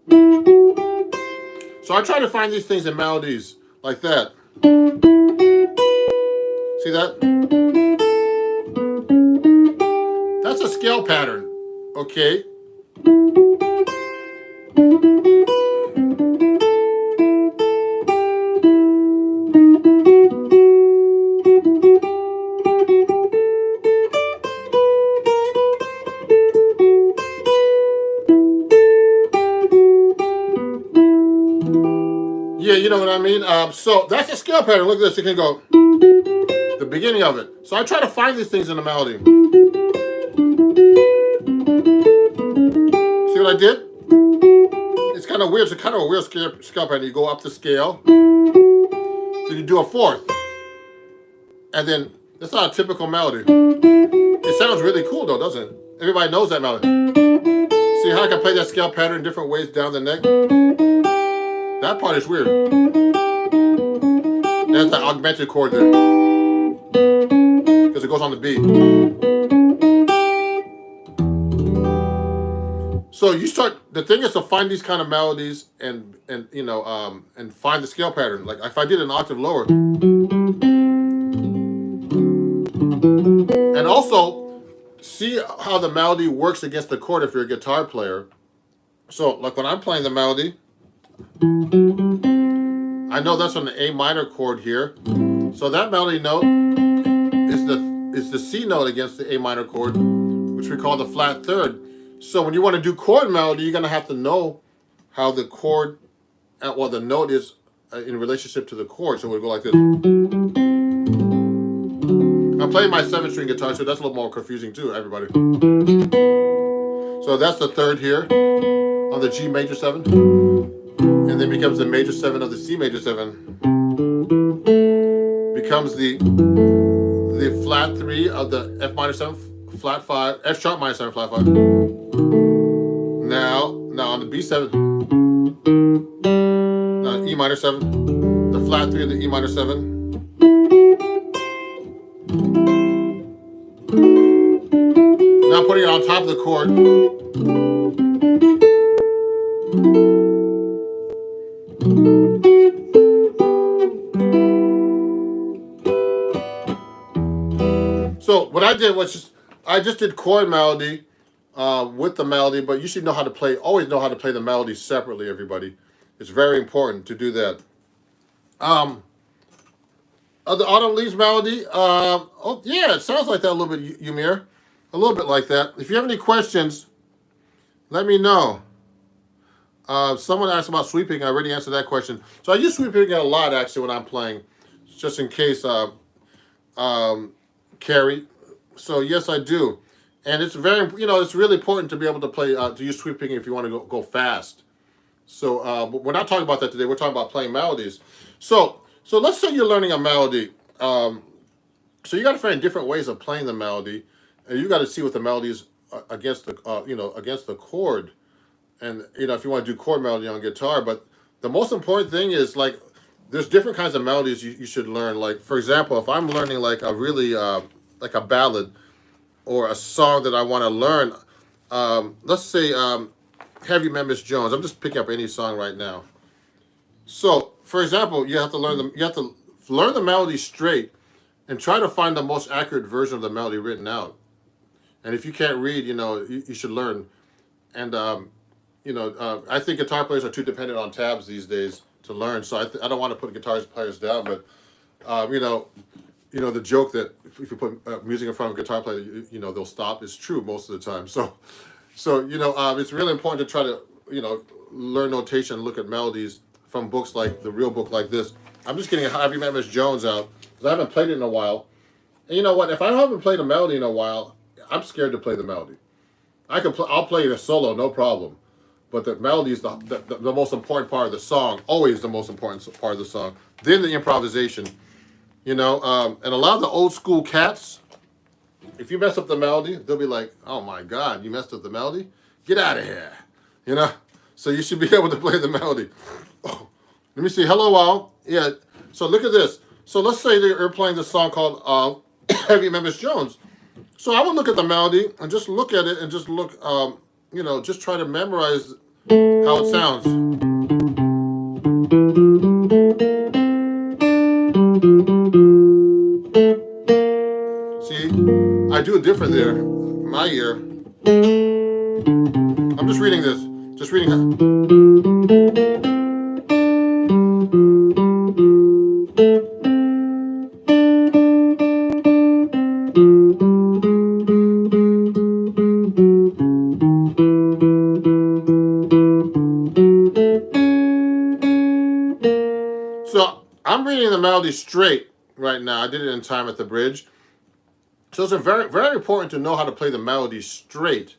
So I try to find these things in melodies like that. See that? That's a scale pattern, okay? Yeah, you know what I mean? So that's a scale pattern. Look at this. It can go the beginning of it. So I try to find these things in the melody. See what I did? It's kind of weird. It's kind of a weird scale pattern. You go up the scale. Then you do a fourth. And then, that's not a typical melody. It sounds really cool though, doesn't it? Everybody knows that melody. See how I can play that scale pattern in different ways down the neck? That part is weird. That's the augmented chord there. Because it goes on the beat. So the thing is to find these kind of melodies and find the scale pattern. Like if I did an octave lower. And also see how the melody works against the chord if you're a guitar player. So like when I'm playing the melody, I know that's on the A minor chord here. So that melody note is the C note against the A minor chord, which we call the flat third. So when you want to do chord melody, you're going to have to know how the chord, the note is in relationship to the chord. So we'll go like this. I'm playing my 7-string guitar, so that's a little more confusing too, everybody. So that's the third here on the G major 7. And then becomes the major 7 of the C major 7. Becomes the flat 3 of the F minor 7 flat 5, F sharp minor 7 flat 5. Now on the B7, now E minor 7, the flat 3 of the E minor 7. Now putting it on top of the chord. So what I did was I just did chord melody with the melody, but you should always know how to play the melody separately, everybody. It's very important to do that. The Autumn Leaves melody, it sounds like that a little bit, Ymir. A little bit like that. If you have any questions, let me know. Someone asked about sweeping. I already answered that question. So I use sweeping a lot, actually, when I'm playing, just in case, Carrie. So yes, I do. and it's very, it's really important to be able to play, to use sweeping if you want to go fast. So but we're not talking about that today. We're talking about playing melodies. So let's say you're learning a melody. So you got to find different ways of playing the melody, and you got to see what the melody is against the against the chord, and if you want to do chord melody on guitar. But the most important thing is like there's different kinds of melodies you should learn. Like for example, if I'm learning like a really like a ballad or a song that I want to learn, let's say Heavy Memphis Jones. I'm just picking up any song right now. So, for example, you have to learn the melody straight and try to find the most accurate version of the melody written out. And if you can't read, you should learn. And I think guitar players are too dependent on tabs these days to learn. So I don't want to put guitar players down, but the joke that if you put music in front of a guitar player, they'll stop is true most of the time. So it's really important to try to learn notation, look at melodies from books like the real book like this. I'm just getting a Heavy Memphis Jones out because I haven't played it in a while. And you know what? If I haven't played a melody in a while, I'm scared to play the melody. I'll play it a solo, no problem. But the melody is the most important part of the song, always the most important part of the song. Then the improvisation, and a lot of the old school cats, if you mess up the melody, they'll be like, "Oh my God, you messed up the melody? Get out of here!" So you should be able to play the melody. Oh, let me see. Hello, all. Yeah. So look at this. So let's say that you're playing this song called Heavy Memphis Jones. So I would look at the melody and just look at it and just look, just try to memorize how it sounds. See, I do it different there. My ear. I'm just reading this. Just reading. So I'm reading the melody straight right now. I did it in time at the bridge. So it's very, very important to know how to play the melody straight,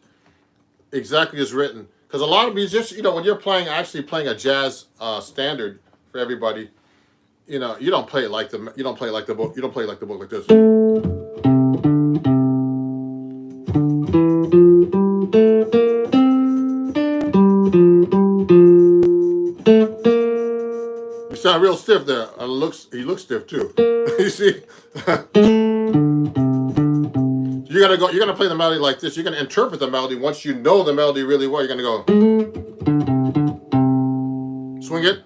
exactly as written. Because a lot of musicians, when you're actually playing a jazz standard for everybody, you don't play it like the book. You don't play it like the book like this. You sound real stiff there. He looks stiff too. You see. You're gonna play the melody like this. You're gonna interpret the melody. Once you know the melody really well, you're gonna go swing it.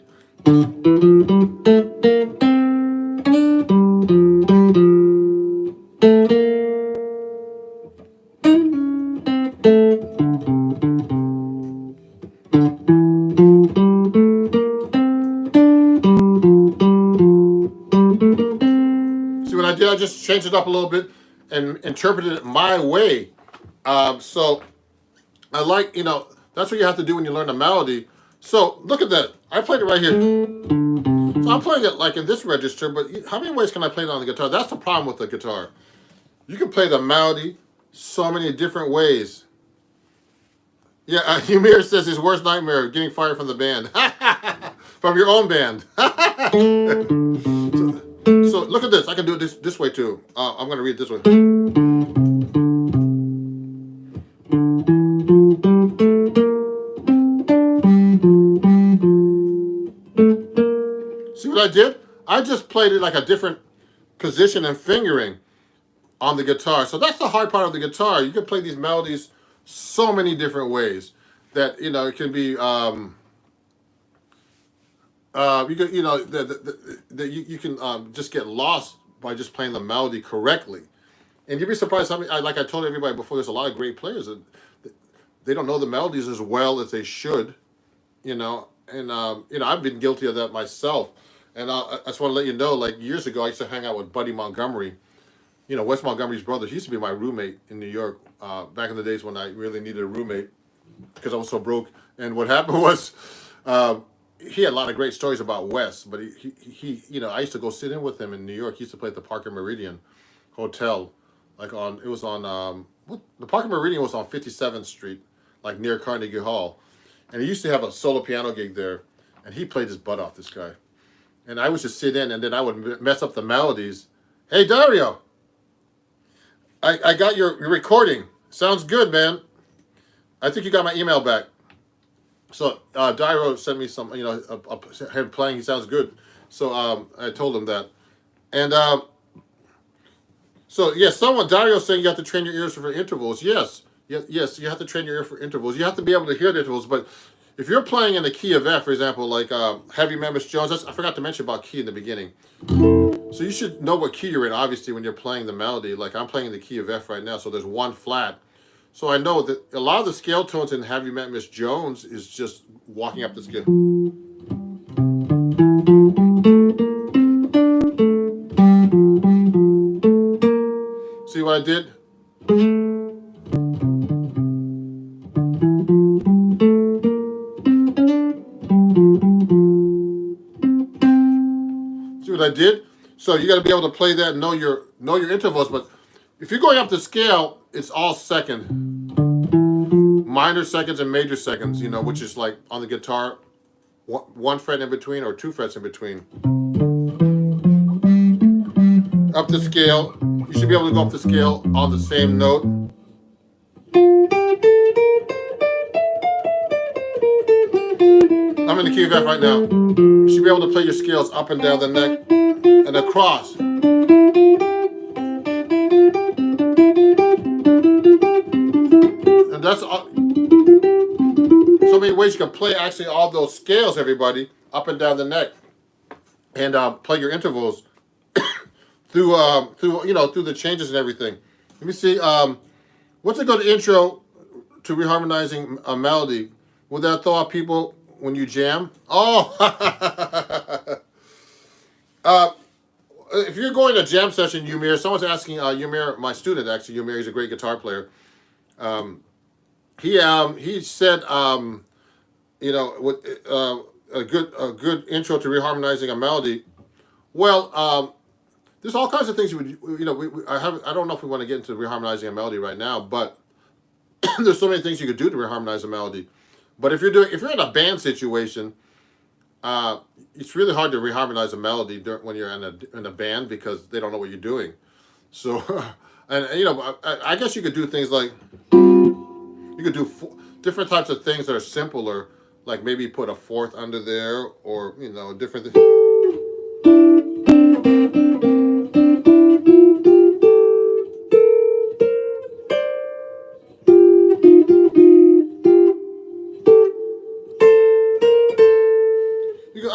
See what I did? I just changed it up a little bit and interpreted it my way. So I like, that's what you have to do when you learn a melody. So look at that. I played it right here. So I'm playing it like in this register, but how many ways can I play it on the guitar? That's the problem with the guitar. You can play the melody so many different ways. Yeah, Humir says his worst nightmare, getting fired from the band. From your own band. So look at this. I can do it this way too. I'm going to read it this way. See what I did? I just played it like a different position and fingering on the guitar. So that's the hard part of the guitar. You can play these melodies so many different ways that, it can be... you can just get lost by just playing the melody correctly, and you'd be surprised how many. Like I told everybody before, there's a lot of great players that they don't know the melodies as well as they should, and I've been guilty of that myself. And I just want to let you know, like years ago, I used to hang out with Buddy Montgomery, Wes Montgomery's brother. He used to be my roommate in New York back in the days when I really needed a roommate because I was so broke. And what happened was. He had a lot of great stories about Wes, but he I used to go sit in with him in New York. He used to play at the Park and Meridian Hotel like on it was on the Parker Meridian was on 57th Street, like near Carnegie Hall, and he used to have a solo piano gig there, and he played his butt off. This guy, and I would just sit in, and then I would mess up the melodies. Hey Dario, I got your recording. Sounds good, man. I think you got my email back. So Dario sent me some, him playing. He sounds good. So I told him that, and so yes, Dario saying you have to train your ears for intervals. Yes, yes, you have to train your ear for intervals. You have to be able to hear the intervals. But if you're playing in the key of F, for example, like Heavy Man Miss Jones, I forgot to mention about key in the beginning. So you should know what key you're in, obviously, when you're playing the melody. Like I'm playing in the key of F right now, so there's one flat. So I know that a lot of the scale tones in Have You Met Miss Jones is just walking up the scale. See what I did? See what I did? So you got to be able to play that and know your intervals. But if you're going up the scale, it's all second. Minor seconds and major seconds, which is like on the guitar, one fret in between or two frets in between. Up the scale, you should be able to go up the scale on the same note. I'm in the key of F right now. You should be able to play your scales up and down the neck and across. And that's so many ways you can play actually all those scales, everybody, up and down the neck, and play your intervals through the changes and everything. Let me see. What's a good intro to reharmonizing a melody? Would that throw out people when you jam? Oh, if you're going to jam session, Yumir, someone's asking Yumir, my student actually. Yumir, he's a great guitar player. He said, with a good intro to reharmonizing a melody. Well, there's all kinds of things I don't know if we want to get into reharmonizing a melody right now, but there's so many things you could do to reharmonize a melody. But if you're in a band situation, it's really hard to reharmonize a melody when you're in a band because they don't know what you're doing. So, and I guess you could do things like you could do different types of things that are simpler, like maybe put a fourth under there, or different.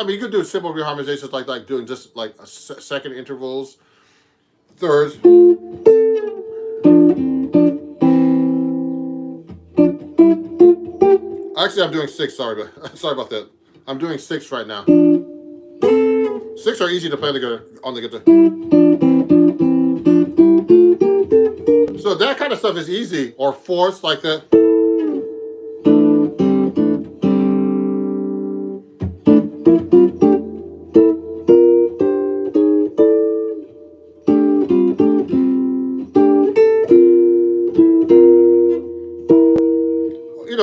You could do simple reharmonizations like doing just like second intervals, thirds. Actually, I'm doing 6. Sorry about that. I'm doing 6 right now. 6 are easy to play on the guitar. So that kind of stuff is easy, or fourths like that.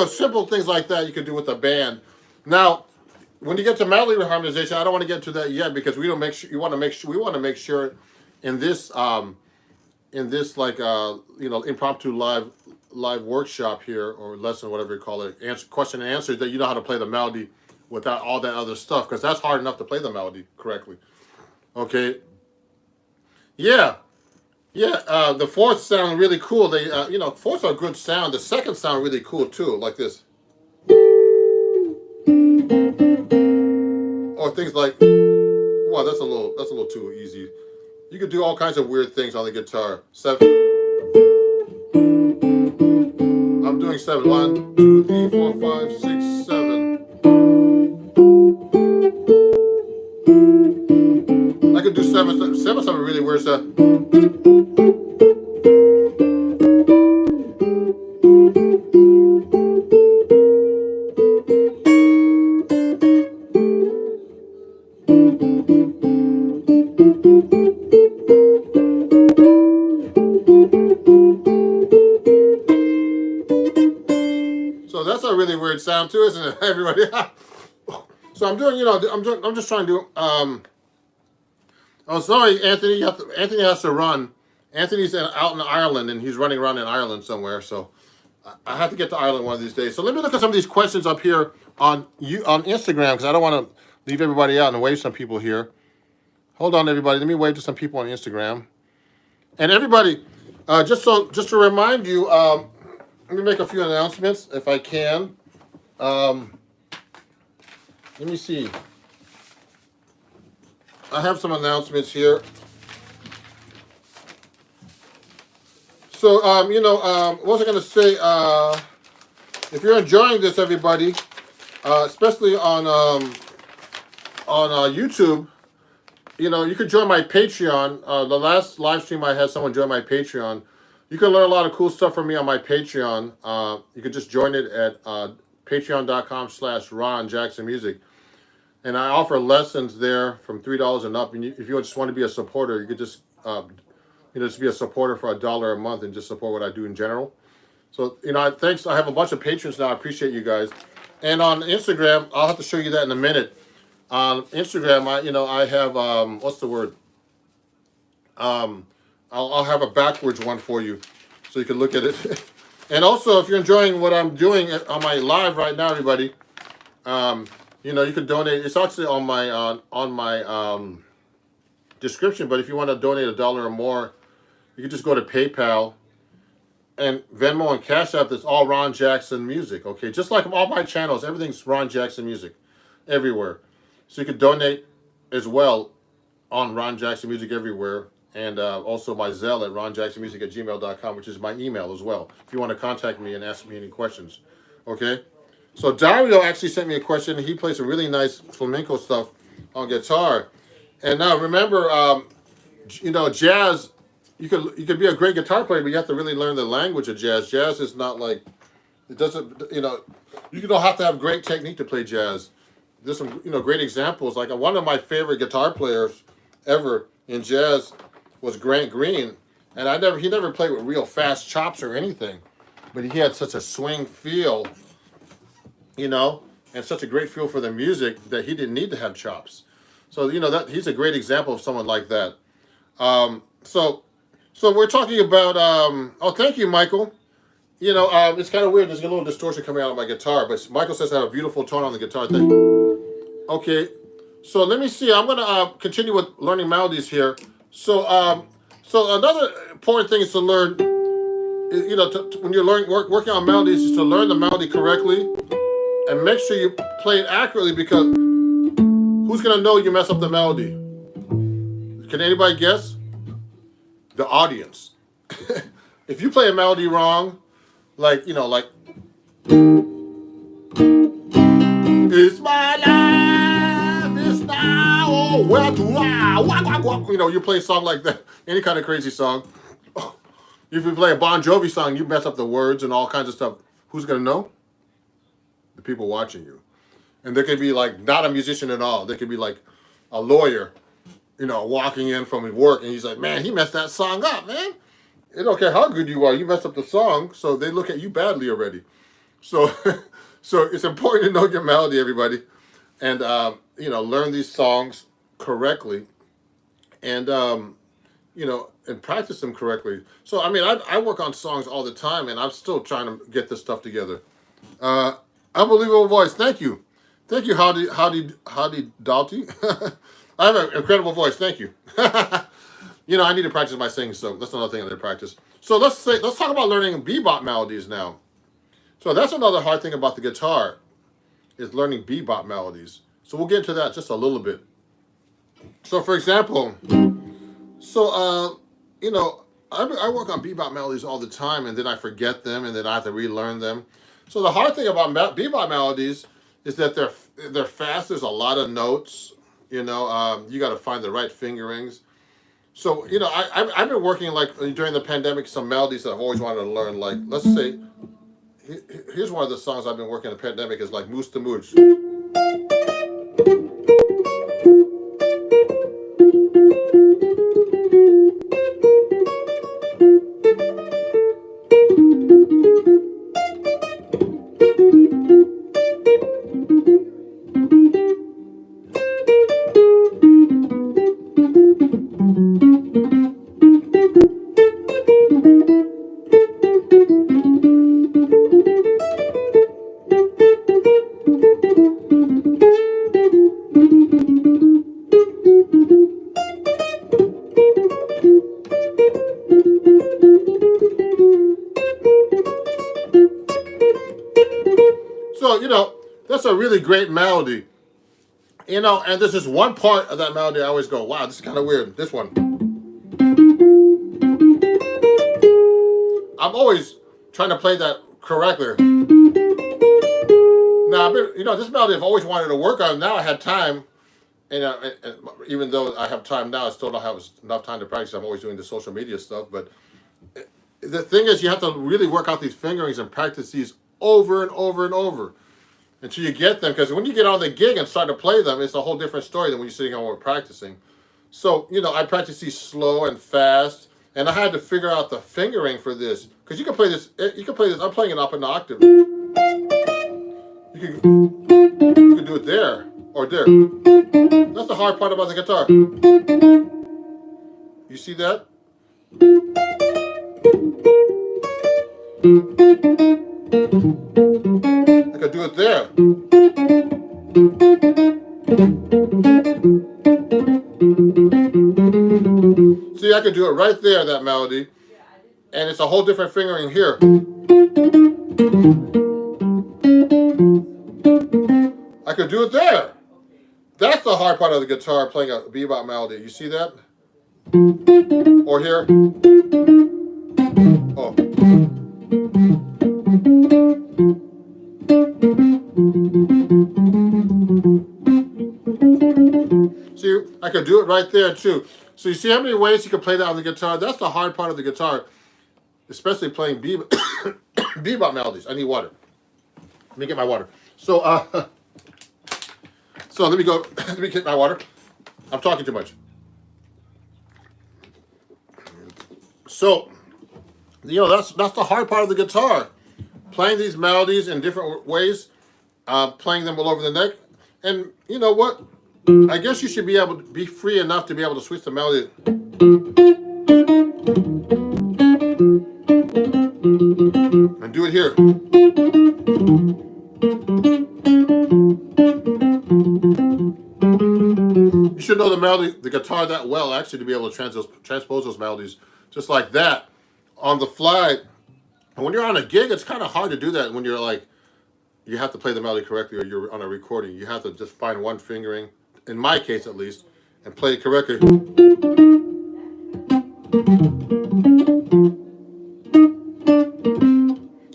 Simple things like that you can do with a band. Now, when you get to melody reharmonization, I don't want to get into that yet because we want to make sure in this impromptu live workshop here, or lesson, whatever you call it, question and answer, that you know how to play the melody without all that other stuff, because that's hard enough to play the melody correctly. Okay. Yeah. The fourths sound really cool. They, fourths are a good sound. The seconds sound really cool too, like this. Or things like, wow, that's a little too easy. You could do all kinds of weird things on the guitar. 7. I'm doing 7. 1, 2, 3, 4, 5, 6, 7. I could do 7. 7 something really weird stuff. really weird sound too, isn't it, everybody? So I'm doing, I'm just trying to do. Oh, sorry, Anthony. Anthony has to run. Anthony's out in Ireland, and he's running around in Ireland somewhere. So I have to get to Ireland one of these days. So let me look at some of these questions up here on Instagram, because I don't want to leave everybody out and wave some people here. Hold on, everybody. Let me wave to some people on Instagram. And everybody, just to remind you, let me make a few announcements if I can. Let me see. I have some announcements here. So, what was I going to say? If you're enjoying this, everybody, especially on YouTube, you could join my Patreon. The last live stream I had someone join my Patreon. You can learn a lot of cool stuff from me on my Patreon. You could just join it at patreon.com/Ron Jackson Music. And I offer lessons there from $3 and up. And if you just want to be a supporter, you could just, just be a supporter for $1 a month and just support what I do in general. So, thanks. I have a bunch of patrons now. I appreciate you guys. And on Instagram, I'll have to show you that in a minute. On Instagram, I have, what's the word? I'll have a backwards one for you so you can look at it. And also, if you're enjoying what I'm doing on my live right now, everybody, you can donate. It's actually on my description. But if you want to donate $1 or more, you can just go to PayPal and Venmo and Cash App. That's all Ron Jackson Music. Okay, just like all my channels, everything's Ron Jackson Music, everywhere. So you can donate as well on Ron Jackson Music everywhere, and also my Zelle at ronjacksonmusic@gmail.com, which is my email as well. If you want to contact me and ask me any questions, okay. So Dario actually sent me a question. He plays some really nice flamenco stuff on guitar. And now remember, jazz. You could be a great guitar player, but you have to really learn the language of jazz. Jazz is not like it doesn't. You don't have to have great technique to play jazz. There's some great examples. Like one of my favorite guitar players ever in jazz was Grant Green, and he never played with real fast chops or anything, but he had such a swing feel. And such a great feel for the music that he didn't need to have chops. So, that he's a great example of someone like that. So we're talking about, thank you, Michael. It's kind of weird. There's a little distortion coming out of my guitar, but Michael says I have a beautiful tone on the guitar. Okay. So let me see. I'm going to continue with learning melodies here. So another important thing is to learn, when you're working on melodies, is to learn the melody correctly. And make sure you play it accurately, because who's going to know you mess up the melody? Can anybody guess? The audience. If you play a melody wrong, like it's my life, it's now, oh, well, you play a song like that, any kind of crazy song. If you play a Bon Jovi song, you mess up the words and all kinds of stuff. Who's going to know? The people watching you. And they could be like not a musician at all. They could be like a lawyer, walking in from work, and he's like, man, he messed that song up, man. It don't care how good you are, you messed up the song, so they look at you badly already. So it's important to know your melody, everybody, and learn these songs correctly, and and practice them correctly. So I work on songs all the time, and I'm still trying to get this stuff together. Unbelievable voice. Thank you, Howdy Dalty. I have an incredible voice. Thank you. I need to practice my singing, so that's another thing I need to practice. So let's talk about learning bebop melodies now. So that's another hard thing about the guitar, is learning bebop melodies. So we'll get into that just a little bit. So for example, I work on bebop melodies all the time, and then I forget them, and then I have to relearn them. So the hard thing about bebop melodies is that they're fast. There's a lot of notes. You got to find the right fingerings. So I've been working during the pandemic some melodies that I've always wanted to learn. Like let's say, here's one of the songs I've been working in the pandemic is like Moose to Mooch. So, that's a really great melody. And there's this one part of that melody I always go, wow, this is kind of weird. This one. I'm always trying to play that correctly. Now, this melody I've always wanted to work on. Now I had time. And even though I have time now, I still don't have enough time to practice. I'm always doing the social media stuff. But the thing is, you have to really work out these fingerings and practice these over and over and over until you get them. Because when you get on the gig and start to play them, it's a whole different story than when you're sitting home and practicing. So, I practice these slow and fast. And I had to figure out the fingering for this. Because you can play this. I'm playing it up an octave. You can do it there or there. That's the hard part about the guitar. You see that? I could do it there. See, I could do it right there, that melody. And it's a whole different fingering here. I could do it there. That's the hard part of the guitar, playing a bebop melody. You see that? Or here. Oh. See, I could do it right there too. So you see how many ways you can play that on the guitar? That's the hard part of the guitar, especially playing bebop melodies. I need water. Let me get my water. So let me go. Let me get my water. I'm talking too much. So, that's the hard part of the guitar, playing these melodies in different ways, playing them all over the neck. And you know what? I guess you should be able to be free enough to be able to switch the melody. And do it here. You should know the melody, the guitar that well, actually, to be able to transpose those melodies just like that on the fly. And when you're on a gig, it's kind of hard to do that when you're like, you have to play the melody correctly or you're on a recording. You have to just find one fingering, in my case at least, and play it correctly.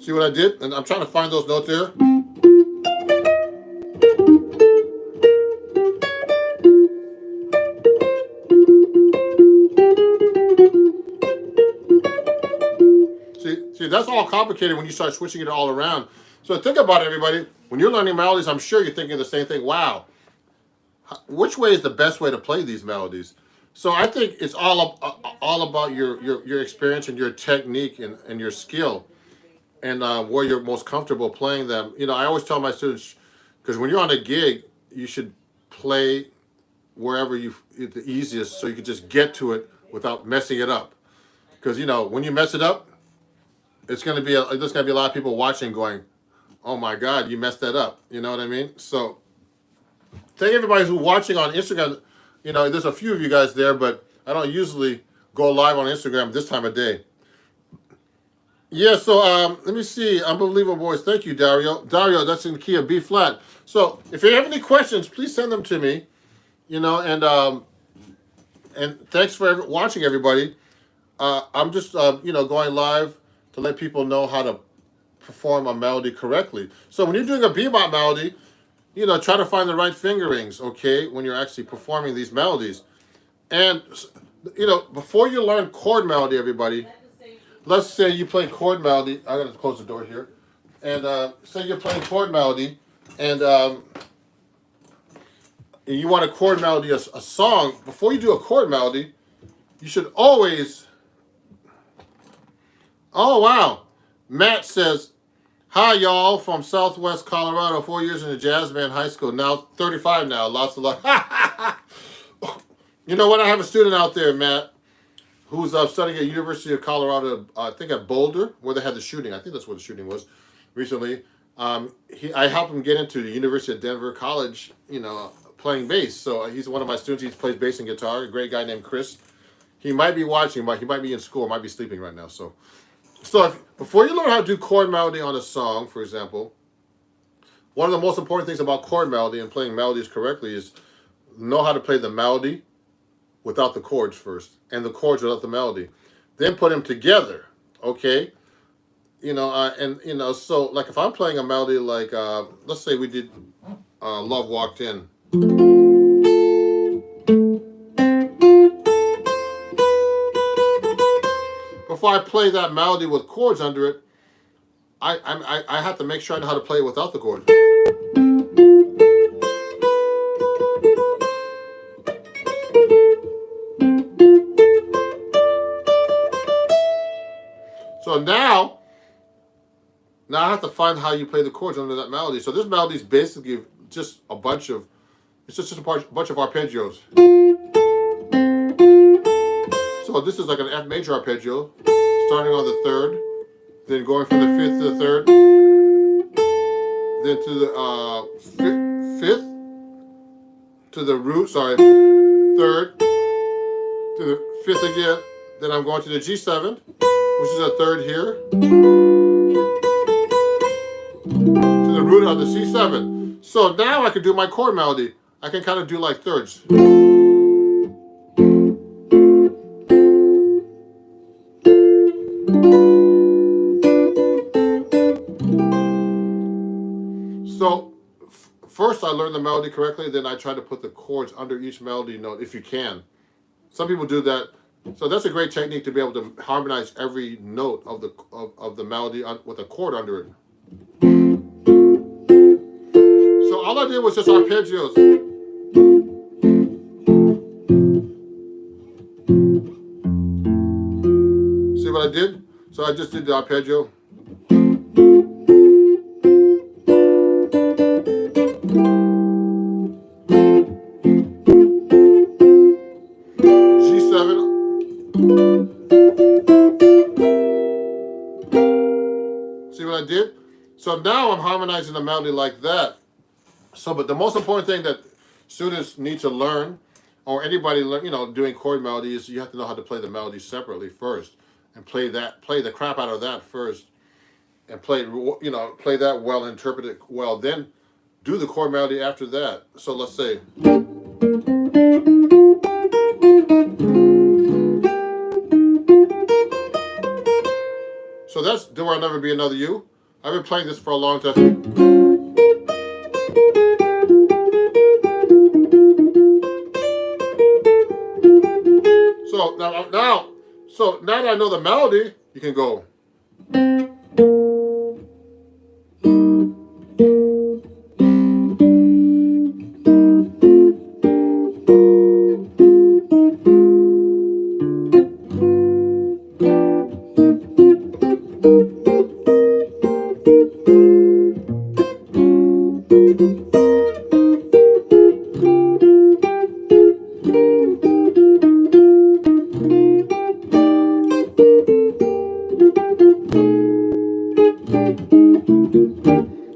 See what I did? And I'm trying to find those notes there. See, that's all complicated when you start switching it all around. So think about it, everybody. When you're learning melodies, I'm sure you're thinking the same thing. Wow, which way is the best way to play these melodies? So I think it's all about your experience and your technique and your skill, and where you're most comfortable playing them. I always tell my students, because when you're on a gig, you should play wherever the easiest, so you can just get to it without messing it up. Because when you mess it up, there's going to be a lot of people watching, going, "Oh my God, you messed that up." You know what I mean? So thank everybody who's watching on Instagram. There's a few of you guys there, but I don't usually go live on Instagram this time of day. Yeah, so let me see. Unbelievable Boys. Thank you, Dario. Dario, that's in the key of B flat. So if you have any questions, please send them to me. And thanks for watching, everybody. I'm just going live to let people know how to perform a melody correctly. So when you're doing a bebop melody, try to find the right fingerings, okay, when you're actually performing these melodies. And, before you learn chord melody, everybody, let's say you play chord melody. I got to close the door here. And say you're playing chord melody, and you want a chord melody, a song. Before you do a chord melody, you should always... Oh, wow. Matt says, "Hi, y'all, from Southwest Colorado, 4 years in the jazz band high school. Now 35 now. Lots of luck." You know what? I have a student out there, Matt, who's studying at University of Colorado, I think at Boulder, where they had the shooting. I think that's where the shooting was recently. I helped him get into the University of Denver College, playing bass. So he's one of my students. He plays bass and guitar. A great guy named Chris. He might be watching, but he might be in school, might be sleeping right now. So before you learn how to do chord melody on a song, for example, one of the most important things about chord melody and playing melodies correctly is know how to play the melody without the chords first, and the chords without the melody. Then put them together, okay? So like if I'm playing a melody like, let's say we did Love Walked In. Before I play that melody with chords under it, I have to make sure I know how to play it without the chords. So now I have to find how you play the chords under that melody. So this melody is basically just a bunch of, it's just a bunch of arpeggios. So this is like an F major arpeggio, starting on the third, then going from the fifth to the third, then to the fifth, to the root, third, to the fifth again, then I'm going to the G7, which is a third here, to the root of the C7. So now I can do my chord melody. I can kind of do like thirds. So first I learn the melody correctly, then I try to put the chords under each melody note if you can. Some people do that. So that's a great technique to be able to harmonize every note of the melody with a chord under it. So all I did was just arpeggios. See what I did? So I just did the arpeggio. See what I did? So now I'm harmonizing the melody like that. So, but the most important thing that students need to learn, or anybody doing chord melody, is you have to know how to play the melody separately first, and play the crap out of that first, and play that well, and interpret it well. Then do the chord melody after that. So let's say. So that's There Will Never Be Another You. I've been playing this for a long time. So now that I know the melody, you can go.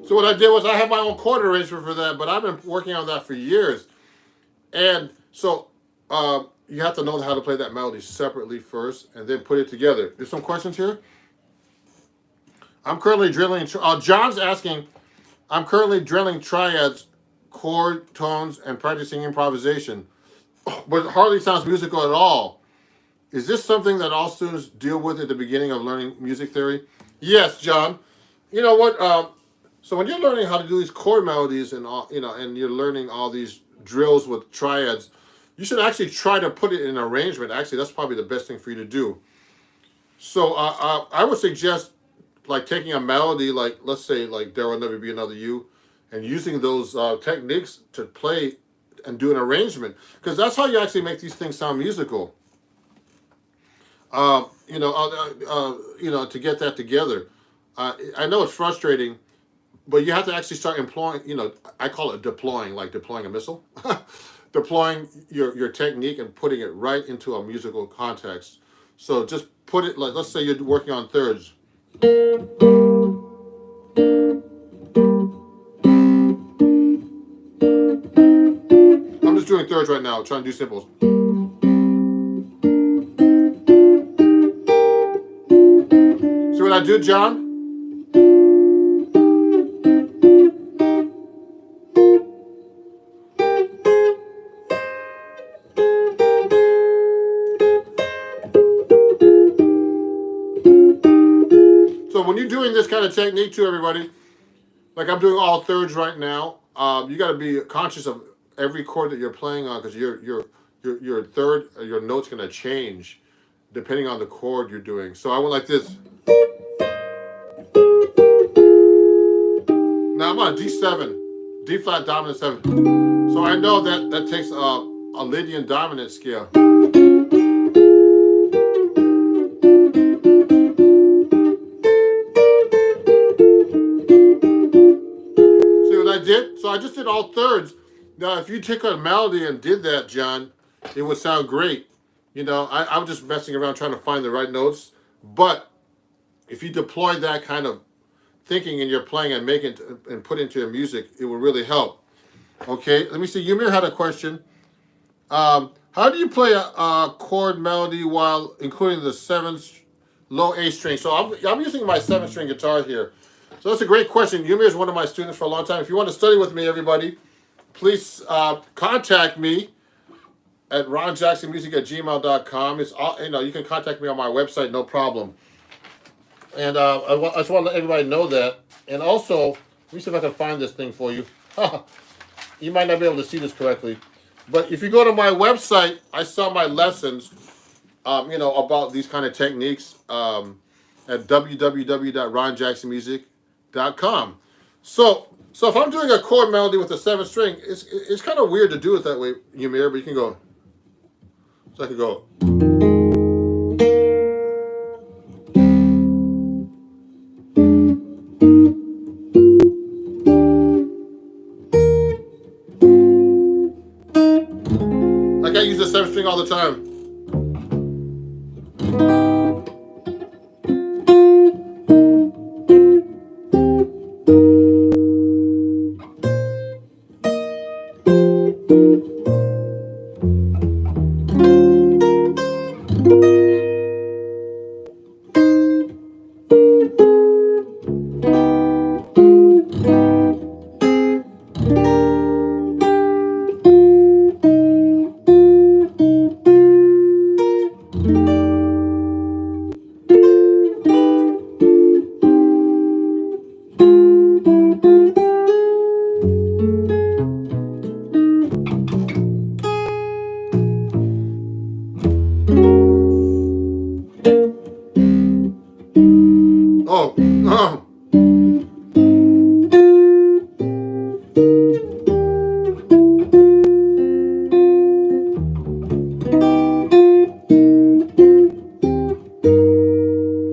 So what I did was I have my own chord arrangement for that, but I've been working on that for years. And so you have to know how to play that melody separately first and then put it together. There's some questions here. I'm currently drilling, John's asking, I'm currently drilling triads, chord, tones, and practicing improvisation, but it hardly sounds musical at all. Is this something that all students deal with at the beginning of learning music theory? Yes, John. You know what? So when you're learning how to do these chord melodies and and you're learning all these drills with triads, you should actually try to put it in an arrangement. Actually, that's probably the best thing for you to do. So I would suggest like taking a melody, like let's say like There Will Never Be Another You, and using those techniques to play and do an arrangement, because that's how you actually make these things sound musical. To get that together. I know it's frustrating, but you have to actually start employing, I call it deploying, like deploying a missile. Deploying your technique and putting it right into a musical context. So just put it, like, let's say you're working on thirds. I'm just doing thirds right now, trying to do simples. See what I do, John? So when you're doing this kind of technique too, everybody, like I'm doing all thirds right now, you got to be conscious of every chord that you're playing on because your third, your note's going to change depending on the chord you're doing. So I went like this. Now I'm on a D7, D flat dominant 7. So I know that takes a Lydian dominant scale. See what I did? So I just did all thirds. Now, if you took a melody and did that, John, it would sound great. You know, I'm just messing around trying to find the right notes. But if you deploy that kind of thinking in your playing and make it and put into your music, it will really help. Okay, let me see. Ymir had a question. How do you play a chord melody while including the seventh low A string? So I'm using my 7-string guitar here. So that's a great question. Ymir is one of my students for a long time. If you want to study with me, everybody, please contact me at ronjacksonmusic@gmail.com. It's all, you can contact me on my website, no problem. And I just want to let everybody know that. And also, let me see if I can find this thing for you. You might not be able to see this correctly. But if you go to my website, I saw my lessons, about these kind of techniques at www.ronjacksonmusic.com. So if I'm doing a chord melody with a 7th string, it's kind of weird to do it that way, Ymir, but you can go. So I could go. Like I use the 7th string all the time. Oh, no.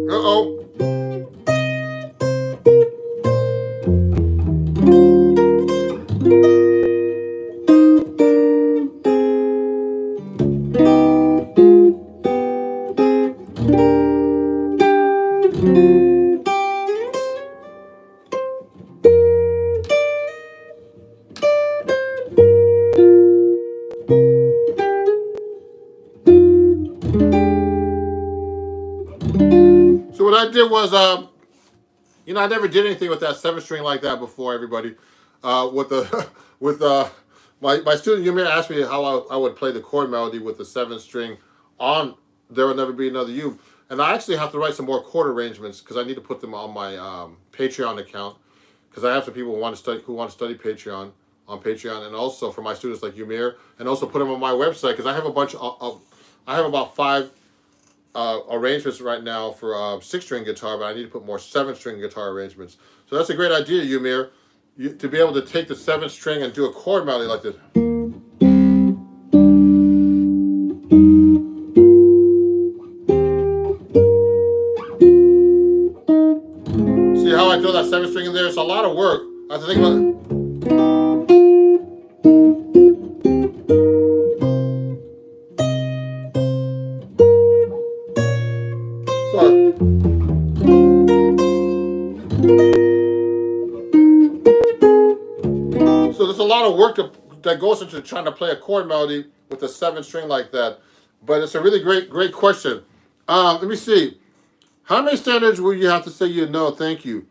Uh-oh. So what I did was, I never did anything with that 7th string like that before. Everybody, with my student Ymir asked me how I would play the chord melody with the 7th string on "There Will Never Be Another You," and I actually have to write some more chord arrangements because I need to put them on my Patreon account because I have some people who want to study Patreon on Patreon, and also for my students like Ymir, and also put them on my website because I have a bunch of I have about 5. Arrangements right now for 6-string guitar, but I need to put more 7-string guitar arrangements. So that's a great idea, Ymir, to be able to take the 7th string and do a chord melody like this. See how I throw that 7th string in there? It's a lot of work. I have to think about it. So there's a lot of work that goes into trying to play a chord melody with a 7th string like that. But it's a really great question. Let me see. How many standards will you have to say you know? Thank you.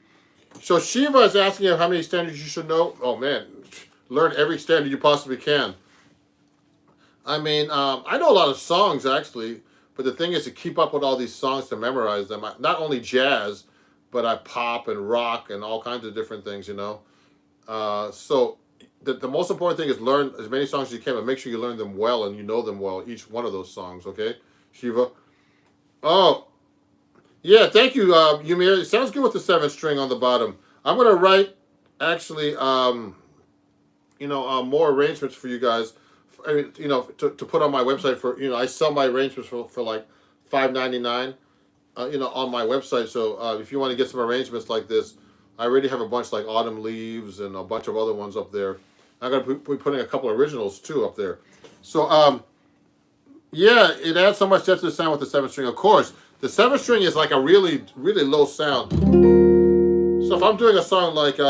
So Shiva is asking you how many standards you should know. Oh man, learn every standard you possibly can. I mean, I know a lot of songs actually, but the thing is to keep up with all these songs to memorize them. Not only jazz, but I pop and rock and all kinds of different things, you know. So the most important thing is learn as many songs as you can, but make sure you learn them well and you know them well, each one of those songs, okay, Shiva? Oh, yeah, thank you, Yumir. It sounds good with the 7th string on the bottom. I'm going to write, actually, more arrangements for you guys, to put on my website for, I sell my arrangements for like $5.99, on my website. So if you want to get some arrangements like this, I already have a bunch like Autumn Leaves and a bunch of other ones up there. I'm going to be putting a couple of originals too up there. So, yeah, it adds so much depth to the sound with the 7th string. Of course, the 7th string is like a really, really low sound. So if I'm doing a song like...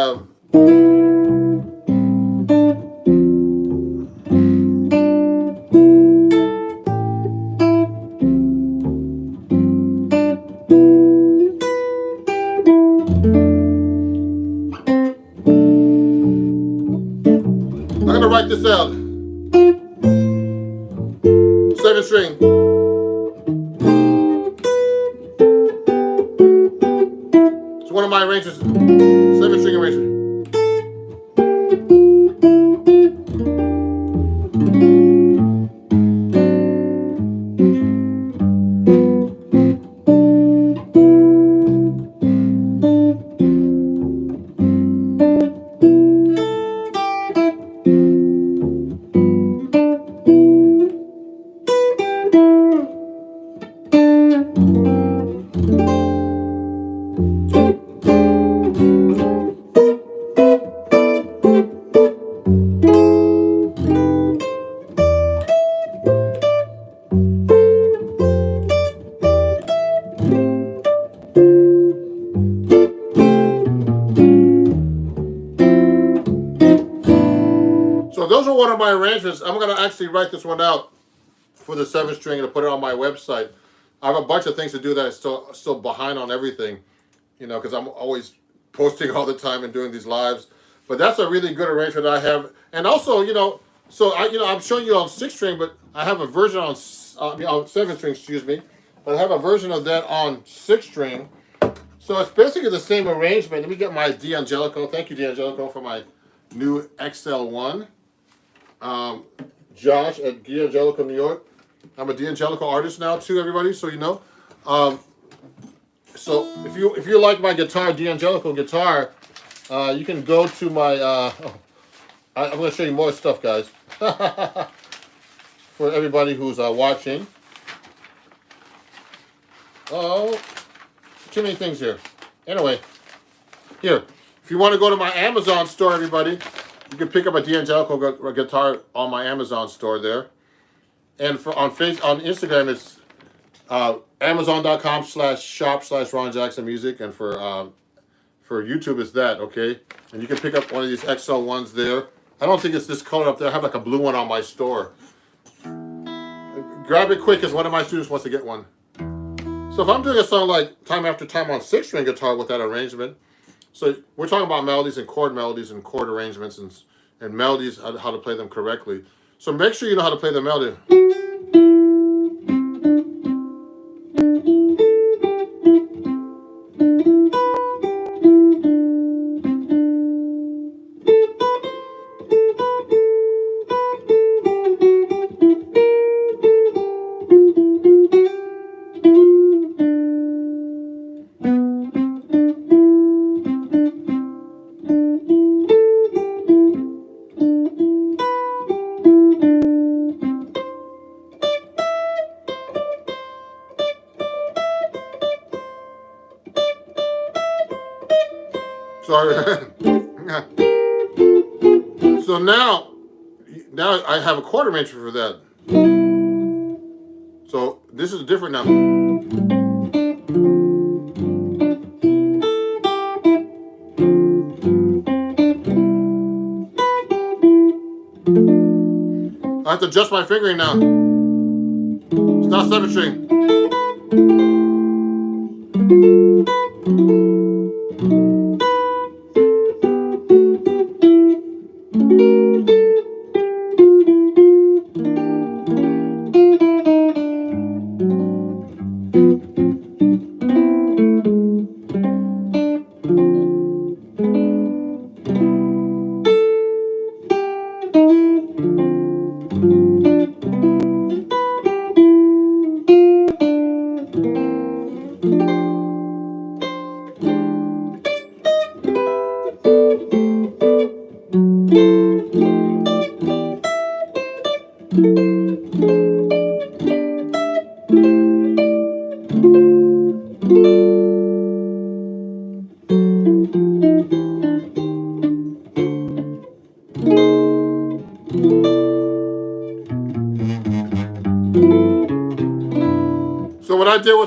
I'm going to write this out. 7th string. It's one of my arrangements. 7th string arrangement. So those are one of my arrangements. I'm going to actually write this one out for the 7th string and put it on my website. I have a bunch of things to do that I'm still behind on everything, because I'm always posting all the time and doing these lives. But that's a really good arrangement I have. And also, I'm showing you on 6th string, but I have a version on 7th string, excuse me. But I have a version of that on 6th string. So it's basically the same arrangement. Let me get my D'Angelico. Thank you, D'Angelico, for my new XL1. Josh at D'Angelico, New York. I'm a D'Angelico artist now too, everybody, so you know. So if you like my guitar, D'Angelico guitar, you can go to my. I'm going to show you more stuff, guys, for everybody who's watching. Oh, too many things here. Anyway, here. If you want to go to my Amazon store, everybody, you can pick up a D'Angelico guitar on my Amazon store there. And on Instagram, it's Amazon.com/shop/Ron Jackson Music. And for YouTube, it's that, okay? And you can pick up one of these XL ones there. I don't think it's this color up there. I have like a blue one on my store. Grab it quick because one of my students wants to get one. So if I'm doing a song like Time After Time on 6th string guitar with that arrangement, so we're talking about melodies and chord arrangements and melodies, how to play them correctly. So make sure you know how to play the melody. Sorry. So now I have a chord arrangement for that. So this is different now. I have to adjust my fingering now. It's not 7th string.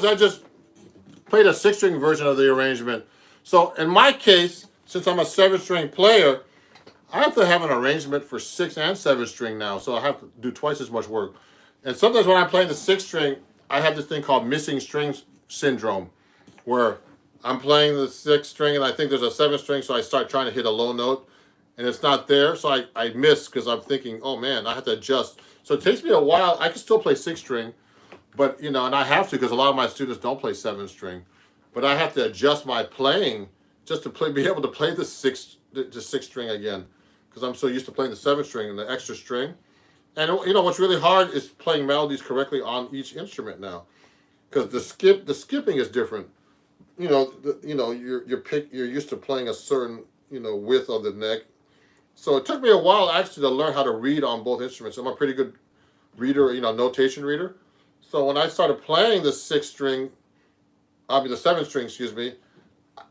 was I just played a 6-string version of the arrangement. So in my case, since I'm a 7-string player, I have to have an arrangement for 6 and 7-string now. So I have to do twice as much work. And sometimes when I'm playing the 6-string, I have this thing called missing strings syndrome, where I'm playing the 6-string and I think there's a 7-string, so I start trying to hit a low note and it's not there. So I miss because I'm thinking, oh man, I have to adjust. So it takes me a while. I can still play 6-string, but and I have to because a lot of my students don't play 7-string. But I have to adjust my playing just to be able to play the 6-string again, because I'm so used to playing the 7-string and the extra string. And what's really hard is playing melodies correctly on each instrument now, because the skipping is different. You're used to playing a certain width of the neck. So it took me a while actually to learn how to read on both instruments. I'm a pretty good reader, notation reader. So when I started playing the 7-string, excuse me,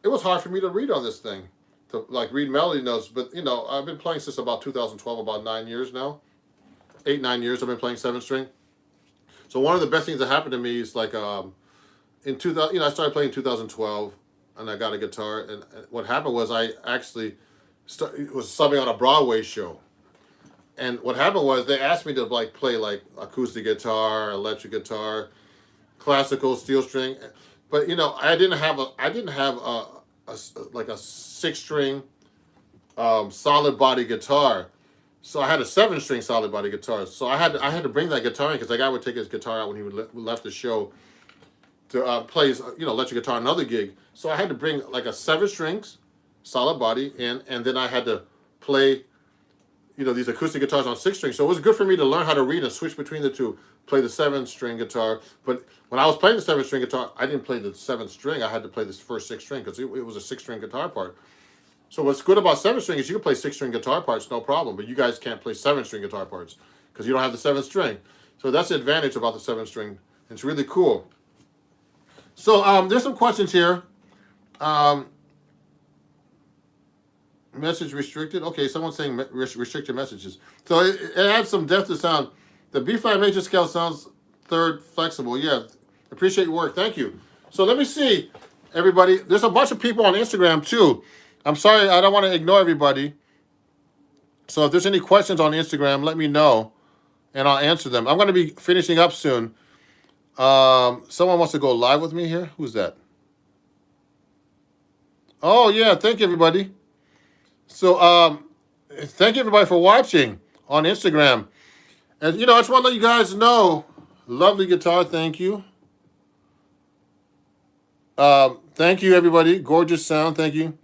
it was hard for me to read on this thing, to read melody notes. But I've been playing since about 2012, about 9 years now. 8-9 years I've been playing 7-string. So one of the best things that happened to me is in 2000, I started playing in 2012, and I got a guitar. And what happened was I actually was subbing on a Broadway show. And what happened was they asked me to play acoustic guitar, electric guitar, classical, steel string. But I didn't have a 6-string solid body guitar. So I had a 7-string solid body guitar. So I had to bring that guitar in, because the guy would take his guitar out when he left the show to play his electric guitar on another gig. So I had to bring a 7-strings solid body in, and then I had to play these acoustic guitars on 6-string. So it was good for me to learn how to read and switch between the two, play the 7-string guitar. But when I was playing the 7-string guitar, I didn't play the 7th string. I had to play this first 6-string because it was a 6-string guitar part. So what's good about 7-string is you can play 6-string guitar parts, no problem, but you guys can't play 7-string guitar parts because you don't have the 7th string. So that's the advantage about the 7-string. It's really cool. So there's some questions here. Message restricted. Okay, someone's saying restricted messages. So it adds some depth to sound. The B-flat major scale sounds 3rd flexible. Yeah, appreciate your work. Thank you. So let me see, everybody. There's a bunch of people on Instagram too. I'm sorry, I don't want to ignore everybody. So if there's any questions on Instagram, let me know, and I'll answer them. I'm going to be finishing up soon. Someone wants to go live with me here. Who's that? Oh yeah, thank you everybody. So thank you everybody for watching on Instagram. And I just want to let you guys know, lovely guitar, thank you. Thank you everybody. Gorgeous sound, thank you.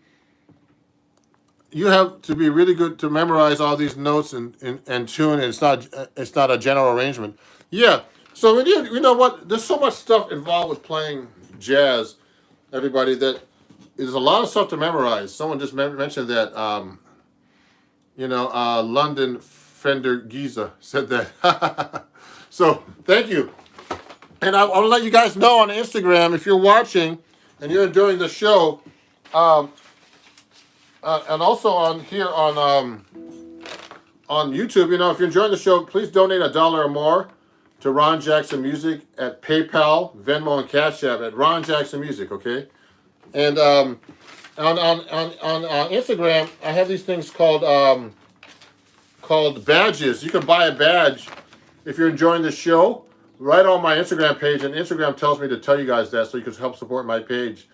You have to be really good to memorize all these notes and tune, and it's not a general arrangement. Yeah. So you know what? There's so much stuff involved with playing jazz, everybody, that there's a lot of stuff to memorize. Someone just mentioned that. London Fender Giza said that. So thank you. And I want to let you guys know on Instagram, if you're watching and you're enjoying the show, and also on here on YouTube, if you're enjoying the show, please donate $1 or more to Ron Jackson Music at PayPal, Venmo, and Cash App at Ron Jackson Music. Okay, and on Instagram, I have these things called badges. You can buy a badge if you're enjoying the show right on my Instagram page, and Instagram tells me to tell you guys that so you can help support my page.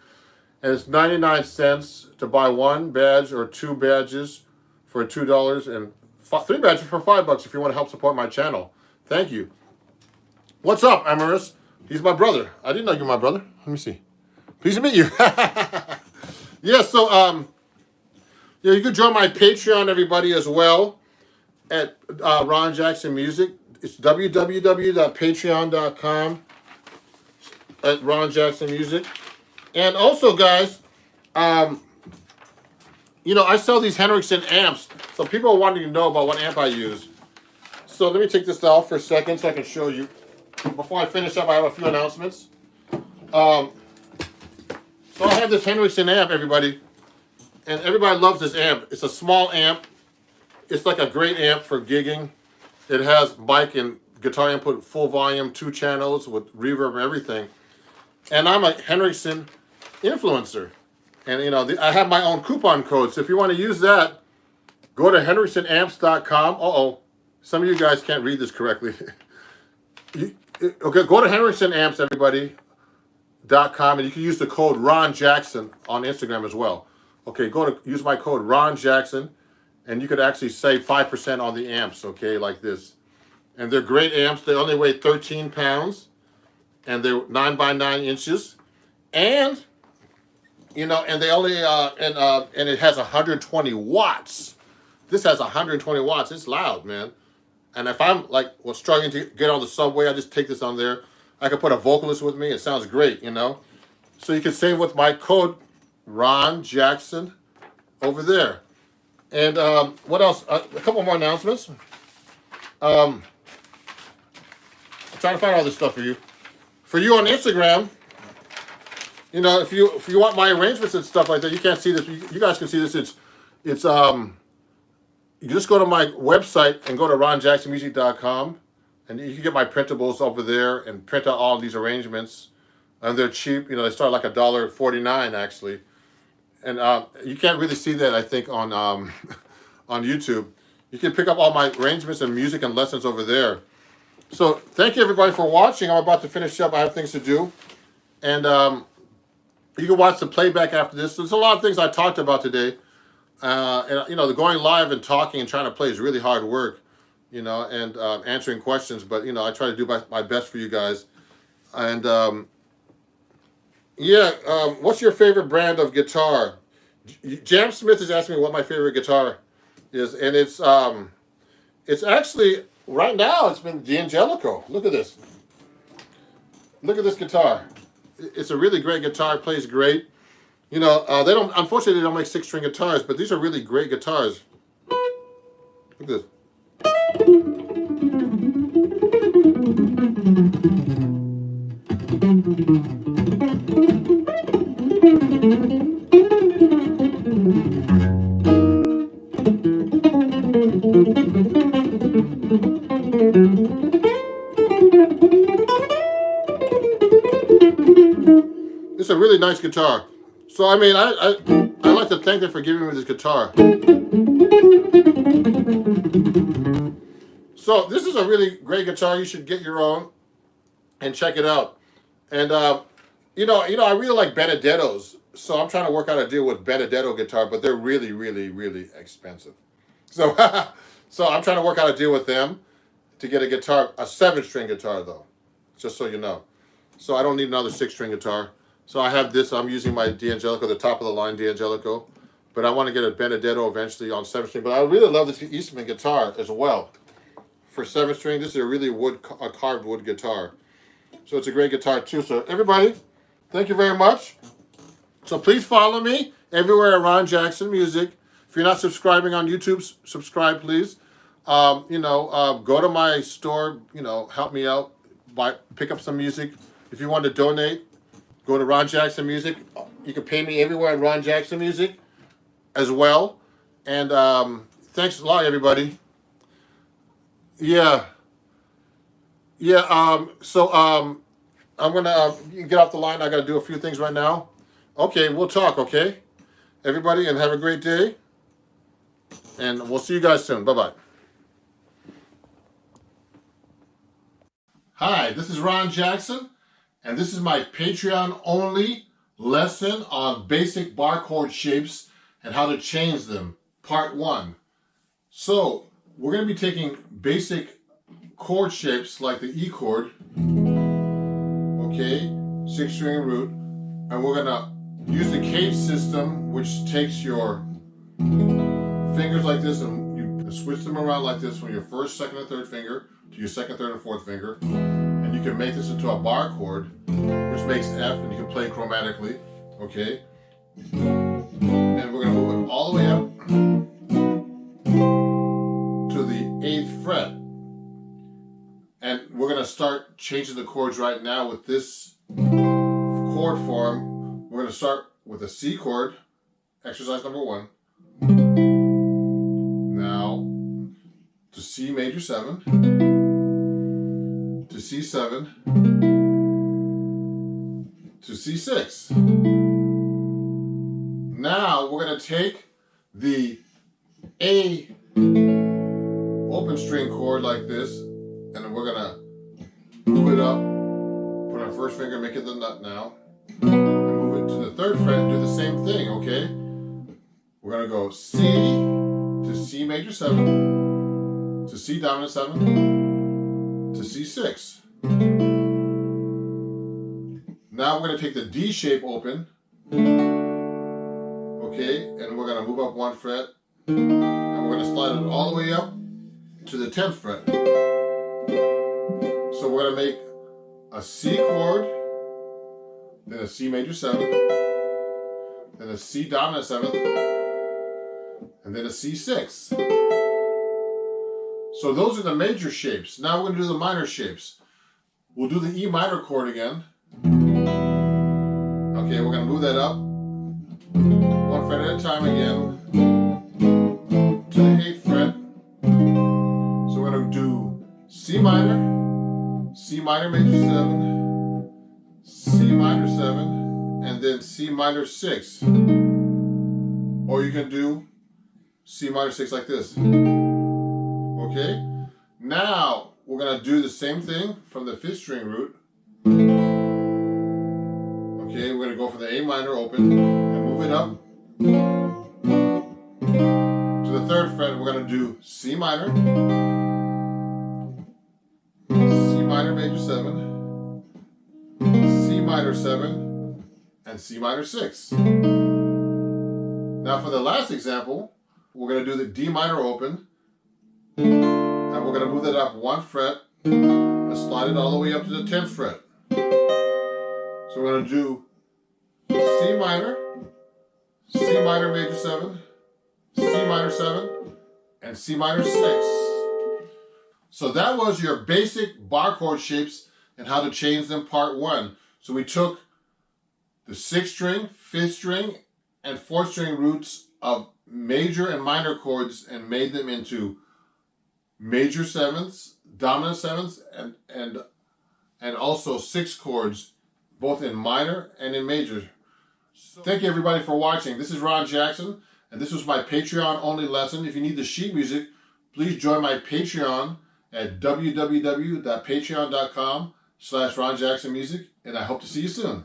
And it's 99 cents to buy 1 badge or 2 badges for $2, and 3 badges for $5 if you want to help support my channel. Thank you. What's up, Amaris? He's my brother. I didn't know you're my brother. Let me see. Pleased to meet you. Yeah, so you can join my Patreon, everybody, as well at Ron Jackson Music. It's www.patreon.com at Ron Jackson Music. And also, guys, I sell these Henriksen amps. So people are wanting to know about what amp I use. So let me take this off for a second so I can show you. Before I finish up, I have a few announcements. So I have this Henriksen amp, everybody. And everybody loves this amp. It's a small amp. It's like a great amp for gigging. It has mic and guitar input, full volume, 2 channels with reverb and everything. and I'm a Henriksen influencer. And you know, I have my own coupon code. So if you want to use that, go to henriksenamps.com. Some of you guys can't read this correctly. Okay, go to henriksenamps, everybody. .com, and you can use the code Ron Jackson on Instagram as well. Okay, use my code Ron Jackson, and you could actually save 5% on the amps. Okay, like this, and they're great amps. They only weigh 13 pounds, and they're 9 by 9 inches, and you know, and they only and it has 120 watts. This has 120 watts. It's loud, man. And if I'm like struggling to get on the subway, I just take this on there. I can put a vocalist with me. It sounds great, you know. So you can save with my code Ron Jackson over there. And what else? A couple more announcements. I'm trying to find all this stuff for you. For you on Instagram, you know, if you want my arrangements and stuff like that, you can't see this. You guys can see this. It's you just go to my website and go to ronjacksonmusic.com. And you can get my printables over there and print out all these arrangements. And they're cheap. You know, they start like $1.49 actually. And you can't really see that, I think, on on YouTube. You can pick up all my arrangements and music and lessons over there. So thank you, everybody, for watching. I'm about to finish up. I have things to do. And you can watch the playback after this. There's a lot of things I talked about today. And, you know, the going live and talking and trying to play is really hard work. You know, and answering questions, but you know, I try to do my best for you guys. And what's your favorite brand of guitar? Jam Smith is asking me what my favorite guitar is, and it's actually right now it's been D'Angelico. Look at this. Look at this guitar. It's a really great guitar. It plays great. You know, unfortunately they don't make 6-string guitars, but these are really great guitars. Look at this. It's a really nice guitar. So I mean, I like to thank them for giving me this guitar. So this is a really great guitar. You should get your own and check it out. And you know, I really like Benedettos. So I'm trying to work out a deal with Benedetto guitar, but they're really, really, really expensive. So so I'm trying to work out a deal with them to get a guitar, a 7-string guitar though, just so you know. So I don't need another 6-string guitar. So I have this. I'm using my D'Angelico, the top of the line D'Angelico, but I want to get a Benedetto eventually on 7-string. But I really love this Eastman guitar as well. For 7-string, this is a really carved wood guitar. So it's a great guitar too. So everybody, thank you very much. So please follow me everywhere at Ron Jackson Music. If you're not subscribing on YouTube, subscribe please. You know, go to my store. You know, help me out. Pick up some music. If you want to donate, go to Ron Jackson Music. You can pay me everywhere at Ron Jackson Music as well. And thanks a lot, everybody. Yeah. So I'm gonna get off the line. I gotta do a few things right now. Okay, we'll talk. Okay, everybody, and have a great day. And we'll see you guys soon. Bye bye. Hi, this is Ron Jackson, and this is my Patreon only lesson on basic bar chord shapes and how to change them, part 1. So we're going to be taking basic chord shapes like the E chord, okay, 6-string root, and we're going to use the cage system, which takes your fingers like this and you switch them around like this from your first, second, and third finger to your second, third, and fourth finger, and you can make this into a bar chord, which makes F, and you can play chromatically, okay, and we're going to move it all the way up to the 8th fret. And we're going to start changing the chords right now with this chord form. We're going to start with a C chord, exercise number 1. Now to C major 7, to C7, C6. Now we're going to take the A open string chord like this, and then we're going to move it up, put our first finger, make it the nut now, and move it to the 3rd fret, do the same thing, okay? We're going to go C to C major 7, to C dominant 7, to C6. Now we're going to take the D shape open, okay, and we're going to move up 1 fret, and we're going to slide it all the way up to the 10th fret. So we're going to make a C chord, then a C major 7, then a C dominant 7th, and then a C6. So those are the major shapes. Now we're going to do the minor shapes. We'll do the E minor chord again. Okay, we're going to move that up 1 fret at a time again to the 8th fret. So we're going to do C minor major 7, C minor 7, and then C minor 6. Or you can do C minor 6 like this. Okay? Now we're going to do the same thing from the 5th string root. Okay, we're going to go for the A minor open and move it up to the 3rd fret. We're going to do C minor, C minor major 7, C minor 7, and C minor 6. Now for the last example, we're going to do the D minor open, and we're going to move that up 1 fret and slide it all the way up to the 10th fret. So we're going to do C minor major 7, C minor 7, and C minor 6. So that was your basic bar chord shapes and how to change them, part 1. So we took the 6th string, 5th string, and 4th string roots of major and minor chords and made them into major 7ths, dominant 7ths, and also 6 chords, both in minor and in major. Thank you everybody for watching. This is Ron Jackson, and this was my Patreon only lesson. If you need the sheet music, please join my Patreon at www.patreon.com/Ron Jackson Music, and I hope to see you soon.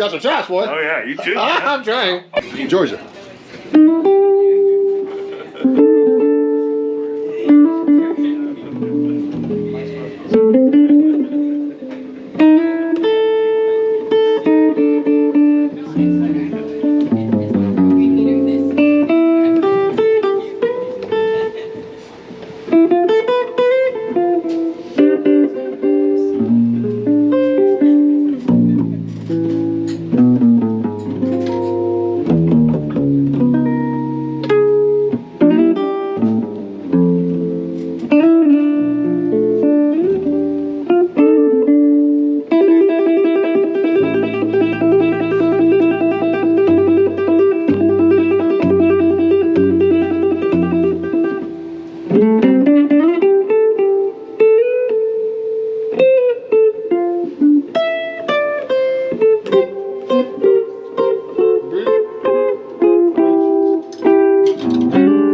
got the chops, boy. Oh yeah, you too. I'm trying. Georgia.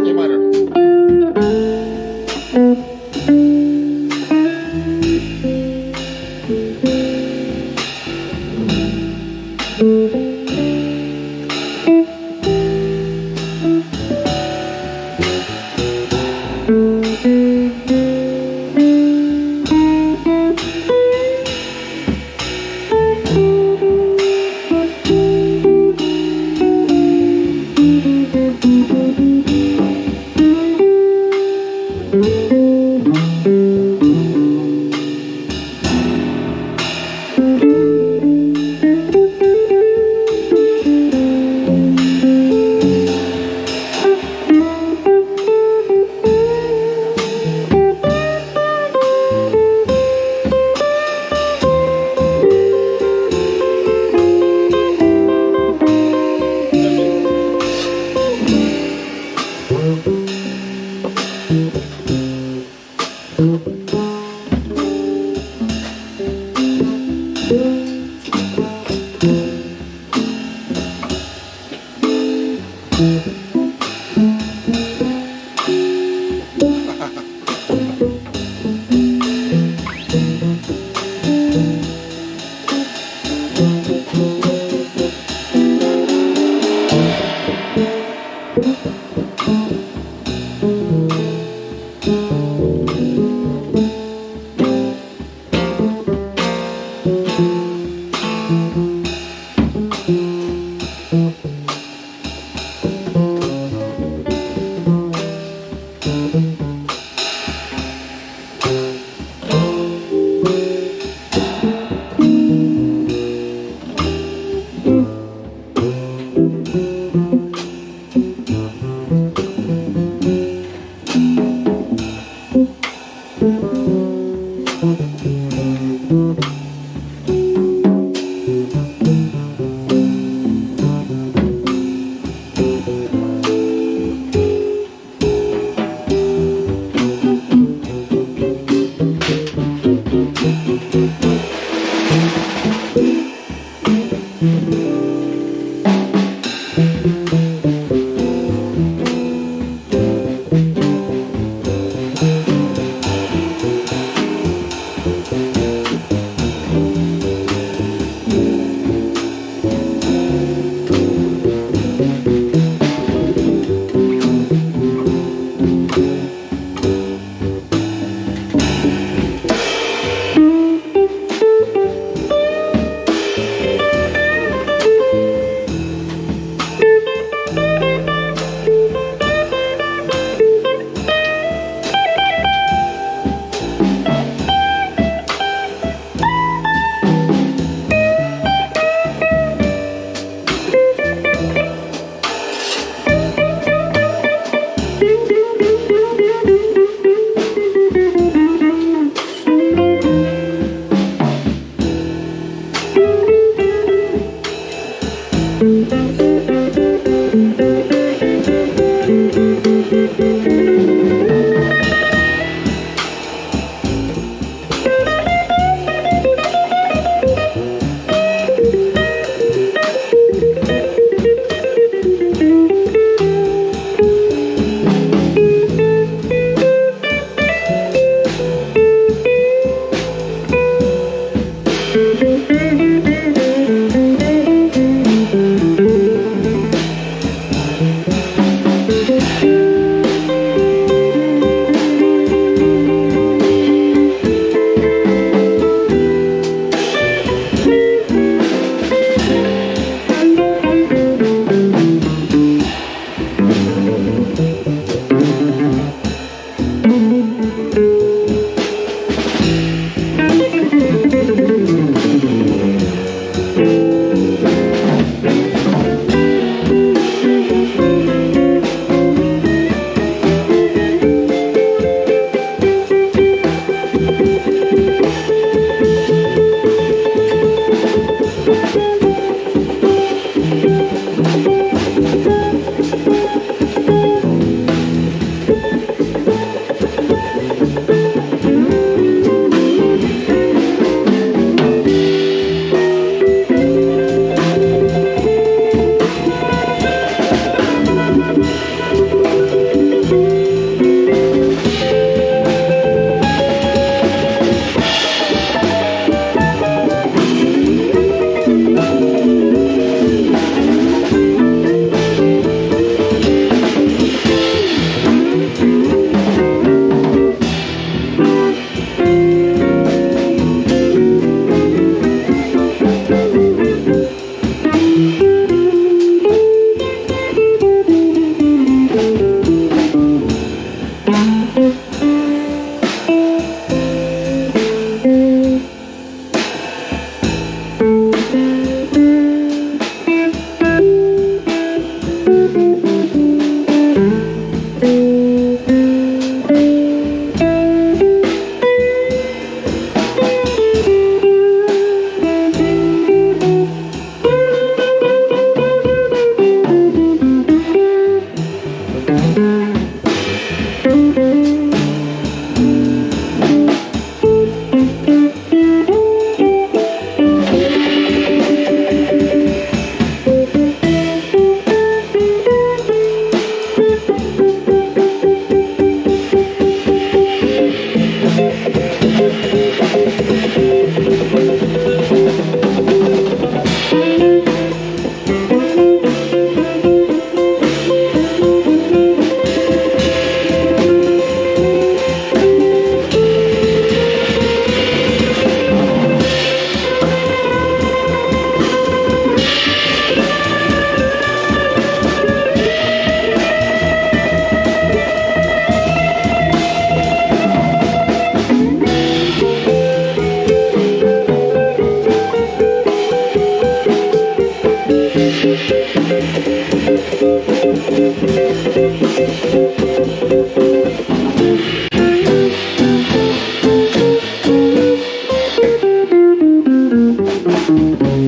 A minor.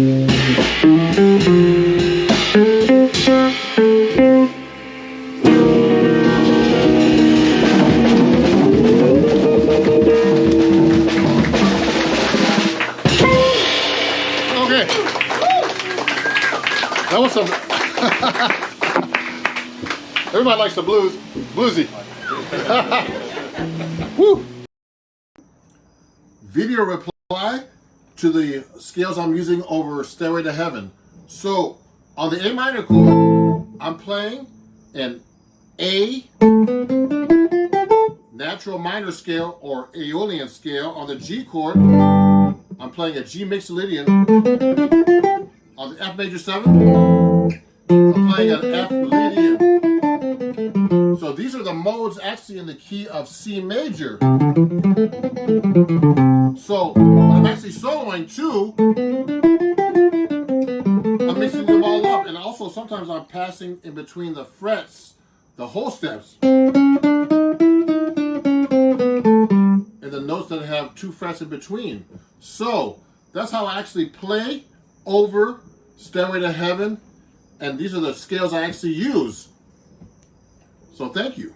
Okay. That was some. Everybody likes the blues. Bluesy. Woo. Video reply to the scales I'm using over Stairway to Heaven. So on the A minor chord, I'm playing an A natural minor scale or Aeolian scale. On the G chord, I'm playing a G Mixolydian. On the F major 7, I'm playing an F Lydian. So these are the modes actually in the key of C major. So when I'm actually soloing too, I'm mixing them all up. And also sometimes I'm passing in between the frets, the whole steps, and the notes that have 2 frets in between. So that's how I actually play over Stairway to Heaven, and these are the scales I actually use. So thank you.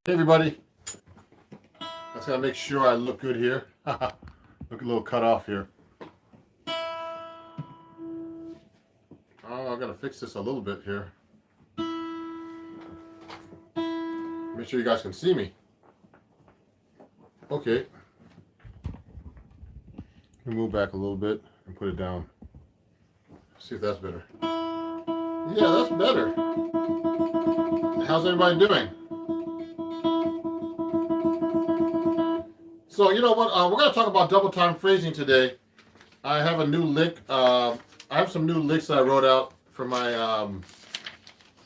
Hey everybody, I just gotta make sure I look good here. Look a little cut off here. Oh, I gotta fix this a little bit here. Make sure you guys can see me. Okay. Move back a little bit and put it down. See if that's better. Yeah, that's better. How's everybody doing? So you know what? We're going to talk about double time phrasing today. I have a new lick. I have some new licks that I wrote out for my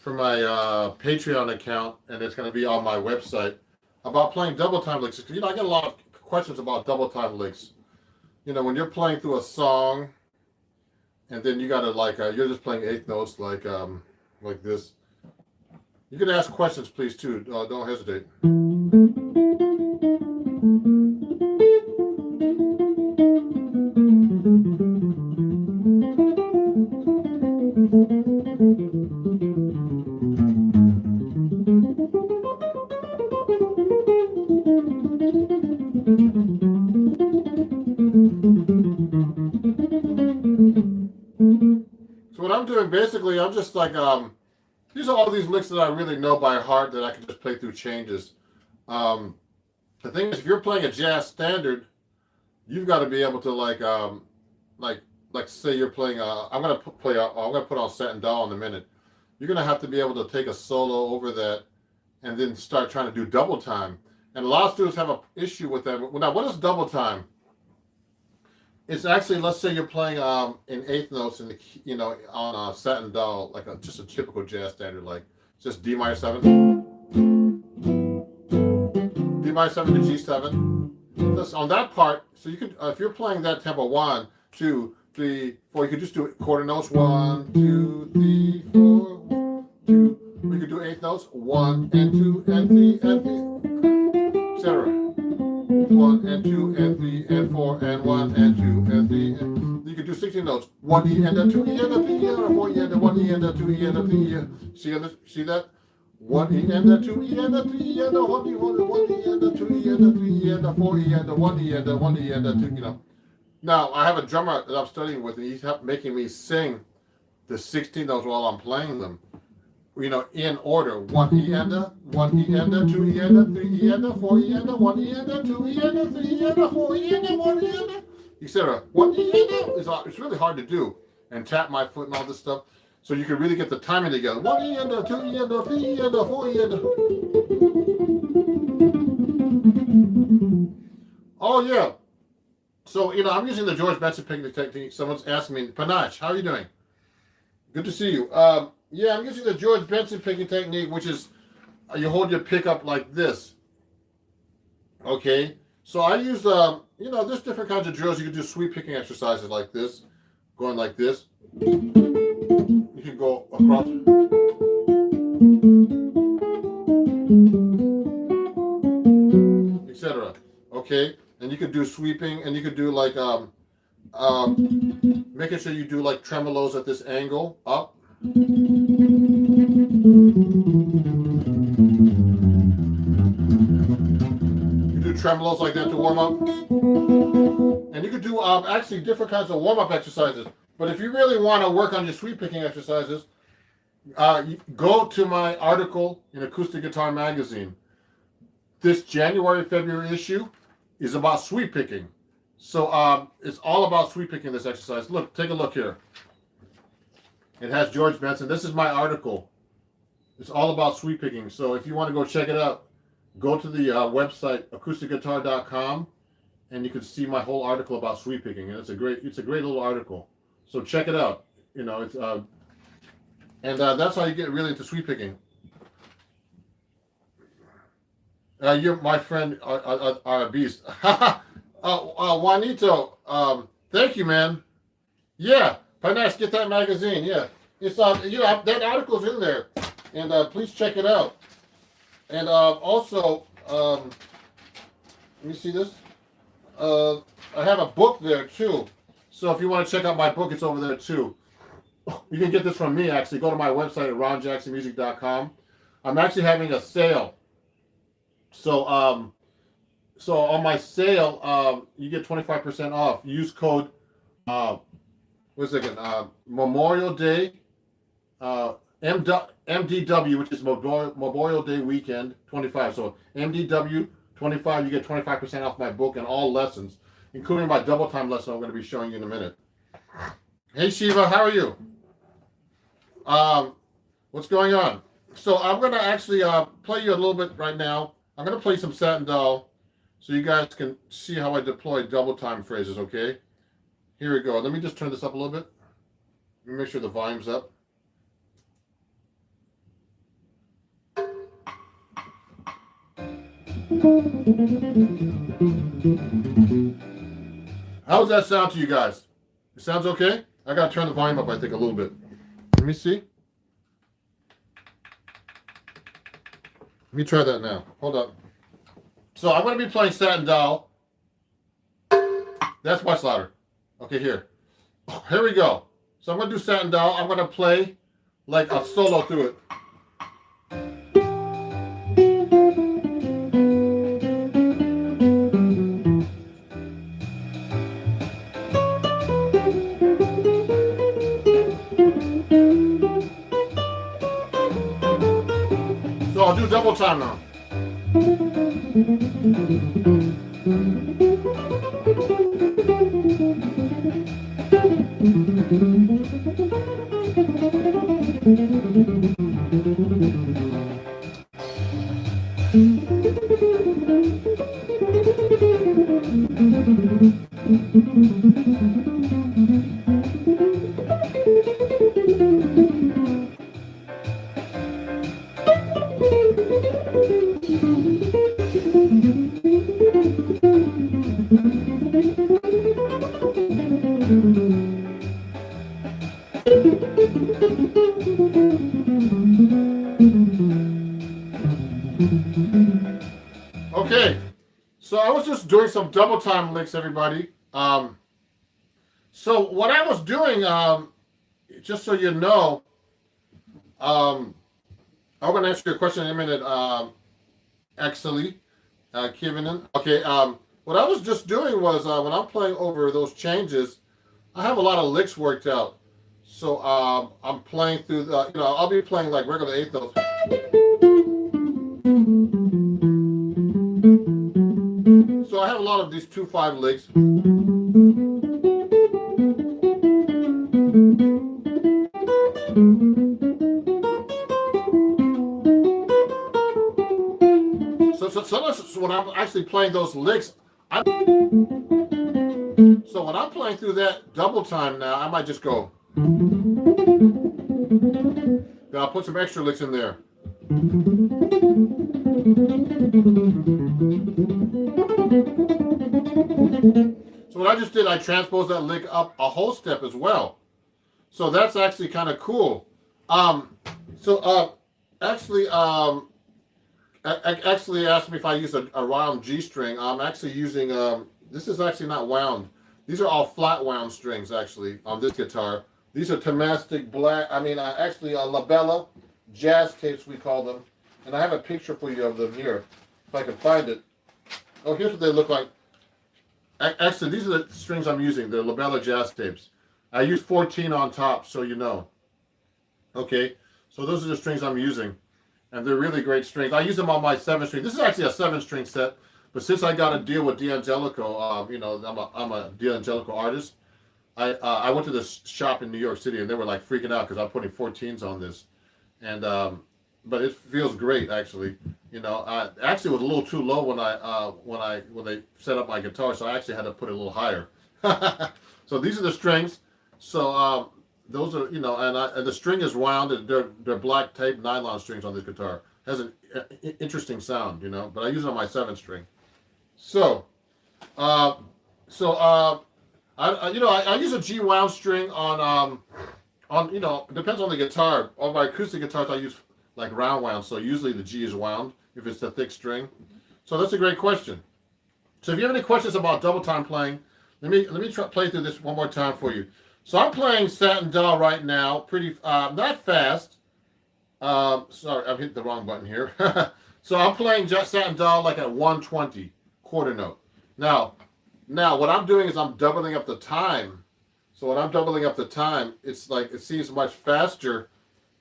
Patreon account, and it's going to be on my website about playing double time licks. You know, I get a lot of questions about double time licks. You know, when you're playing through a song, and then you got to you're just playing eighth notes like this. You can ask questions, please, too. Don't hesitate. So what I'm doing basically, I'm just like these are all these licks that I really know by heart that I can just play through changes. The thing is, if you're playing a jazz standard, you've got to be able to like say you're playing. I'm gonna put on Satin Doll in a minute. You're gonna have to be able to take a solo over that, and then start trying to do double time. And a lot of students have an issue with that. Now, what is double time? It's actually, let's say you're playing in eighth notes in the on a Satin Doll, like just a typical jazz standard, like just D minor 7, D minor 7 to G7. That's on that part. So you could, if you're playing that tempo 1, 2, 3, 4, you could just do quarter notes 1, 2, 3, 4, 2. We could do eighth notes 1 and 2 and 3 and 3, etc. 1 and 2 and 3 and 4 and 1 and 2 and 3 and you could do 16 notes. 1 E and a 2 E and a 3 E and a 4 E and a 1 E and a 2 E and a 3 E. See that? 1 E and a 2 E and a 3 E and a 1 E, 1 E and a 2 E and a 3 E and a 4 E and a 1 E and a 1 E and a 2, Now, I have a drummer that I'm studying with, and he's making me sing the 16 notes while I'm playing them. In order. 1 E and a, 1 E and a, 2 E and a, 3 E and a, 4 E and a, 1 E and a, 2 E and a, 3 E and a, 4 E and a, 1 E and a, etc. 1 E and a, it's really hard to do, and tap my foot and all this stuff. So you can really get the timing together. 1 E and a, 2 E and a, 3 E and a, 4 E and a. Oh yeah. So I'm using the George Benson picking technique. Someone's asking me, Panache, how are you doing? Good to see you. Yeah, I'm using the George Benson picking technique, which is you hold your pick up like this. Okay. So I use there's different kinds of drills. You can do sweep picking exercises like this, going like this. You can go across. Etc. Okay, and you could do sweeping, and you could do like making sure you do like tremolos at this angle up. You do tremolos like that to warm up, and you could do actually different kinds of warm up exercises. But if you really want to work on your sweep picking exercises, you go to my article in Acoustic Guitar Magazine. This January-February issue is about sweep picking. So it's all about sweep picking, this exercise. Look, take a look here. It has George Benson. This is my article. It's all about sweep picking. So if you want to go check it out, go to the website acousticguitar.com, and you can see my whole article about sweep picking. And it's a great little article. So check it out. It's and that's how you get really into sweep picking. You're my friend, are a beast. Juanito, thank you, man. Yeah, Panache, get that magazine. Yeah, it's that article's in there, and please check it out. And also, let me see this. I have a book there too. So if you want to check out my book, it's over there too. You can get this from me, actually. Go to my website at ronjacksonmusic.com. I'm actually having a sale. So on my sale, you get 25% off. Use code Memorial Day MDW, which is Memorial Day weekend 25. So MDW 25, you get 25% off my book and all lessons, including my double time lesson I'm going to be showing you in a minute. Hey Shiva, how are you? What's going on? So I'm going to actually play you a little bit right now. I'm going to play some Satin Doll so you guys can see how I deploy double time phrases, okay? Here we go. Let me just turn this up a little bit. Let me make sure the volume's up. How does that sound to you guys? It sounds okay? I got to turn the volume up, I think, a little bit. Let me see. Let me try that now. Hold up. So I'm going to be playing Satin Doll. That's much louder. Okay, here. Here we go. So I'm going to do Satin Doll. I'm going to play like a solo through it. So I'll do double time now. Okay, so I was just doing some double time licks, everybody. So what I was doing, just so you know, I'm going to answer your question in a minute, actually, Kivinen. Okay, what I was just doing was when I'm playing over those changes, I have a lot of licks worked out. So I'm playing through the, I'll be playing like regular eighth notes. So I have a lot of these 2/5 licks. So when I'm actually playing those licks, so when I'm playing through that double time now, I might just go. Then I'll put some extra licks in there. So what I just did, I transposed that lick up a whole step as well. So that's actually kind of cool. Actually asked me if I use a wound G string. I'm actually using, this is actually not wound. These are all flat wound strings actually on this guitar. These are Tomastic black, actually labella jazz tapes we call them. And I have a picture for you of them here, if I can find it. Oh, here's what they look like. Actually, these are the strings I'm using, the labella jazz tapes. I use 14 on top, so you know. Okay, so those are the strings I'm using. And they're really great strings. I use them on my 7-string. This is actually a 7-string set, but since I got a deal with D'Angelico, I'm a D'Angelico artist. I went to this shop in New York City, and they were like freaking out because I'm putting 14s on this, and but it feels great actually. I actually was a little too low when they set up my guitar, so I actually had to put it a little higher. So these are the strings. So those are, and the string is wound. And they're black tape nylon strings on this guitar. It has an interesting sound, but I use it on my 7-string. So, I use a G wound string on depends on the guitar. On my acoustic guitars, I use like round wound. So usually the G is wound if it's a thick string. So that's a great question. So if you have any questions about double time playing, let me try play through this one more time for you. So I'm playing Satin Doll right now, pretty not fast. Sorry, I've hit the wrong button here. So I'm playing just Satin Doll like at 120 quarter note. Now what I'm doing is I'm doubling up the time. So when I'm doubling up the time, it's like it seems much faster,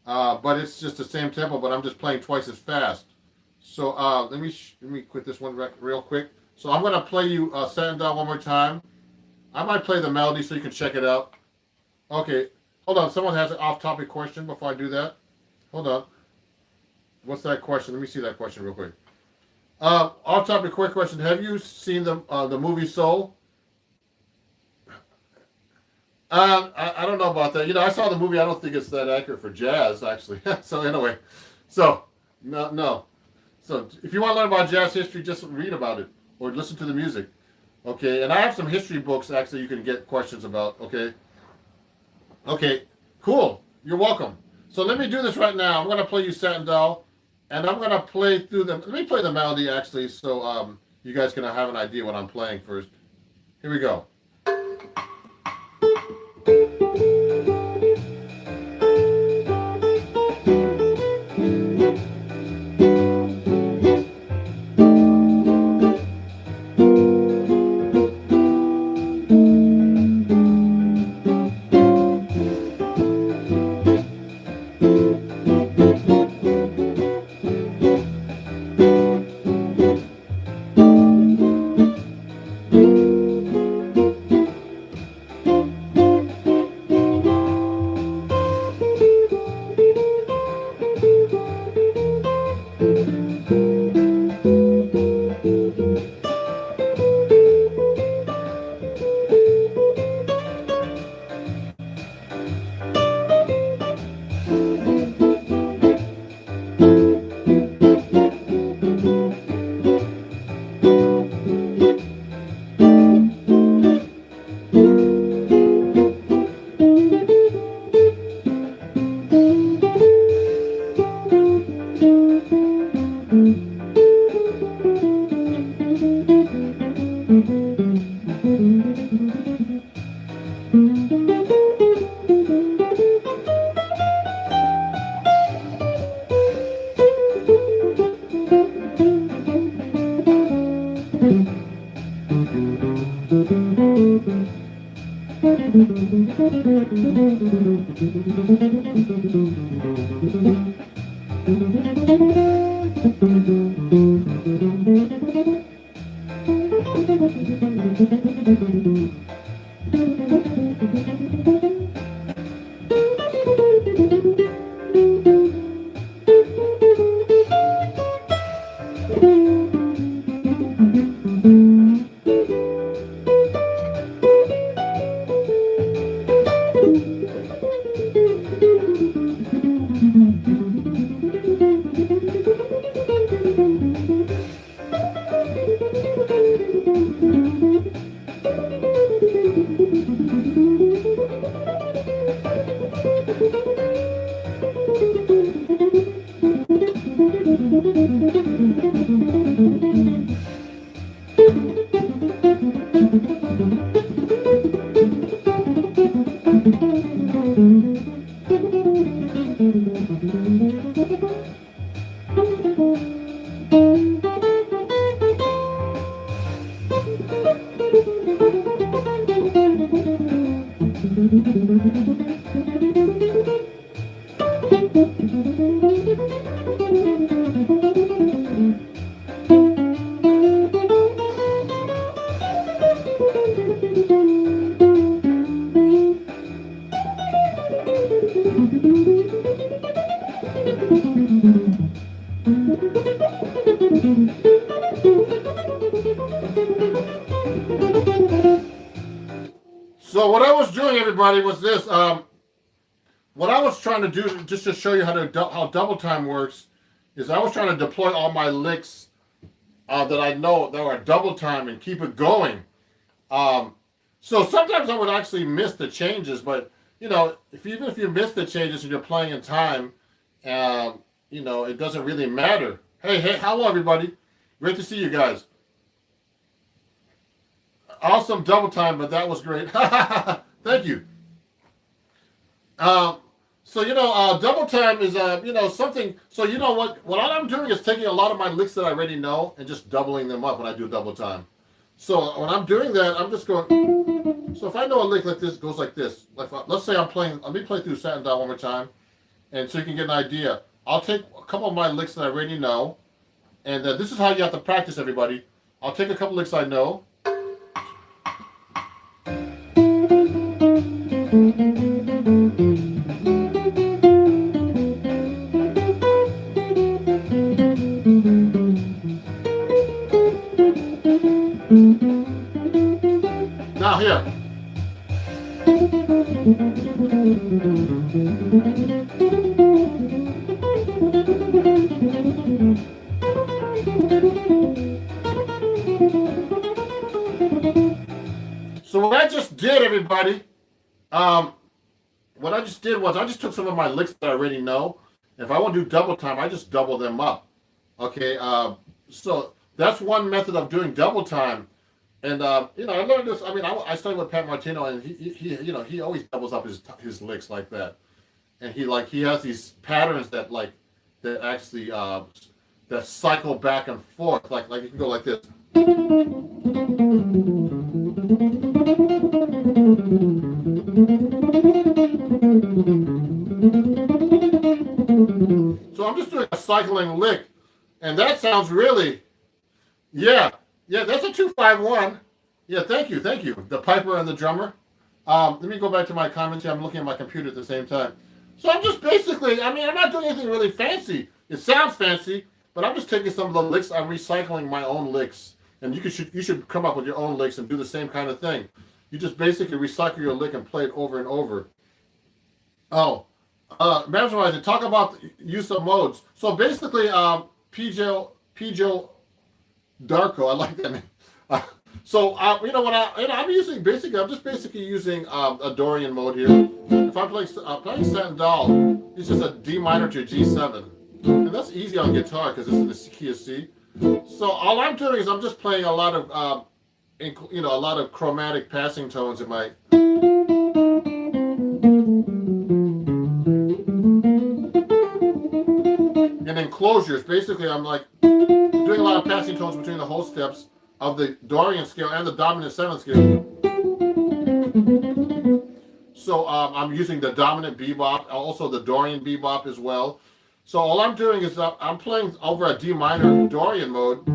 but it's just the same tempo. But I'm just playing twice as fast. So let me quit this one real quick. So I'm gonna play you Satin Doll one more time. I might play the melody so you can check it out. Okay, hold on. Someone has an off-topic question before I do that. Hold on. What's that question? Let me see that question real quick. Off-topic quick question. Have you seen the movie Soul? I don't know about that. I saw the movie. I don't think it's that accurate for jazz, actually. So anyway, no. So if you want to learn about jazz history, just read about it or listen to the music. Okay, and I have some history books actually you can get questions about. Okay, cool. You're welcome. So let me do this right now. I'm going to play you Satin Doll, and I'm going to play through them. Let me play the melody actually, so you guys can have an idea what I'm playing first. Here we go. So what I was doing, everybody, was this. What I was trying to do, just to show you how double time works, is I was trying to deploy all my licks that I know that are double time and keep it going. So sometimes I would actually miss the changes, but you know, even if you miss the changes and you're playing in time, you know, it doesn't really matter. Hey, hello everybody, great to see you guys. Awesome double time, but that was great. Thank you. So you know, double time is you know, something. So you know what I'm doing is taking a lot of my licks that I already know and just doubling them up when I do double time. So when I'm doing that, I'm just going. So if I know a lick like this goes like this, like let's say I'm playing. Let me play through Satin Down one more time, and so you can get an idea. I'll take a couple of my licks that I already know, and this is how you have to practice, everybody. I'll take a couple licks I know. Now here. So what I just did, everybody, what I just did was I just took some of my licks that I already know. If I want to do double time, I just double them up. Okay, so that's one method of doing double time. And you know, I learned this. I mean, I studied with Pat Martino, and he you know, he always doubles up his licks like that. And he has these patterns that actually that cycle back and forth. Like you can go like this. So I'm just doing a cycling lick, and that sounds really, yeah, that's a 2-5-1. Yeah, thank you. The piper and the drummer. Let me go back to my comments here. I'm looking at my computer at the same time. So I'm just basically, I mean, I'm not doing anything really fancy. It sounds fancy, but I'm just taking some of the licks. I'm recycling my own licks, and you should come up with your own licks and do the same kind of thing. You just basically recycle your lick and play it over and over. Oh, Madam Supervisor, talk about the use of modes. So basically, Pijo Darko, I like that name. So you know what I'm using basically. I'm just basically using a Dorian mode here. If I'm playing Satin Doll, it's just a D minor to G7, and that's easy on guitar because it's in the key of C. So all I'm doing is I'm just playing a lot of you know, a lot of chromatic passing tones in my. And then closures. Basically, I'm like doing a lot of passing tones between the whole steps of the Dorian scale and the dominant 7th scale. So I'm using the dominant bebop, also the Dorian bebop as well. So all I'm doing is I'm playing over a D minor Dorian mode,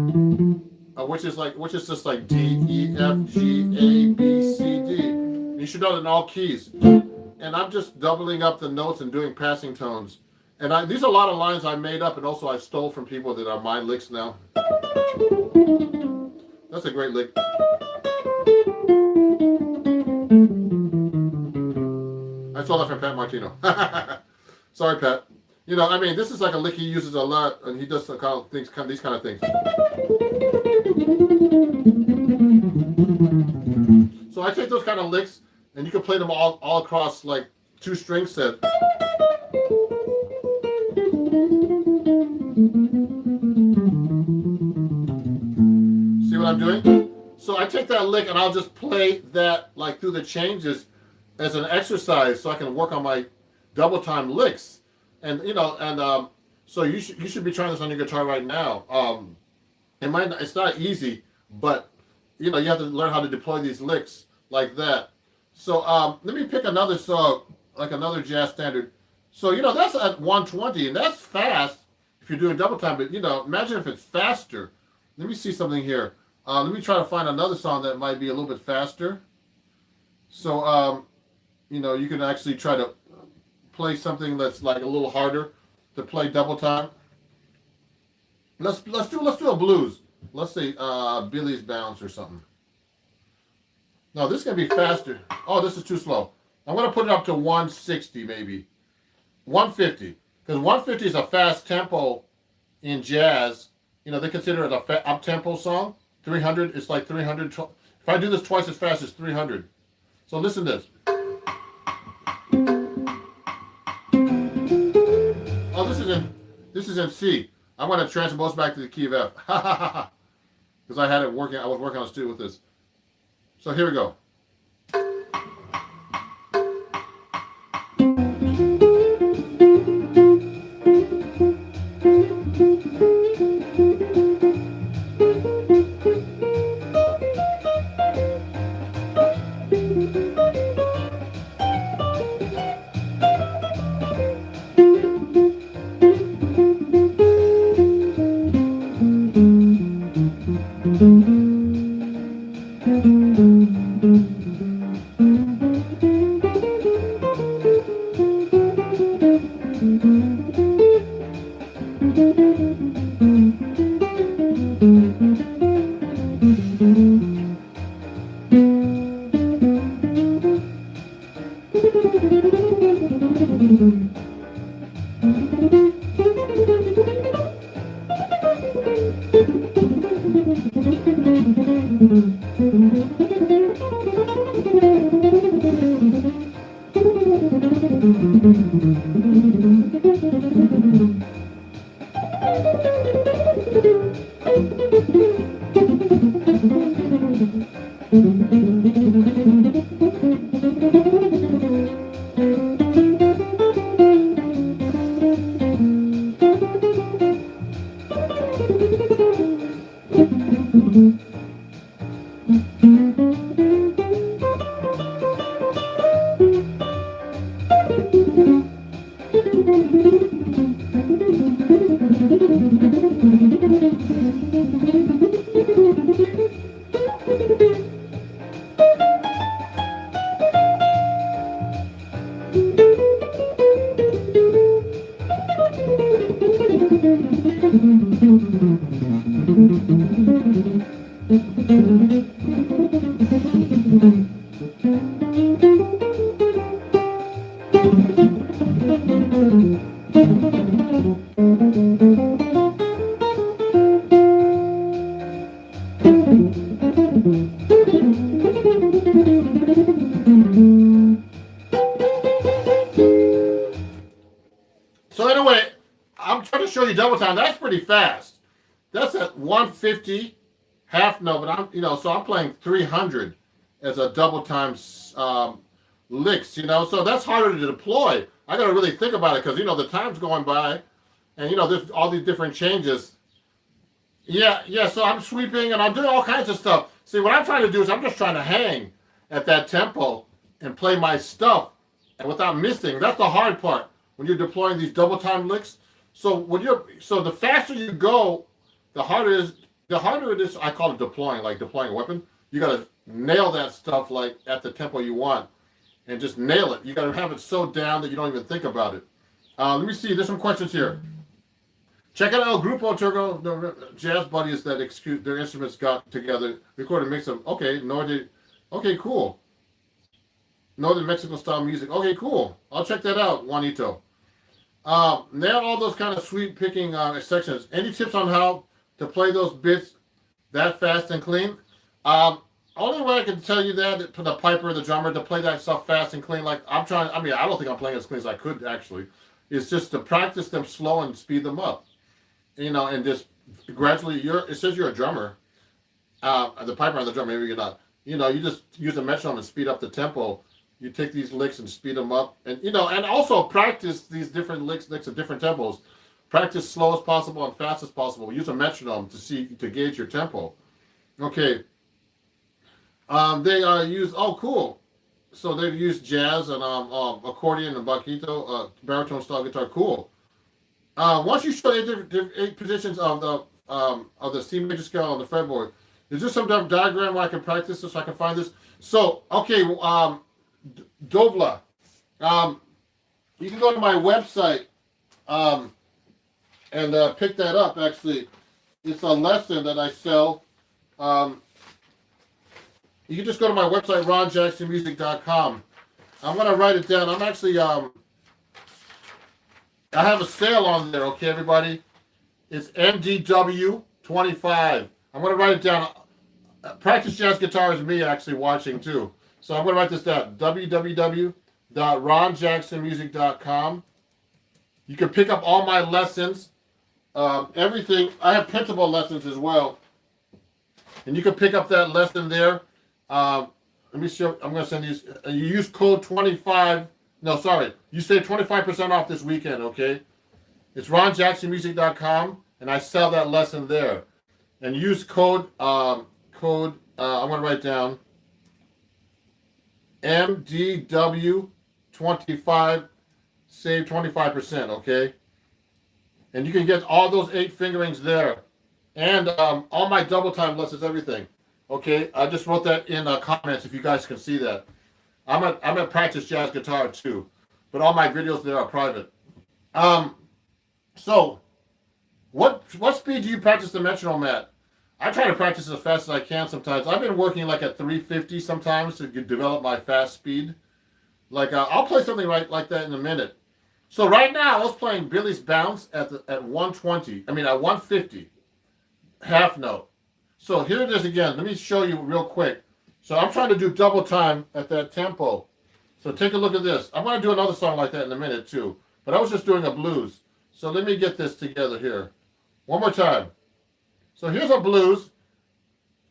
which is just like D, E, F, G, A, B, C, D. You should know it in all keys. And I'm just doubling up the notes and doing passing tones. And these are a lot of lines I made up and also I stole from people that are my licks now. That's a great lick. I stole that from Pat Martino. Sorry, Pat. You know, I mean, this is like a lick he uses a lot, and he does some kind of things, these kind of things. So I take those kind of licks, and you can play them all across like 2 string sets. See what I'm doing? So I take that lick, and I'll just play that like through the changes as an exercise, so I can work on my double time licks. And you know, and so you should be trying this on your guitar right now. It's not easy, but you know you have to learn how to deploy these licks like that. So let me pick another song, like another jazz standard. So you know that's at 120, and that's fast if you're doing double time. But you know, imagine if it's faster. Let me see something here. Let me try to find another song that might be a little bit faster. So you know, you can actually try to play something that's like a little harder to play double time. Let's do a blues. Let's say Billy's Bounce or something. No, this is gonna be faster. Oh, this is too slow. I'm gonna put it up to 160 maybe, 150, because 150 is a fast tempo in jazz. You know they consider it a up tempo song. 300, it's like 300. If I do this twice as fast, it's 300. So listen to this. Oh, this is in C. I'm going to transpose back to the key of F. Because I had it working. I was working on a studio with this. So here we go. So anyway, I'm trying to show you double time. That's pretty fast. That's at 150 half note, but so I'm playing 300 as a double time licks, so that's harder to deploy. I got to really think about it because, the time's going by and, there's all these different changes. Yeah, so I'm sweeping and I'm doing all kinds of stuff. See, what I'm trying to do is I'm just trying to hang at that tempo and play my stuff and without missing. That's the hard part when you're deploying these double time licks. So the faster you go, the harder it is. I call it deploying, like deploying a weapon. You gotta nail that stuff like at the tempo you want, and just nail it. You gotta have it so down that you don't even think about it. Let me see. There's some questions here. Check out El Grupo Turco, the jazz buddies that their instruments got together, recorded a mix of okay, cool. Northern Mexico style music. Okay, cool. I'll check that out, Juanito. Nail all those kind of sweet picking sections. Any tips on how to play those bits that fast and clean? Only way I can tell you that for the piper, the drummer, to play that stuff fast and clean. Like I don't think I'm playing as clean as I could actually. It's just to practice them slow and speed them up. And just gradually it says you're a drummer. The piper and the drummer, maybe you're not. You just use a metronome and speed up the tempo. You take these licks and speed them up, and also practice these different licks at different tempos. Practice slow as possible and fast as possible. Use a metronome to gauge your tempo. Okay. They use cool. So they use jazz and accordion and bajito, baritone style guitar. Cool. Once you show eight positions of the C major scale on the fretboard, is there some diagram where I can practice this so I can find this? So okay. Dovla, you can go to my website and pick that up. Actually, it's a lesson that I sell. You can just go to my website, ronjacksonmusic.com. I'm going to write it down. I'm actually, I have a sale on there, okay, everybody? It's MDW 25. I'm going to write it down. Practice Jazz Guitar is me actually watching too. So I'm going to write this down, www.ronjacksonmusic.com. You can pick up all my lessons, everything. I have printable lessons as well. And you can pick up that lesson there. Let me show, I'm going to send these. You use code 25. No, sorry. You save 25% off this weekend, okay? It's ronjacksonmusic.com, and I sell that lesson there. And use code, I'm going to write down MDW25, save 25%, okay? And you can get all those 8 fingerings there. And all my double time lessons, everything. Okay, I just wrote that in comments if you guys can see that. I'm at Practice Jazz Guitar too, but all my videos there are private. So what speed do you practice the metronome at? I try to practice as fast as I can sometimes. I've been working like at 350 sometimes to develop my fast speed. Like I'll play something like that in a minute. So right now I was playing Billy's Bounce at 120. I mean at 150, half note. So here it is again. Let me show you real quick. So I'm trying to do double time at that tempo. So take a look at this. I'm going to do another song like that in a minute too. But I was just doing a blues. So let me get this together here. One more time. So here's a blues.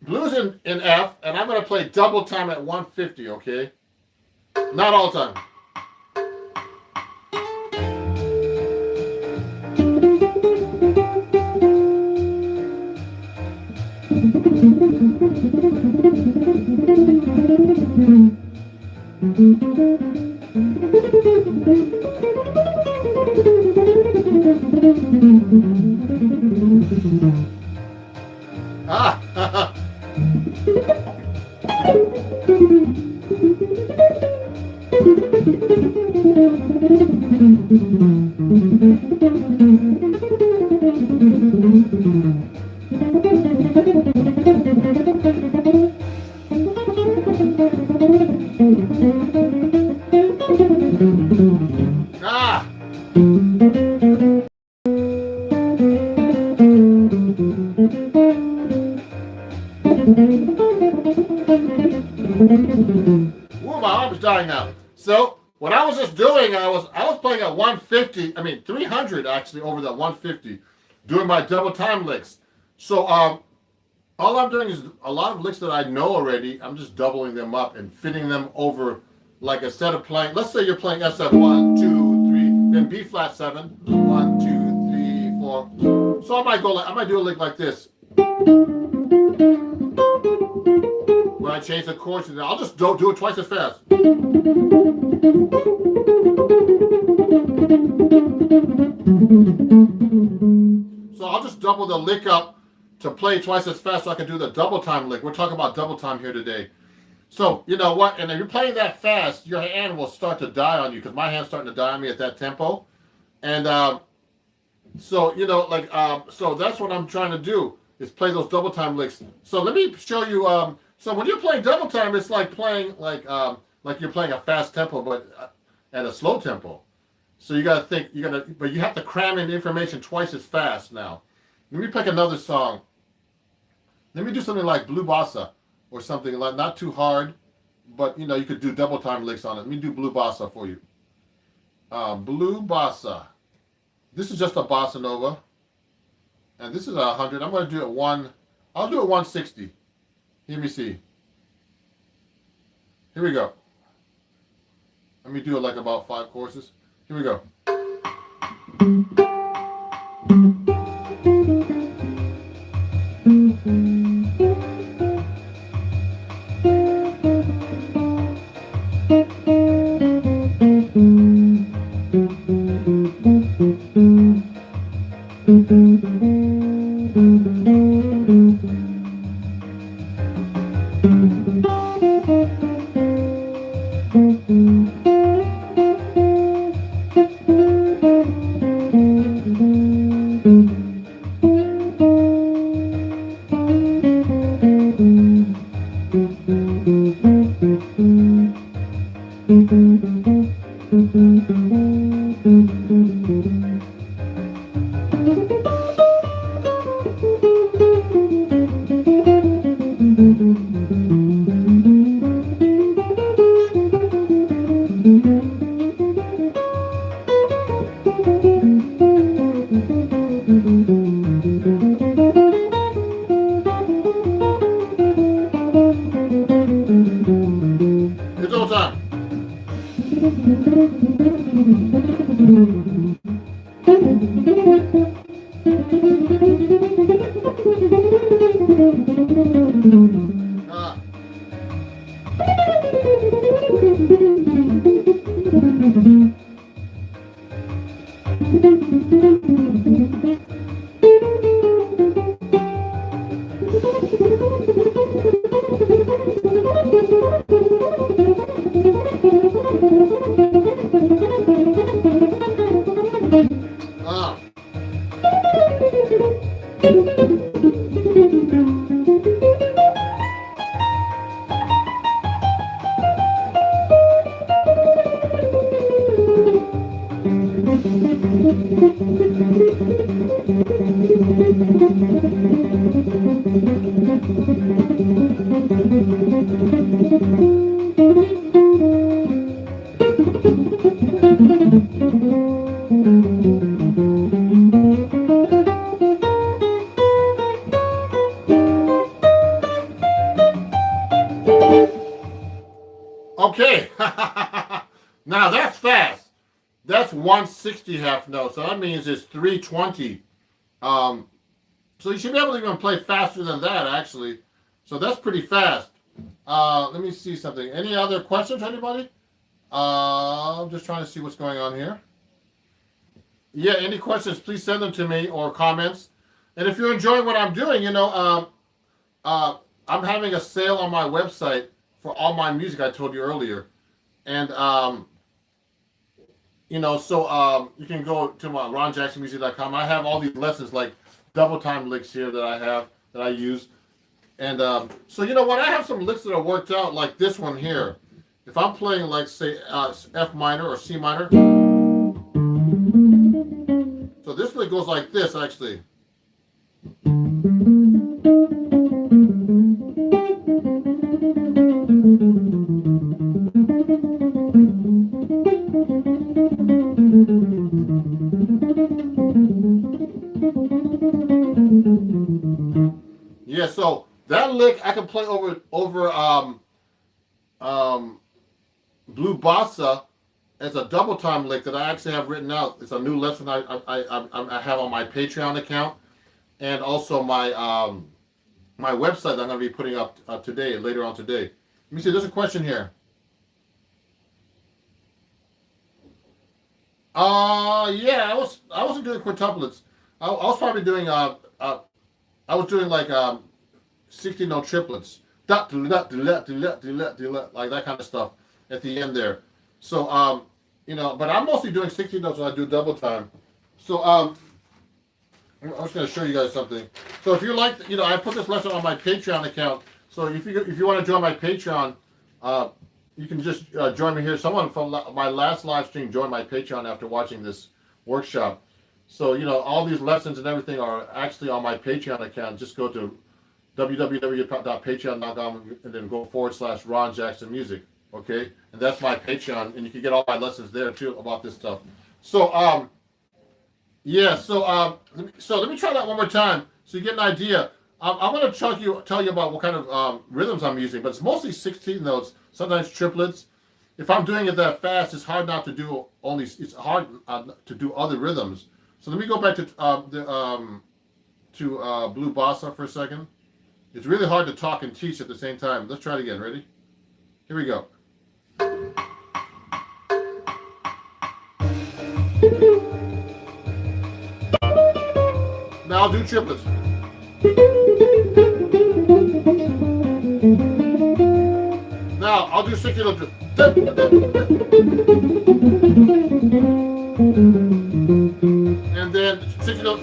Blues in F. And I'm going to play double time at 150, okay? Not all the time. Ah! Ah! Ooh, my arm's dying now. So what I was just doing, I was playing at 150. I mean 300 actually over that 150, doing my double time licks. So all I'm doing is a lot of licks that I know already. I'm just doubling them up and fitting them over. Like instead of playing, let's say you're playing F7 1, 2, 3, then B flat 7 1, 2, 3, 4. So I might do a lick like this, where I I change the chords, and I'll just don't do it twice as fast. So I'll just double the lick up to play twice as fast so I can do the double time lick. We're talking about double time here today. So, you know what? And if you're playing that fast, your hand will start to die on you because my hand's starting to die on me at that tempo. And so, you know, like, so that's what I'm trying to do is play those double time licks. So let me show you. So when you're playing double time, it's like playing like you're playing a fast tempo, but at a slow tempo. So you got to think but you have to cram in information twice as fast now. Let me pick another song. Let me do something like Blue Bossa or something like not too hard, but you know you could do double time licks on it. Let me do Blue Bossa for you. Blue Bossa. This is just a bossa nova, and this is 100. I'm going to do it one. I'll do it 160. Let me see. Here we go. Let me do it like about 5 courses. Here we go. It's all time. Okay. Now that's fast. That's 160 half notes. So that means it's 320. So you should be able to even play faster than that, actually. So that's pretty fast. Let me see something. Any other questions, anybody? I'm just trying to see what's going on here. Yeah, any questions, please send them to me or comments. And if you're enjoying what I'm doing, you know, I'm having a sale on my website for all my music I told you earlier. And, you know, so you can go to my ronjacksonmusic.com. I have all these lessons like double time licks here that I use. And so, you know what, I have some licks that are worked out like this one here. If I'm playing like, say, F minor or C minor. So this lick goes like this, actually. Yeah, so that lick I can play over Blue Bossa as a double time lick that I actually have written out. It's a new lesson I have on my Patreon account, and also my my website that I'm going to be putting up today, later on today. Let me see. There's a question here. Yeah, I wasn't doing quintuplets. I was probably doing I was doing like 16-note triplets, like that kind of stuff at the end there. So but I'm mostly doing 16 notes when I do double time. So I'm just going to show you guys something. So if you like, I put this lesson on my Patreon account. So if you want to join my Patreon, you can just join me here. Someone from my last live stream joined my Patreon after watching this workshop. So all these lessons and everything are actually on my Patreon account. Just go to www.patreon.com and then go /Ron Jackson Music. Okay, and that's my Patreon, and you can get all my lessons there too about this stuff. So yeah, so let me try that one more time so you get an idea. I'm going to tell you about what kind of rhythms I'm using, but it's mostly 16 notes, sometimes triplets. If I'm doing it that fast, it's hard not to do it's hard to do other rhythms. So let me go back to Blue Bossa for a second. It's really hard to talk and teach at the same time. Let's try it again. Ready? Here we go. Now I'll do triplets. Now I'll do 60 notes. And then 60 notes.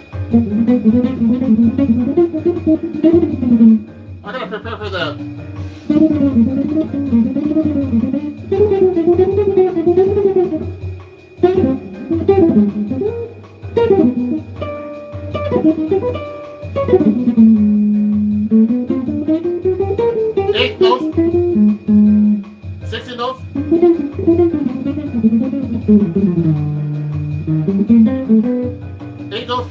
I gotta prepare for that. Eight notes. 60 notes. Eight notes.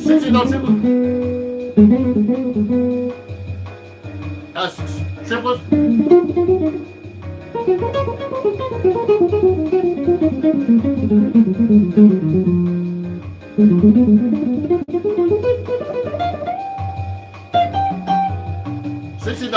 60 notes. Triplets. $60.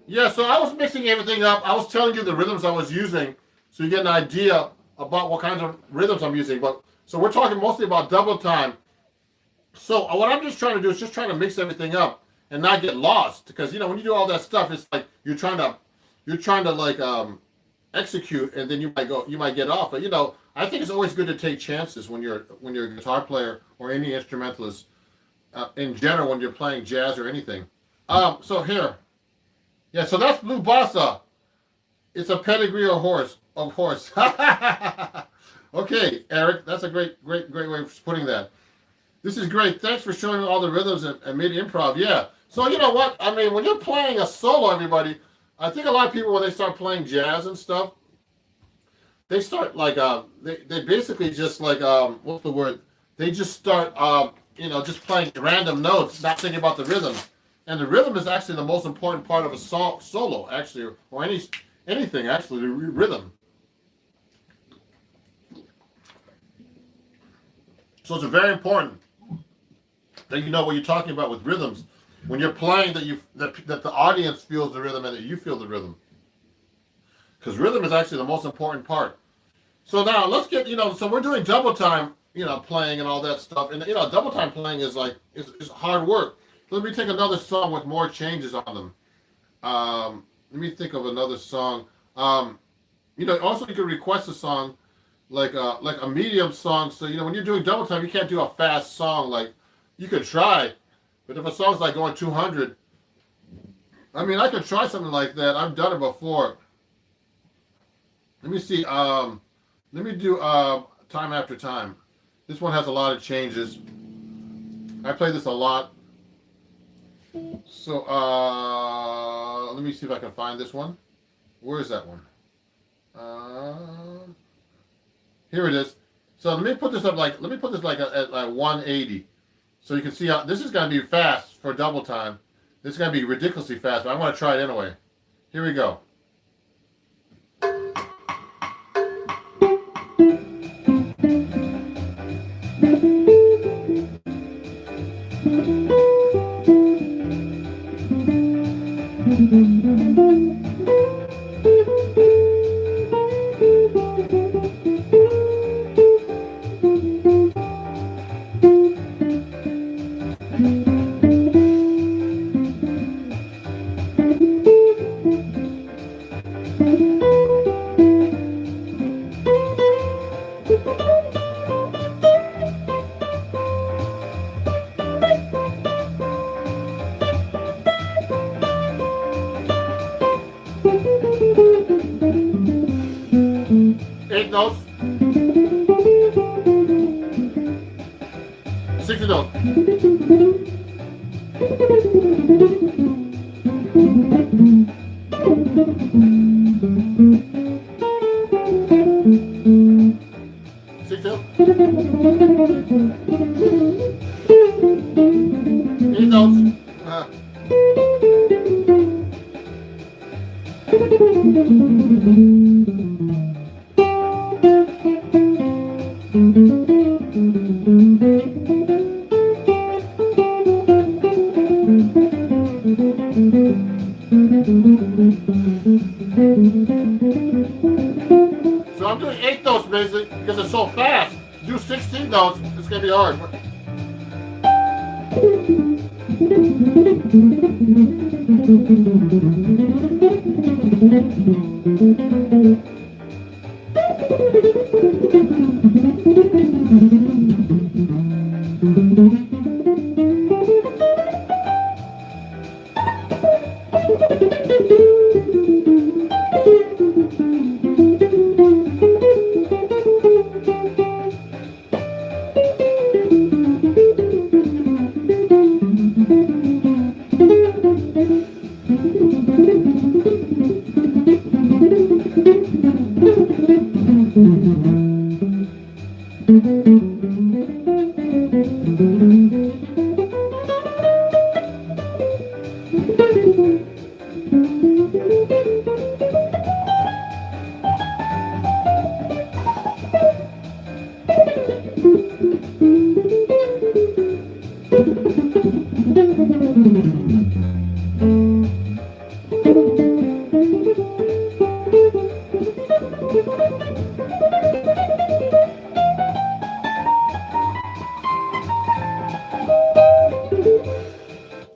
Yeah, so I was mixing everything up. I was telling you the rhythms I was using so you get an idea about what kinds of rhythms I'm using. So we're talking mostly about double time. So what I'm just trying to do is just trying to mix everything up and not get lost, because when you do all that stuff, it's like you're trying to like execute, and then you might get off. But I think it's always good to take chances when you're a guitar player or any instrumentalist in general when you're playing jazz or anything. So here, yeah. So that's Blue Bossa. It's a pedigree of horse. Okay, Eric, that's a great way of putting that. This is great. Thanks for showing me all the rhythms and mid improv. Yeah. So you know what? I mean, when you're playing a solo, everybody, I think a lot of people when they start playing jazz and stuff, they start like they basically just like what's the word? They just start just playing random notes, not thinking about the rhythm. And the rhythm is actually the most important part of a solo, actually, or anything actually. The rhythm. So it's very important that you know what you're talking about with rhythms when you're playing, that the audience feels the rhythm and that you feel the rhythm, because rhythm is actually the most important part. So now let's get so we're doing double time playing and all that stuff, and double time playing is hard work. So let me take another song with more changes on them. Let me think of another song. Also you can request a song. like a medium song. So when you're doing double time, you can't do a fast song. Like you could try, but if a song's like going 200, I mean I could try something like that. I've done it before. Let me see. Let me do time after time. This one has a lot of changes. I play this a lot. So let me see if I can find this one. Where is that one? Here it is. So let me put this up like at like 180. So you can see how this is gonna be fast for double time. This is gonna be ridiculously fast, but I want to try it anyway. Here we go. Eight notes. 60 notes. Six notes. Eight notes. So I'm doing 8 notes basically because it's so fast. Do 16 notes, it's gonna be hard.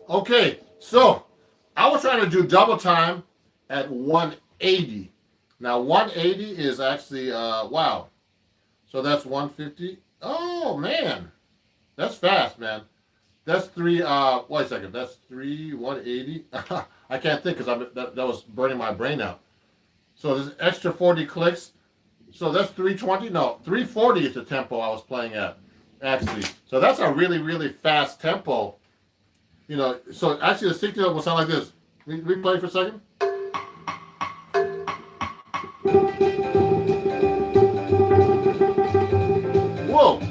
Okay, so I was trying to do double time at 180. Now 180 is actually wow. So that's 150. Oh man, that's fast, man. That's three. Wait a second. That's 180. I can't think because that was burning my brain out. So there's extra 40 clicks. So that's 320. No, 340 is the tempo I was playing at, actually. So that's a really, really fast tempo. So actually the 60 note will sound like this. We play for a second. Whoa.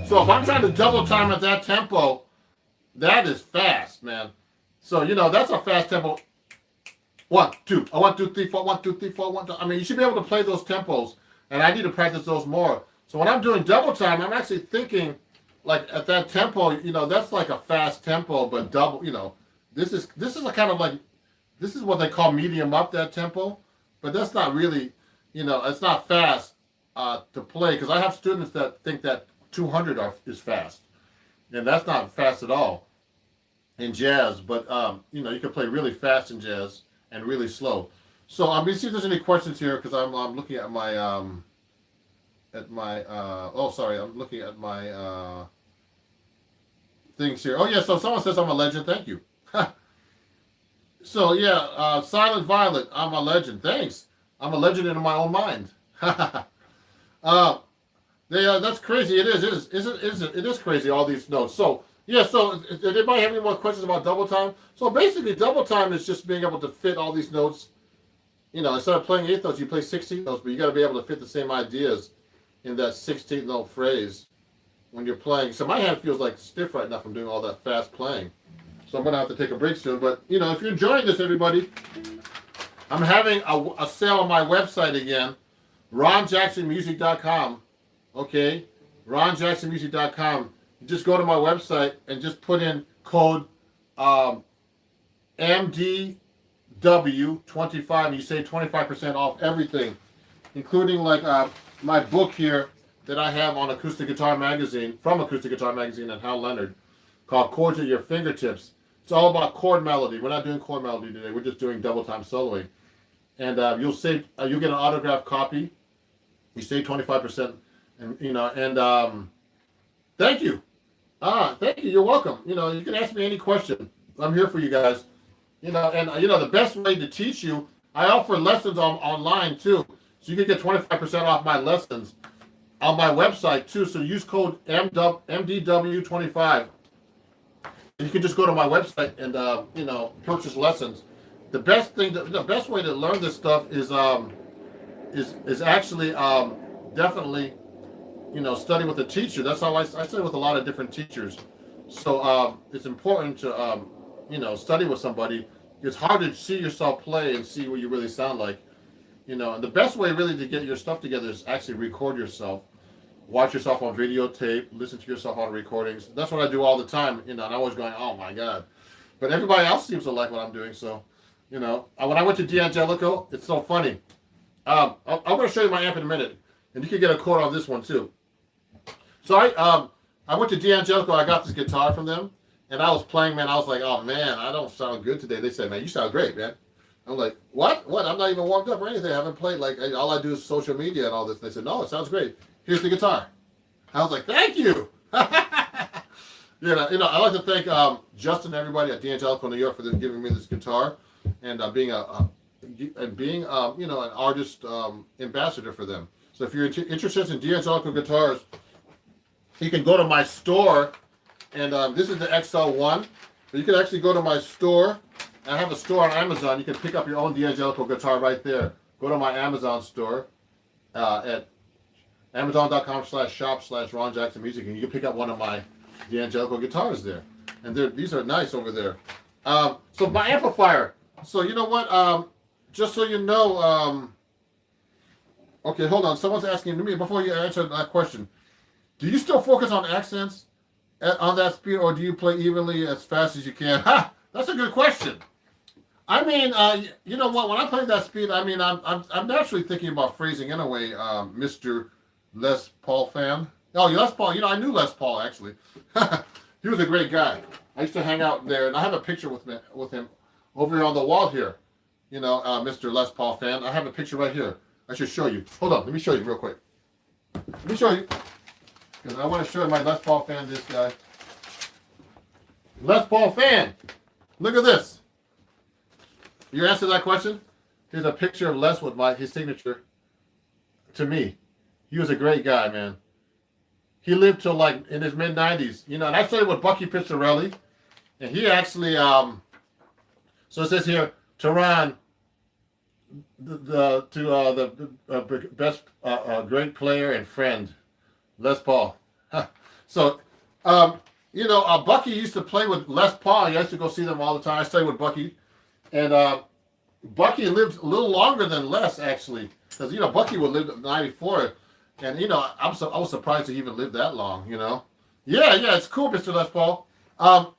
So if I'm trying to double time at that tempo, that is fast, man. So that's a fast tempo. 1, 2, 1, 2, 3, 4, 1, 2, 3, 4, 1, 2. I mean, you should be able to play those tempos, and I need to practice those more. So when I'm doing double time, I'm actually thinking, like at that tempo, that's like a fast tempo, but double. This is a kind of like, this is what they call medium up, that tempo, but that's not really, it's not fast to play, because I have students that think that 200 is fast, and that's not fast at all in jazz. But you can play really fast in jazz, and really slow. So I'm gonna see if there's any questions here because I'm looking at my I'm looking at my things here. Oh yeah, so someone says I'm a legend. Thank you. So yeah, Silent Violet, I'm a legend. Thanks. I'm a legend in my own mind. That's crazy. It is crazy, all these notes. So yeah, so if anybody have any more questions about double time? So basically double time is just being able to fit all these notes. Instead of playing 8 notes, you play 16 notes, but you got to be able to fit the same ideas in that 16th note phrase when you're playing. So my hand feels like stiff right now from doing all that fast playing. So I'm going to have to take a break soon. But, if you're enjoying this, everybody, I'm having a sale on my website again, ronjacksonmusic.com. Okay? ronjacksonmusic.com. You just go to my website and just put in code MDW25 and you save 25% off everything, including my book here that I have on Acoustic Guitar Magazine, from Acoustic Guitar Magazine and Hal Leonard, called Chords at Your Fingertips. It's all about chord melody. We're not doing chord melody today. We're just doing double time soloing. And you'll get an autographed copy. You save 25%. And thank you. Thank you. You're welcome. You can ask me any question. I'm here for you guys. The best way to teach you, I offer lessons online too. So you can get 25% off my lessons on my website too. So use code MDW25. You can just go to my website and purchase lessons. The best way to learn this stuff is actually definitely study with a teacher. That's how I study with a lot of different teachers. So it's important to study with somebody. It's hard to see yourself play and see what you really sound like. And the best way really to get your stuff together is actually record yourself. Watch yourself on videotape, listen to yourself on recordings. That's what I do all the time, and I'm always going, oh my God. But everybody else seems to like what I'm doing, so, when I went to D'Angelico, it's so funny. I'm going to show you my amp in a minute, and you can get a quote on this one too. So I went to D'Angelico, I got this guitar from them, and I was playing, man, I was like, oh man, I don't sound good today. They said, man, you sound great, man. I'm like, what? I'm not even warmed up or anything. I haven't played, all I do is social media and all this. And they said, no, it sounds great. Here's the guitar. I was like, thank you. I like to thank Justin and everybody at D'Angelico, New York, for them giving me this guitar and being an artist ambassador for them. So if you're interested in D'Angelico guitars, you can go to my store, and this is the XL1. But you can actually go to my store. I have a store on Amazon. You can pick up your own D'Angelico guitar right there. Go to my Amazon store at Amazon.com/shop/Ron Jackson Music, and you can pick up one of my D'Angelico guitars there. And these are nice over there. So my amplifier. So you know what? Just so you know, okay, hold on. Someone's asking me before you answer that question. Do you still focus on accents on that speed, or do you play evenly as fast as you can? Ha! That's a good question. I mean, you know what? When I play that speed, I mean, I'm naturally thinking about phrasing anyway, Mr. Les Paul fan. Oh, Les Paul. I knew Les Paul actually. He was a great guy. I used to hang out there, and I have a picture with him over here on the wall here. Mr. Les Paul fan. I have a picture right here. I should show you. Hold on, let me show you real quick. Let me show you, because I want to show you my Les Paul fan. This guy, Les Paul fan. Look at this. You answer that question? Here's a picture of Les with his signature to me. He was a great guy, man. He lived till in his mid-90s. And I studied with Bucky Pizzarelli, and he actually so it says here, Tehran, the best great player and friend, Les Paul. So Bucky used to play with Les Paul. He used to go see them all the time. I studied with Bucky. And Bucky lived a little longer than Les, actually, because Bucky would live at 94, and I was surprised he even lived that long. Yeah, it's cool, Mr. Les Paul.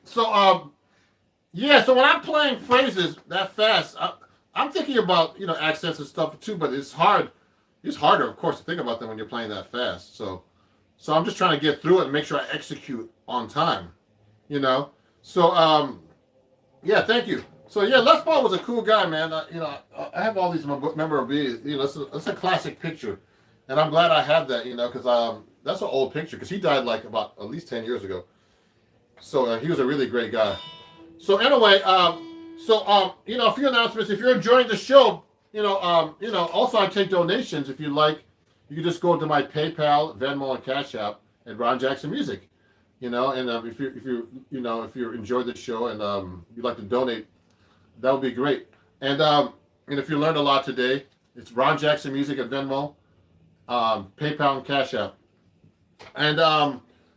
So when I'm playing phrases that fast, I'm thinking about accents and stuff too, but it's hard. It's harder, of course, to think about them when you're playing that fast. So I'm just trying to get through it and make sure I execute on time. So yeah, thank you. So yeah, Les Paul was a cool guy, man. I have all these memorabilia. It's a classic picture, and I'm glad I have that. Because that's an old picture. Because he died like about at least 10 years ago. So he was a really great guy. So anyway, a few announcements. If you're enjoying the show, also I take donations. If you like, you can just go to my PayPal, Venmo, and Cash App at Ron Jackson Music. And if you enjoyed the show and you'd like to donate, that would be great. And if you learned a lot today, it's Ron Jackson Music at Venmo, PayPal, and Cash App. And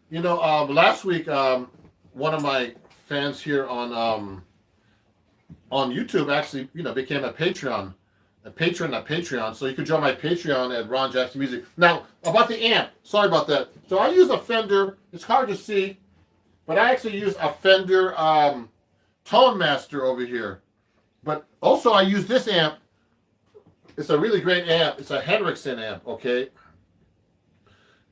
last week, one of my fans here on YouTube actually, became a patron. So you can join my Patreon at Ron Jackson Music. Now, about the amp, sorry about that. So I use a Fender. It's hard to see, but I actually use a Fender Tone Master over here. But also I use this amp. It's a really great amp. It's a Henriksen amp, okay?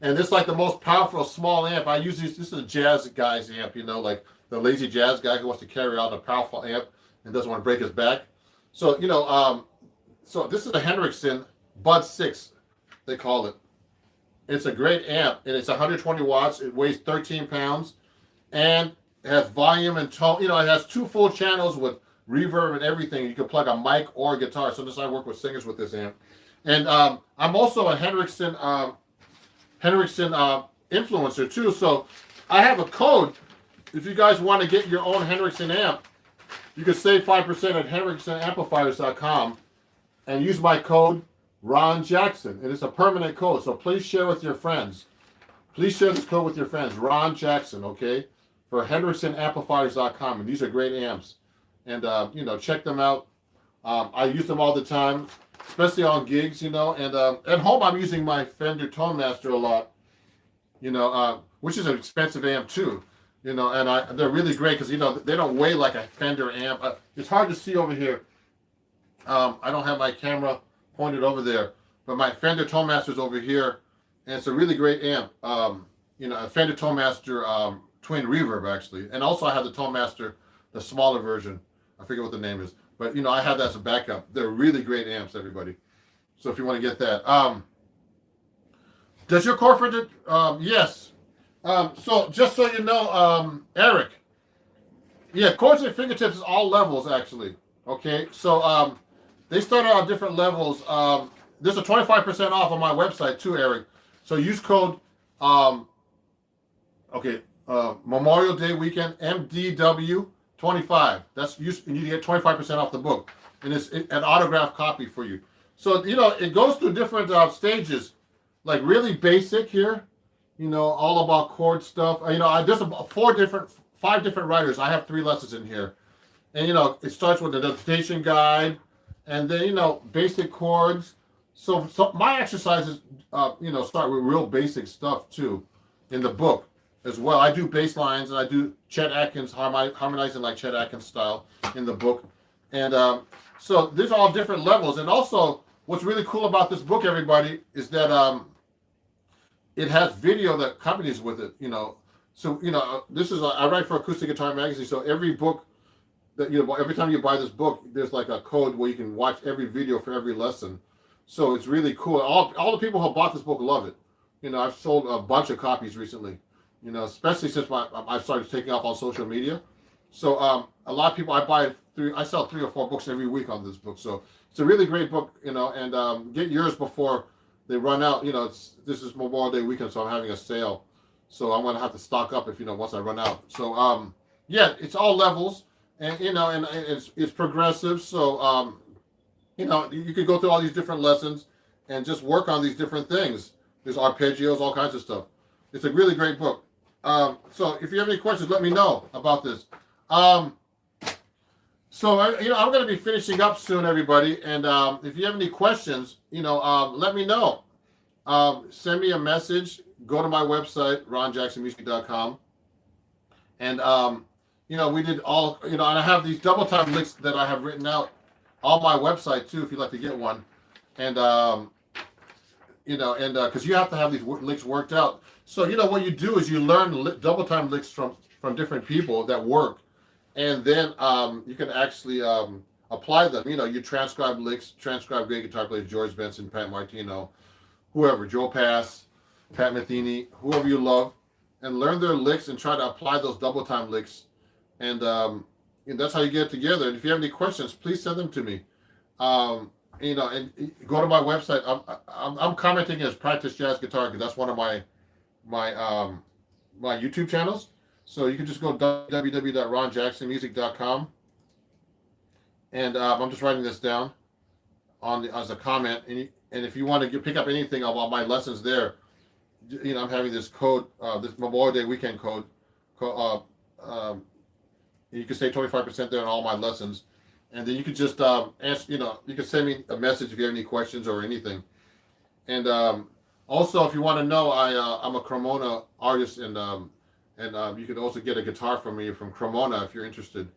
And this is like the most powerful small amp. I use this is a jazz guy's amp, like the lazy jazz guy who wants to carry out a powerful amp and doesn't want to break his back. So, so this is a Henriksen Bud 6, they call it. It's a great amp, and it's 120 watts. It weighs 13 pounds, and it has volume and tone. It has 2 full channels with reverb and everything. You can plug a mic or a guitar. So I work with singers with this amp. And I'm also a Henriksen influencer too. So I have a code. If you guys want to get your own Henriksen amp, you can save 5% at HenriksenAmplifiers.com and use my code Ron Jackson. And it's a permanent code. So please share with your friends. Please share this code with your friends. Ron Jackson, okay? For HenriksenAmplifiers.com. And these are great amps. And check them out. I use them all the time, especially on gigs, And at home I'm using my Fender Tone Master a lot, which is an expensive amp too. And they're really great because they don't weigh like a Fender amp. It's hard to see over here. I don't have my camera pointed over there, but my Fender Tone Master is over here, and it's a really great amp. A Fender Tone Master twin reverb actually, and also I have the Tone Master, the smaller version. I forget what the name is, but I have that as a backup. They're really great amps, everybody. So if you want to get that, does your Corford? Yes. So just so you know, Eric, yeah, Chords at Fingertips is all levels actually. Okay, so they start out at different levels. There's a 25% off on my website too, Eric. So use code Memorial Day weekend MDW25. And you get 25% off the book, and it's an autographed copy for you. So it goes through different stages, like really basic here. All about chord stuff. There's 5 different writers. I have 3 lessons in here. And, it starts with the notation guide and then, basic chords. So my exercises, start with real basic stuff too in the book as well. I do bass lines and I do Chet Atkins, harmonizing like Chet Atkins style in the book. And so there's all different levels. And also what's really cool about this book, everybody, is that it has video that accompanies with it, So, this is, I write for Acoustic Guitar Magazine. So every book that, every time you buy this book, there's like a code where you can watch every video for every lesson. So it's really cool. All the people who bought this book love it. I've sold a bunch of copies recently, especially since I started taking off on social media. So a lot of people, I sell 3 or 4 books every week on this book. So it's a really great book, and get yours before they run out. This is Memorial Day weekend, so I'm having a sale. So I'm gonna have to stock up if once I run out. So yeah, it's all levels, and and it's progressive. So you could go through all these different lessons and just work on these different things. There's arpeggios, all kinds of stuff. It's a really great book. So if you have any questions, let me know about this. So I'm going to be finishing up soon, everybody. And if you have any questions, let me know. Send me a message. Go to my website, ronjacksonmusic.com. And we did all, and I have these double time licks that I have written out on my website too, if you'd like to get one. And because you have to have these licks worked out. So what you do is you learn double time licks from different people that work. and then you can actually apply them. You know, you transcribe licks, transcribe great guitar players, George Benson, Pat Martino, whoever, Joe Pass, Pat Metheny, whoever you love, and learn their licks and try to apply those double time licks. And that's how you get it together. And if you have any questions, please send them to me. You know, and go to my website. I'm commenting as Practice Jazz Guitar because that's one of my YouTube channels. So you can just go www.ronjacksonmusic.com, and I'm just writing this down as a comment. And if you want to pick up anything about my lessons there, you know, I'm having this code, this Memorial Day weekend code. You can save 25% there on all my lessons. And then you can just answer, you know, you can send me a message if you have any questions or anything. And also, if you want to know, I'm a Cremona artist, and you can also get a guitar from me from Cremona if you're interested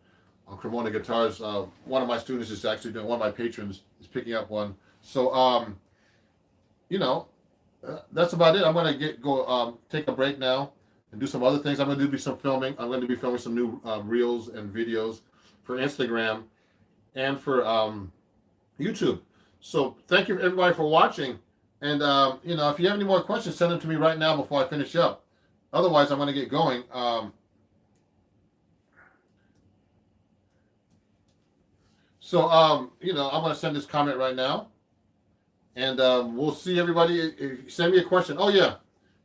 on Cremona guitars. One of my students is actually doing, one of my patrons is picking up one. So, you know, that's about it. I'm going to go take a break now and do some other things. I'm going to do some filming. I'm going to be filming some new reels and videos for Instagram and for YouTube. So thank you everybody for watching. And you know, if you have any more questions, send them to me right now before I finish up. Otherwise, I'm going to get going. You know, I'm going to send this comment right now, and we'll see everybody. If you send me a question, oh yeah,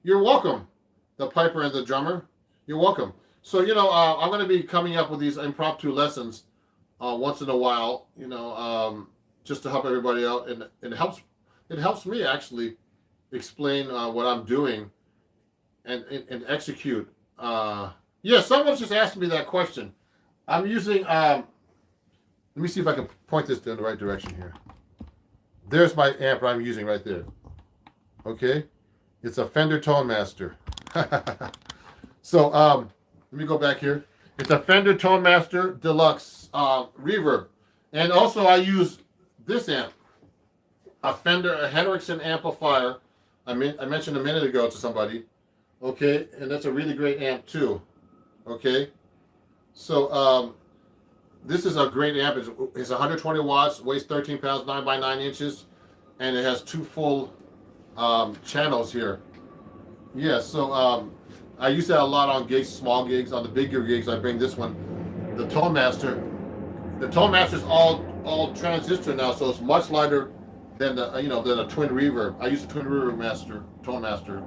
you're welcome. The piper and the drummer, you're welcome. So you know, I'm going to be coming up with these impromptu lessons once in a while, you know, just to help everybody out, and it helps me actually explain what I'm doing and execute. Yeah, someone's just asked me that question. I'm using, let me see if I can point this in the right direction here. There's my amp I'm using right there. Okay, it's a Fender Tone Master. So let me go back here. It's a Fender Tone Master Deluxe reverb. And also I use this amp, a Hendrickson amplifier. I mentioned a minute ago to somebody. Okay, and that's a really great amp too. Okay, so this is a great amp. It's 120 watts, weighs 13 pounds, 9 by 9 inches, and it has 2 full channels here. Yeah, so I use that a lot on gigs, small gigs. On the bigger gigs, I bring this one, the Tone Master. The Tone Master is all transistor now, so it's much lighter than than a twin reverb. I use a twin reverb Tone Master,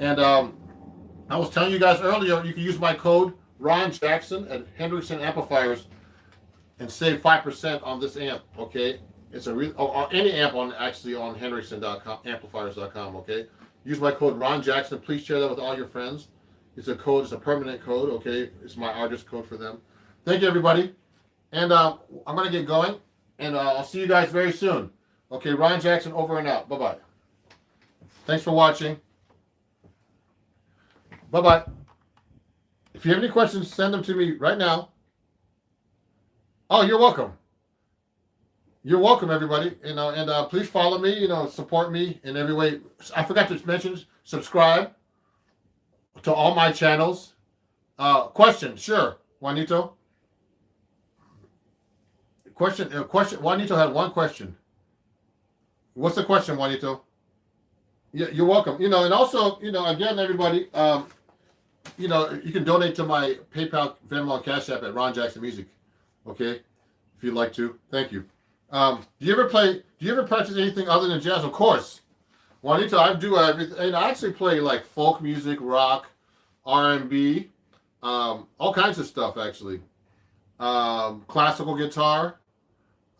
and I was telling you guys earlier, you can use my code Ron Jackson at Hendrickson Amplifiers and save 5% on this amp. Okay, it's a or any amp on Hendrickson.com, amplifiers.com. Okay. Use my code Ron Jackson. Please share that with all your friends. It's a code. It's a permanent code. Okay, it's my artist code for them. Thank you, everybody. And I'm gonna get going, and I'll see you guys very soon. Okay, Ron Jackson over and out. Bye bye. Thanks for watching. Bye bye. If you have any questions, send them to me right now. Oh, you're welcome. You're welcome, everybody. You know, and please follow me. You know, support me in every way. I forgot to mention, subscribe to all my channels. Question, sure, Juanito. Question. Juanito had one question. What's the question, Juanito? Yeah, you're welcome. You know, and also, you know, again, everybody, you know, you can donate to my PayPal, Venmo, and Cash App at Ron Jackson Music. Okay, if you'd like to. Thank you. Do you ever practice anything other than jazz? Of course. Juanito, I do everything. And I actually play like folk music, rock, R&B, all kinds of stuff actually. Classical guitar,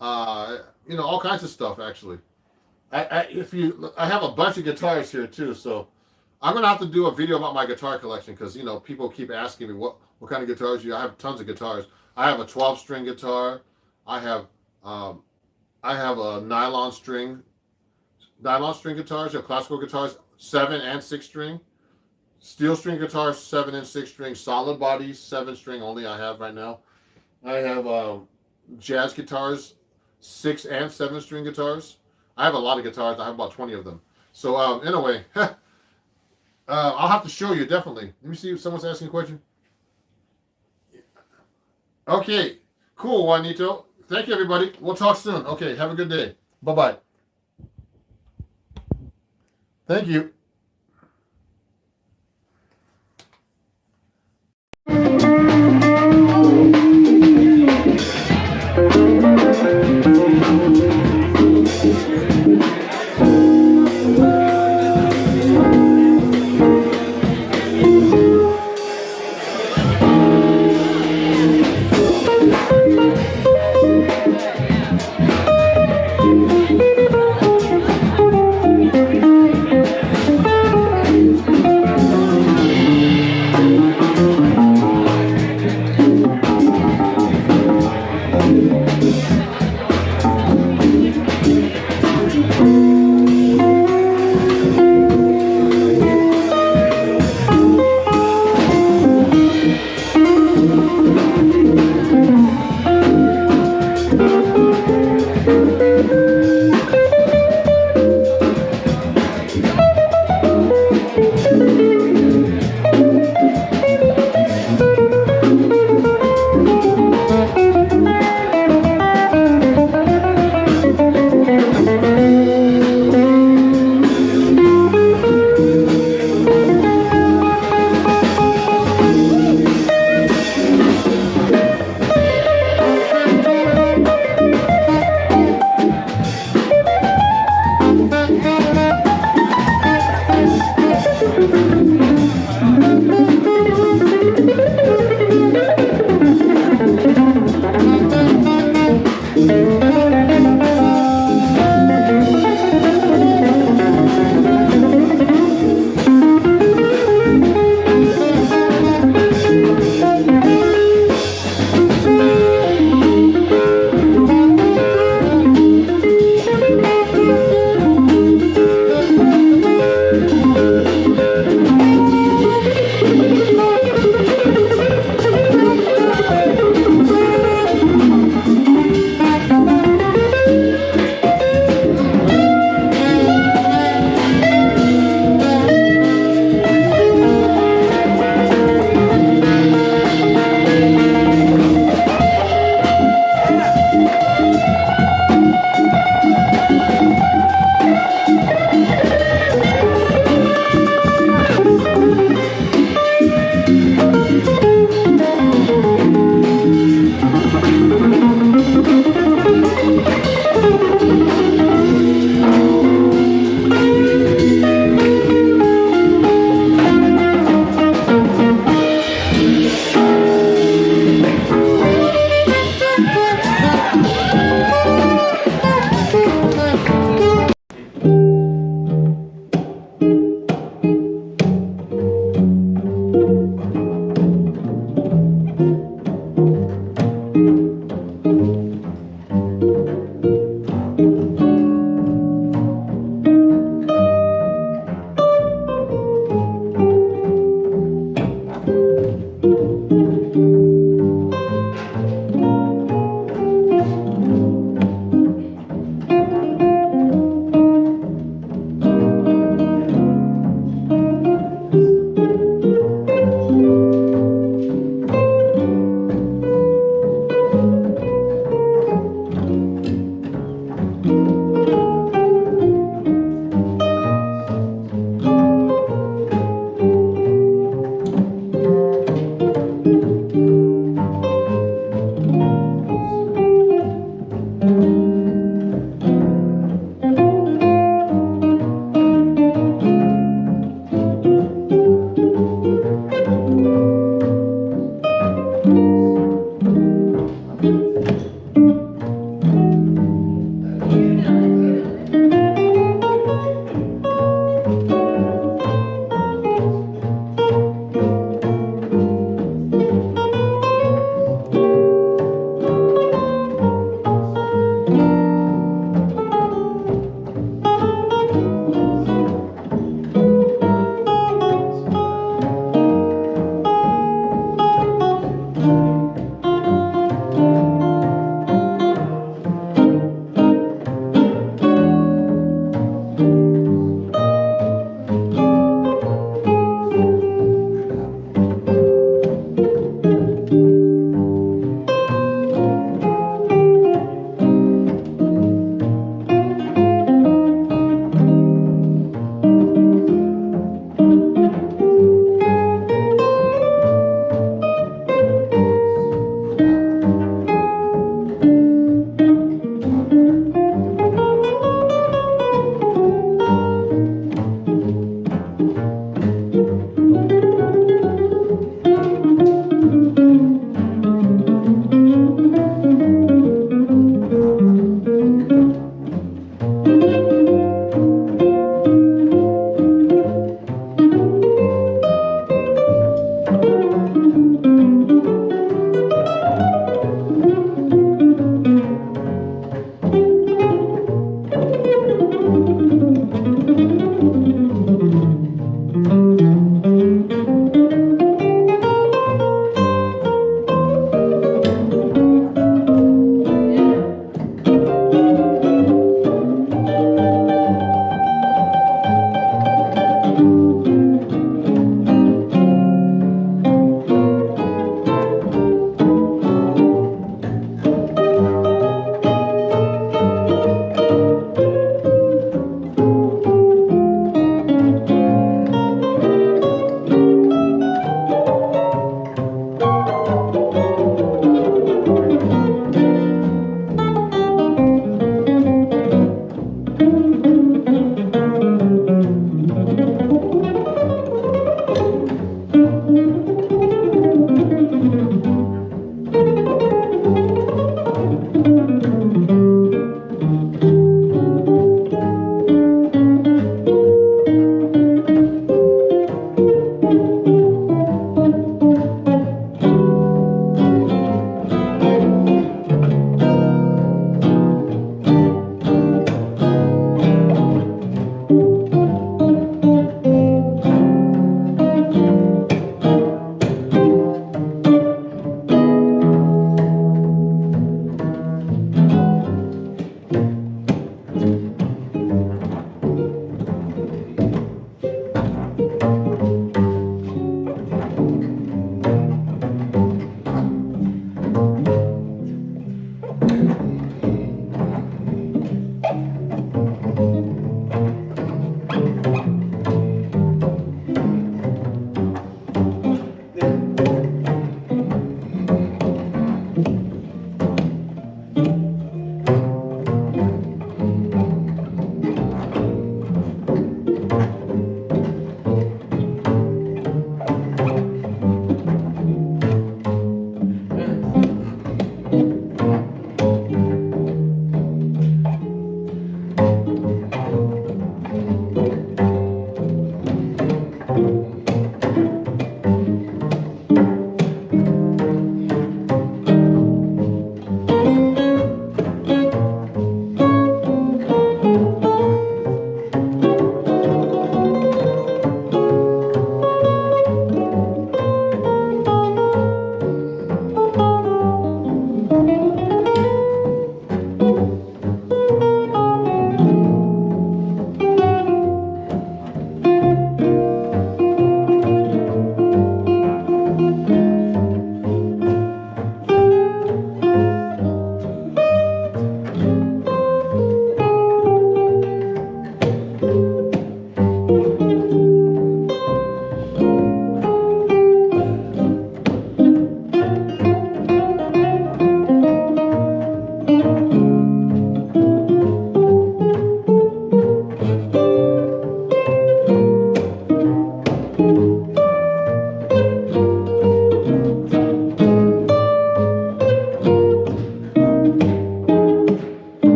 you know, all kinds of stuff actually. I have a bunch of guitars here too, so I'm gonna have to do a video about my guitar collection because you know people keep asking me what kind of guitars you. I have tons of guitars. I have a 12-string guitar. I have a nylon string guitars, you have classical guitars, 7 and 6 string, steel string guitars, 7 and 6 string, solid body, 7 string only I have right now. I have jazz guitars, 6 and 7 string guitars. I have a lot of guitars. I have about 20 of them. So anyway, I'll have to show you definitely. Let me see if someone's asking a question. Okay, cool, Juanito. Thank you, everybody. We'll talk soon. Okay, have a good day. Bye-bye. Thank you.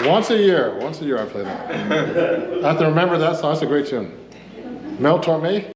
Once a year I play that. I have to remember that song. That's a great tune. Mel Torme.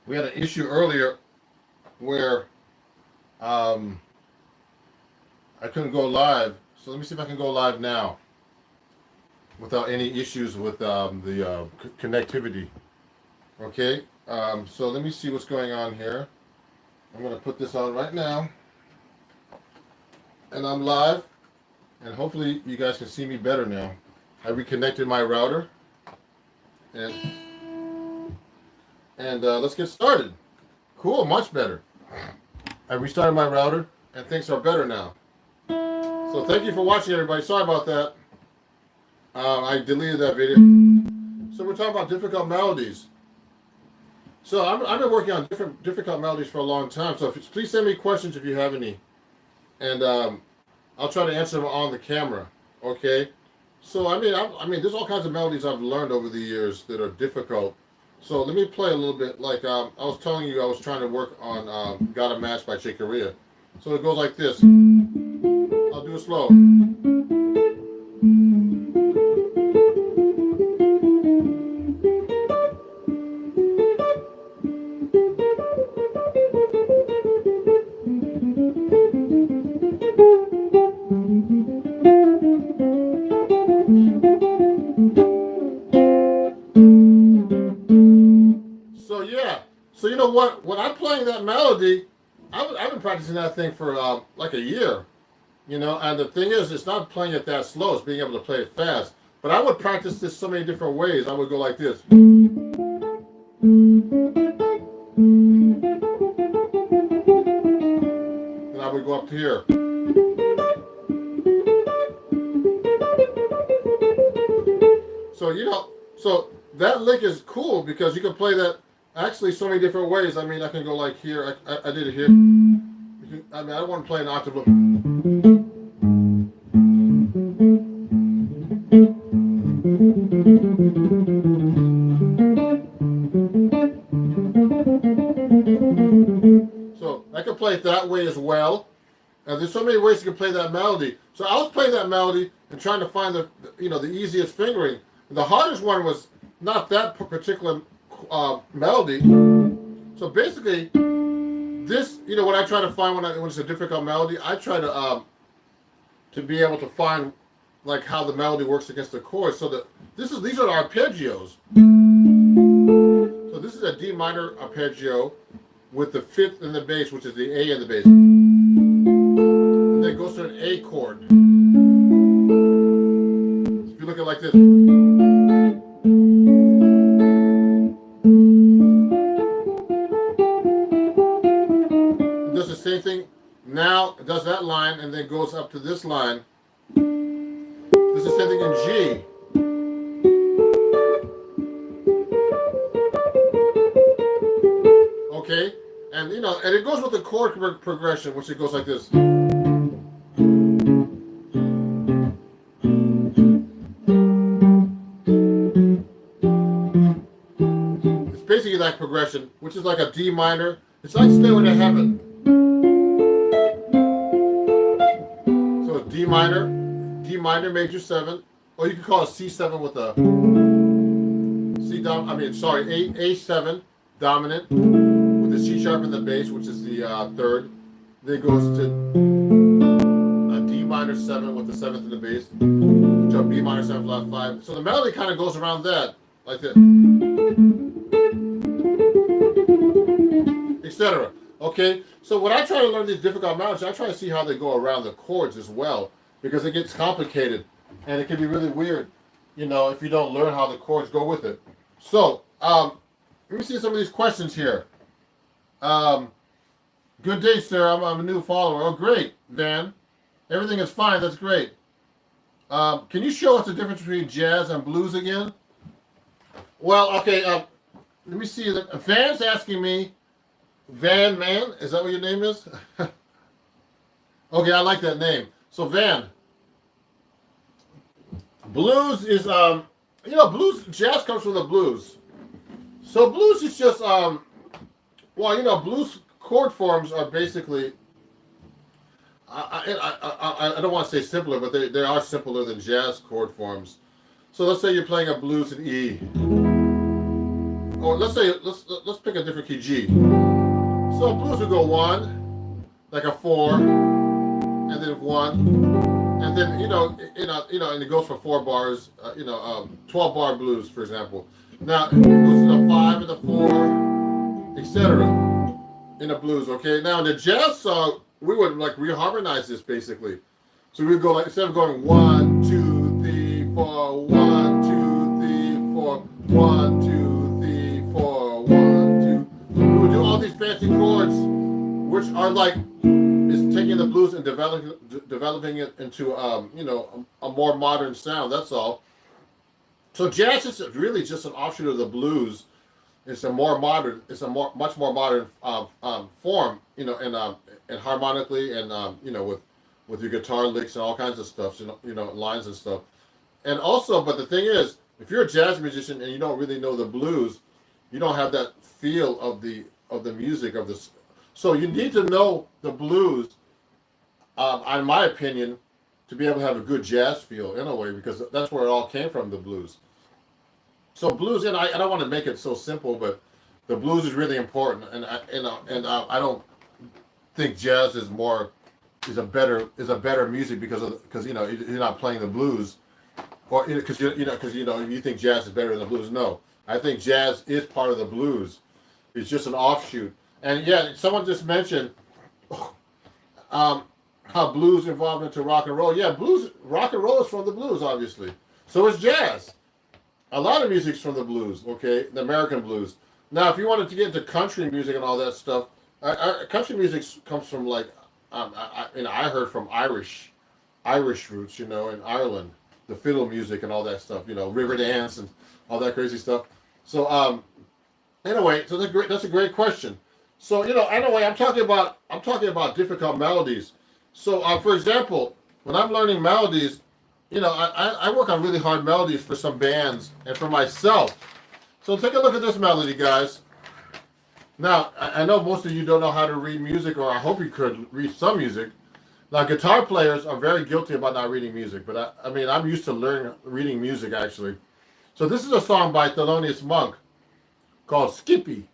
We had an issue earlier where I couldn't go live. So let me see if I can go live now without any issues with the connectivity. Okay, so let me see what's going on here. I'm going to put this on right now. And I'm live. And hopefully you guys can see me better now. I reconnected my router. And let's get started. Cool, much better. I restarted my router and things are better now. So thank you for watching, everybody. Sorry about that. I deleted that video. So we're talking about difficult melodies. So I've been working on difficult melodies for a long time. So please send me questions if you have any. And I'll try to answer them on the camera. Okay? So I mean, there's all kinds of melodies I've learned over the years that are difficult. So let me play a little bit. Like I was telling you, I was trying to work on "Got a Match" by Chick Corea. So it goes like this. I'll do it slow. So you know what? When I'm playing that melody, I've been practicing that thing for like a year, you know. And the thing is, it's not playing it that slow; it's being able to play it fast. But I would practice this so many different ways. I would go like this, and I would go up to here. So you know, so that lick is cool because you can play that. Actually, so many different ways. I mean, I can go like here. I did it here. I mean, I don't want to play an octave. it that way as well. And there's so many ways you can play that melody. So I was playing that melody and trying to find the easiest fingering. The hardest one was not that particular melody. So basically, this, when I try to find when it's a difficult melody, I try to be able to find like how the melody works against the chords. So that these are the arpeggios. So this is a D minor arpeggio with the fifth in the bass, which is the A in the bass. And then it goes to an A chord. If you look at it like this. It does the same thing. Now it does that line and then goes up to this line. This is the same thing in G. Okay, and and it goes with the chord progression, which it goes like this. It's basically that progression, which is like a D minor. It's like Stairway to Heaven. So it's D minor major 7, or you could call it C7 with a A7 dominant with the C sharp in the bass, which is the third. Then it goes to a D minor 7 with the 7th in the bass, to a B minor 7 flat 5. So the melody kind of goes around that, like this, etc. Okay, so when I try to learn these difficult melodies, I try to see how they go around the chords as well, because it gets complicated and it can be really weird, if you don't learn how the chords go with it. So, let me see some of these questions here. Good day, sir. I'm a new follower. Oh, great, Van. Everything is fine. That's great. Can you show us the difference between jazz and blues again? Well, okay. Let me see. Van's asking me. Van Man? Is that what your name is? Okay, I like that name. So, Van. Blues is, blues, jazz comes from the blues. So blues is just, blues chord forms are basically, I don't want to say simpler, but they are simpler than jazz chord forms. So let's say you're playing a blues in E. Or let's pick a different key, G. So blues would go 1, like a 4, and then 1. And then, and it goes for 4 bars, 12 bar blues, for example. Now, it goes to the 5 and the 4, etc. in the blues, okay? Now, in the jazz song, we would, reharmonize this, basically. So we would go, instead of going 1, 2, 3, 4, 1, 2, 3, 4, 1, 2, 3, 4, 1, 2. We would do all these fancy chords, which are is taking the blues and developing it into a more modern sound. That's all. So jazz is really just an offshoot of the blues. It's much more modern form, and harmonically and with your guitar licks and all kinds of stuff, lines and stuff. And also, but the thing is, if you're a jazz musician and you don't really know the blues, you don't have that feel of the music of this. So you need to know the blues, in my opinion, to be able to have a good jazz feel in a way, because that's where it all came from, the blues. So blues, and I don't want to make it so simple, but the blues is really important, and I don't think jazz is a better music because you're not playing the blues, or because you think jazz is better than the blues. No, I think jazz is part of the blues. It's just an offshoot. And yeah, someone just mentioned how blues evolved into rock and roll. Yeah, rock and roll is from the blues, obviously. So is jazz. A lot of music's from the blues, okay? The American blues. Now, if you wanted to get into country music and all that stuff, country music comes from I heard from Irish roots, in Ireland, the fiddle music and all that stuff, river dance and all that crazy stuff. So, anyway, so that's a great question. So, anyway, I'm talking about difficult melodies. So, for example, when I'm learning melodies, I work on really hard melodies for some bands and for myself. So take a look at this melody, guys. Now, I know most of you don't know how to read music, or I hope you could read some music. Now, guitar players are very guilty about not reading music, but I mean, I'm used to reading music actually. So this is a song by Thelonious Monk called Skippy.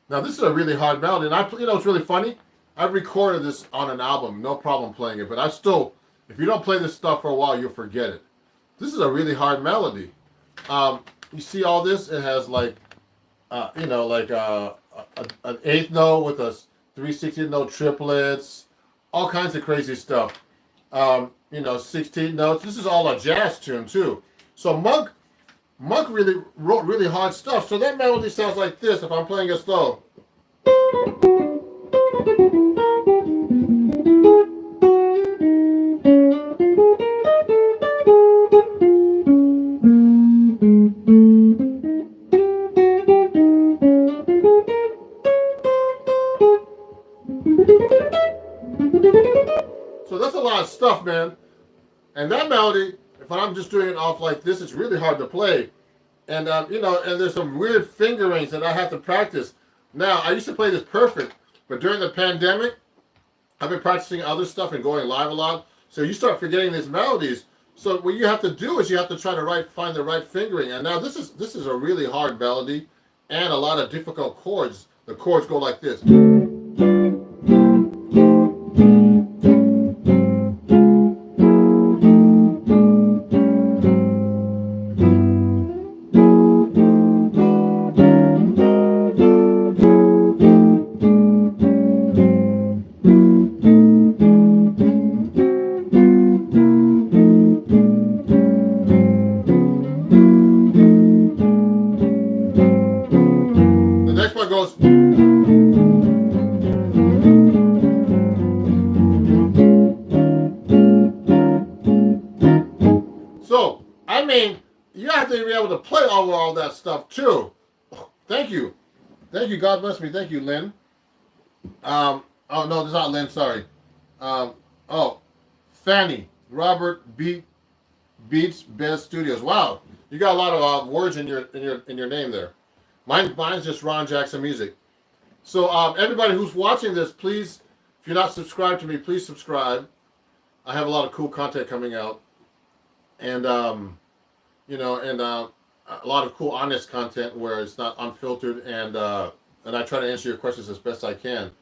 Now, this is a really hard melody, and it's really funny. I've recorded this on an album, no problem playing it, but if you don't play this stuff for a while, you'll forget it. This is a really hard melody. You see all this? It has like, an eighth note with a 3/16 note triplets, all kinds of crazy stuff. 16 notes. This is all a jazz tune too. So Monk really wrote really hard stuff. So that melody sounds like this if I'm playing it slow. So that's a lot of stuff, man. And that melody, if I'm just doing it off like this, it's really hard to play. And and there's some weird fingerings that I have to practice. Now, I used to play this perfect, but during the pandemic, I've been practicing other stuff and going live a lot. So you start forgetting these melodies. So what you have to do is you have to try to find the right fingering. And now this is a really hard melody and a lot of difficult chords. The chords go like this. The next one goes. So, I mean, you have to be able to play over all that stuff too. Thank you. Thank you. God bless me. Thank you, Lynn. Oh, no, it's not Lynn. Sorry. Fanny. Robert Beats Bez Studios. Wow. You got a lot of words in your name there. Mine's just Ron Jackson Music. So everybody who's watching this, please, if you're not subscribed to me, please subscribe. I have a lot of cool content coming out, and a lot of cool, honest content where it's not unfiltered, and I try to answer your questions as best I can.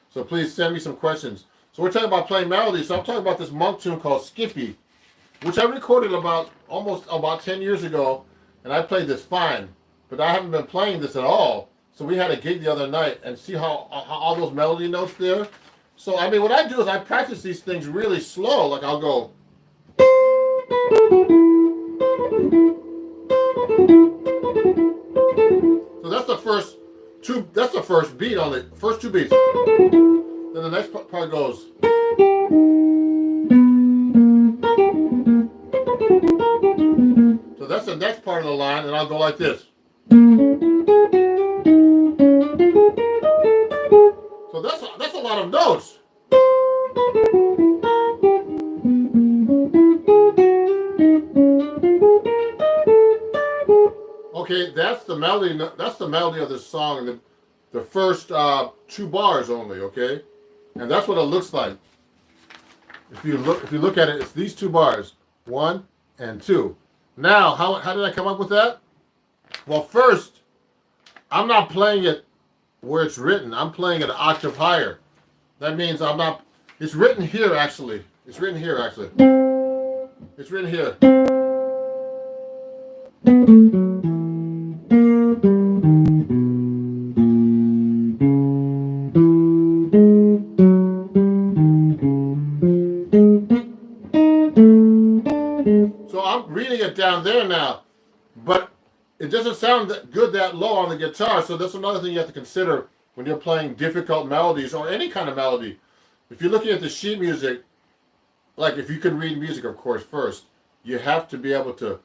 So please send me some questions. So we're talking about playing melodies. So I'm talking about this Monk tune called Skippy, which I recorded about 10 years ago, and I played this fine. But I haven't been playing this at all. So we had a gig the other night, and see how all those melody notes there. So I mean, what I do is I practice these things really slow. Like I'll go. So that's the first two. That's the first beat on the first two beats. Then the next part goes. So that's the next part of the line, and I'll go like this. So that's a lot of notes. Okay, that's the melody. That's the melody of this song. The first two bars only. Okay, and that's what it looks like. If you look at it, it's these two bars, 1 and 2. Now, how did I come up with that? Well, first, I'm not playing it where it's written. I'm playing it an octave higher. That means I'm not. It's written here actually. It's written here actually. It's written here. So I'm reading it down there now, but it doesn't sound good that low on the guitar. So that's another thing you have to consider when you're playing difficult melodies or any kind of melody. If you're looking at the sheet music, like if you can read music, of course, first, you have to be able to,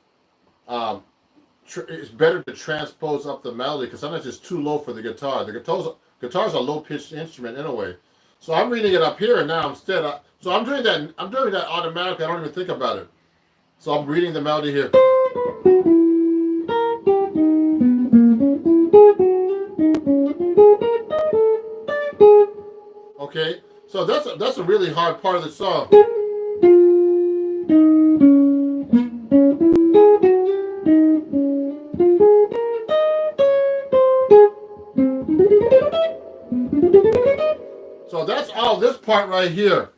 it's better to transpose up the melody because sometimes it's too low for the guitar. The guitar's a low-pitched instrument anyway. So I'm reading it up here now instead. So I'm doing that automatically. I don't even think about it. So I'm reading the melody here. Okay, so that's a really hard part of the song. So that's all this part right here.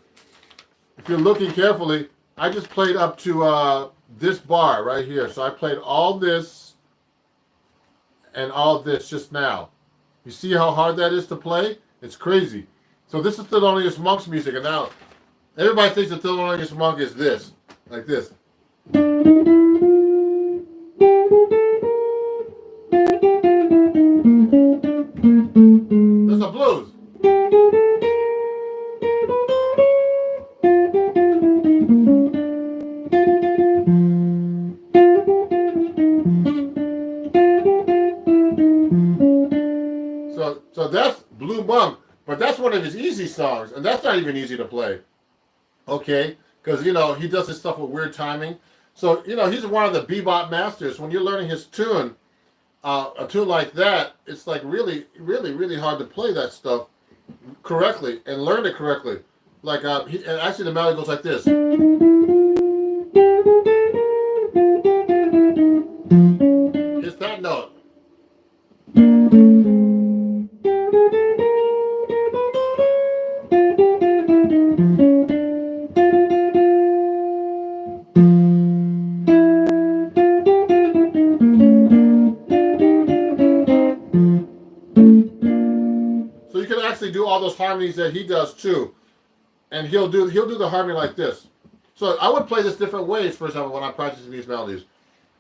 If you're looking carefully, I just played up to this bar right here. So I played all this and all this just now. You see how hard that is to play? It's crazy. So this is Thelonious Monk's music, and now everybody thinks that Thelonious Monk is this, like this. That's a blues. So that's Blue Monk, but that's one of his easy songs, and that's not even easy to play. Okay, because he does his stuff with weird timing. So he's one of the bebop masters. When you're learning his tune, a tune like that, it's like really, really, really hard to play that stuff correctly and learn it correctly. Like and actually the melody goes like this. It's that note. So you can actually do all those harmonies that he does too, and he'll do the harmony like this. So I would play this different ways. For example, when I'm practicing these melodies,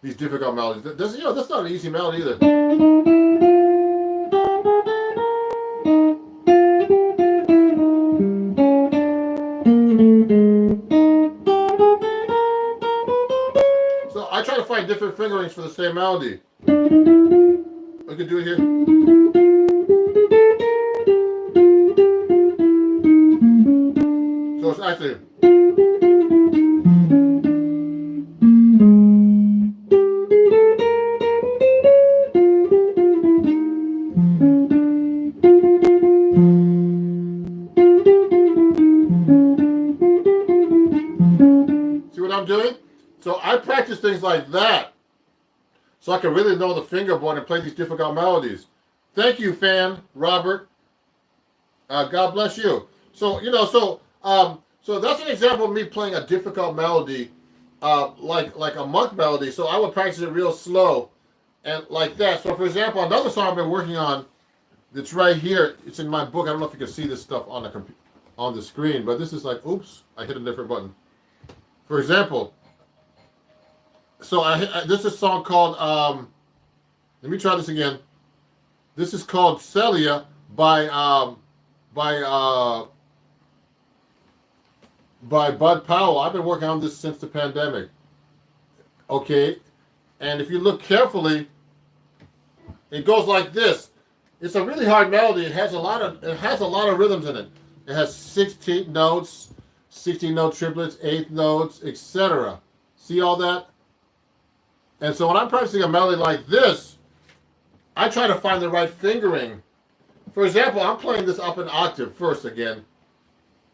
these difficult melodies. That's not an easy melody either. So I try to find different fingerings for the same melody. I can do it here. So it's actually. See what I'm doing? So I practice things like that so I can really know the fingerboard and play these difficult melodies. Thank you, fan Robert. God bless you. So so that's an example of me playing a difficult melody, like a monk melody. So I would practice it real slow, and like that. So for example, another song I've been working on, that's right here. It's in my book. I don't know if you can see this stuff on the screen, but this is like, oops, I hit a different button. For example, so this is a song called. Let me try this again. This is called Celia by Bud Powell. I've been working on this since the pandemic. Okay, and if you look carefully, it goes like this. It's a really hard melody. It has a lot of rhythms in it. It has 16 notes, 16 note triplets, 8 notes, etc. See all that? And so when I'm practicing a melody like this, I try to find the right fingering. For example, I'm playing this up an octave first again.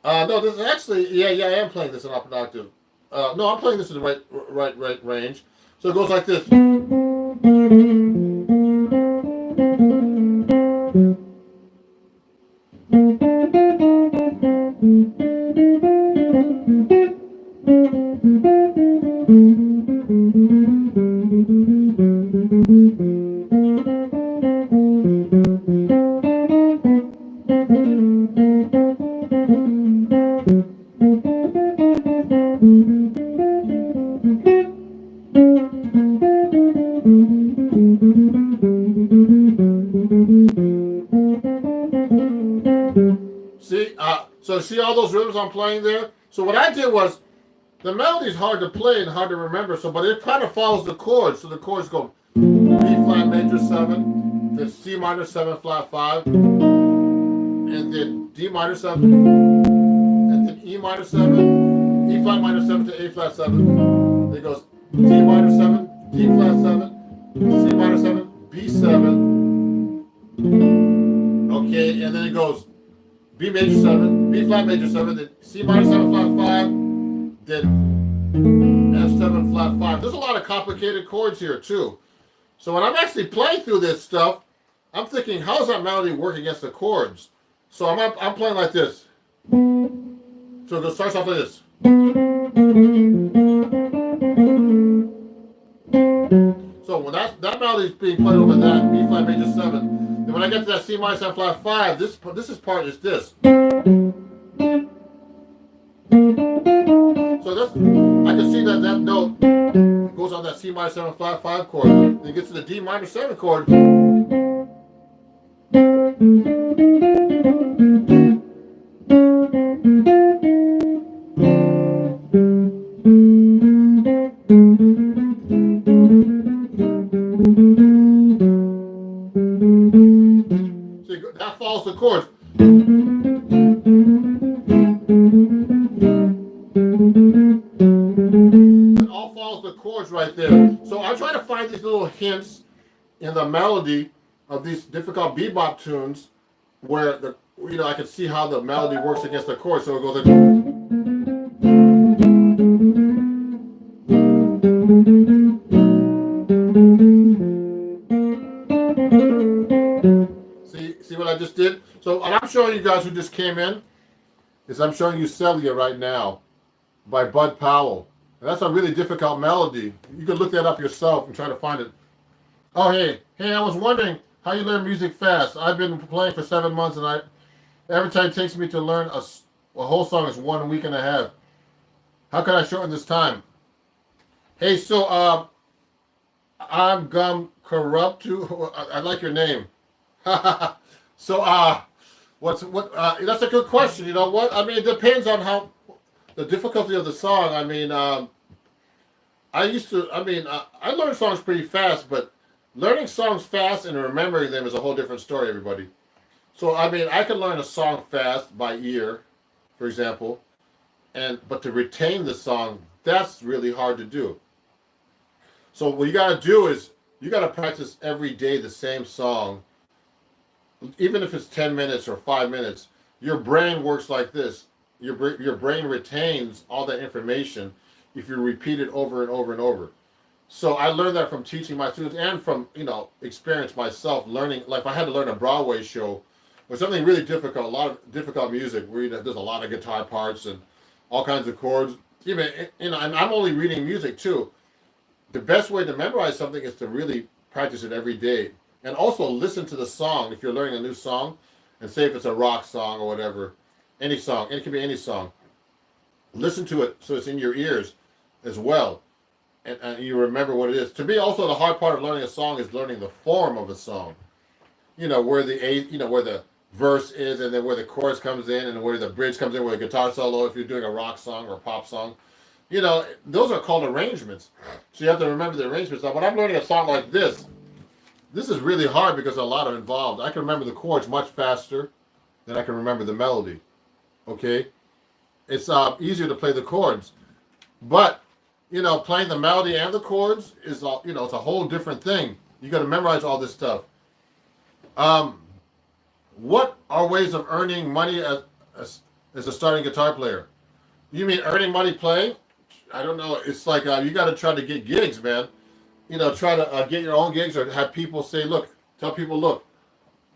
No, this is actually, yeah, I am playing this in up an octave. No, I'm playing this in the right range. So it goes like this. So see all those rhythms I'm playing there? So what I did was, the melody is hard to play and hard to remember, but it kind of follows the chords. So the chords go B flat major 7, then C minor 7 flat 5, and then D minor 7, and then E minor 7, E flat minor 7 to A flat 7. Then it goes D minor 7, D flat 7, C minor 7, B7. Okay, and then it goes B major 7, B flat major 7, then C minor 7 flat 5, then F7 flat 5. There's a lot of complicated chords here too. So when I'm actually playing through this stuff, I'm thinking, how does that melody work against the chords? So I'm playing like this. So it starts off like this. So when that melody is being played over that B flat major 7, then when I get to that C minor 7 flat 5, this part is this. So that's, I can see that note goes on that C minor 7 flat 5 chord. Then it gets to the D minor 7 chord. See, that follows the chords. It all follows the chords right there. So I try to find these little hints in the melody of these difficult bebop tunes where I can see how the melody works against the chords. So it goes like. See what I just did? So what I'm showing you guys who just came in is I'm showing you Zelle right now by Bud Powell. And that's a really difficult melody. You can look that up yourself and try to find it. Oh, hey, I was wondering how you learn music fast. I've been playing for 7 months, and every time it takes me to learn a whole song is 1 week and a half. How can I shorten this time? Hey, so I'm Gum Corrupt too. I like your name. So that's a good question. You know what? I mean, it depends on how the difficulty of the song. I mean, I learned songs pretty fast, but learning songs fast and remembering them is a whole different story, everybody. So, I mean, I can learn a song fast by ear, for example, but to retain the song, that's really hard to do. So what you got to do is you got to practice every day the same song, even if it's 10 minutes or 5 minutes. Your brain works like this. Your brain retains all that information if you repeat it over and over and over. So I learned that from teaching my students and from, experience myself learning. Like if I had to learn a Broadway show or something really difficult, a lot of difficult music where there's a lot of guitar parts and all kinds of chords. Even, and I'm only reading music too. The best way to memorize something is to really practice it every day. And also listen to the song if you're learning a new song, and say if it's a rock song or whatever, any song, it can be any song. Listen to it so it's in your ears as well, and you remember what it is. To me, also the hard part of learning a song is learning the form of a song. Where the verse is, and then where the chorus comes in, and where the bridge comes in, where the guitar solo. If you're doing a rock song or a pop song, those are called arrangements. So you have to remember the arrangements. Now, when I'm learning a song like this is really hard because there's a lot of involved. I can remember the chords much faster than I can remember the melody. Okay? It's easier to play the chords. But, playing the melody and the chords is, it's a whole different thing. You got to memorize all this stuff. What are ways of earning money as a starting guitar player? You mean earning money playing? I don't know. It's like you got to try to get gigs, man. Try to get your own gigs, or have people say, tell people, look,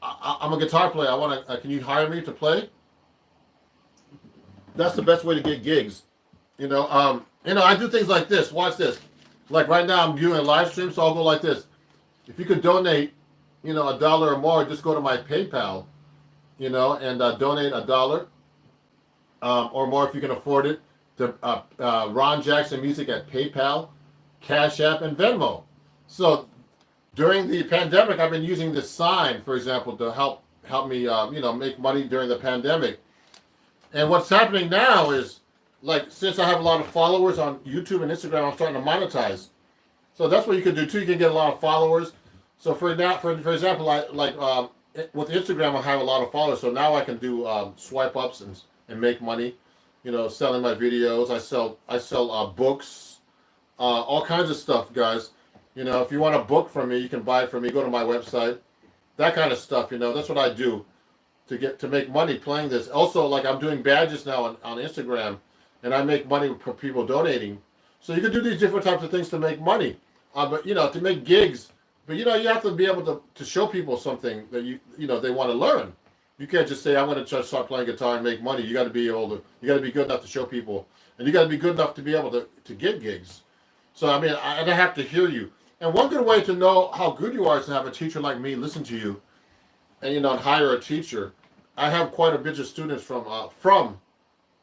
I'm a guitar player. I want to. Can you hire me to play? That's the best way to get gigs. I do things like this. Watch this. Like right now, I'm doing a live stream, so I'll go like this. If you could donate, $1 or more, just go to my PayPal, and donate $1 or more if you can afford it to Ron Jackson Music at PayPal, Cash App, and Venmo. So during the pandemic, I've been using this sign, for example, to help me, make money during the pandemic. And what's happening now is, since I have a lot of followers on YouTube and Instagram, I'm starting to monetize. So that's what you can do too. You can get a lot of followers. So for example, with Instagram, I have a lot of followers. So now I can do swipe ups and make money. Selling my videos. I sell books, all kinds of stuff, guys. If you want a book from me, you can buy it from me. Go to my website. That kind of stuff. That's what I do to make money playing this. Also, like I'm doing badges now on Instagram, and I make money for people donating. So you can do these different types of things to make money, but to make gigs. But you have to be able to show people something that they want to learn. You can't just say I'm going to just start playing guitar and make money. You got to be able to. You got to be good enough to show people, and you got to be good enough to be able to get gigs. So I mean, I have to hear you. And one good way to know how good you are is to have a teacher like me listen to you, and hire a teacher. I have quite a bunch of students from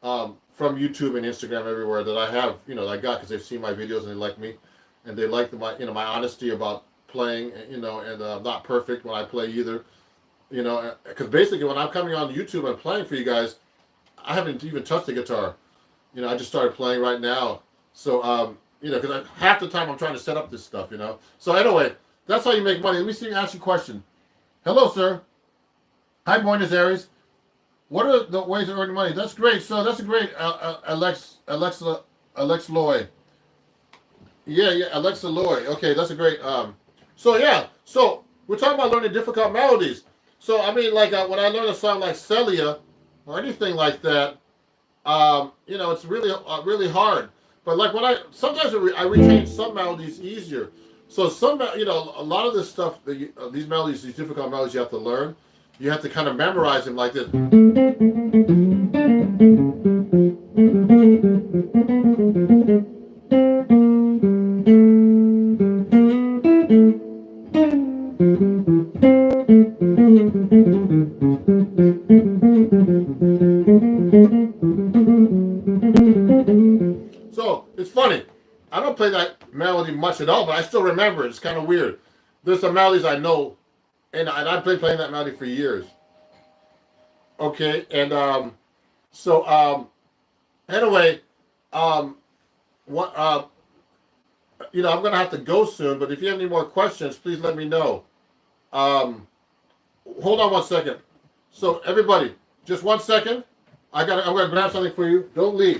YouTube and Instagram everywhere that I have, I got because they've seen my videos and they like me, and they like my honesty about playing, and I'm not perfect when I play either, because basically when I'm coming on YouTube and playing for you guys, I haven't even touched the guitar, I just started playing right now, so because half the time I'm trying to set up this stuff, So anyway, that's how you make money. Let me ask you a question. Hello, sir. Hi, Buenos Aires. What are the ways of earning money? That's great. So that's a great Alexa Loy. Yeah, Alexa Loy. Okay, that's a great. So we're talking about learning difficult melodies. So I mean, like when I learn a song like Celia or anything like that, it's really hard. But like sometimes I retain some melodies easier. So a lot of this stuff, these melodies, these difficult melodies, you have to learn. You have to kind of memorize them like this. So it's funny. I don't play that melody much at all, but I still remember it. It's kind of weird. There's some melodies I know. And I've been playing that melody for years. Okay, and anyway, what I'm gonna have to go soon. But if you have any more questions, please let me know. Hold on one second. So everybody, just 1 second. I'm gonna grab something for you. Don't leave.